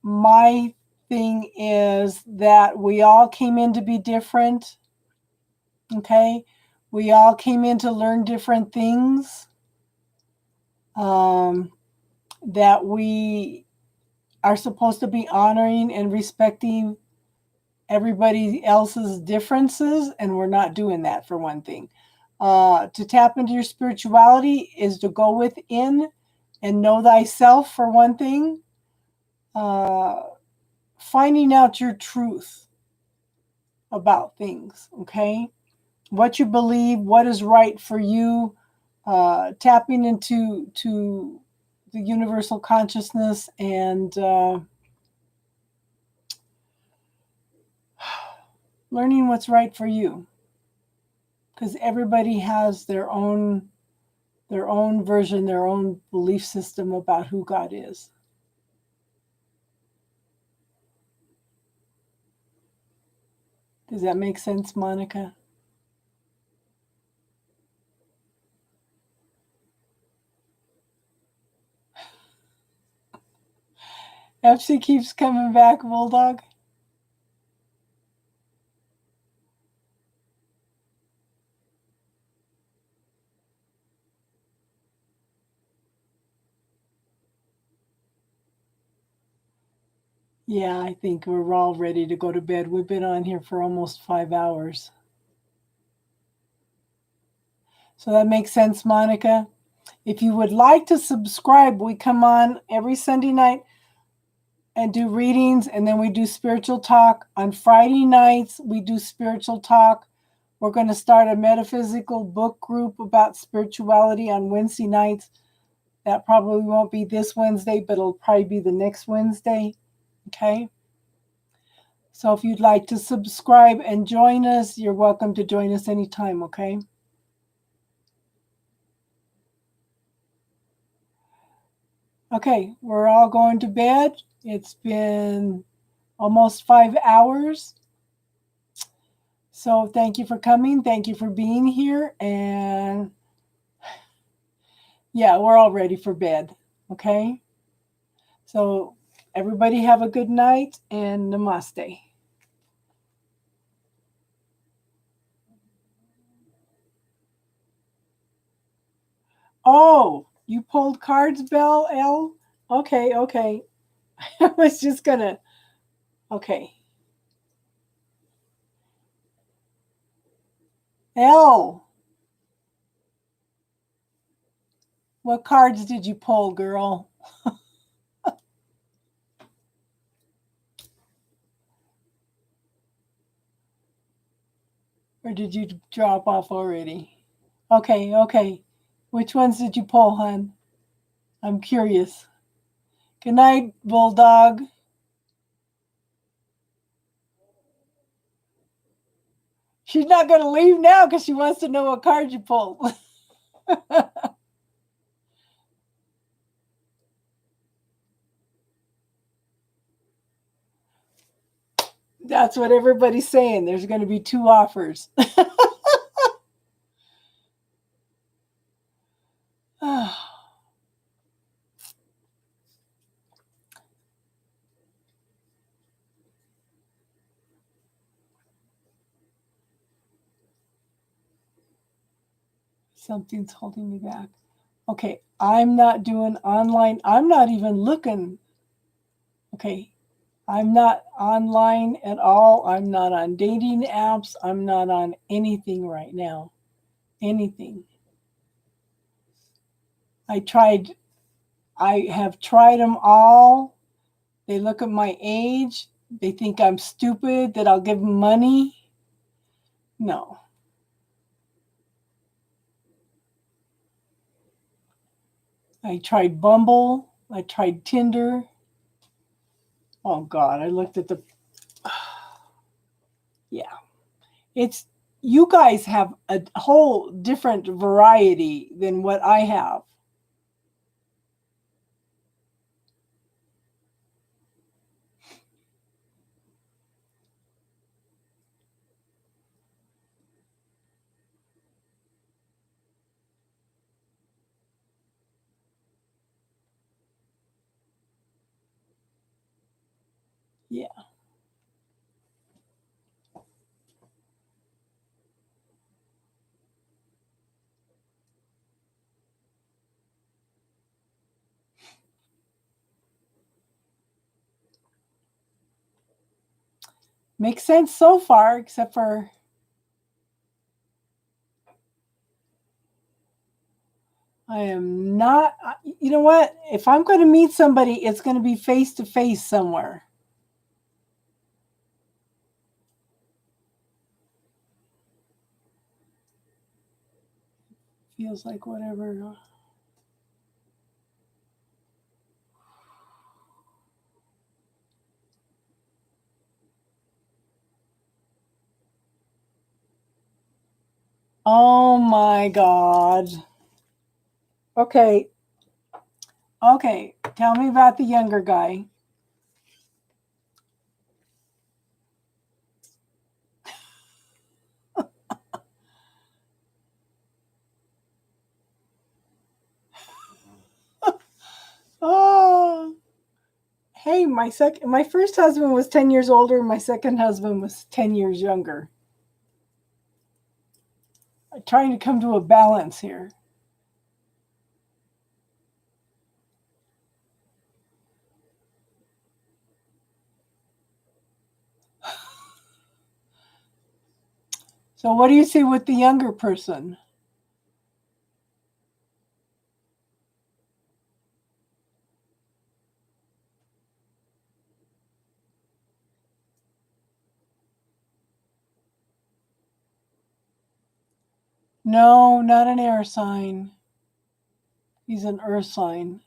My thing is that we all came in to be different, okay? We all came in to learn different things. That we are supposed to be honoring and respecting everybody else's differences, and we're not doing that, for one thing. To tap into your spirituality is to go within and know thyself, for one thing. Finding out your truth about things, okay? What you believe, what is right for you, tapping into the universal consciousness, and learning what's right for you, because everybody has their own version, their own belief system about who God is. Does that make sense, Monica? FC keeps coming back, Bulldog. Yeah, I think we're all ready to go to bed. We've been on here for almost 5 hours. So that makes sense, Monica. If you would like to subscribe, we come on every Sunday night and do readings, and then we do spiritual talk. On Friday nights, we do spiritual talk. We're going to start a metaphysical book group about spirituality on Wednesday nights. That probably won't be this Wednesday, but it'll probably be the next Wednesday. Okay? So if you'd like to subscribe and join us, you're welcome to join us anytime, okay? Okay, we're all going to bed. It's been almost 5 hours. So thank you for coming. Thank you for being here. And yeah, we're all ready for bed. Okay? So everybody have a good night and namaste. Oh, you pulled cards, Belle L? Okay, okay. I was just gonna. Okay. L. What cards did you pull, girl? Or did you drop off already? Okay, okay. Which ones did you pull, hon? I'm curious. Good night, Bulldog. She's not going to leave now because she wants to know what card you pulled. That's what everybody's saying. There's going to be 2 offers. Something's holding me back. Okay, I'm not doing online. I'm not even looking. Okay, I'm not online at all. I'm not on dating apps. I'm not on anything right now. Anything. I have tried them all. They look at my age. They think I'm stupid, that I'll give them money. No. I tried Bumble. I tried Tinder. Oh God, I looked at the. Yeah. It's you guys have a whole different variety than what I have. Yeah. Makes sense so far, except for I am not. You know what? If I'm going to meet somebody, it's going to be face to face somewhere. Feels like whatever. Oh my God. Okay. Okay. Tell me about the younger guy. Oh. Hey, my first husband was 10 years older, my second husband was 10 years younger. I'm trying to come to a balance here. So what do you see with the younger person? No, not an air sign. He's an earth sign.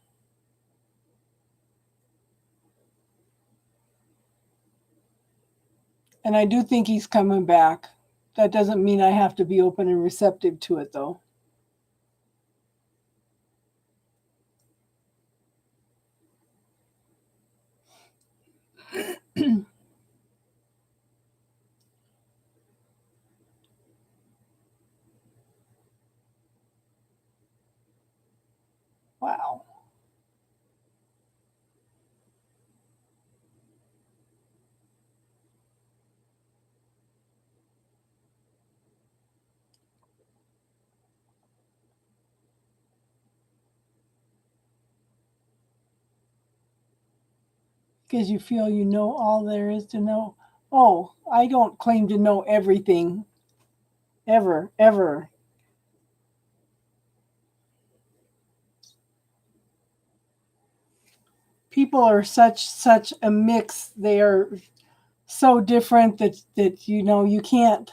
And I do think he's coming back. That doesn't mean I have to be open and receptive to it, though. Wow. Because you feel you know all there is to know. Oh, I don't claim to know everything. Ever, ever. People are such a mix. They are so different that you know you can't.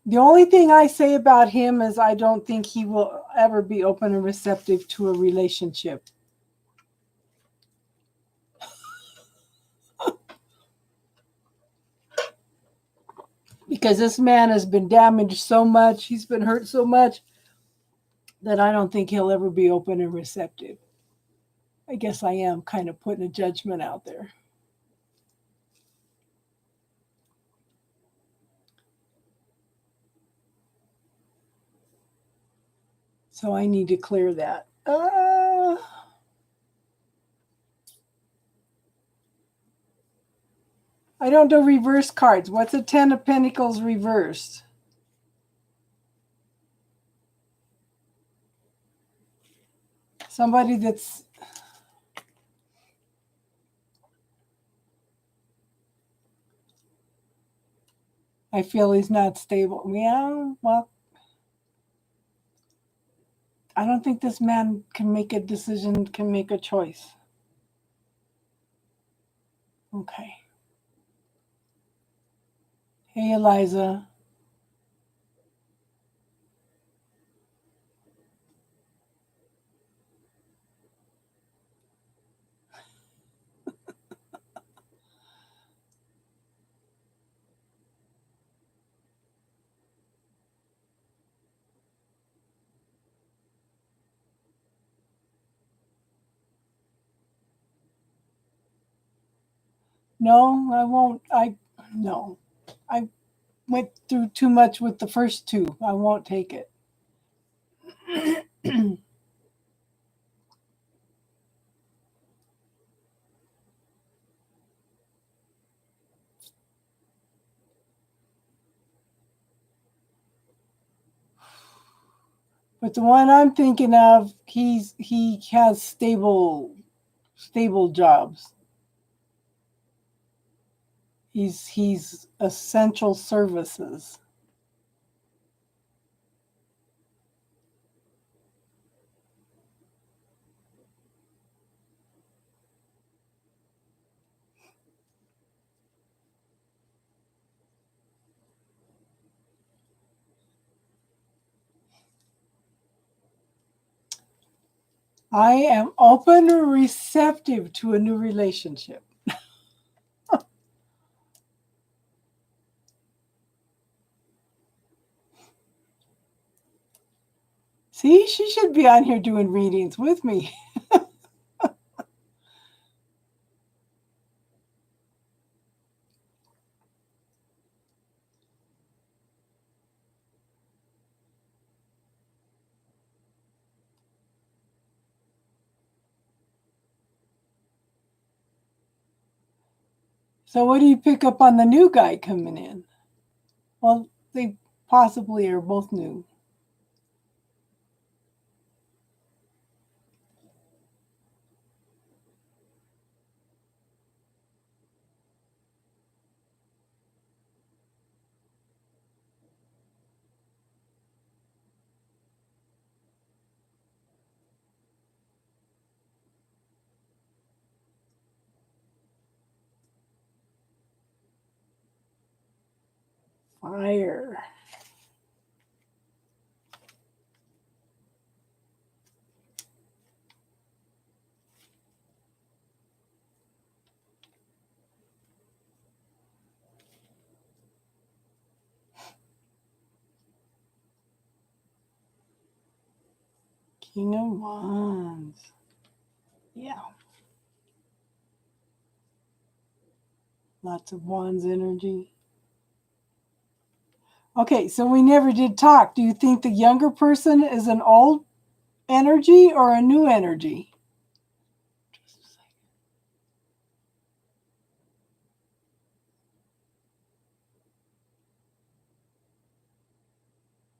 The only thing I say about him is I don't think he will ever be open and receptive to a relationship. Because this man has been damaged so much, he's been hurt so much that I don't think he'll ever be open and receptive. I guess I am kind of putting a judgment out there. So I need to clear that. I don't do reverse cards. What's a 10 of Pentacles reversed? Somebody that's I feel he's not stable. Yeah, well, I don't think this man can make a decision, can make a choice. Okay. Hey, Eliza. No, I won't. No. I went through too much with the first two. I won't take it. But the one I'm thinking of, he has stable jobs. He's essential services. I am open and receptive to a new relationship. See, she should be on here doing readings with me. So what do you pick up on the new guy coming in? Well, they possibly are both new. Fire. King of Wands. Yeah. Lots of Wands energy. Okay, so we never did talk. Do you think the younger person is an old energy or a new energy?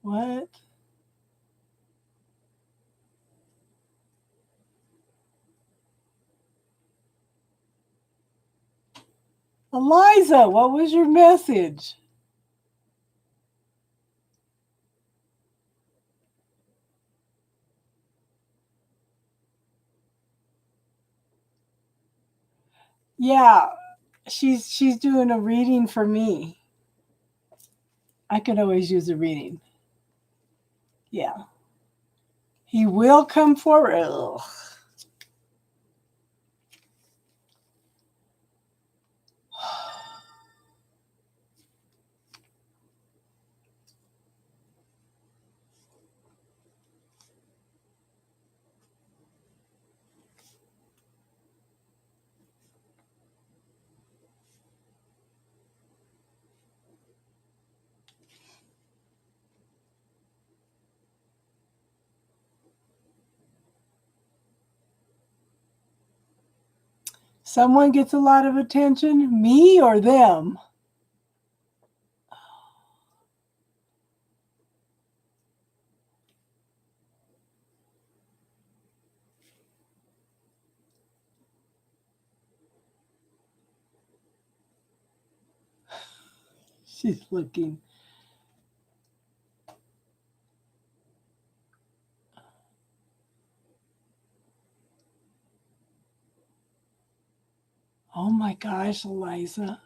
What? Eliza, what was your message? Yeah, she's doing a reading for me. I could always use a reading. Yeah. He will come forward. Ugh. Someone gets a lot of attention, me or them? She's looking. Oh my gosh, Eliza.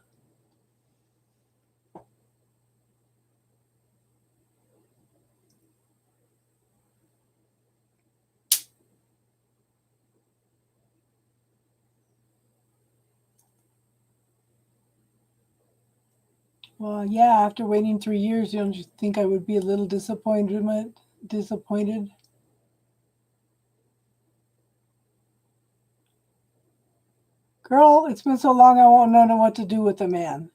Well, yeah, after waiting 3 years, don't you think I would be a little disappointed? Girl, it's been so long I won't know what to do with a man.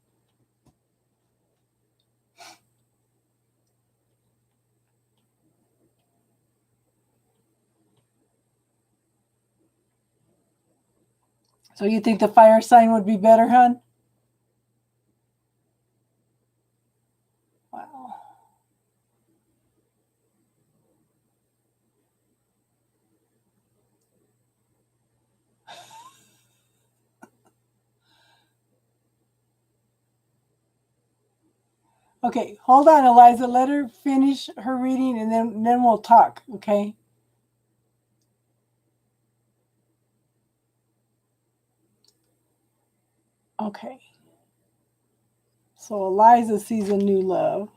So you think the fire sign would be better, hon? Wow. Okay, hold on, Eliza. Let her finish her reading and then we'll talk, okay? Okay. So Eliza sees a new love.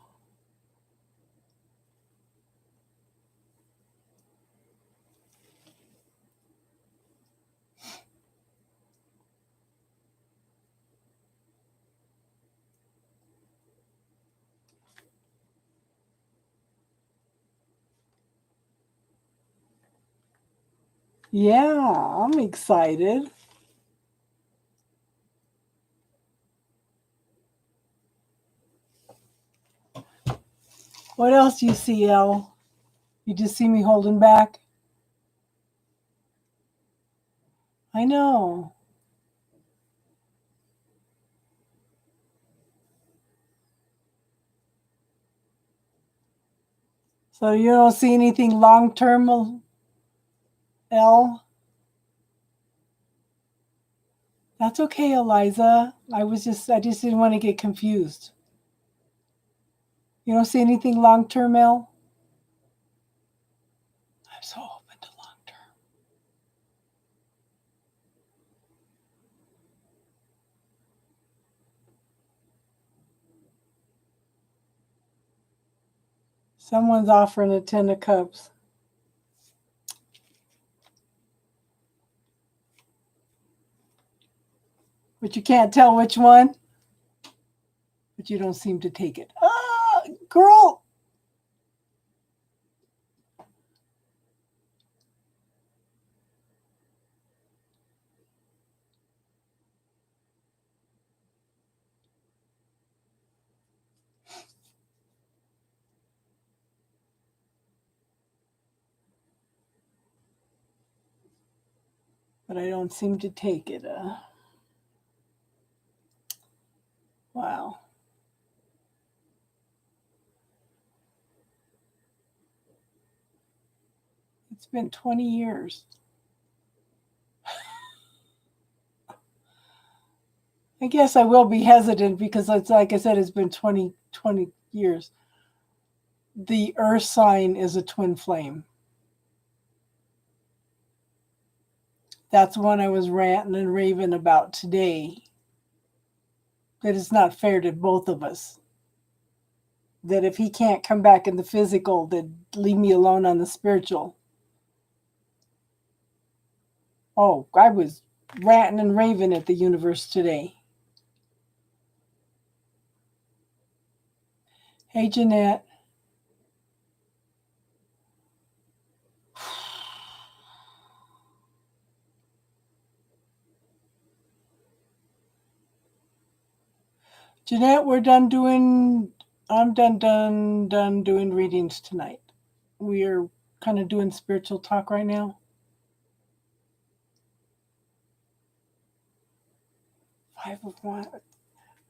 Yeah, I'm excited. What else do you see, Elle? You just see me holding back? I know. So you don't see anything long term, Elle? That's okay, Eliza. I just didn't want to get confused. You don't see anything long term, Elle? I'm so open to long term. Someone's offering a 10 of cups. But you can't tell which one. But you don't seem to take it. Ah, girl. But I don't seem to take it. Wow. It's been 20 years. I guess I will be hesitant because it's like I said, it's been 20 years. The earth sign is a twin flame. That's one I was ranting and raving about today. That it's not fair to both of us. That if he can't come back in the physical, then leave me alone on the spiritual. Oh, I was ranting and raving at the universe today. Hey, Jeanette. Jeanette, we're done doing. I'm done doing readings tonight. We are kind of doing spiritual talk right now. Five of one.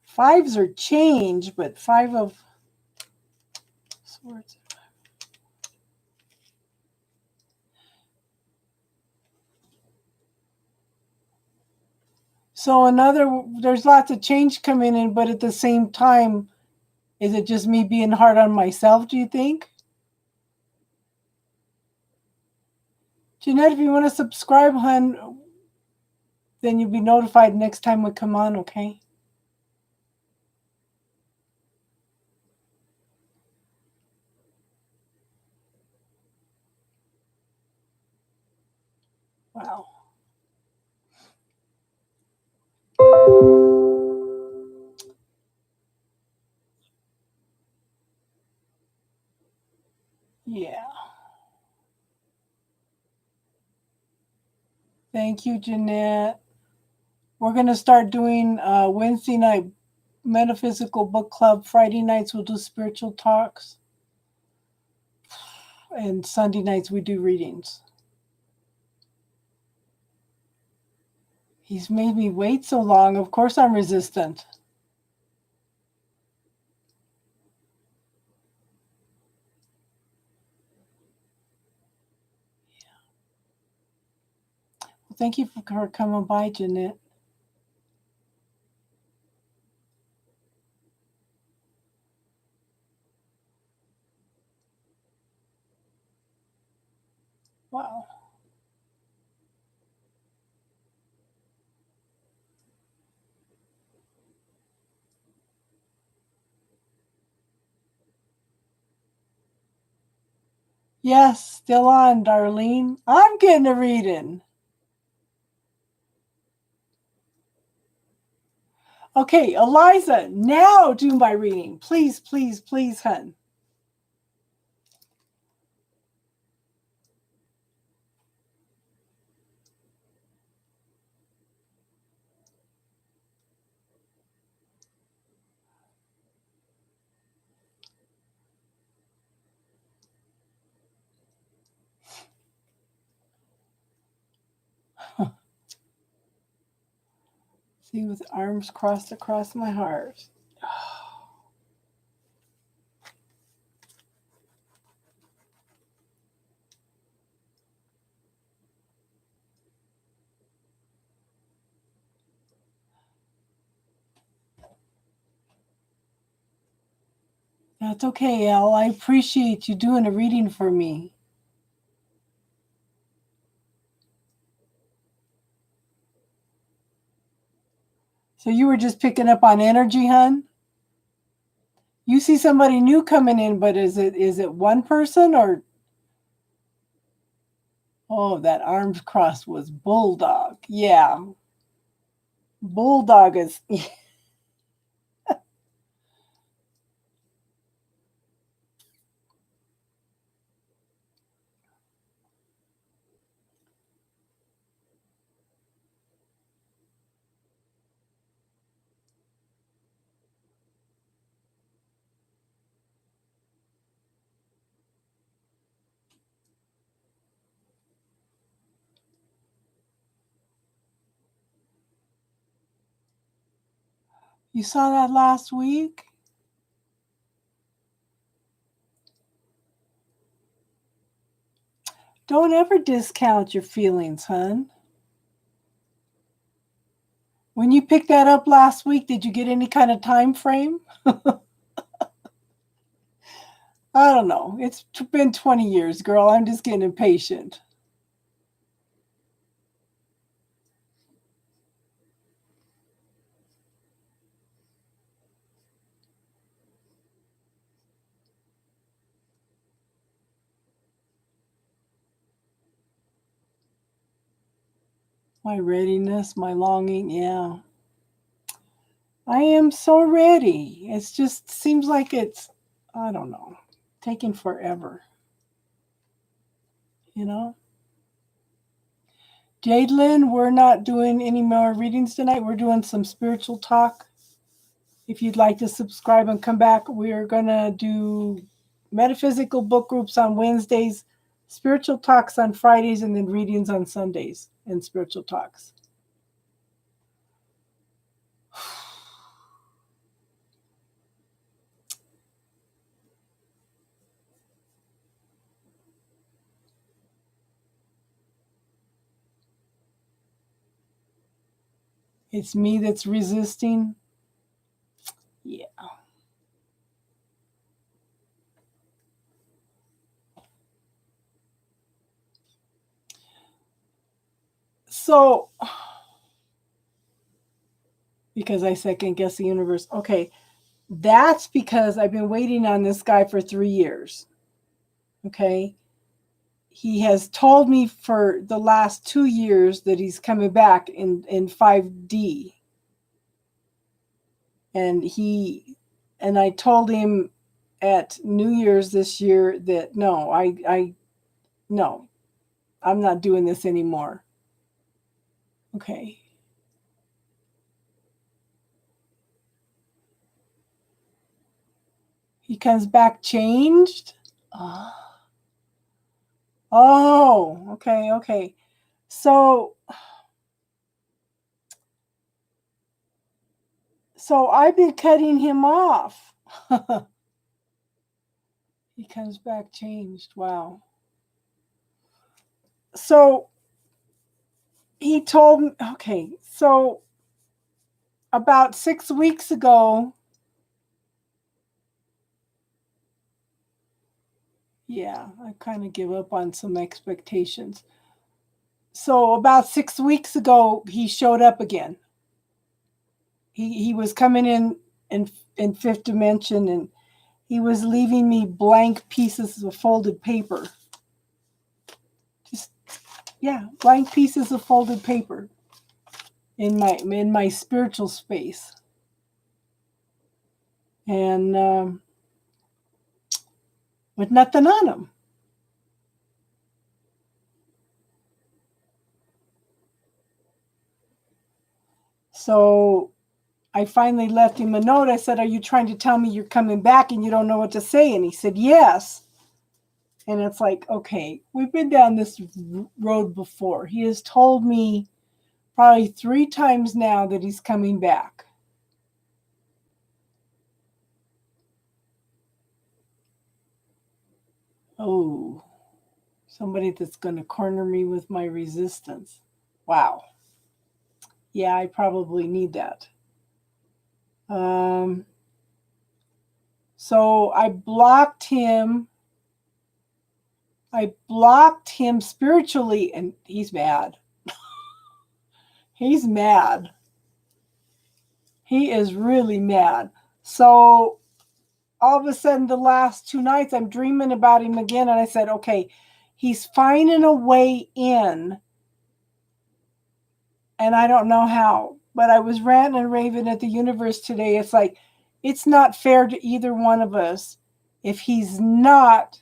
Fives are change, but five of swords. So there's lots of change coming in, but at the same time, is it just me being hard on myself, do you think? Jeanette, if you want to subscribe, hon, then you'll be notified next time we come on, okay? Wow. Yeah. Thank you, Jeanette. We're going to start doing Wednesday night metaphysical book club. Friday nights we'll do spiritual talks. And Sunday nights we do readings. He's made me wait so long. Of course I'm resistant. Well, thank you for coming by, Jeanette. Wow. Yes, still on, Darlene. I'm getting a reading. Okay, Eliza, now do my reading. Please, please, please, hun. See, with arms crossed across my heart. That's okay, Elle. I appreciate you doing a reading for me. So you were just picking up on energy, hun? You see somebody new coming in, but is it one person or? Oh, that arms crossed was Bulldog. Yeah. Bulldog is. You saw that last week? Don't ever discount your feelings, hun. When you picked that up last week, did you get any kind of time frame? I don't know. It's been 20 years, girl. I'm just getting impatient. My readiness, my longing, yeah. I am so ready. It just seems like it's, I don't know, taking forever. You know? Jadelyn, we're not doing any more readings tonight. We're doing some spiritual talk. If you'd like to subscribe and come back, we're going to do metaphysical book groups on Wednesdays, spiritual talks on Fridays, and then readings on Sundays and spiritual talks. It's me that's resisting. Yeah. So, because I second guess the universe. Okay. That's because I've been waiting on this guy for 3 years. Okay. He has told me for the last 2 years that he's coming back in 5D. And I told him at New Year's this year that no, no, I'm not doing this anymore. Okay. He comes back changed. Oh, okay, okay. So I've been cutting him off. He comes back changed. Wow. So he told me, okay, so about 6 weeks ago, yeah, I kind of give up on some expectations. So about 6 weeks ago, he showed up again. He was coming in fifth dimension, and he was leaving me blank pieces of folded paper. Just, yeah, blank pieces of folded paper in my spiritual space. And with nothing on them. So I finally left him a note. I said, "Are you trying to tell me you're coming back and you don't know what to say?" And he said, "Yes." And it's like, okay, we've been down this road before. He has told me probably 3 times now that he's coming back. Oh, somebody that's going to corner me with my resistance. Wow. Yeah, I probably need that. Um, so I blocked him. I blocked him spiritually, and he's mad. He's mad. He is really mad. So all of a sudden, the last 2 nights, I'm dreaming about him again. And I said, okay, he's finding a way in. And I don't know how. But I was ranting and raving at the universe today. It's like, it's not fair to either one of us if he's not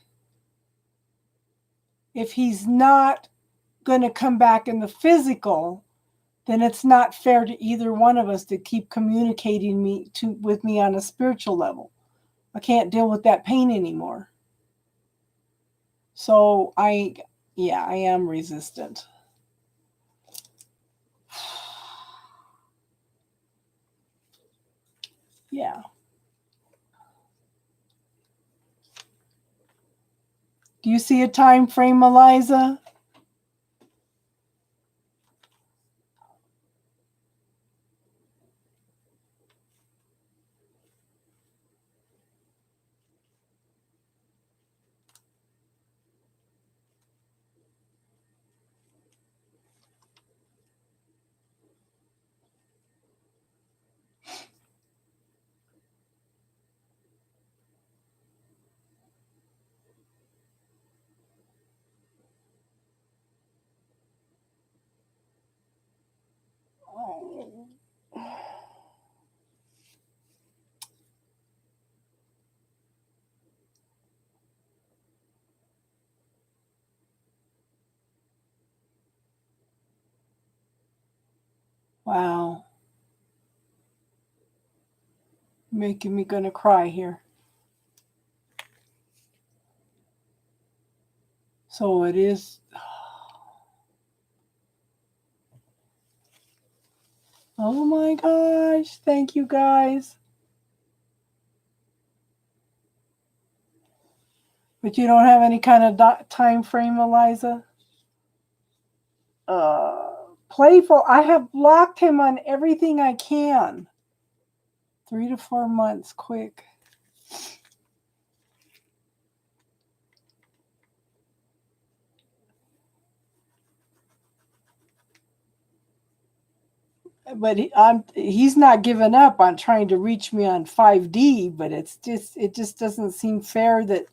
going to come back in the physical, then it's not fair to either one of us to keep communicating with me on a spiritual level. I can't deal with that pain anymore. So I am resistant. Yeah. Do you see a time frame, Eliza? Oh. Wow. Making me gonna cry here. So it is. Oh my gosh. Thank you guys. But you don't have any kind of time frame, Eliza? Playful. I have blocked him on everything I can. 3 to 4 months, quick. But he's not giving up on trying to reach me on 5D, but it just doesn't seem fair that,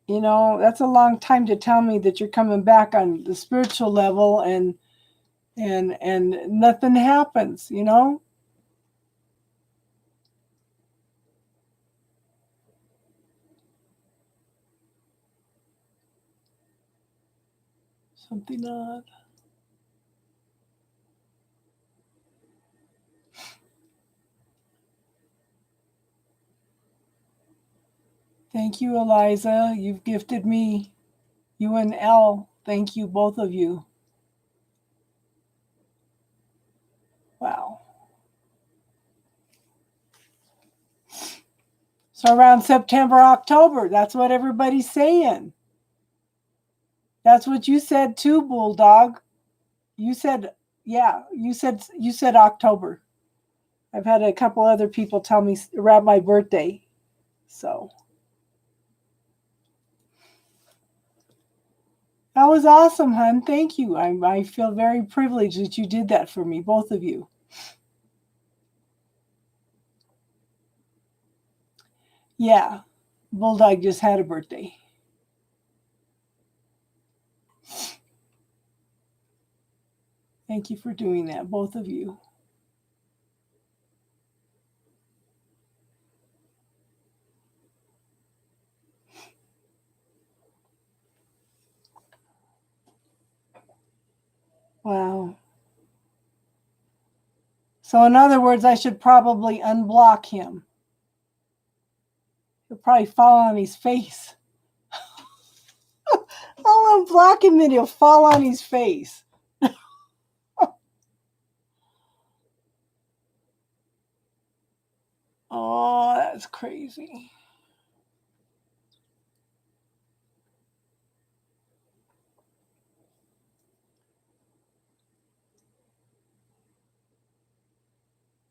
that's a long time to tell me that you're coming back on the spiritual level, and nothing happens, Something odd. Thank you, Eliza. You've gifted me. You and Elle. Thank you, both of you. Wow. So around September, October, that's what everybody's saying. That's what you said too, Bulldog. You said, yeah, you said October. I've had a couple other people tell me around my birthday. So that was awesome, hon. Thank you. I feel very privileged that you did that for me, both of you. Yeah, Bulldog just had a birthday. Thank you for doing that, both of you. Wow. So, in other words, I should probably unblock him. He'll probably fall on his face. I'll unblock him and he'll fall on his face. Oh, that's crazy.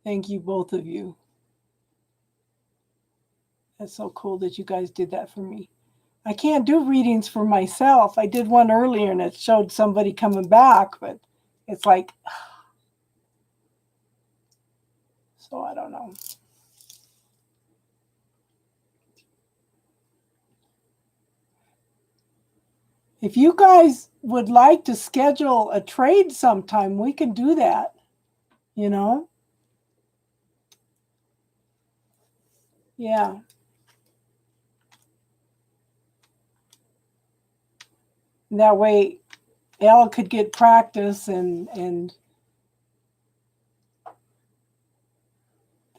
Thank you, both of you. That's so cool that you guys did that for me. I can't do readings for myself. I did one earlier and it showed somebody coming back, but it's like, so I don't know. If you guys would like to schedule a trade sometime, we can do that, you know? Yeah. That way Elle could get practice and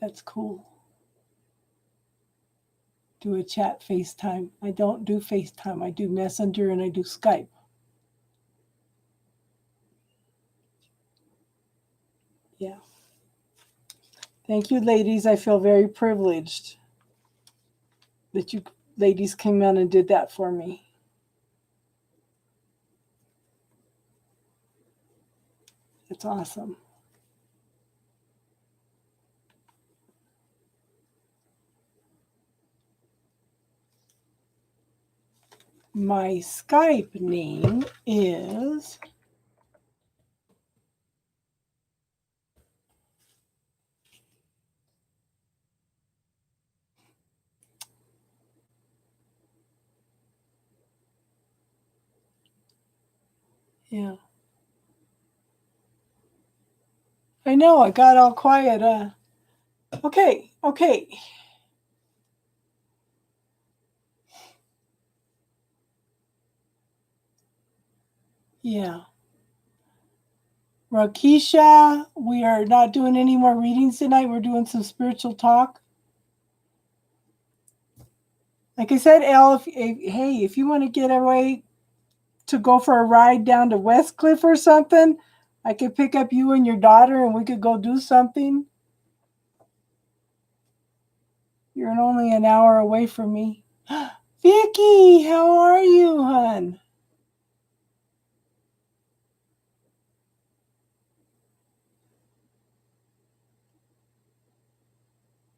that's cool. Do a chat FaceTime. I don't do FaceTime. I do Messenger and I do Skype. Yeah. Thank you, ladies. I feel very privileged that you ladies came out and did that for me. It's awesome. My Skype name is yeah. I know, I got all quiet. Okay. Yeah. Rakisha, we are not doing any more readings tonight. We're doing some spiritual talk. Like I said, Elle, if you want to get away to go for a ride down to Westcliff or something, I could pick up you and your daughter and we could go do something. You're only an hour away from me. Vicky, how are you, hon?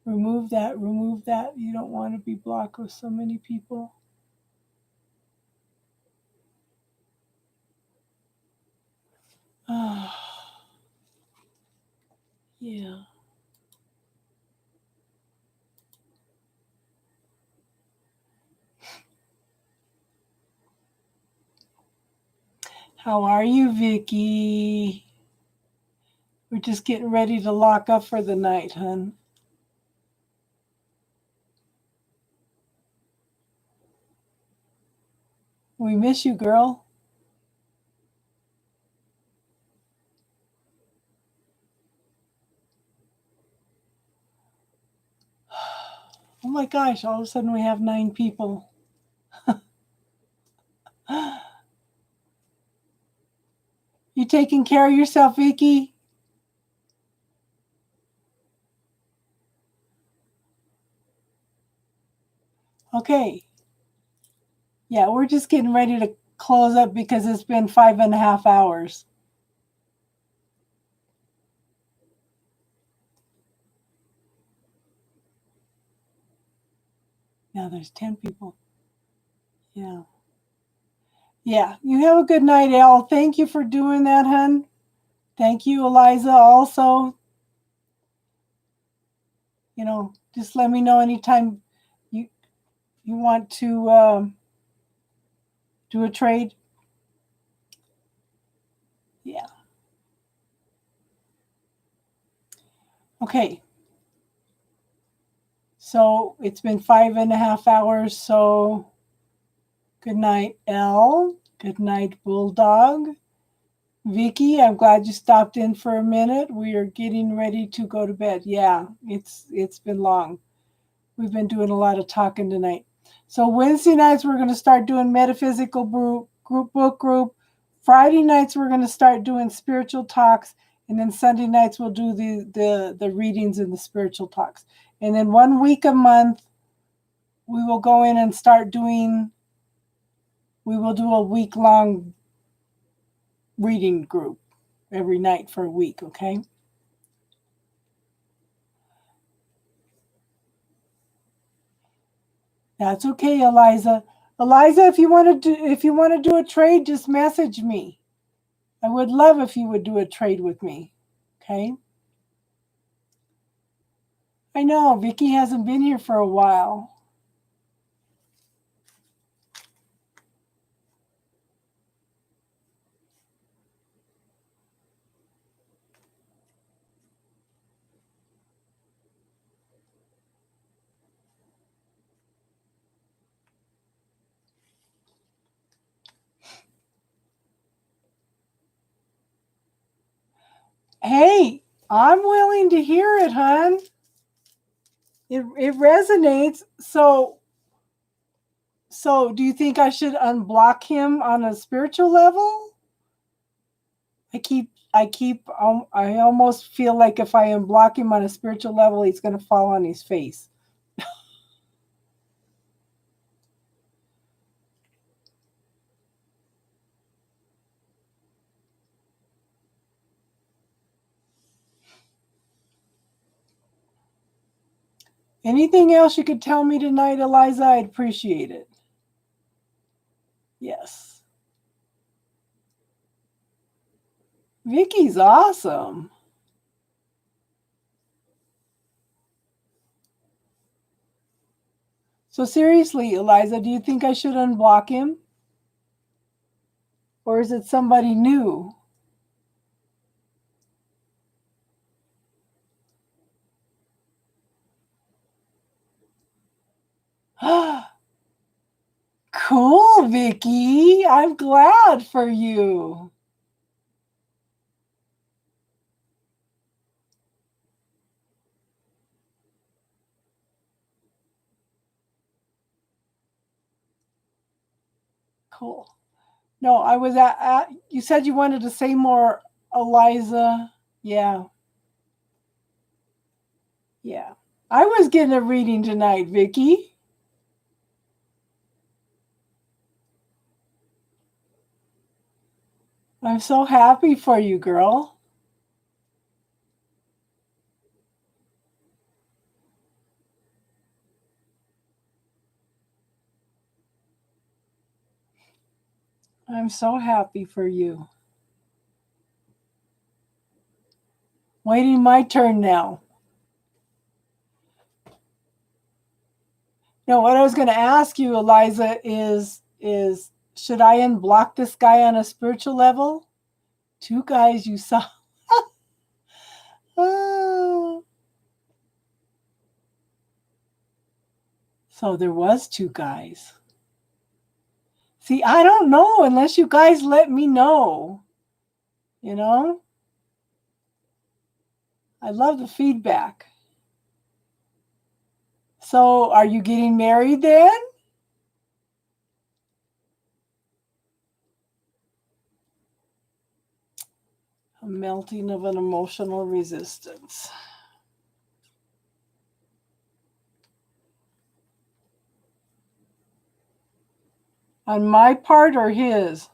Remove that. You don't want to be blocked with so many people. Yeah. How are you, Vicky? We're just getting ready to lock up for the night, hun. We miss you, girl. Oh my gosh, all of a sudden we have 9 people. You taking care of yourself, Vicky? Okay. Yeah, we're just getting ready to close up because it's been 5.5 hours. Yeah, there's 10 people. Yeah. Yeah. You have a good night, Elle. Thank you for doing that, hun. Thank you, Eliza, also. Just let me know anytime you want to do a trade. Yeah. Okay. So it's been 5.5 hours. So good night, Elle. Good night, Bulldog. Vicky, I'm glad you stopped in for a minute. We are getting ready to go to bed. Yeah, it's been long. We've been doing a lot of talking tonight. So Wednesday nights we're going to start doing metaphysical book group. Friday nights we're going to start doing spiritual talks, and then Sunday nights we'll do the readings and the spiritual talks. And then 1 week a month we will go in and start doing. We will do a week-long reading group every night for a week. Okay. That's okay, Eliza. Eliza, if you want to do a trade, just message me. I would love if you would do a trade with me. Okay? I know Vicky hasn't been here for a while. Hey, I'm willing to hear it, hon. It resonates. So do you think I should unblock him on a spiritual level? I almost feel like if I unblock him on a spiritual level, he's going to fall on his face. Anything else you could tell me tonight, Eliza? I'd appreciate it. Yes. Vicky's awesome. So seriously, Eliza, do you think I should unblock him? Or is it somebody new? Cool, Vicky. I'm glad for you. Cool. No, I was at you said you wanted to say more, Eliza. Yeah. Yeah. I was getting a reading tonight, Vicky. I'm so happy for you, girl. I'm so happy for you. Waiting my turn now. No, what I was going to ask you, Eliza, is should I unblock this guy on a spiritual level? 2 guys you saw. Oh. So there was 2 guys. See, I don't know unless you guys let me know. You know? I love the feedback. So, are you getting married then? A melting of an emotional resistance. On my part or his?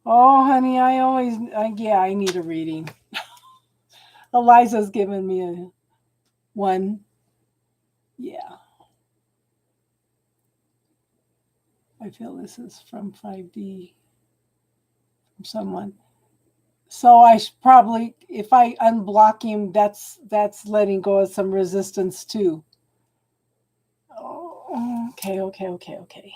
Oh, honey, I need a reading. Eliza's given me a one. Yeah. I feel this is from 5D, from someone. So I should probably, if I unblock him, that's letting go of some resistance too. Oh, okay.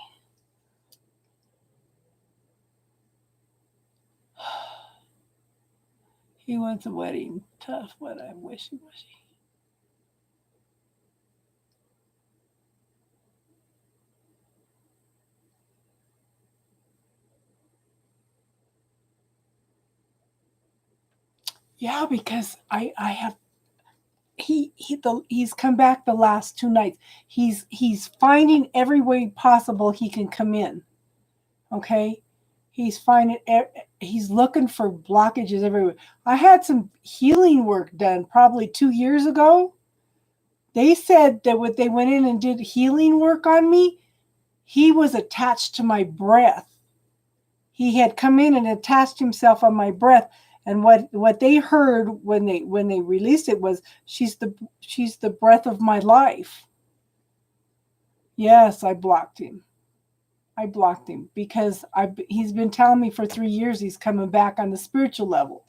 He wants a wedding. Tough, but I'm wishy-washy. Yeah, because I have he's come back the last 2 nights. He's finding every way possible he can come in. Okay, he's finding he's looking for blockages everywhere. I had some healing work done probably 2 years ago. They said that when they went in and did healing work on me, he was attached to my breath. He had come in and attached himself on my breath. And what they heard when they released it was she's the breath of my life. Yes, I blocked him. Because he's been telling me for 3 years he's coming back on the spiritual level.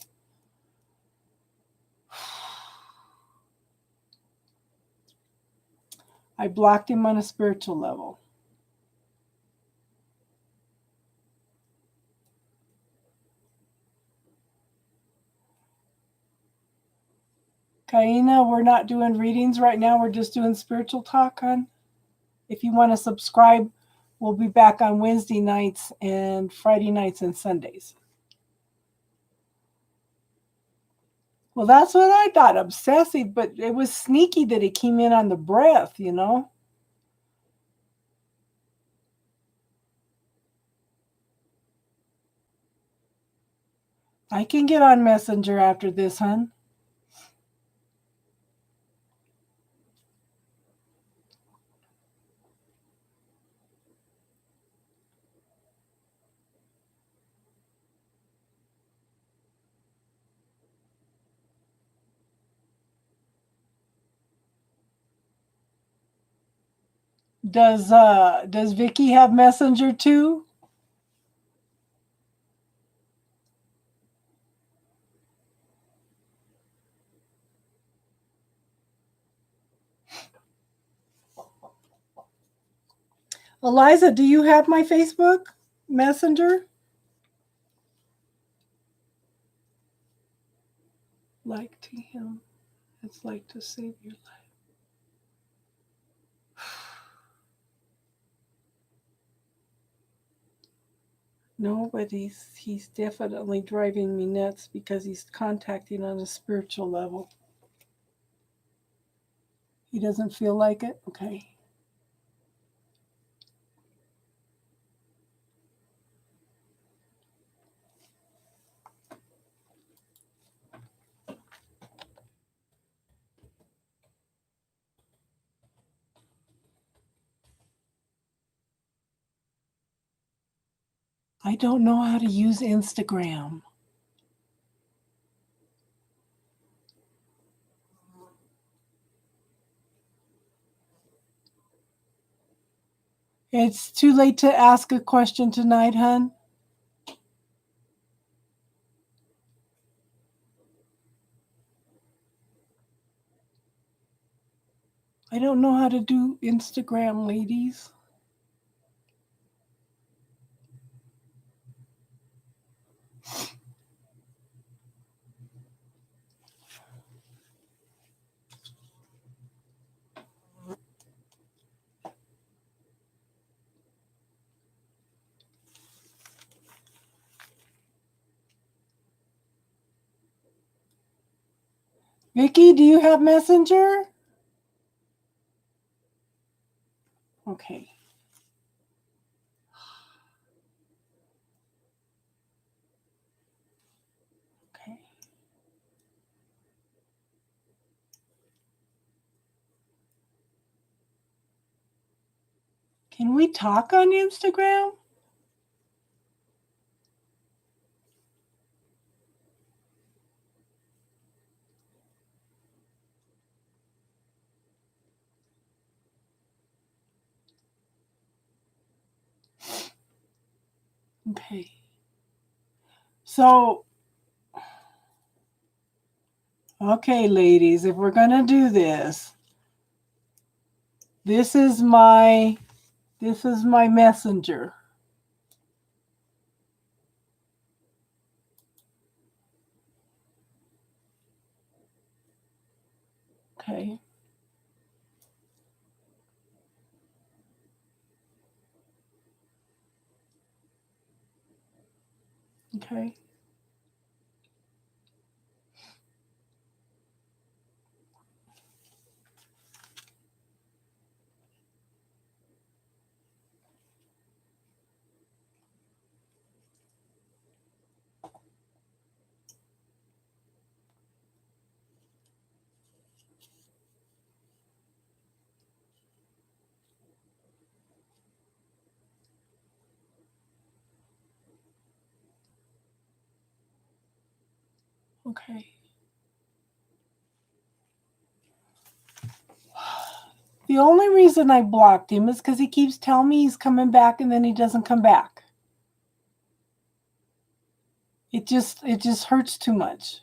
I blocked him on a spiritual level. Kaina, we're not doing readings right now. We're just doing spiritual talk, hon. If you want to subscribe, we'll be back on Wednesday nights and Friday nights and Sundays. Well, that's what I thought. Obsessive, but it was sneaky that it came in on the breath, you know? I can get on Messenger after this, hon. Does Vicky have Messenger too? Eliza, do you have my Facebook Messenger? Like to him, it's like to save your life. No, but he's definitely driving me nuts because he's contacting on a spiritual level. He doesn't feel like it? Okay. I don't know how to use Instagram. It's too late to ask a question tonight, hun. I don't know how to do Instagram, ladies. Vicky, do you have Messenger? Okay. Okay. Can we talk on Instagram? Okay. So, okay, ladies, if we're going to do this, this is my Messenger. Okay. Okay. Okay. The only reason I blocked him is because he keeps telling me he's coming back and then he doesn't come back. It just hurts too much.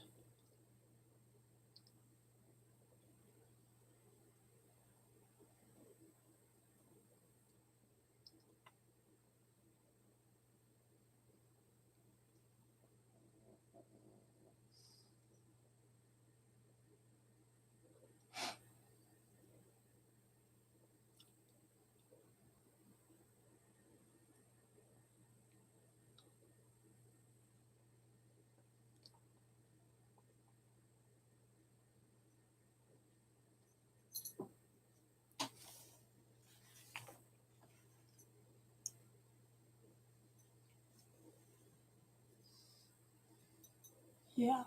Yeah.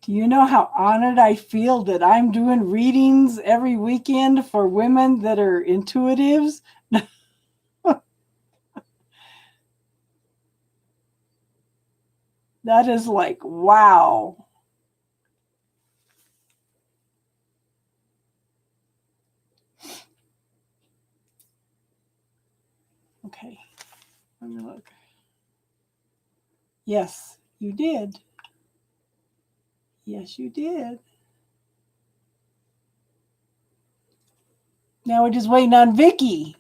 Do you know how honored I feel that I'm doing readings every weekend for women that are intuitives? That is like, wow. Okay. Let me look. Yes, you did. Yes, you did. Now we're just waiting on Vicky.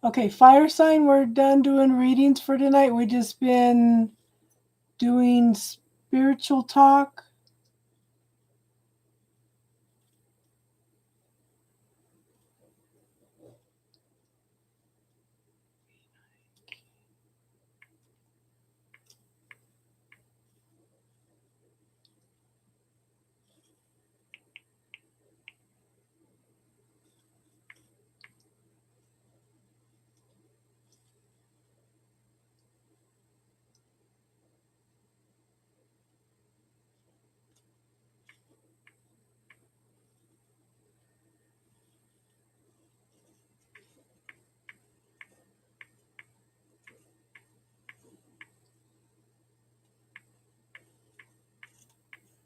Okay, fire sign, we're done doing readings for tonight. We've just been doing spiritual talk.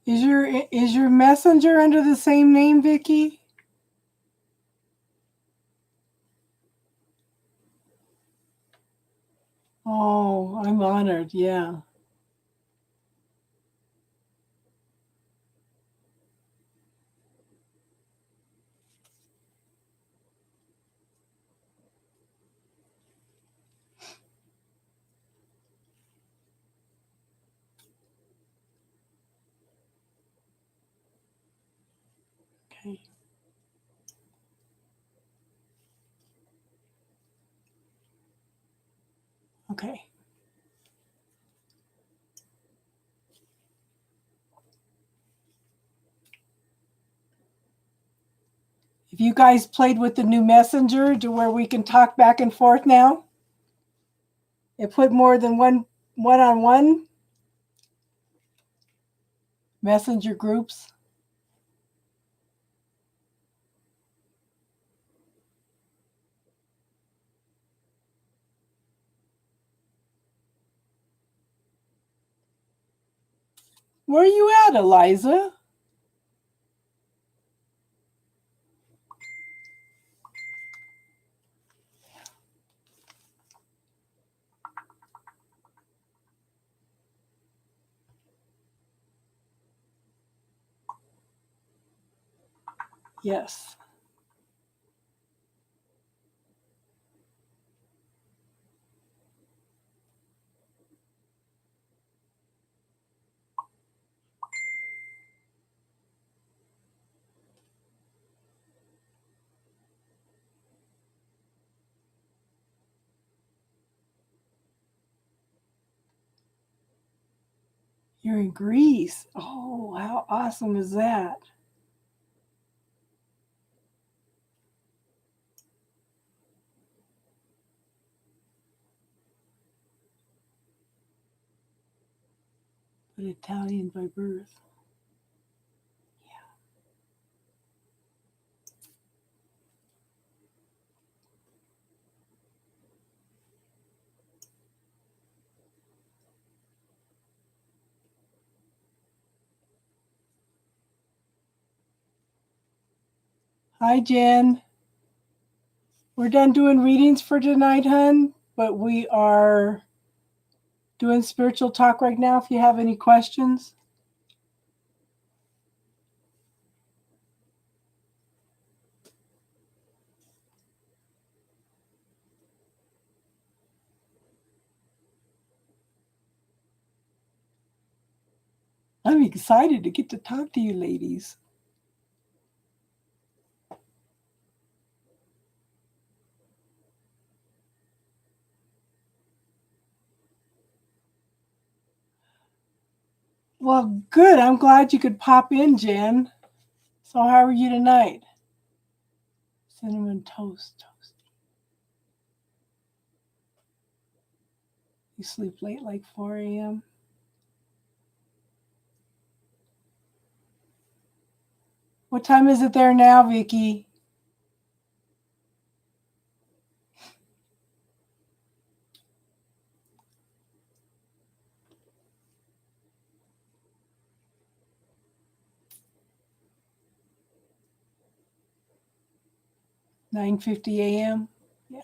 Is your messenger under the same name, Vicky? honored. Yeah. Okay. Okay. If you guys played with the new messenger to where we can talk back and forth now, it put more than one-on-one messenger groups. Where are you at, Eliza? Yes. You're in Greece. Oh, how awesome is that? But Italian by birth. Hi, Jen. We're done doing readings for tonight, hun, but we are doing spiritual talk right now if you have any questions. I'm excited to get to talk to you ladies. Well, good. I'm glad you could pop in, Jen. So how are you tonight? Cinnamon toast. You sleep late, like 4 a.m.? What time is it there now, Vicky? (9:50 a.m.) Yeah.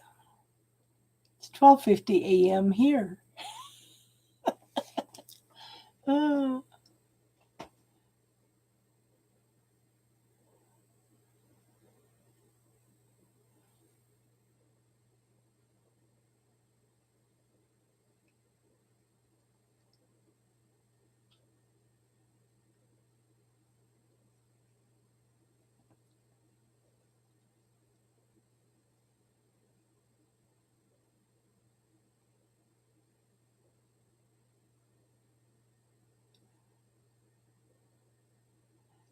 It's 12:50 a.m. here. Oh.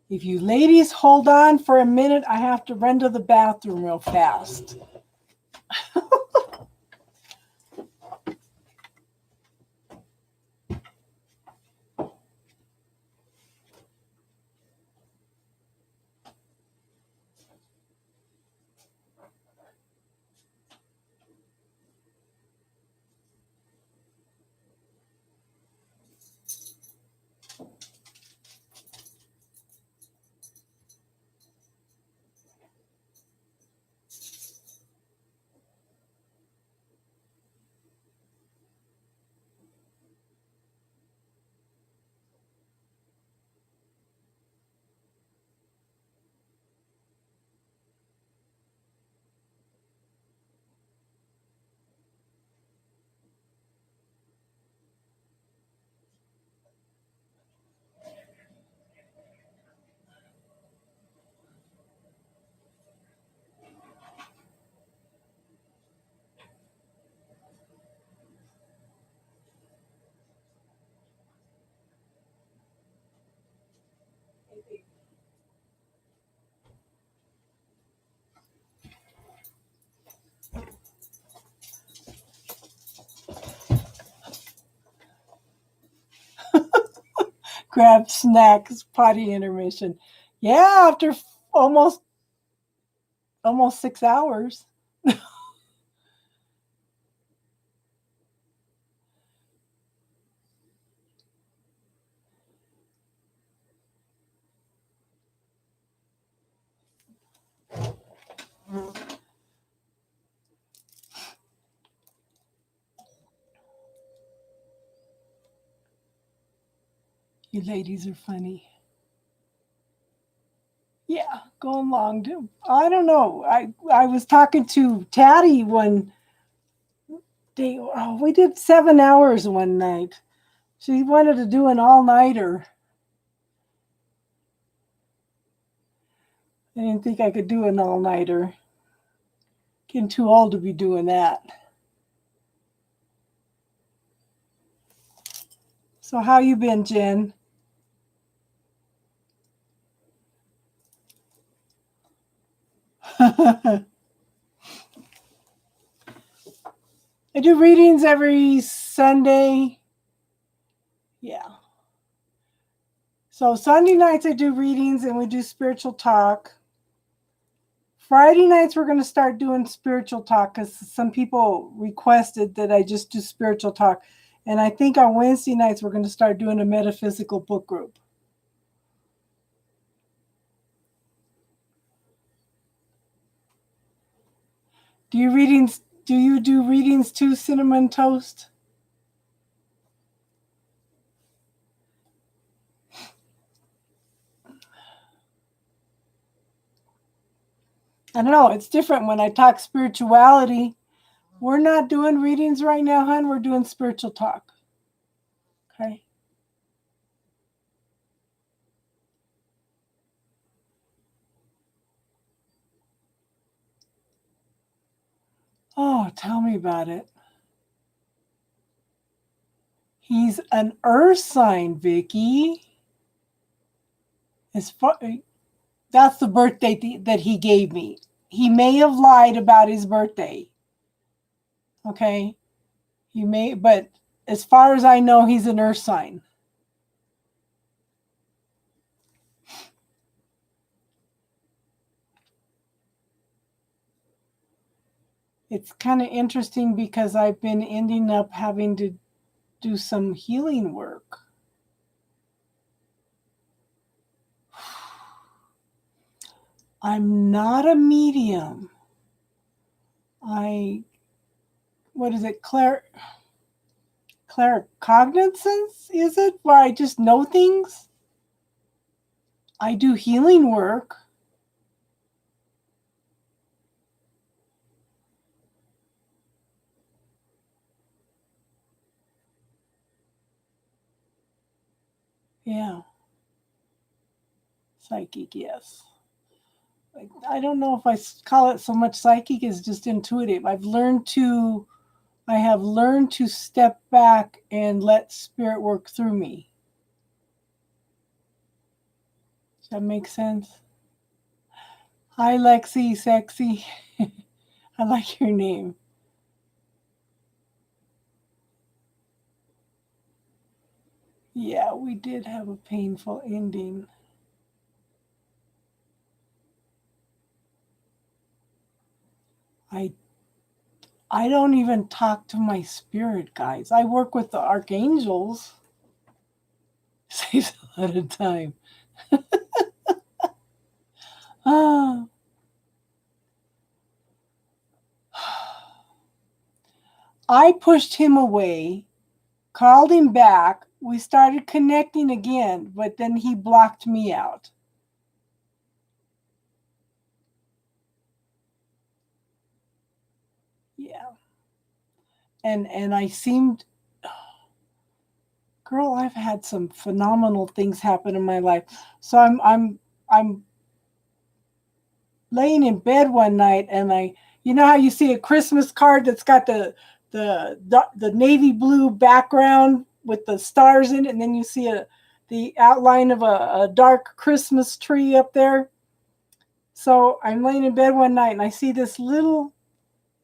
If you ladies hold on for a minute, I have to run to the bathroom real fast. grab snacks, potty intermission. Yeah, after almost 6 hours. You ladies are funny. Yeah, going long. I don't know. I was talking to Tatty one day. Oh, we did 7 hours one night. She wanted to do an all-nighter. I didn't think I could do an all-nighter. Getting too old to be doing that. So how you been, Jen? I do readings every Sunday. Yeah. So Sunday nights I do readings and we do spiritual talk. Friday nights we're going to start doing spiritual talk because some people requested that I just do spiritual talk. And I think on Wednesday nights we're going to start doing a metaphysical book group. Do you do readings too, Cinnamon Toast? I don't know. It's different when I talk spirituality. We're not doing readings right now, hon. We're doing spiritual talk. Okay. Oh, tell me about it. He's an earth sign, Vicky. As far, that's the birthday that he gave me. He may have lied about his birthday. Okay. He may, but as far as I know, he's an earth sign. It's kind of interesting because I've been ending up having to do some healing work. I'm not a medium. What is it, claircognizance, is it? Where I just know things? I do healing work. Yeah. Psychic, yes. I don't know if I call it so much psychic as just intuitive. I have learned to step back and let spirit work through me. Does that make sense? Hi, Lexi, sexy. I like your name. Yeah, we did have a painful ending. I don't even talk to my spirit guides. I work with the archangels. Saves a lot of time. Ah. I pushed him away, called him back. We started connecting again, but then he blocked me out. Yeah. And I seemed, girl, I've had some phenomenal things happen in my life. So I'm laying in bed one night and you know how you see a Christmas card that's got the navy blue background with the stars in it, and then you see the outline of a dark Christmas tree up there. So I'm laying in bed one night and I see this little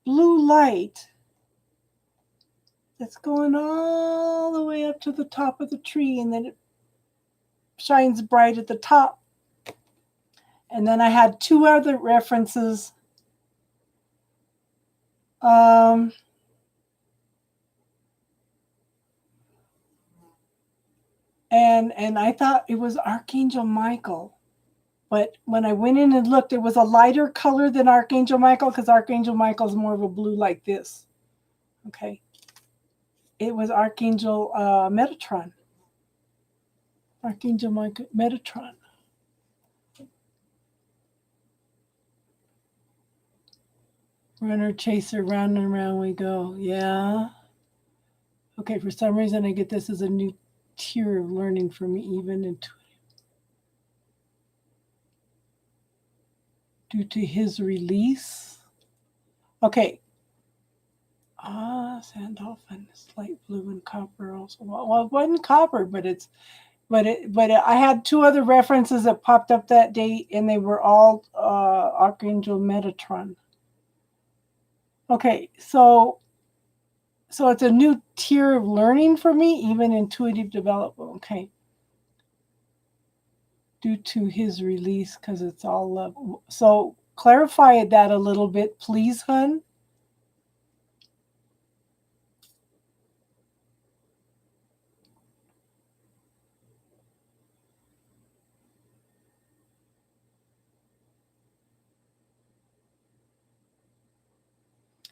blue light that's going all the way up to the top of the tree, and then shines bright at the top. And then I had two other references. And I thought it was Archangel Michael. But when I went in and looked, it was a lighter color than Archangel Michael, because Archangel Michael is more of a blue like this. Okay. It was Archangel Metatron. Archangel Michael Metatron. Runner, chaser, round and round we go. Yeah. Okay, for some reason I get this as a new tier of learning for me, even intuitive. Due to his release. Okay. Sand dolphin is light blue and copper also. Well, it wasn't copper, but I had two other references that popped up that day, and they were all Archangel Metatron. Okay, so it's a new tier of learning for me, even intuitive development. Okay. Due to his release, because it's all love. So clarify that a little bit, please, hun.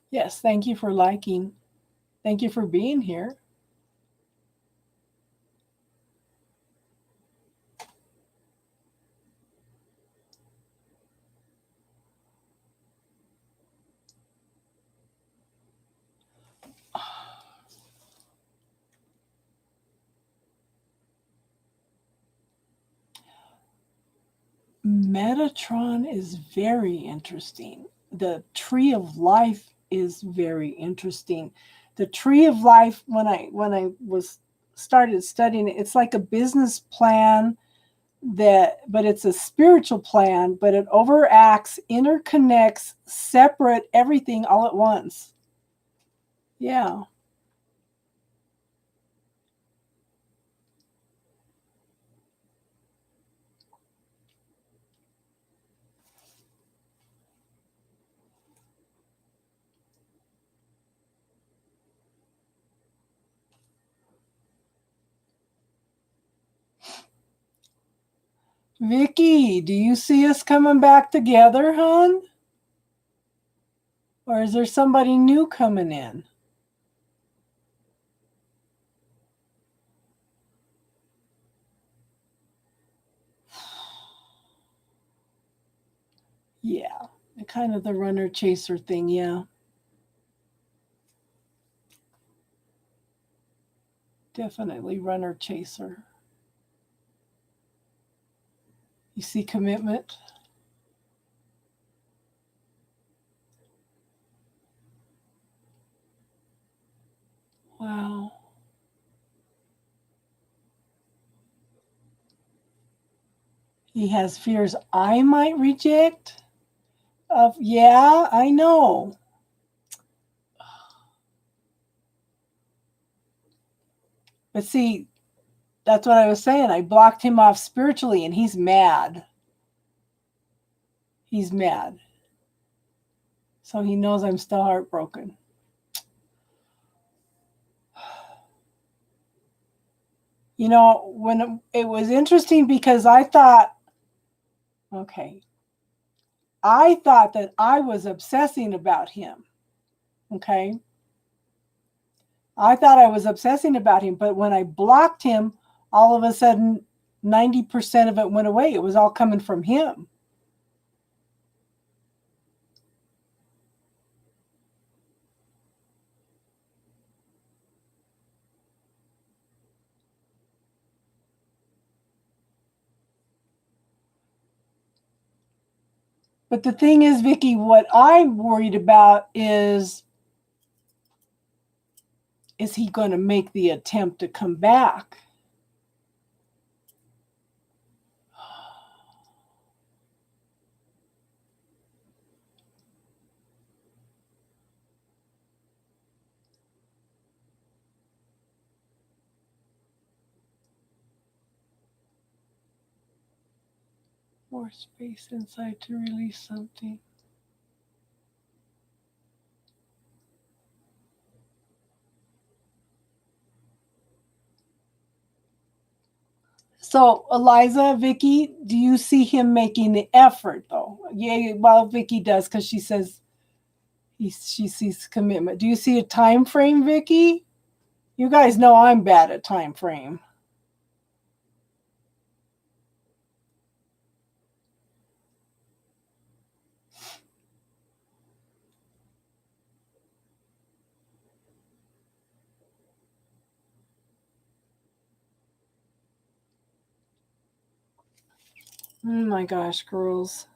Yes, thank you for liking. Thank you for being here. Metatron is very interesting. The tree of life is very interesting. The tree of life, when I was started studying it, it's like a business plan but it's a spiritual plan, but it overacts, interconnects, separate everything all at once. Yeah. Vicky, do you see us coming back together, hon? Or is there somebody new coming in? Yeah, kind of the runner chaser thing, yeah. Definitely runner chaser. You see commitment? Wow. He has fears I might reject. Yeah, I know. But see, that's what I was saying. I blocked him off spiritually, and he's mad. He's mad. So he knows I'm still heartbroken. You know, when it was interesting because I thought, okay, I thought that I was obsessing about him. Okay. I thought I was obsessing about him, but when I blocked him, all of a sudden 90% of it went away. It was all coming from him. But the thing is, Vicky, what I'm worried about is he going to make the attempt to come back? More space inside to release something. So, Eliza, Vicky, do you see him making the effort though? Yeah, well, Vicky does because she says she sees commitment. Do you see a time frame, Vicky? You guys know I'm bad at time frame. Oh my gosh, girls.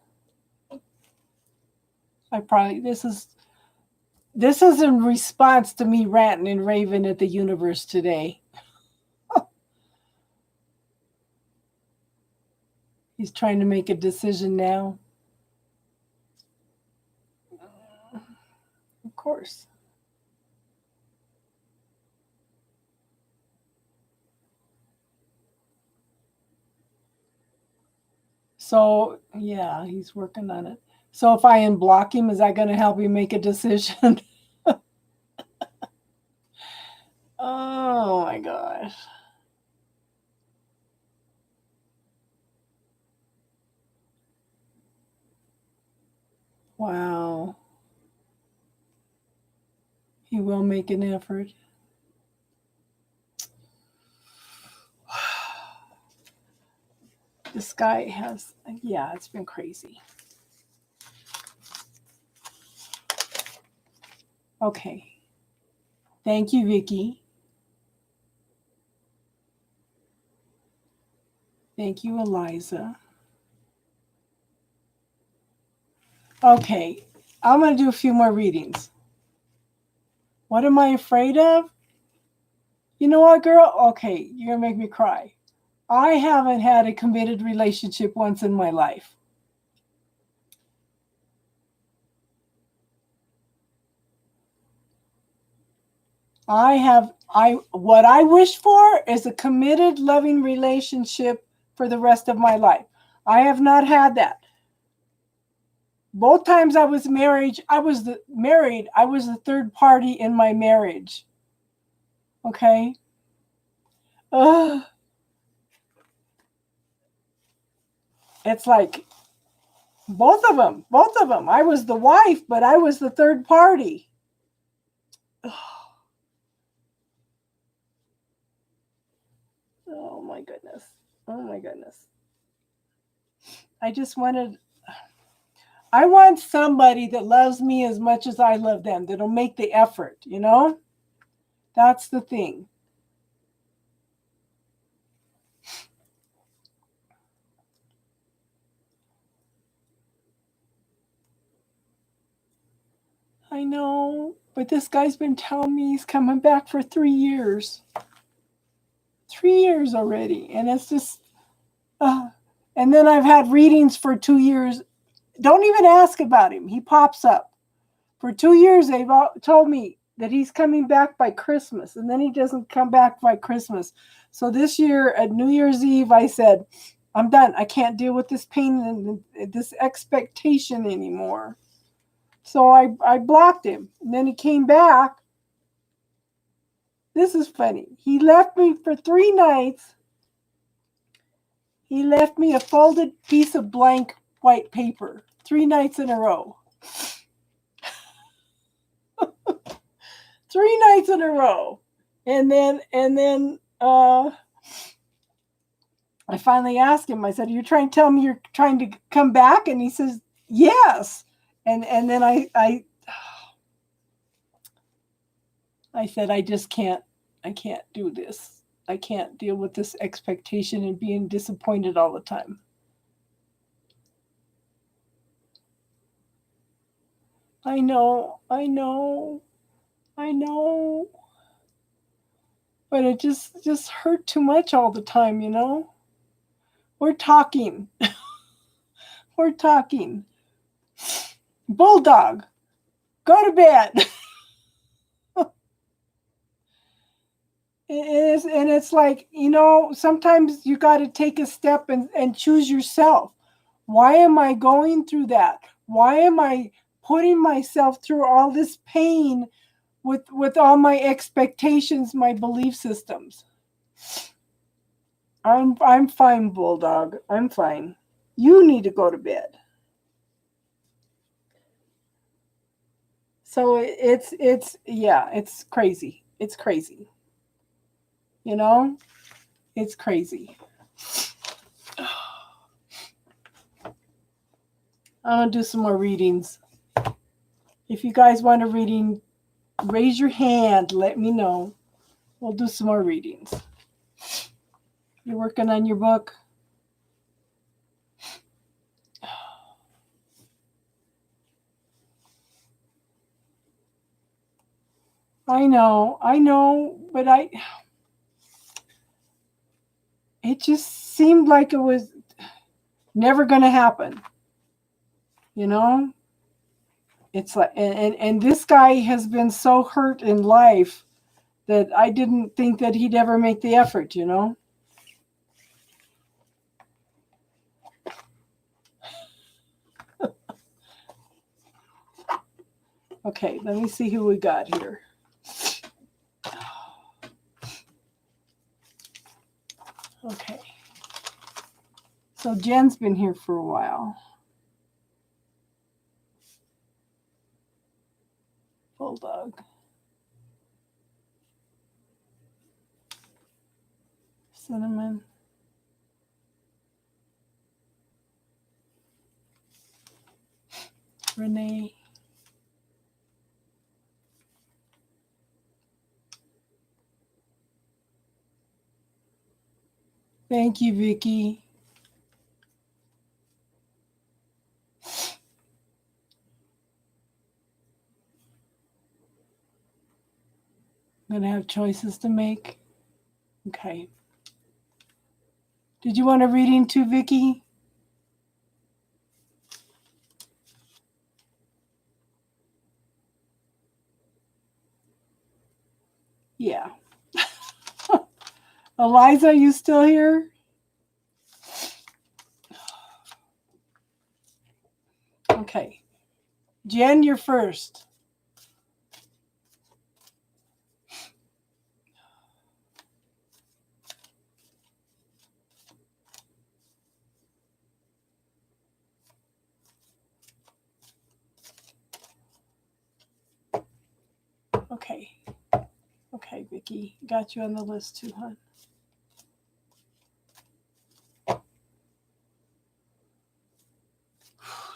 This is in response to me ranting and raving at the universe today. He's trying to make a decision now. Of course. So, yeah, he's working on it. So if I unblock him, is that going to help him make a decision? Oh my gosh. Wow. He will make an effort. This guy has, yeah, it's been crazy. Okay. Thank you, Vicky. Thank you, Eliza. Okay. I'm going to do a few more readings. What am I afraid of? You know what, girl? Okay, you're going to make me cry. I haven't had a committed relationship once in my life. What I wish for is a committed, loving relationship for the rest of my life. I have not had that. Both times I was married, I was the third party in my marriage. Okay? It's like both of them. I was the wife, but I was the third party. Oh my goodness. Oh my goodness. I want somebody that loves me as much as I love them, that'll make the effort, you know? That's the thing. I know, but this guy's been telling me he's coming back for 3 years. 3 years already. And it's just, and then I've had readings for 2 years. Don't even ask about him. He pops up. For 2 years, they've told me that he's coming back by Christmas, and then he doesn't come back by Christmas. So this year at New Year's Eve, I said, I'm done. I can't deal with this pain and this expectation anymore. So I blocked him. And then he came back. This is funny. He left me for 3 nights. He left me a folded piece of blank white paper 3 nights in a row. 3 nights in a row. And then I finally asked him, I said, are you trying to tell me you're trying to come back? And he says, yes. And then I said, I can't do this. I can't deal with this expectation and being disappointed all the time. I know. But it just hurt too much all the time, you know? We're talking. We're talking. Bulldog, go to bed. It's like, you know, sometimes you got to take a step and choose yourself. Why am I going through that? Why am I putting myself through all this pain with all my expectations, my belief systems? I'm fine, Bulldog. I'm fine. You need to go to bed. So it's crazy. It's crazy. You know? It's crazy. I'm going to do some more readings. If you guys want a reading, raise your hand. Let me know. We'll do some more readings. You're working on your book? I know, but it just seemed like it was never going to happen. You know? It's like, and this guy has been so hurt in life that I didn't think that he'd ever make the effort, you know? Okay, let me see who we got here. Okay. So Jen's been here for a while. Bulldog. Cinnamon. Renee. Thank you, Vicky. I'm going to have choices to make. Okay. Did you want a reading too, Vicky? Yeah. Eliza, you still here? Okay. Jen, you're first. Okay. Okay, Vicky. Got you on the list too, hon.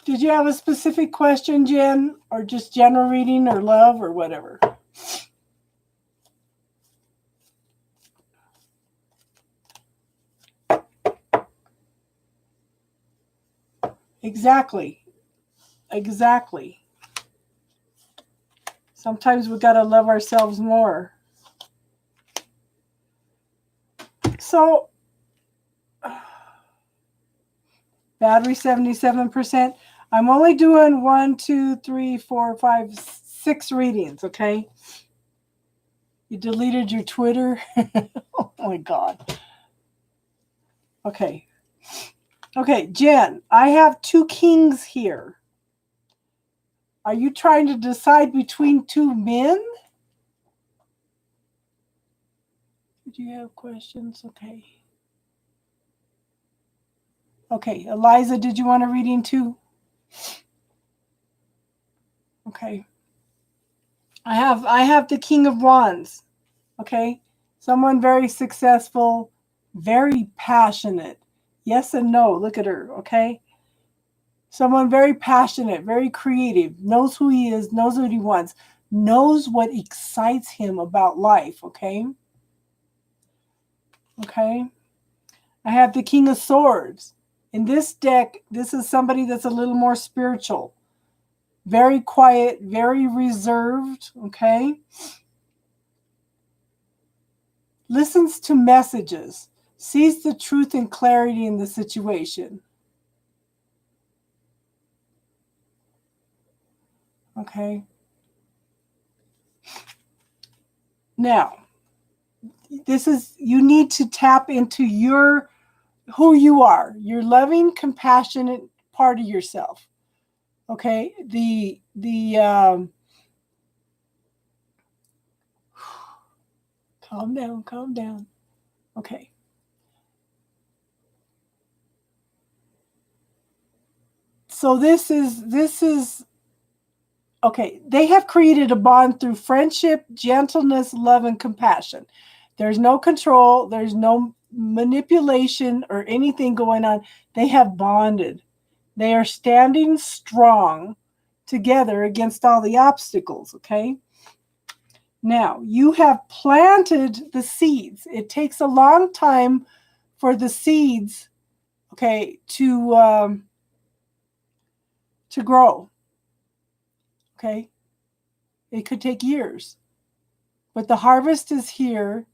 Did you have a specific question, Jen? Or just general reading or love or whatever? Exactly. Exactly. Sometimes we got to love ourselves more. So, battery 77%. I'm only doing 1, 2, 3, 4, 5, 6 readings, okay? You deleted your Twitter? Oh my God. Okay. Okay, Jen, I have 2 kings here. Are you trying to decide between 2 men? Do you have questions? Okay. Okay, Eliza, did you want a reading too? Okay. I have the King of Wands. Okay? Someone very successful, very passionate. Yes and no. Look at her, okay? Someone very passionate, very creative, knows who he is, knows what he wants, knows what excites him about life, okay? Okay? I have the King of Swords. In this deck, this is somebody that's a little more spiritual. Very quiet, very reserved, okay? Listens to messages, sees the truth and clarity in the situation. Okay? Now, this is, you need to tap into who you are. You're loving, compassionate, part of yourself. Okay, calm down, calm down. Okay. So this is okay. They have created a bond through friendship, gentleness, love, and compassion. There's no control, there's no manipulation or anything going on. They have bonded. They are standing strong together against all the obstacles, okay? Now, you have planted the seeds. It takes a long time for the seeds, okay, to grow, okay? It could take years. But the harvest is here.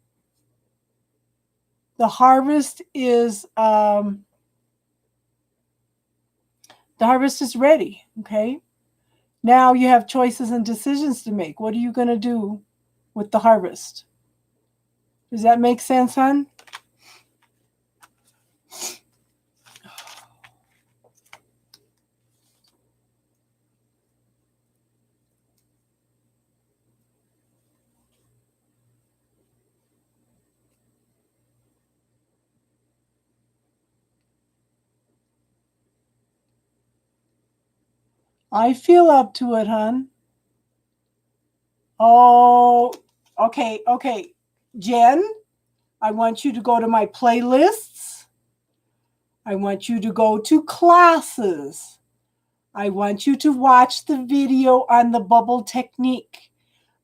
The harvest is ready, okay? Now you have choices and decisions to make. What are you going to do with the harvest? Does that make sense, hon? I feel up to it, hon. Oh, okay, okay. Jen, I want you to go to my playlists. I want you to go to classes. I want you to watch the video on the bubble technique.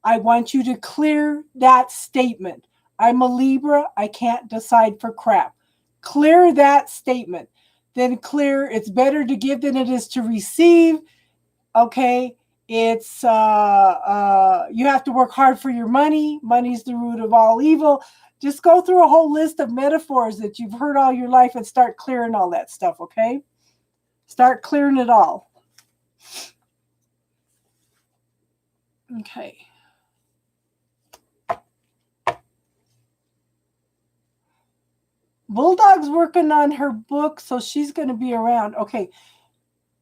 I want you to clear that statement. I'm a Libra. I can't decide for crap. Clear that statement. Then clear, it's better to give than it is to receive. Okay. It's you have to work hard for your money. Money's the root of all evil. Just go through a whole list of metaphors that you've heard all your life and start clearing all that stuff, okay? Start clearing it all. Okay. Bulldog's working on her book, so she's going to be around. Okay.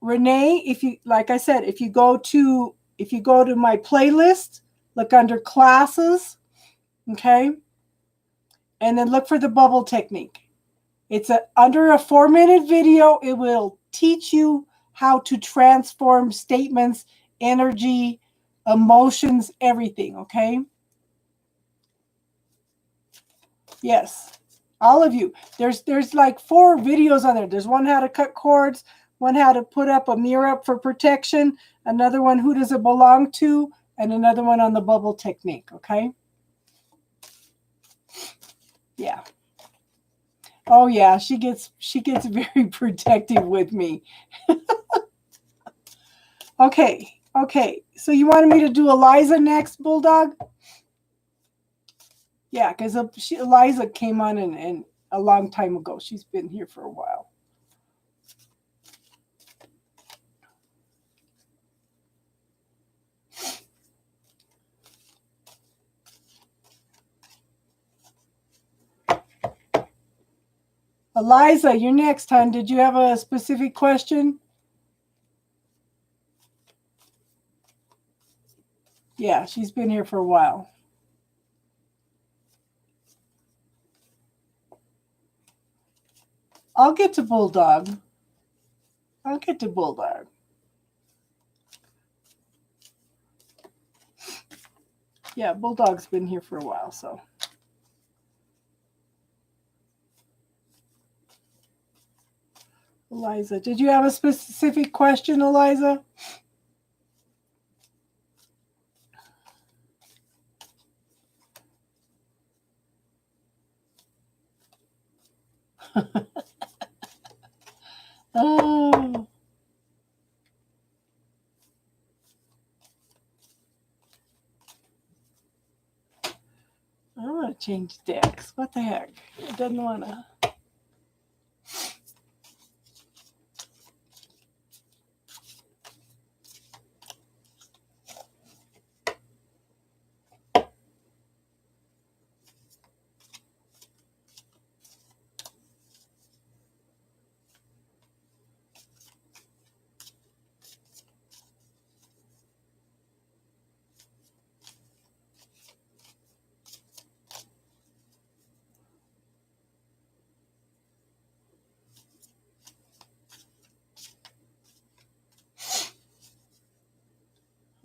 Renee, if you, like I said, if you go to my playlist, look under classes, okay? And then look for the bubble technique. It's under a 4-minute video. It will teach you how to transform statements, energy, emotions, everything, okay? Yes. All of you. There's like 4 videos on there. There's one how to cut cords, one how to put up a mirror up for protection, another one who does it belong to, and another one on the bubble technique, okay? Yeah. Oh yeah, she gets very protective with me. Okay. Okay. So you wanted me to do Eliza next, Bulldog? Yeah, because Eliza came on and a long time ago. She's been here for a while. Eliza, you're next, hon. Did you have a specific question? Yeah, she's been here for a while. I'll get to Bulldog. I'll get to Bulldog. Yeah, Bulldog's been here for a while, so. Eliza, did you have a specific question, Eliza? Oh. I want to change decks. What the heck? It doesn't want to.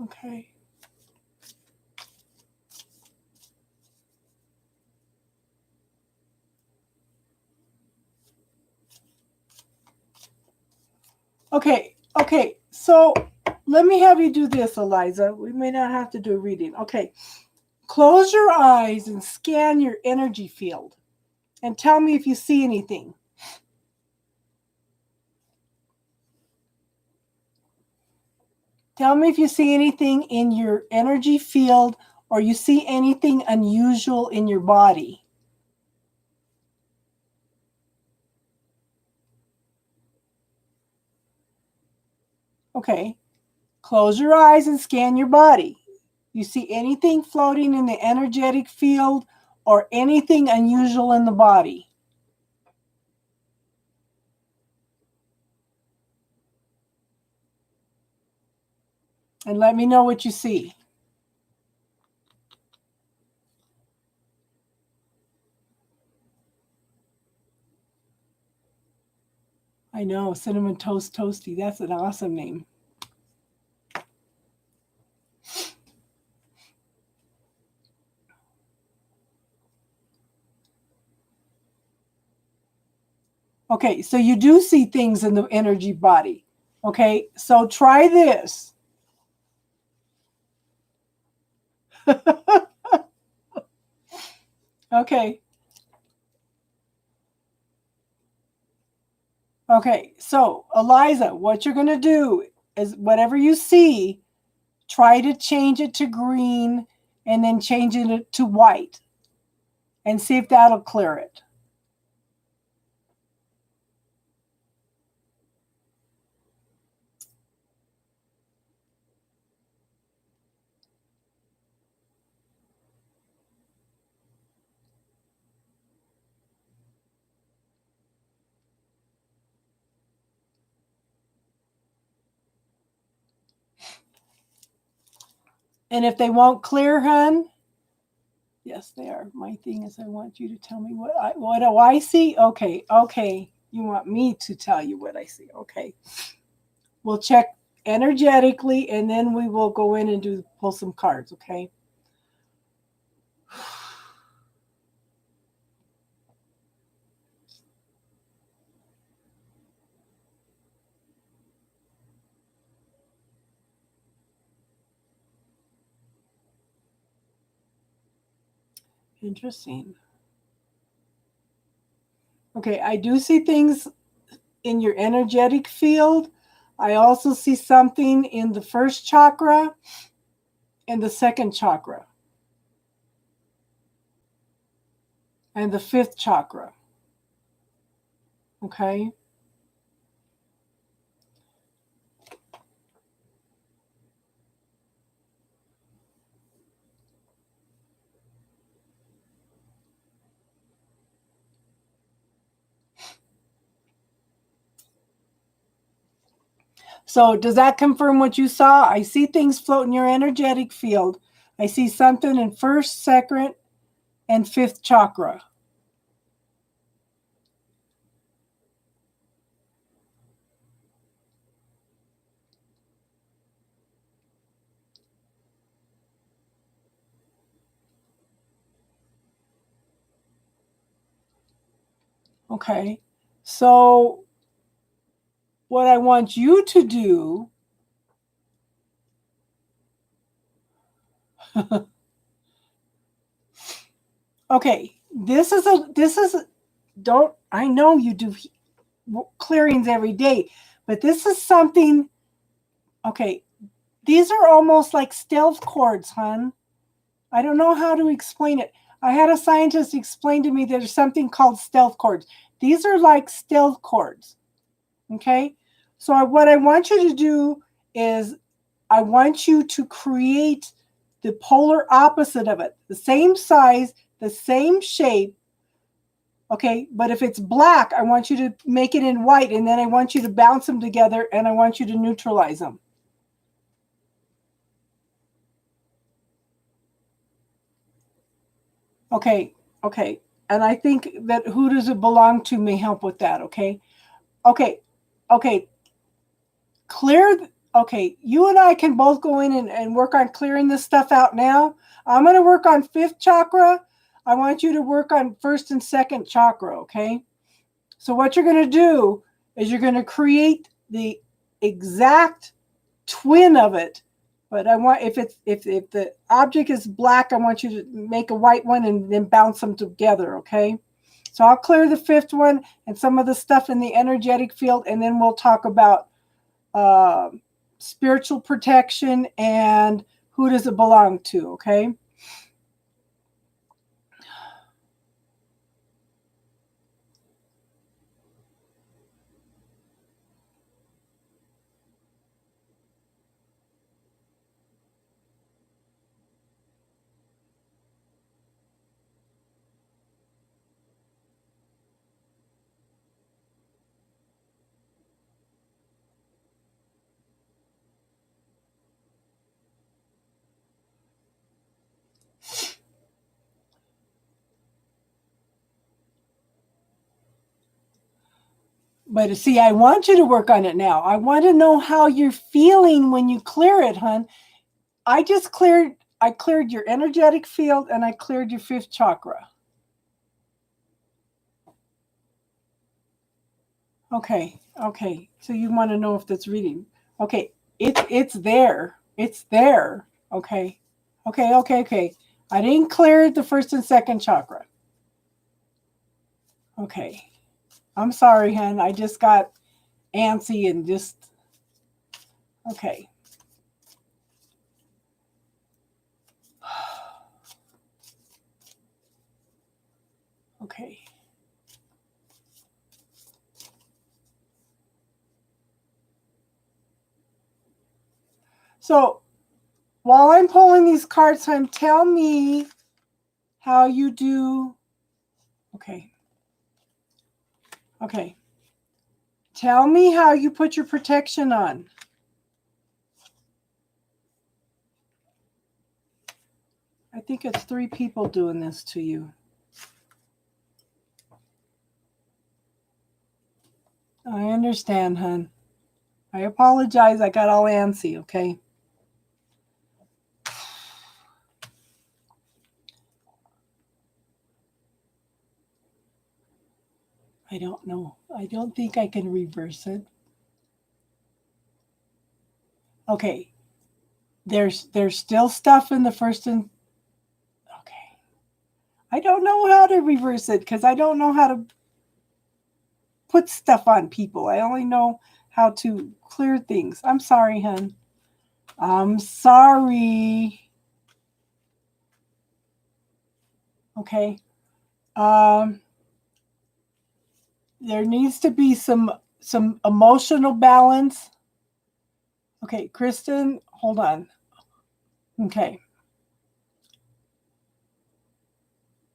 Okay. Okay. Okay. So let me have you do this, Eliza. We may not have to do a reading. Okay. Close your eyes and scan your energy field and tell me if you see anything. Tell me if you see anything in your energy field or you see anything unusual in your body. Okay. Close your eyes and scan your body. You see anything floating in the energetic field or anything unusual in the body? And let me know what you see. I know, Cinnamon Toast Toasty. That's an awesome name. Okay, so you do see things in the energy body. Okay, so try this. Okay. Okay, so Eliza, what you're going to do is whatever you see, try to change it to green and then change it to white and see if that'll clear it. And if they won't clear, hun, yes, they are. My thing is, I want you to tell me what do I see? Okay, okay. You want me to tell you what I see? Okay. We'll check energetically, and then we will go in and pull some cards. Okay. Interesting. Okay, I do see things in your energetic field. I also see something in the first chakra and the second chakra and the fifth chakra. Okay. So does that confirm what you saw? I see things float in your energetic field. I see something in first, second, and fifth chakra. Okay. So what I want you to do okay, this is don't I know you do clearings every day, but this is something okay, these are almost like stealth cords, hon. I don't know how to explain it. I had a scientist explain to me there's something called stealth cords. These are like stealth cords. Okay? So what I want you to do is I want you to create the polar opposite of it. The same size, the same shape. Okay, but if it's black, I want you to make it in white, and then I want you to bounce them together, and I want you to neutralize them. Okay, okay. And I think that who does it belong to may help with that, okay? Okay, okay. Clear Okay, you and I can both go in and work on clearing this stuff out now. I'm going to work on fifth chakra. I want you to work on first and second chakra, okay? So what you're going to do is you're going to create the exact twin of it. But I want if the object is black, I want you to make a white one and then bounce them together, okay? So I'll clear the fifth one and some of the stuff in the energetic field, and then we'll talk about uh, spiritual protection and who does it belong to, okay? But see, I want you to work on it now. I want to know how you're feeling when you clear it, hon. I cleared your energetic field and I cleared your fifth chakra. Okay, okay. So you want to know if that's reading. Okay, it's there. It's there. Okay. Okay, okay, okay. I didn't clear the first and second chakra. Okay. I'm sorry, hon. I just got antsy and just okay. Okay. So while I'm pulling these cards, hon, tell me how you do. Okay. Okay. Tell me how you put your protection on. I think it's 3 people doing this to you. I understand, hon. I apologize. I got all antsy, okay? I don't know. I don't think I can reverse it. Okay. There's still stuff in the first and okay. I don't know how to reverse it because I don't know how to put stuff on people. I only know how to clear things. I'm sorry, hon. I'm sorry. Okay. Um, there needs to be some emotional balance. Okay, Kristen, hold on. Okay.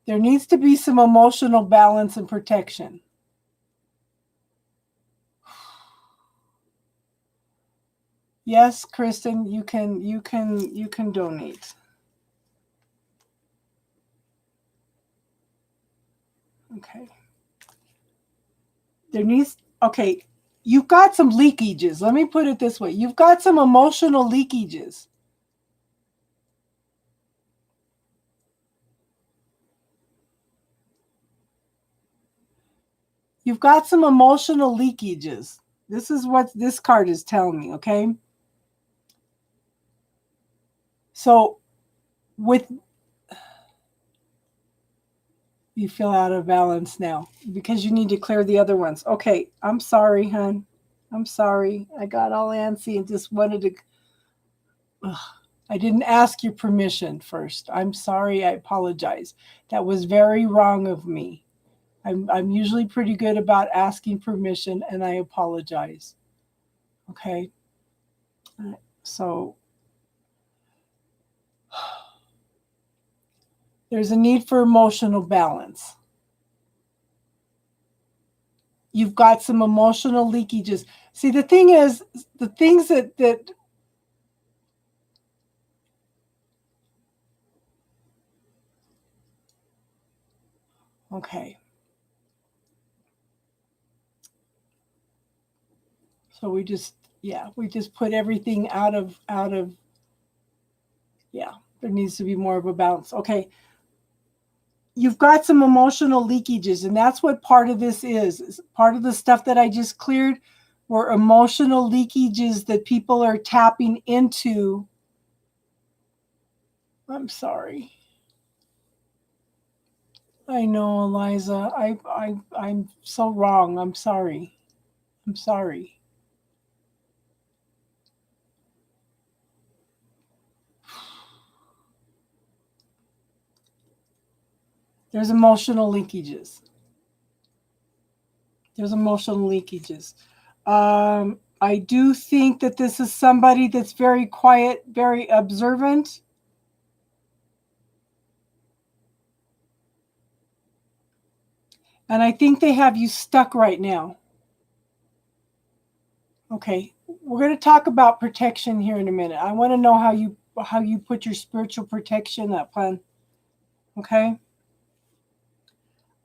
There needs to be some emotional balance and protection. Yes, Kristen, you can donate. Okay. There needs okay, you've got some leakages. Let me put it this way. You've got some emotional leakages. You've got some emotional leakages. This is what this card is telling me, okay? So with you feel out of balance now because you need to clear the other ones. Okay, I'm sorry, hon. I'm sorry. I got all antsy and just wanted to. Ugh, I didn't ask your permission first. I'm sorry. I apologize. That was very wrong of me. I'm usually pretty good about asking permission, and I apologize. Okay. So there's a need for emotional balance. You've got some emotional leakages. See, the thing is, the things that okay. So we just Yeah, we just put everything out of yeah, there needs to be more of a balance. Okay. You've got some emotional leakages, and that's what part of this is. Part of the stuff that I just cleared were emotional leakages that people are tapping into. I'm sorry. I know, Eliza. I'm so wrong. I'm sorry. I'm sorry. There's emotional leakages. There's emotional leakages. I do think that this is somebody that's very quiet, very observant. And I think they have you stuck right now. Okay. We're going to talk about protection here in a minute. I want to know how you put your spiritual protection up, hon. Okay?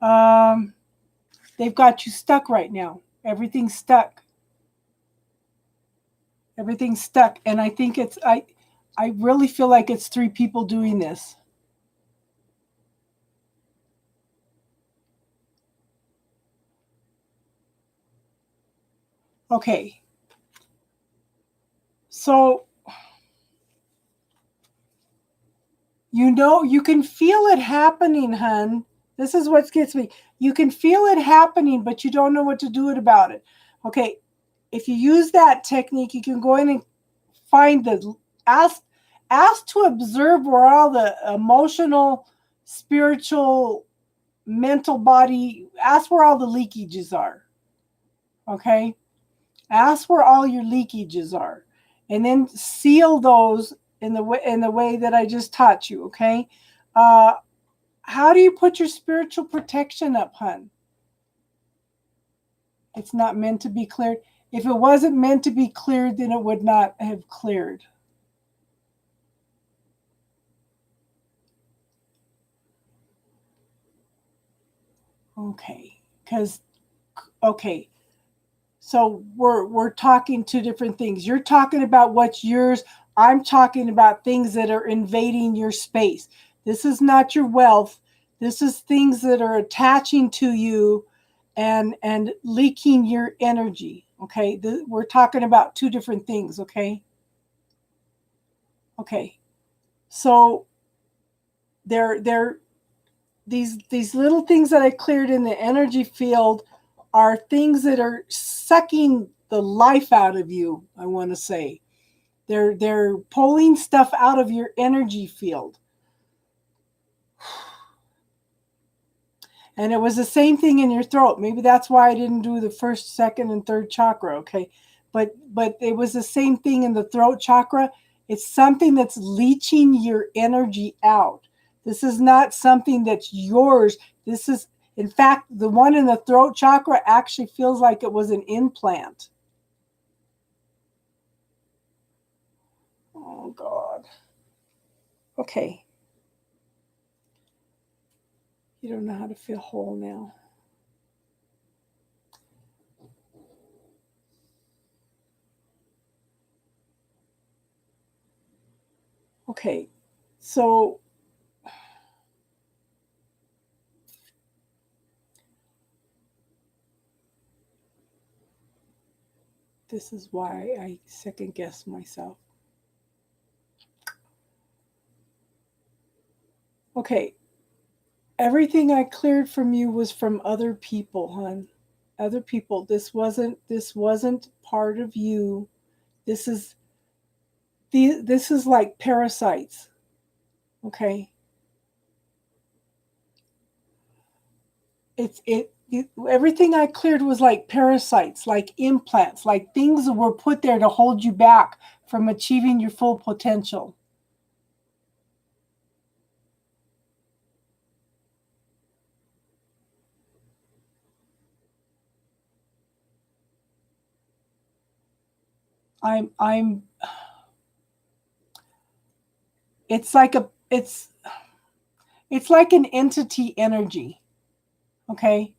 Um they've got you stuck right now. Everything's stuck. Everything's stuck, and I think I really feel like it's three people doing this. Okay. So, you can feel it happening, hun. This is what gets me. You can feel it happening, but you don't know what to do about it. Okay. If you use that technique, you can go in and find the ask ask to observe where all the emotional, spiritual, mental body, ask where all the leakages are. Okay? Ask where all your leakages are. And then seal those in the way that I just taught you, okay? Uh how do you put your spiritual protection up, hun? It's not meant to be cleared. If it wasn't meant to be cleared, then it would not have cleared. Okay. Cuz okay. So we're talking two different things. You're talking about what's yours. I'm talking about things that are invading your space. This is not your wealth. This is things that are attaching to you and leaking your energy. Okay, we're talking about two different things. Okay, okay. So they're these little things that I cleared in the energy field are things that are sucking the life out of you. I want to say they're pulling stuff out of your energy field. And it was the same thing in your throat. Maybe that's why I didn't do the first, second, and third chakra. Okay, but it was the same thing in the throat chakra. It's something that's leaching your energy out. This is not something that's yours. This is, in fact, the one in the throat chakra actually feels like it was an implant. Oh God. Okay. You don't know how to feel whole now. Okay. So this is why I second guess myself. Okay. Everything I cleared from you was from other people, hon. Other people. This wasn't part of you. This is this is like parasites. Okay. Everything I cleared was like parasites, like implants, like things that were put there to hold you back from achieving your full potential. I'm it's like a it's like an entity energy. Okay.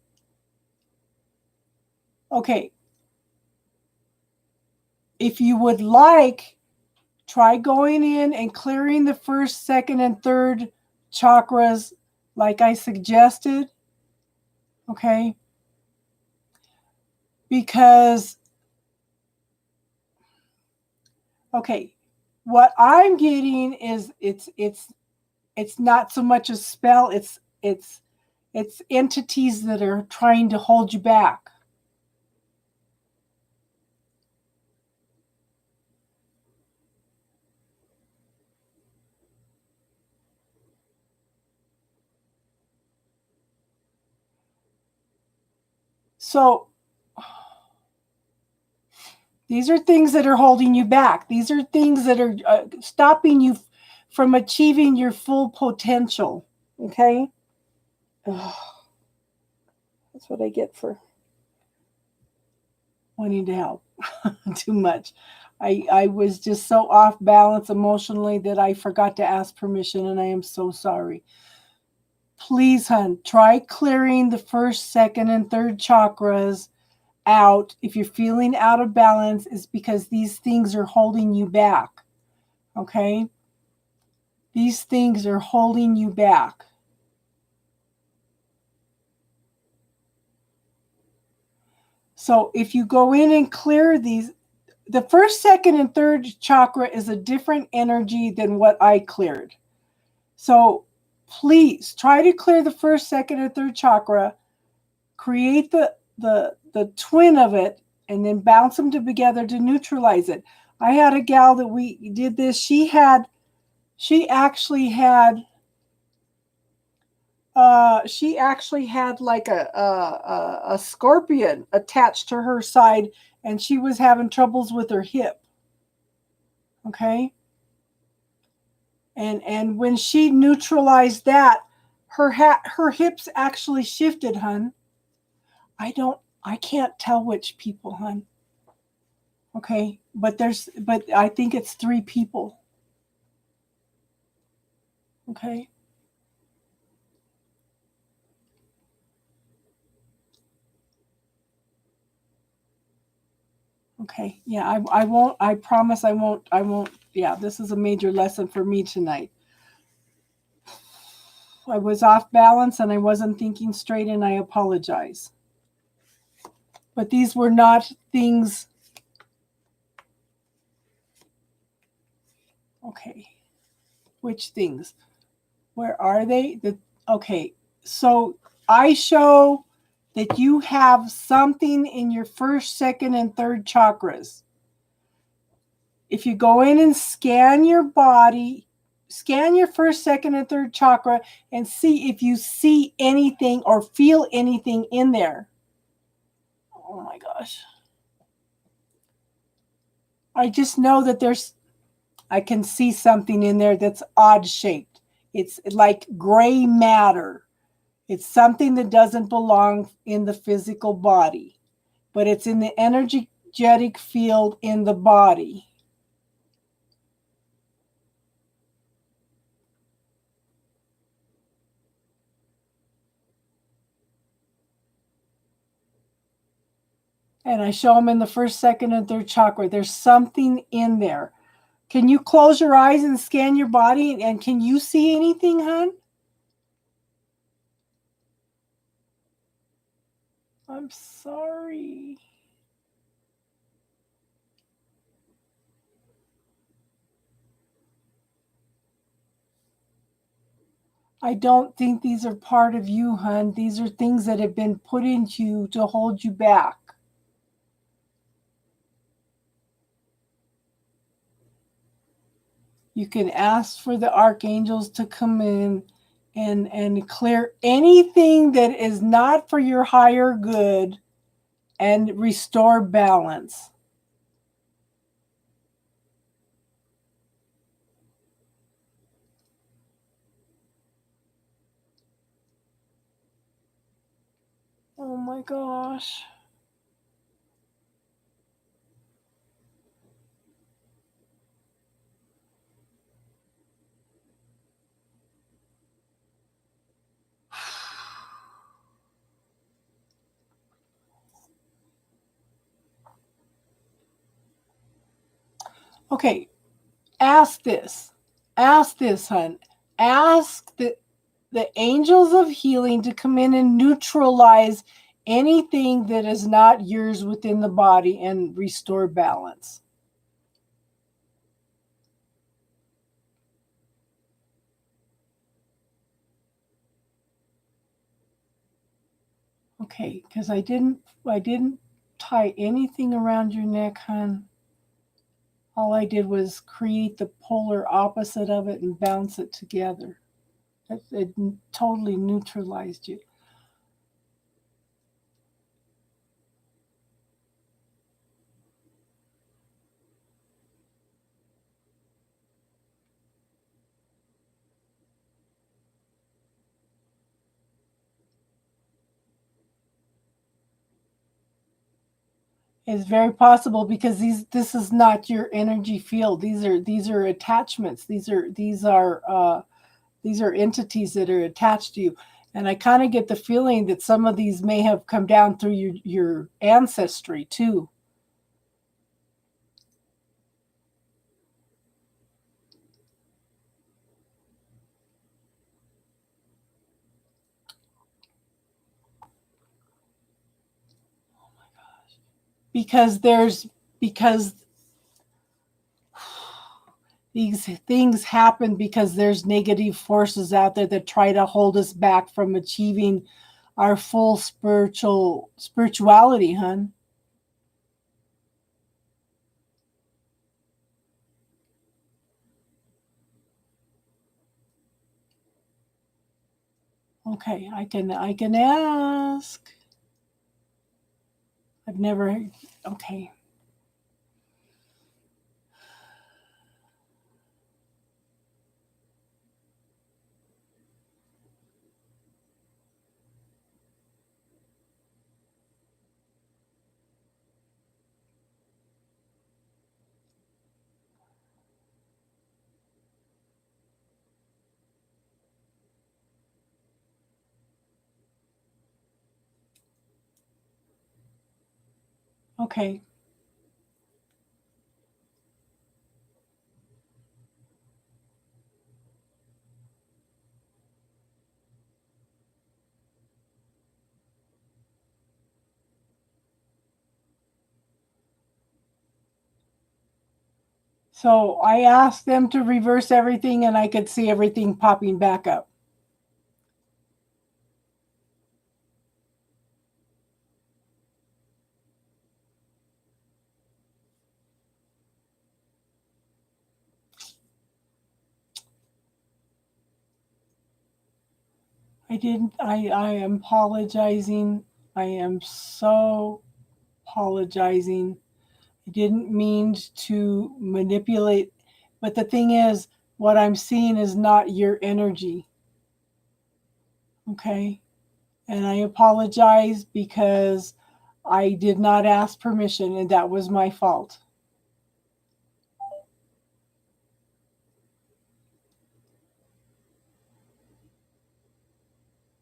Okay. if you would like, try going in and clearing the first, second, and third chakras like I suggested. Okay? Because, okay, what I'm getting is it's not so much a spell, it's entities that are trying to hold you back. So these are things that are holding you back. These are things that are stopping you from achieving your full potential. Okay? Ugh, that's what I get for wanting to help too much. I was just so off balance emotionally that I forgot to ask permission, and I am so sorry. Please, hun, try clearing the first, second, and third chakras out. If you're feeling out of balance, it's because these things are holding you back. Okay? These things are holding you back. So if you go in and clear these, the first, second, and third chakra is a different energy than what I cleared. So please try to clear the first, second, and third chakra, create the twin of it, and then bounce them together to neutralize it. I had a gal that we did this. She actually had like a scorpion attached to her side, and she was having troubles with her hip. Okay. And when she neutralized that, her hips actually shifted, hun. I can't tell which people, hun. Okay, but I think it's 3 people. Okay. Okay. Yeah, I won't, I promise I won't. Yeah, this is a major lesson for me tonight. I was off balance and I wasn't thinking straight, and I apologize. But these were not things. Okay. Which things? Where are they? Okay. So I show that you have something in your first, second, and third chakras. If you go in and scan your body, scan your first, second, and third chakra, and see if you see anything or feel anything in there. Oh my gosh. I just know that I can see something in there that's odd shaped. It's like gray matter. It's something that doesn't belong in the physical body, but it's in the energetic field in the body. And I show them in the first, second, and third chakra. There's something in there. Can you close your eyes and scan your body? And can you see anything, hon? I'm sorry. I don't think these are part of you, hon. These are things that have been put into you to hold you back. You can ask for the archangels to come in and clear anything that is not for your higher good and restore balance. Oh my gosh. Okay, ask this. Ask this, hun. Ask the angels of healing to come in and neutralize anything that is not yours within the body and restore balance. Okay, because I didn't tie anything around your neck, hun. All I did was create the polar opposite of it and bounce it together. It totally neutralized you. It's very possible because this is not your energy field. These are attachments. These are entities that are attached to you. And I kind of get the feeling that some of these may have come down through your ancestry too. Because these things happen because there's negative forces out there that try to hold us back from achieving our full spirituality, hun. Okay, I can ask. I've never. Okay. Okay. So I asked them to reverse everything and I could see everything popping back up. I didn't I am apologizing. I am so apologizing. I didn't mean to manipulate, but the thing is what I'm seeing is not your energy. Okay? And I apologize because I did not ask permission and that was my fault.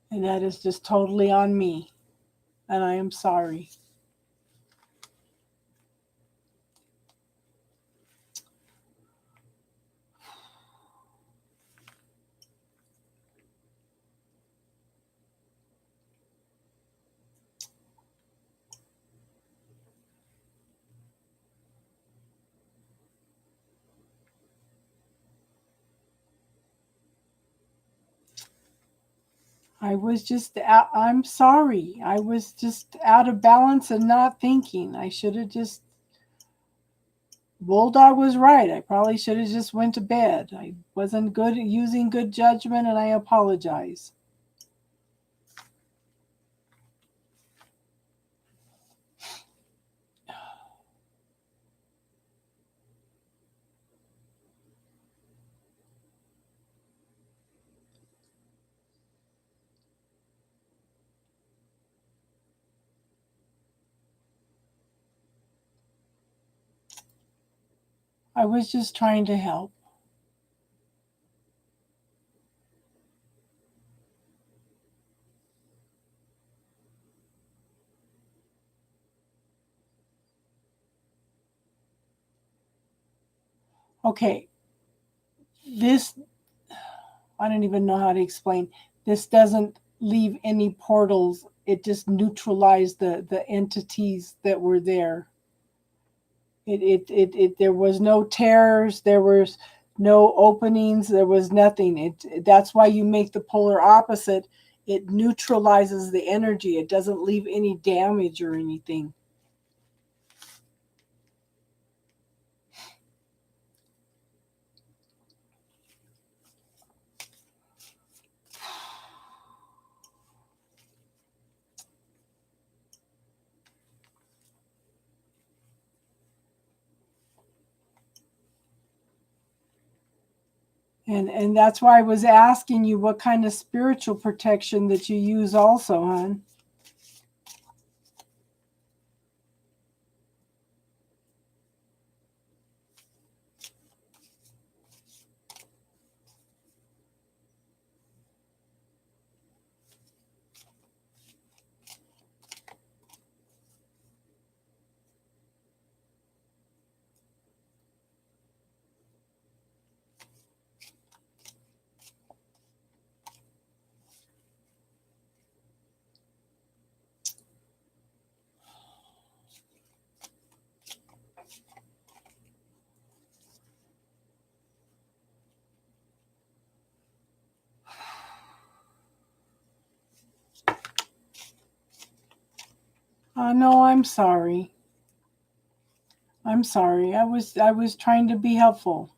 And that is just totally on me. And I am sorry. I'm sorry. I was just out of balance and not thinking. I should have just, Bulldog was right. I probably should have just went to bed. I wasn't good at using good judgment and I apologize. I was just trying to help. Okay, this, I don't even know how to explain. This doesn't leave any portals. It just neutralized the entities that were there. There was no tears, there was no openings, there was nothing. That's why you make the polar opposite. It neutralizes the energy. It doesn't leave any damage or anything. And that's why I was asking you what kind of spiritual protection that you use also, hon. No, I'm sorry. I'm sorry. I was trying to be helpful.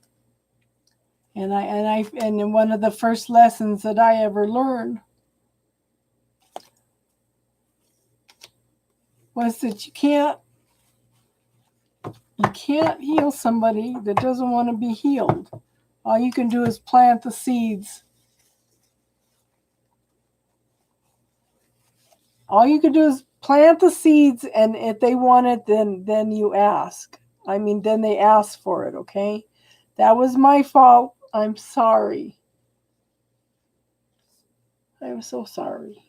And one of the first lessons that I ever learned was that you can't heal somebody that doesn't want to be healed. All you can do is plant the seeds. All you can do is plant the seeds, and if they want it, then you ask. I mean, then they ask for it, okay? That was my fault. I'm sorry. I'm so sorry.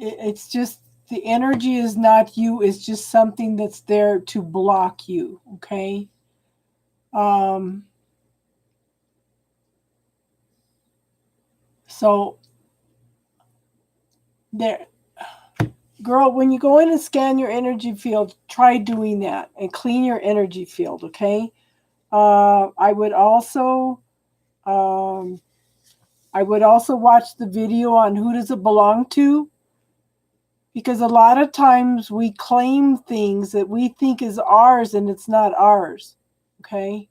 It's just the energy is not you, it's just something that's there to block you, okay? Um, so there, girl, when you go in and scan your energy field, try doing that and clean your energy field, okay? I would also um, watch the video on who does it belong to, because a lot of times we claim things that we think is ours and it's not ours, okay?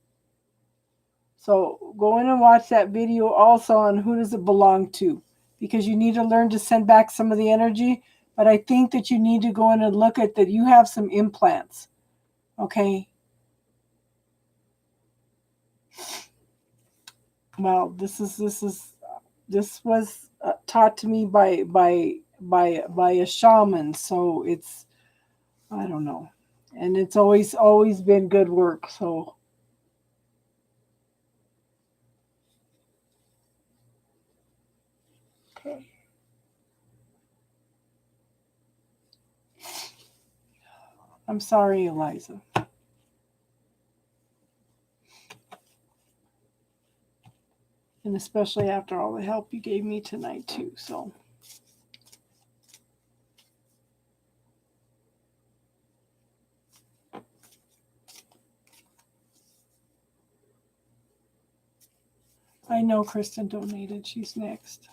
So go in and watch that video also on who does it belong to, because you need to learn to send back some of the energy. But I think that you need to go in and look at that you have some implants. Okay. Well, this was taught to me by a shaman. So it's, I don't know, and it's always been good work. So okay. I'm sorry, Eliza. And especially after all the help you gave me tonight too. So I know Kristen donated. She's next.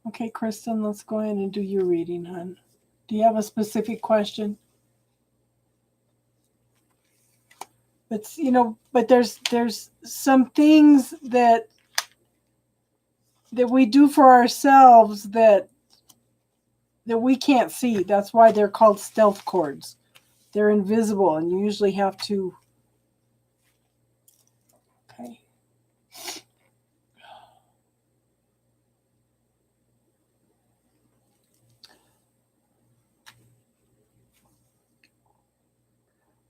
Okay, Kristen, let's go ahead and do your reading, hon. Do you have a specific question? But there's some things that we do for ourselves that we can't see. That's why they're called stealth cords. They're invisible, and you usually have to. Okay.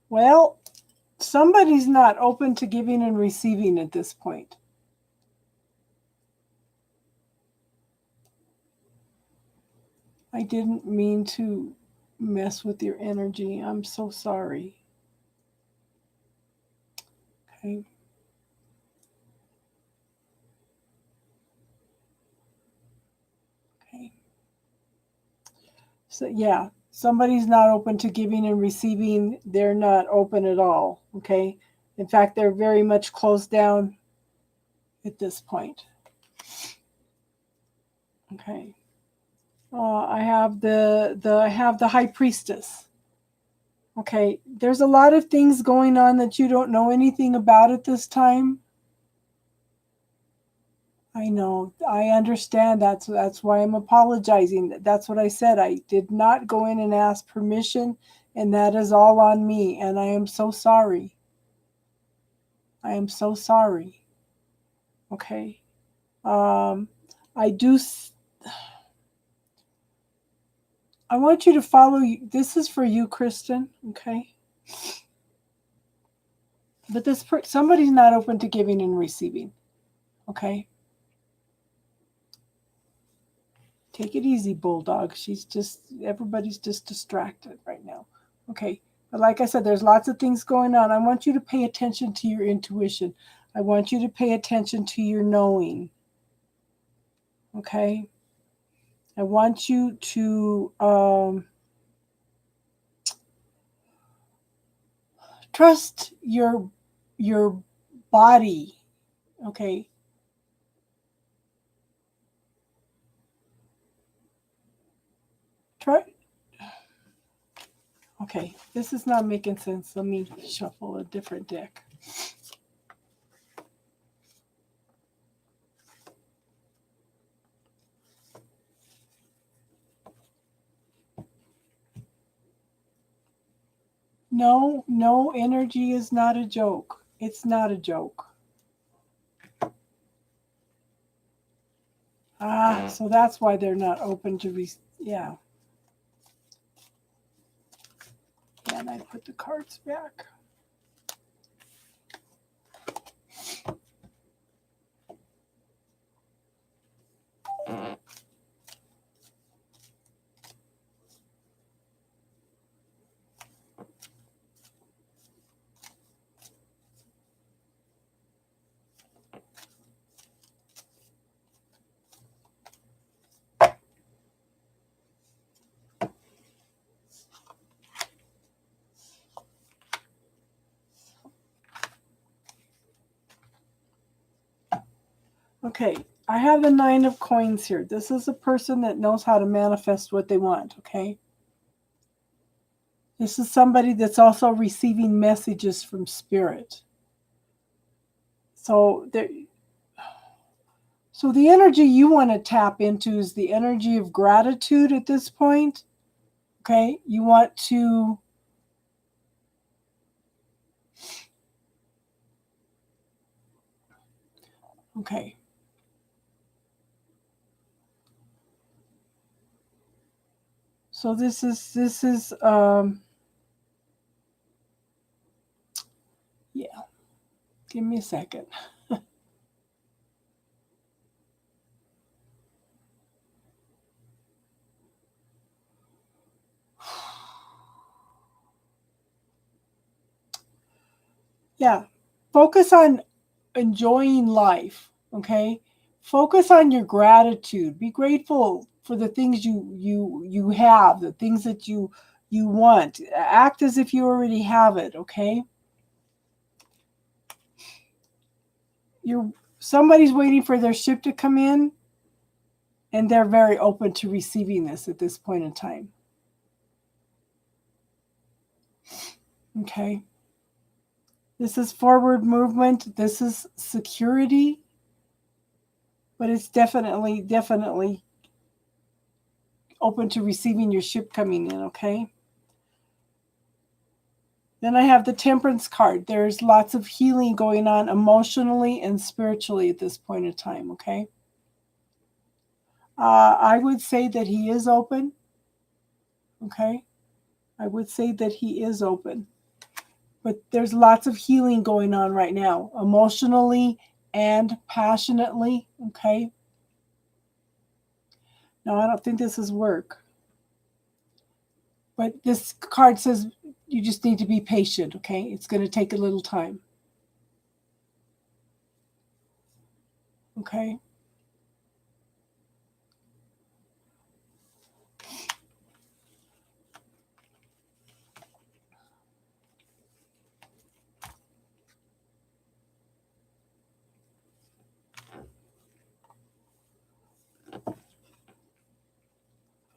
Well, somebody's not open to giving and receiving at this point. I didn't mean to mess with your energy. I'm so sorry. Okay. Okay. So, yeah, somebody's not open to giving and receiving. They're not open at all. Okay. In fact, they're very much closed down at this point. Okay. I have the high priestess. Okay, there's a lot of things going on that you don't know anything about at this time. I know. I understand. That's why I'm apologizing. That's what I said. I did not go in and ask permission, and that is all on me. And I am so sorry. I am so sorry. Okay. Um, I do. I want you to follow. This is for you, Kristen. Okay. But somebody's not open to giving and receiving. Okay. Take it easy, Bulldog. Everybody's just distracted right now. Okay. But like I said, there's lots of things going on. I want you to pay attention to your intuition. I want you to pay attention to your knowing. Okay. I want you to trust your body. Okay. Try. Okay, this is not making sense. Let me shuffle a different deck. No, energy is not a joke. It's not a joke. So that's why they're not open to yeah. And I put the cards back. Okay, I have the 9 of coins here. This is a person that knows how to manifest what they want, okay? This is somebody that's also receiving messages from spirit. So the energy you want to tap into is the energy of gratitude at this point. Okay? You want to okay. So this is yeah. Give me a second. Yeah. Focus on enjoying life, okay? Focus on your gratitude. Be grateful for the things you have, the things that you want. Act as if you already have it, okay? Somebody's waiting for their ship to come in, and they're very open to receiving this at this point in time. Okay? This is forward movement. This is security. but it's definitely open to receiving your ship coming in, okay? Then I have the Temperance card. There's lots of healing going on emotionally and spiritually at this point in time, okay? I would say that he is open, okay? I would say that he is open. But there's lots of healing going on right now, emotionally and passionately, okay? Now, I don't think this is work. But this card says you just need to be patient, okay? It's going to take a little time. Okay?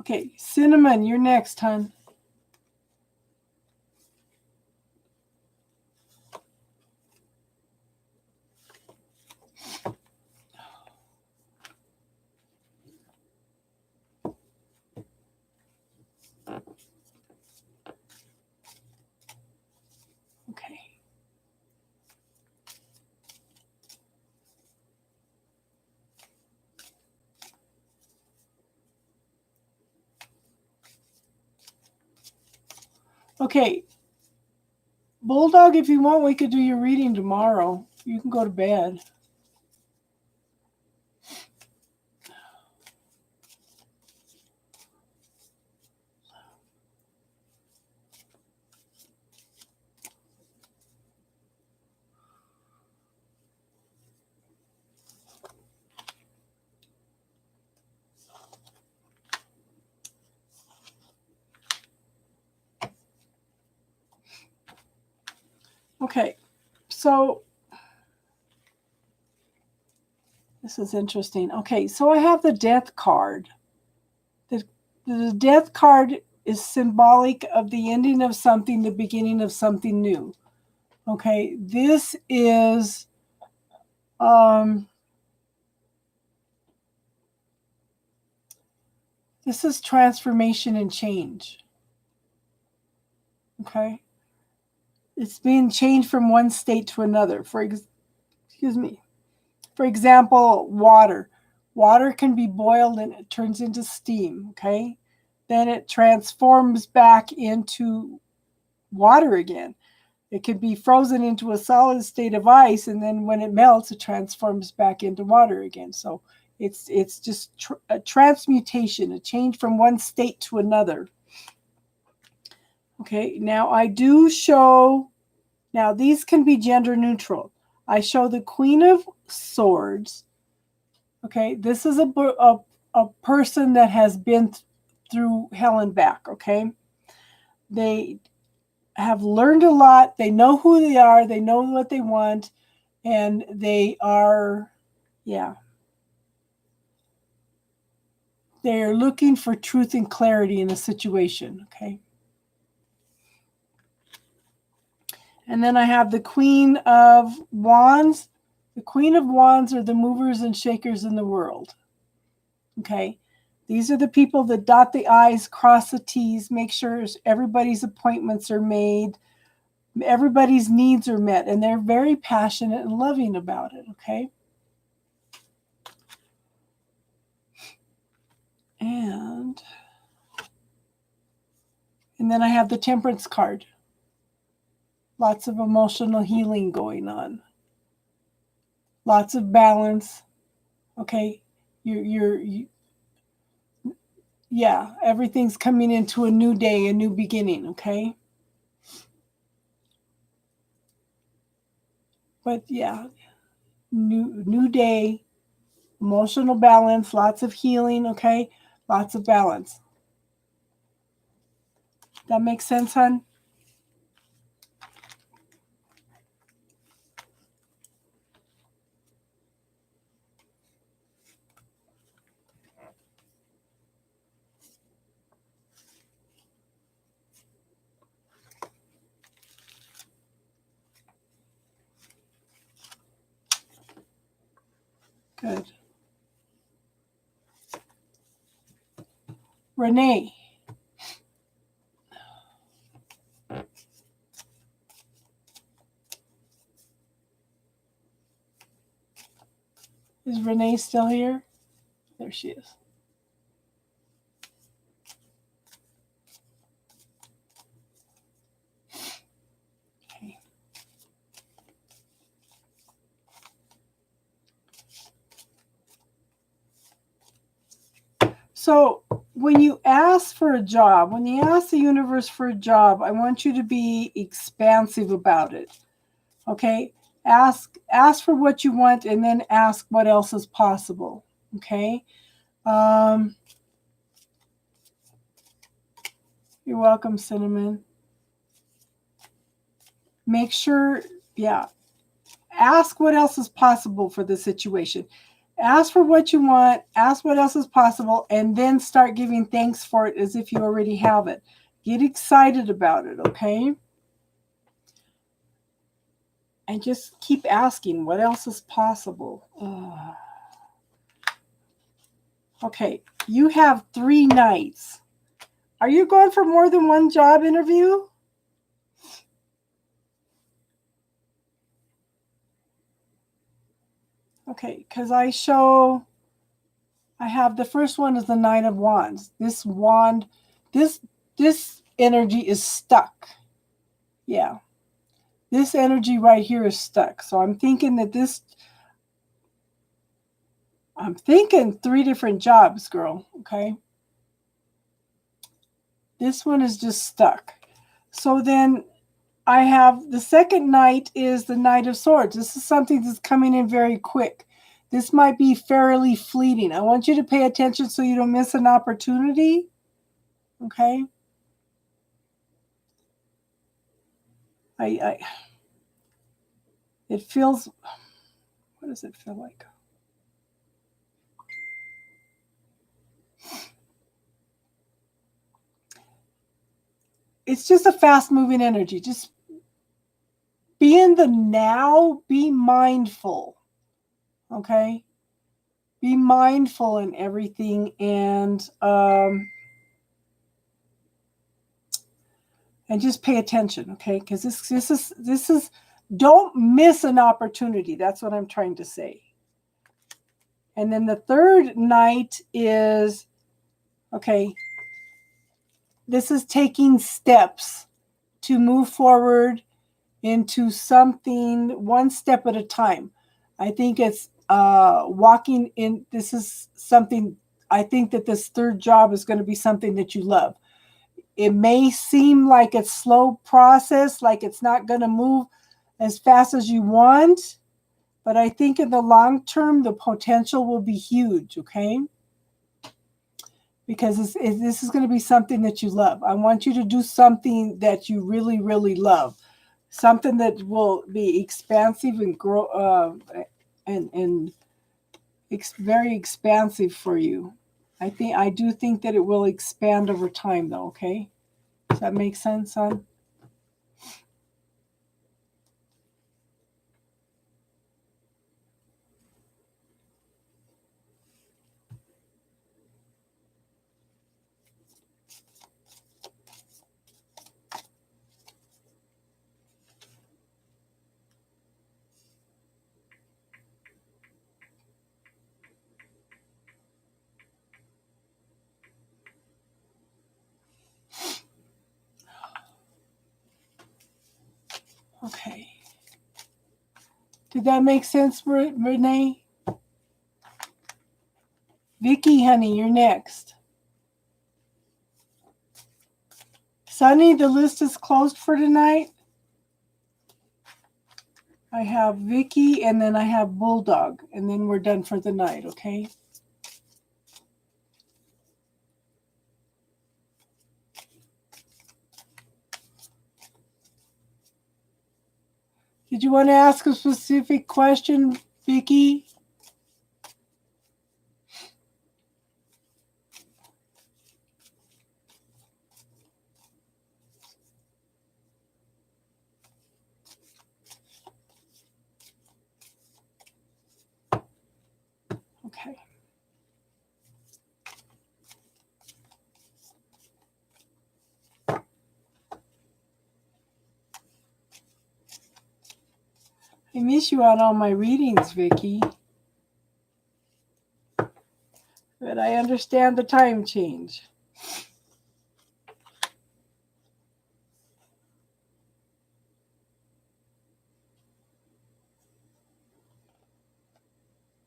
Okay, Cinnamon, you're next, hon. Okay. Okay. Bulldog, if you want, we could do your reading tomorrow. You can go to bed. Okay. So this is interesting. Okay, so I have the Death card. The Death card is symbolic of the ending of something, the beginning of something new. Okay, this is transformation and change. Okay, it's being changed from one state to another. For example, water. Water can be boiled and it turns into steam. Okay, then it transforms back into water again. It can be frozen into a solid state of ice, and then when it melts, it transforms back into water again. So it's just a transmutation, a change from one state to another. Okay, now I do show, now these can be gender neutral. I show the Queen of Swords. Okay, this is a person that has been through hell and back, okay? They have learned a lot. They know who they are. They know what they want. And they are, yeah. They're looking for truth and clarity in a situation, okay? And then I have the Queen of Wands. The Queen of Wands are the movers and shakers in the world, okay? These are the people that dot the I's, cross the T's, make sure everybody's appointments are made, everybody's needs are met, and they're very passionate and loving about it, okay? And then I have the Temperance card. Lots of emotional healing going on. Lots of balance. Okay, yeah, everything's coming into a new day, a new beginning, okay? But yeah, new day, emotional balance, lots of healing, okay? Lots of balance. That makes sense, hon? Good. Renee. Is Renee still here? There she is. Okay. So when you ask for a job, when you ask the universe for a job, I want you to be expansive about it. Okay? Ask for what you want and then ask what else is possible. Okay? You're welcome, Cinnamon. Make sure, yeah. Ask what else is possible for the situation. Ask for what you want, ask what else is possible, and then start giving thanks for it as if you already have it. Get excited about it, okay? And just keep asking what else is possible. Okay, you have 3 nights. Are you going for more than one job interview? Okay, because I have the first one is the Nine of Wands. This wand, this energy is stuck. Yeah. This energy right here is stuck. So I'm thinking that I'm thinking 3 different jobs, girl. Okay. This one is just stuck. So then I have the second night is the Knight of Swords. This is something that's coming in very quick. This might be fairly fleeting. I want you to pay attention so you don't miss an opportunity. Okay. It feels, what does it feel like? It's just a fast moving energy. Just be in the now, be mindful. Okay? Be mindful in everything and just pay attention, okay? Because this is don't miss an opportunity. That's what I'm trying to say. And then the third night is, okay, this is taking steps to move forward into something one step at a time. I think it's walking in. This is something, I think that this third job is going to be something that you love. It may seem like it's slow process, like it's not going to move as fast as you want, but I think in the long term, the potential will be huge, okay? Because this is going to be something that you love. I want you to do something that you really, really love. Something that will be expansive and grow and very expansive for you. I do think that it will expand over time, though. Okay, does that make sense, son? Okay. Did that make sense, Renee? Vicky, honey, you're next. Sunny, the list is closed for tonight. I have Vicky, and then I have Bulldog, and then we're done for the night, okay? Did you want to ask a specific question, Vicky? Okay. I miss you on all my readings, Vicky. But I understand the time change.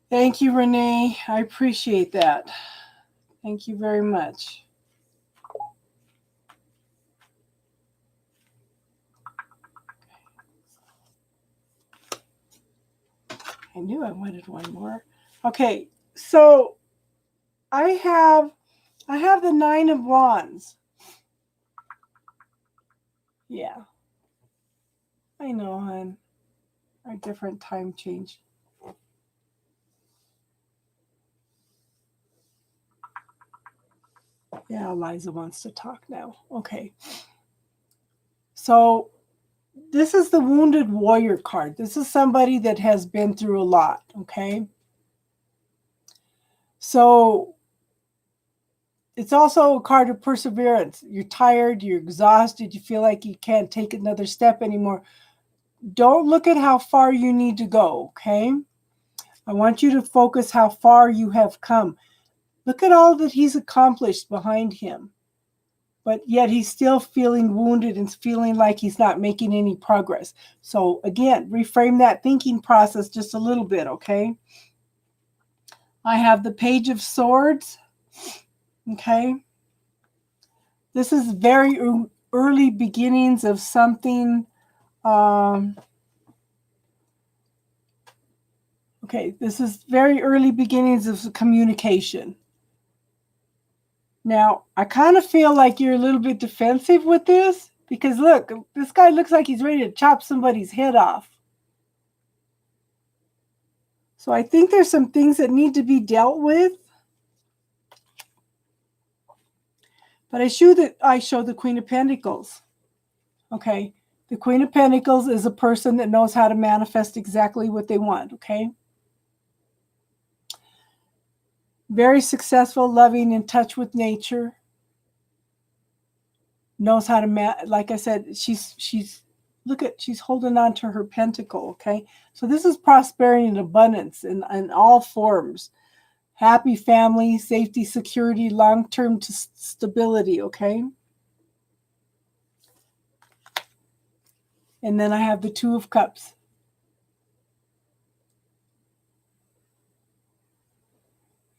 Thank you, Renee. I appreciate that. Thank you very much. I knew I wanted one more. Okay, so I have the Nine of Wands. Yeah, I know, hon. A different time change. Yeah, Liza wants to talk now. Okay. So this is the Wounded Warrior card. This is somebody that has been through a lot, okay? So it's also a card of perseverance. You're tired, you're exhausted, you feel like you can't take another step anymore. Don't look at how far you need to go, okay? I want you to focus how far you have come. Look at all that he's accomplished behind him. But yet he's still feeling wounded and feeling like he's not making any progress. So again, reframe that thinking process just a little bit, okay? I have the Page of Swords, okay? This is very early beginnings of something. Okay, this is very early beginnings of communication. Now, I kind of feel like you're a little bit defensive with this because look, this guy looks like he's ready to chop somebody's head off. So I think there's some things that need to be dealt with. But I show the Queen of Pentacles. Okay, the Queen of Pentacles is a person that knows how to manifest exactly what they want, okay? Very successful, loving, in touch with nature. Knows how to like I said, she's holding on to her pentacle, okay? So this is prosperity and abundance in all forms. Happy family, safety, security, long-term stability, okay? And then I have the Two of Cups.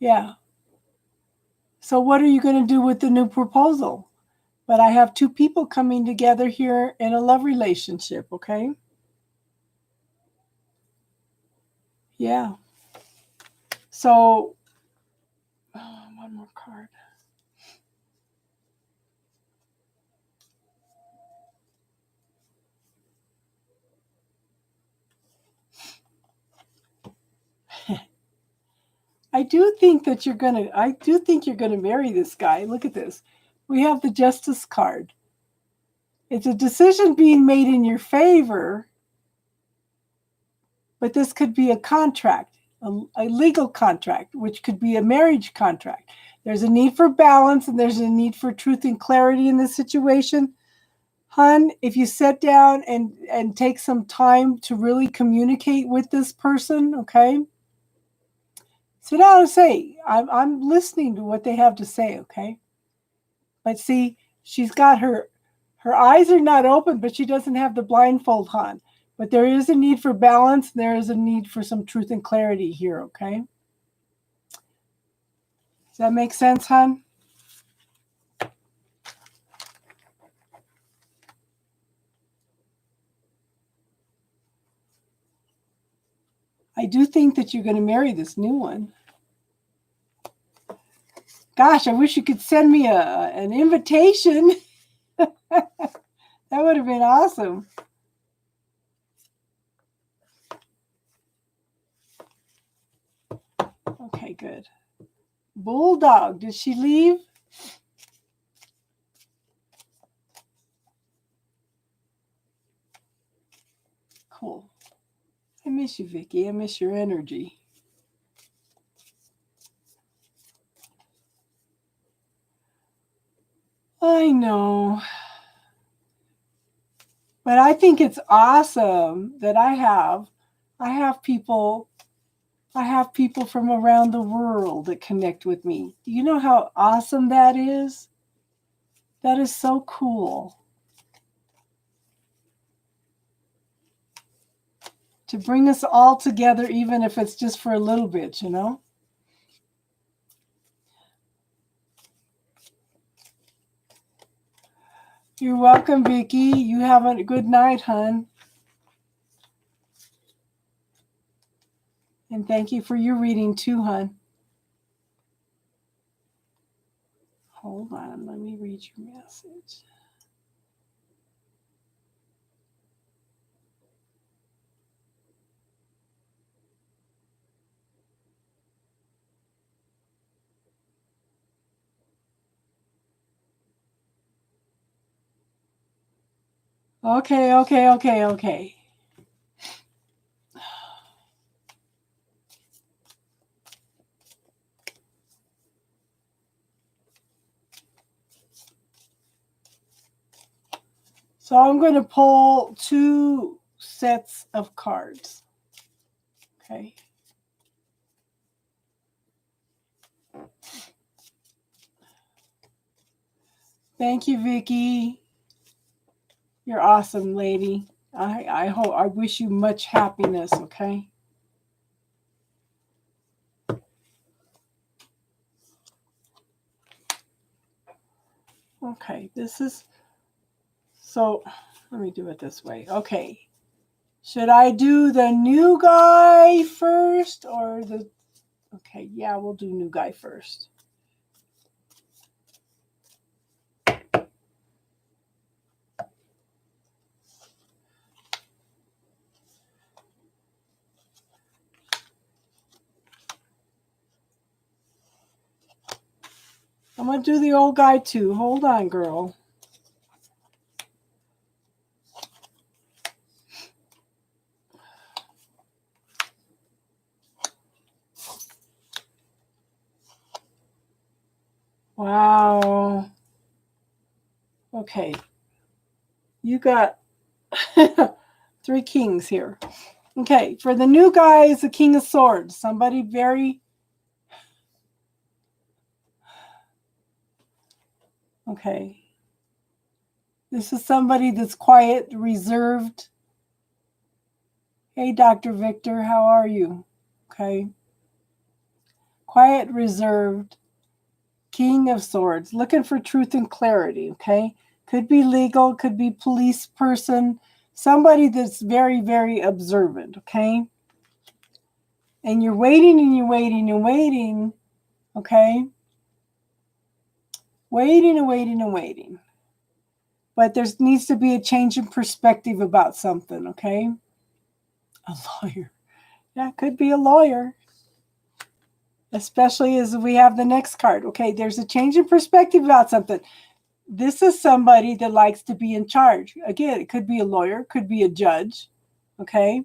Yeah. So what are you going to do with the new proposal? But I have two people coming together here in a love relationship, okay? Yeah. So, one more card. I do think you're gonna marry this guy. Look at this. We have the Justice card. It's a decision being made in your favor, but this could be a contract, a legal contract, which could be a marriage contract. There's a need for balance and there's a need for truth and clarity in this situation. Hun, if you sit down and take some time to really communicate with this person, okay? Sit down and say, I'm listening to what they have to say, okay? But see, she's got her eyes are not open, but she doesn't have the blindfold on. But there is a need for balance. There is a need for some truth and clarity here, okay? Does that make sense, hon? I do think that you're going to marry this new one. Gosh, I wish you could send me an invitation. That would have been awesome. Okay, good. Bulldog, did she leave? Cool. I miss you, Vicky. I miss your energy. I know. But I think it's awesome that I have I have people from around the world that connect with me. Do you know how awesome that is? That is so cool. To bring us all together, even if it's just for a little bit, you know? You're welcome, Vicki. You have a good night, hon. And thank you for your reading too, hon. Hold on, let me read your message. Okay. So I'm going to pull 2 sets of cards. Okay. Thank you, Vicki. You're awesome, lady. I wish you much happiness, okay? Okay, this is, so let me do it this way. Okay. Should I do the new guy first or the, okay, yeah, we'll do new guy first. I'm going to do the old guy too. Hold on, girl. Wow. Okay. You got 3 kings here. Okay, for the new guy is the King of Swords. Somebody very, okay. This is somebody that's quiet, reserved. Hey, Dr. Victor, how are you? Okay. Quiet, reserved, King of Swords, looking for truth and clarity, okay? Could be legal, could be police person, somebody that's very, very observant, okay? And you're waiting and you're waiting and waiting, okay? Waiting and waiting and waiting. But there needs to be a change in perspective about something, okay? A lawyer. Yeah, could be a lawyer. Especially as we have the next card. Okay, there's a change in perspective about something. This is somebody that likes to be in charge. Again, it could be a lawyer, could be a judge, okay?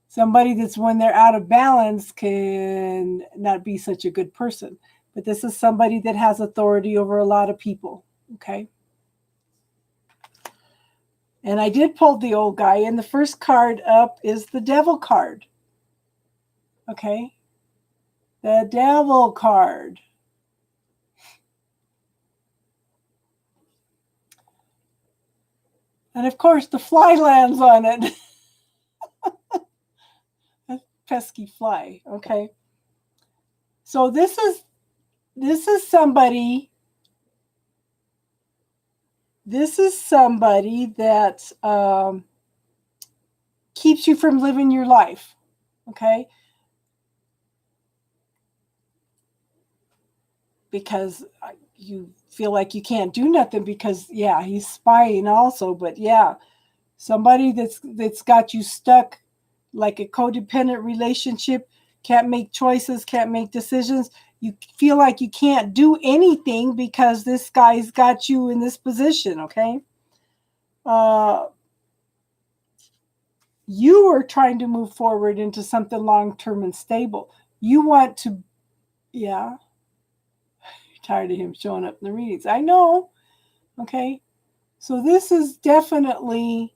Somebody that's, when they're out of balance, can not be such a good person. But this is somebody that has authority over a lot of people, okay? And I did pull the old guy, and the first card up is the Devil card, okay? The Devil card. And of course, the fly lands on it. Pesky fly, okay? So this is somebody that keeps you from living your life, okay? Because you feel like you can't do nothing because, yeah, he's spying also, but yeah, somebody that's got you stuck like a codependent relationship, can't make choices, can't make decisions. You feel like you can't do anything because this guy's got you in this position, okay? You are trying to move forward into something long-term and stable. You want to, yeah. You're tired of him showing up in the readings. I know. Okay. So this is definitely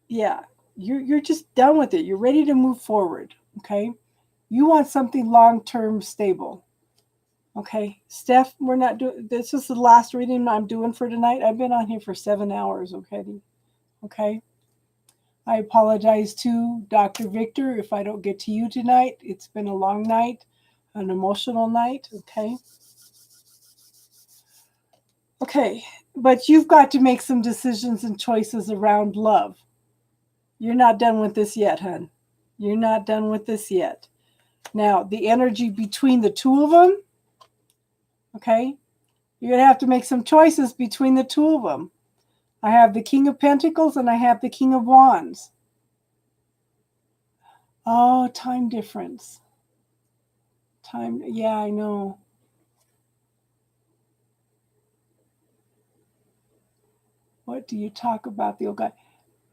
Yeah, you're just done with it. You're ready to move forward. Okay, you want something long term stable. Okay, Steph, we're not doing this. Is the last reading I'm doing for tonight. I've been on here for 7 hours. Okay, okay. I apologize to Dr. Victor if I don't get to you tonight. It's been a long night, an emotional night. Okay. Okay, but you've got to make some decisions and choices around love. You're not done with this yet, hun. You're not done with this yet. Now, the energy between the two of them, okay, you're going to have to make some choices between the two of them. I have the King of Pentacles and I have the King of Wands. Oh, time difference. Time, yeah, I know. What do you talk about, the old guy?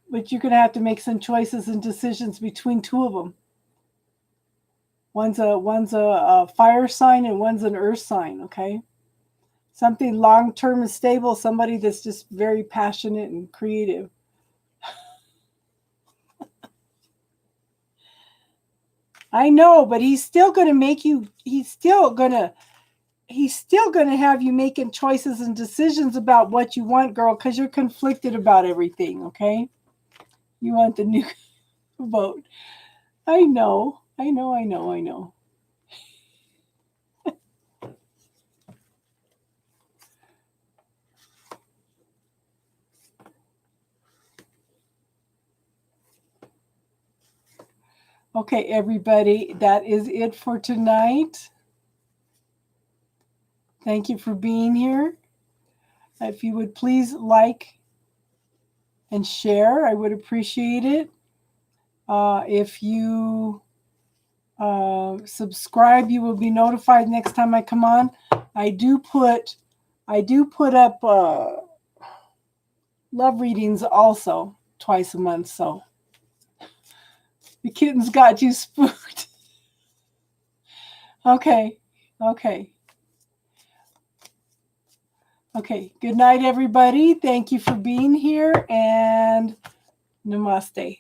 But you're going to have to make some choices and decisions between two of them. One's a fire sign and one's an earth sign, okay? Something long-term and stable, somebody that's just very passionate and creative. I know, but he's still going to make you, he's still going to have you making choices and decisions about what you want, girl, because you're conflicted about everything, okay? You want the new vote. I know. Okay, everybody, that is it for tonight. Thank you for being here. If you would please like and share, I would appreciate it. If you subscribe, you will be notified next time I come on. I do put up love readings also twice a month, so the kittens got you spooked. Okay. Good night, everybody. Thank you for being here, and namaste.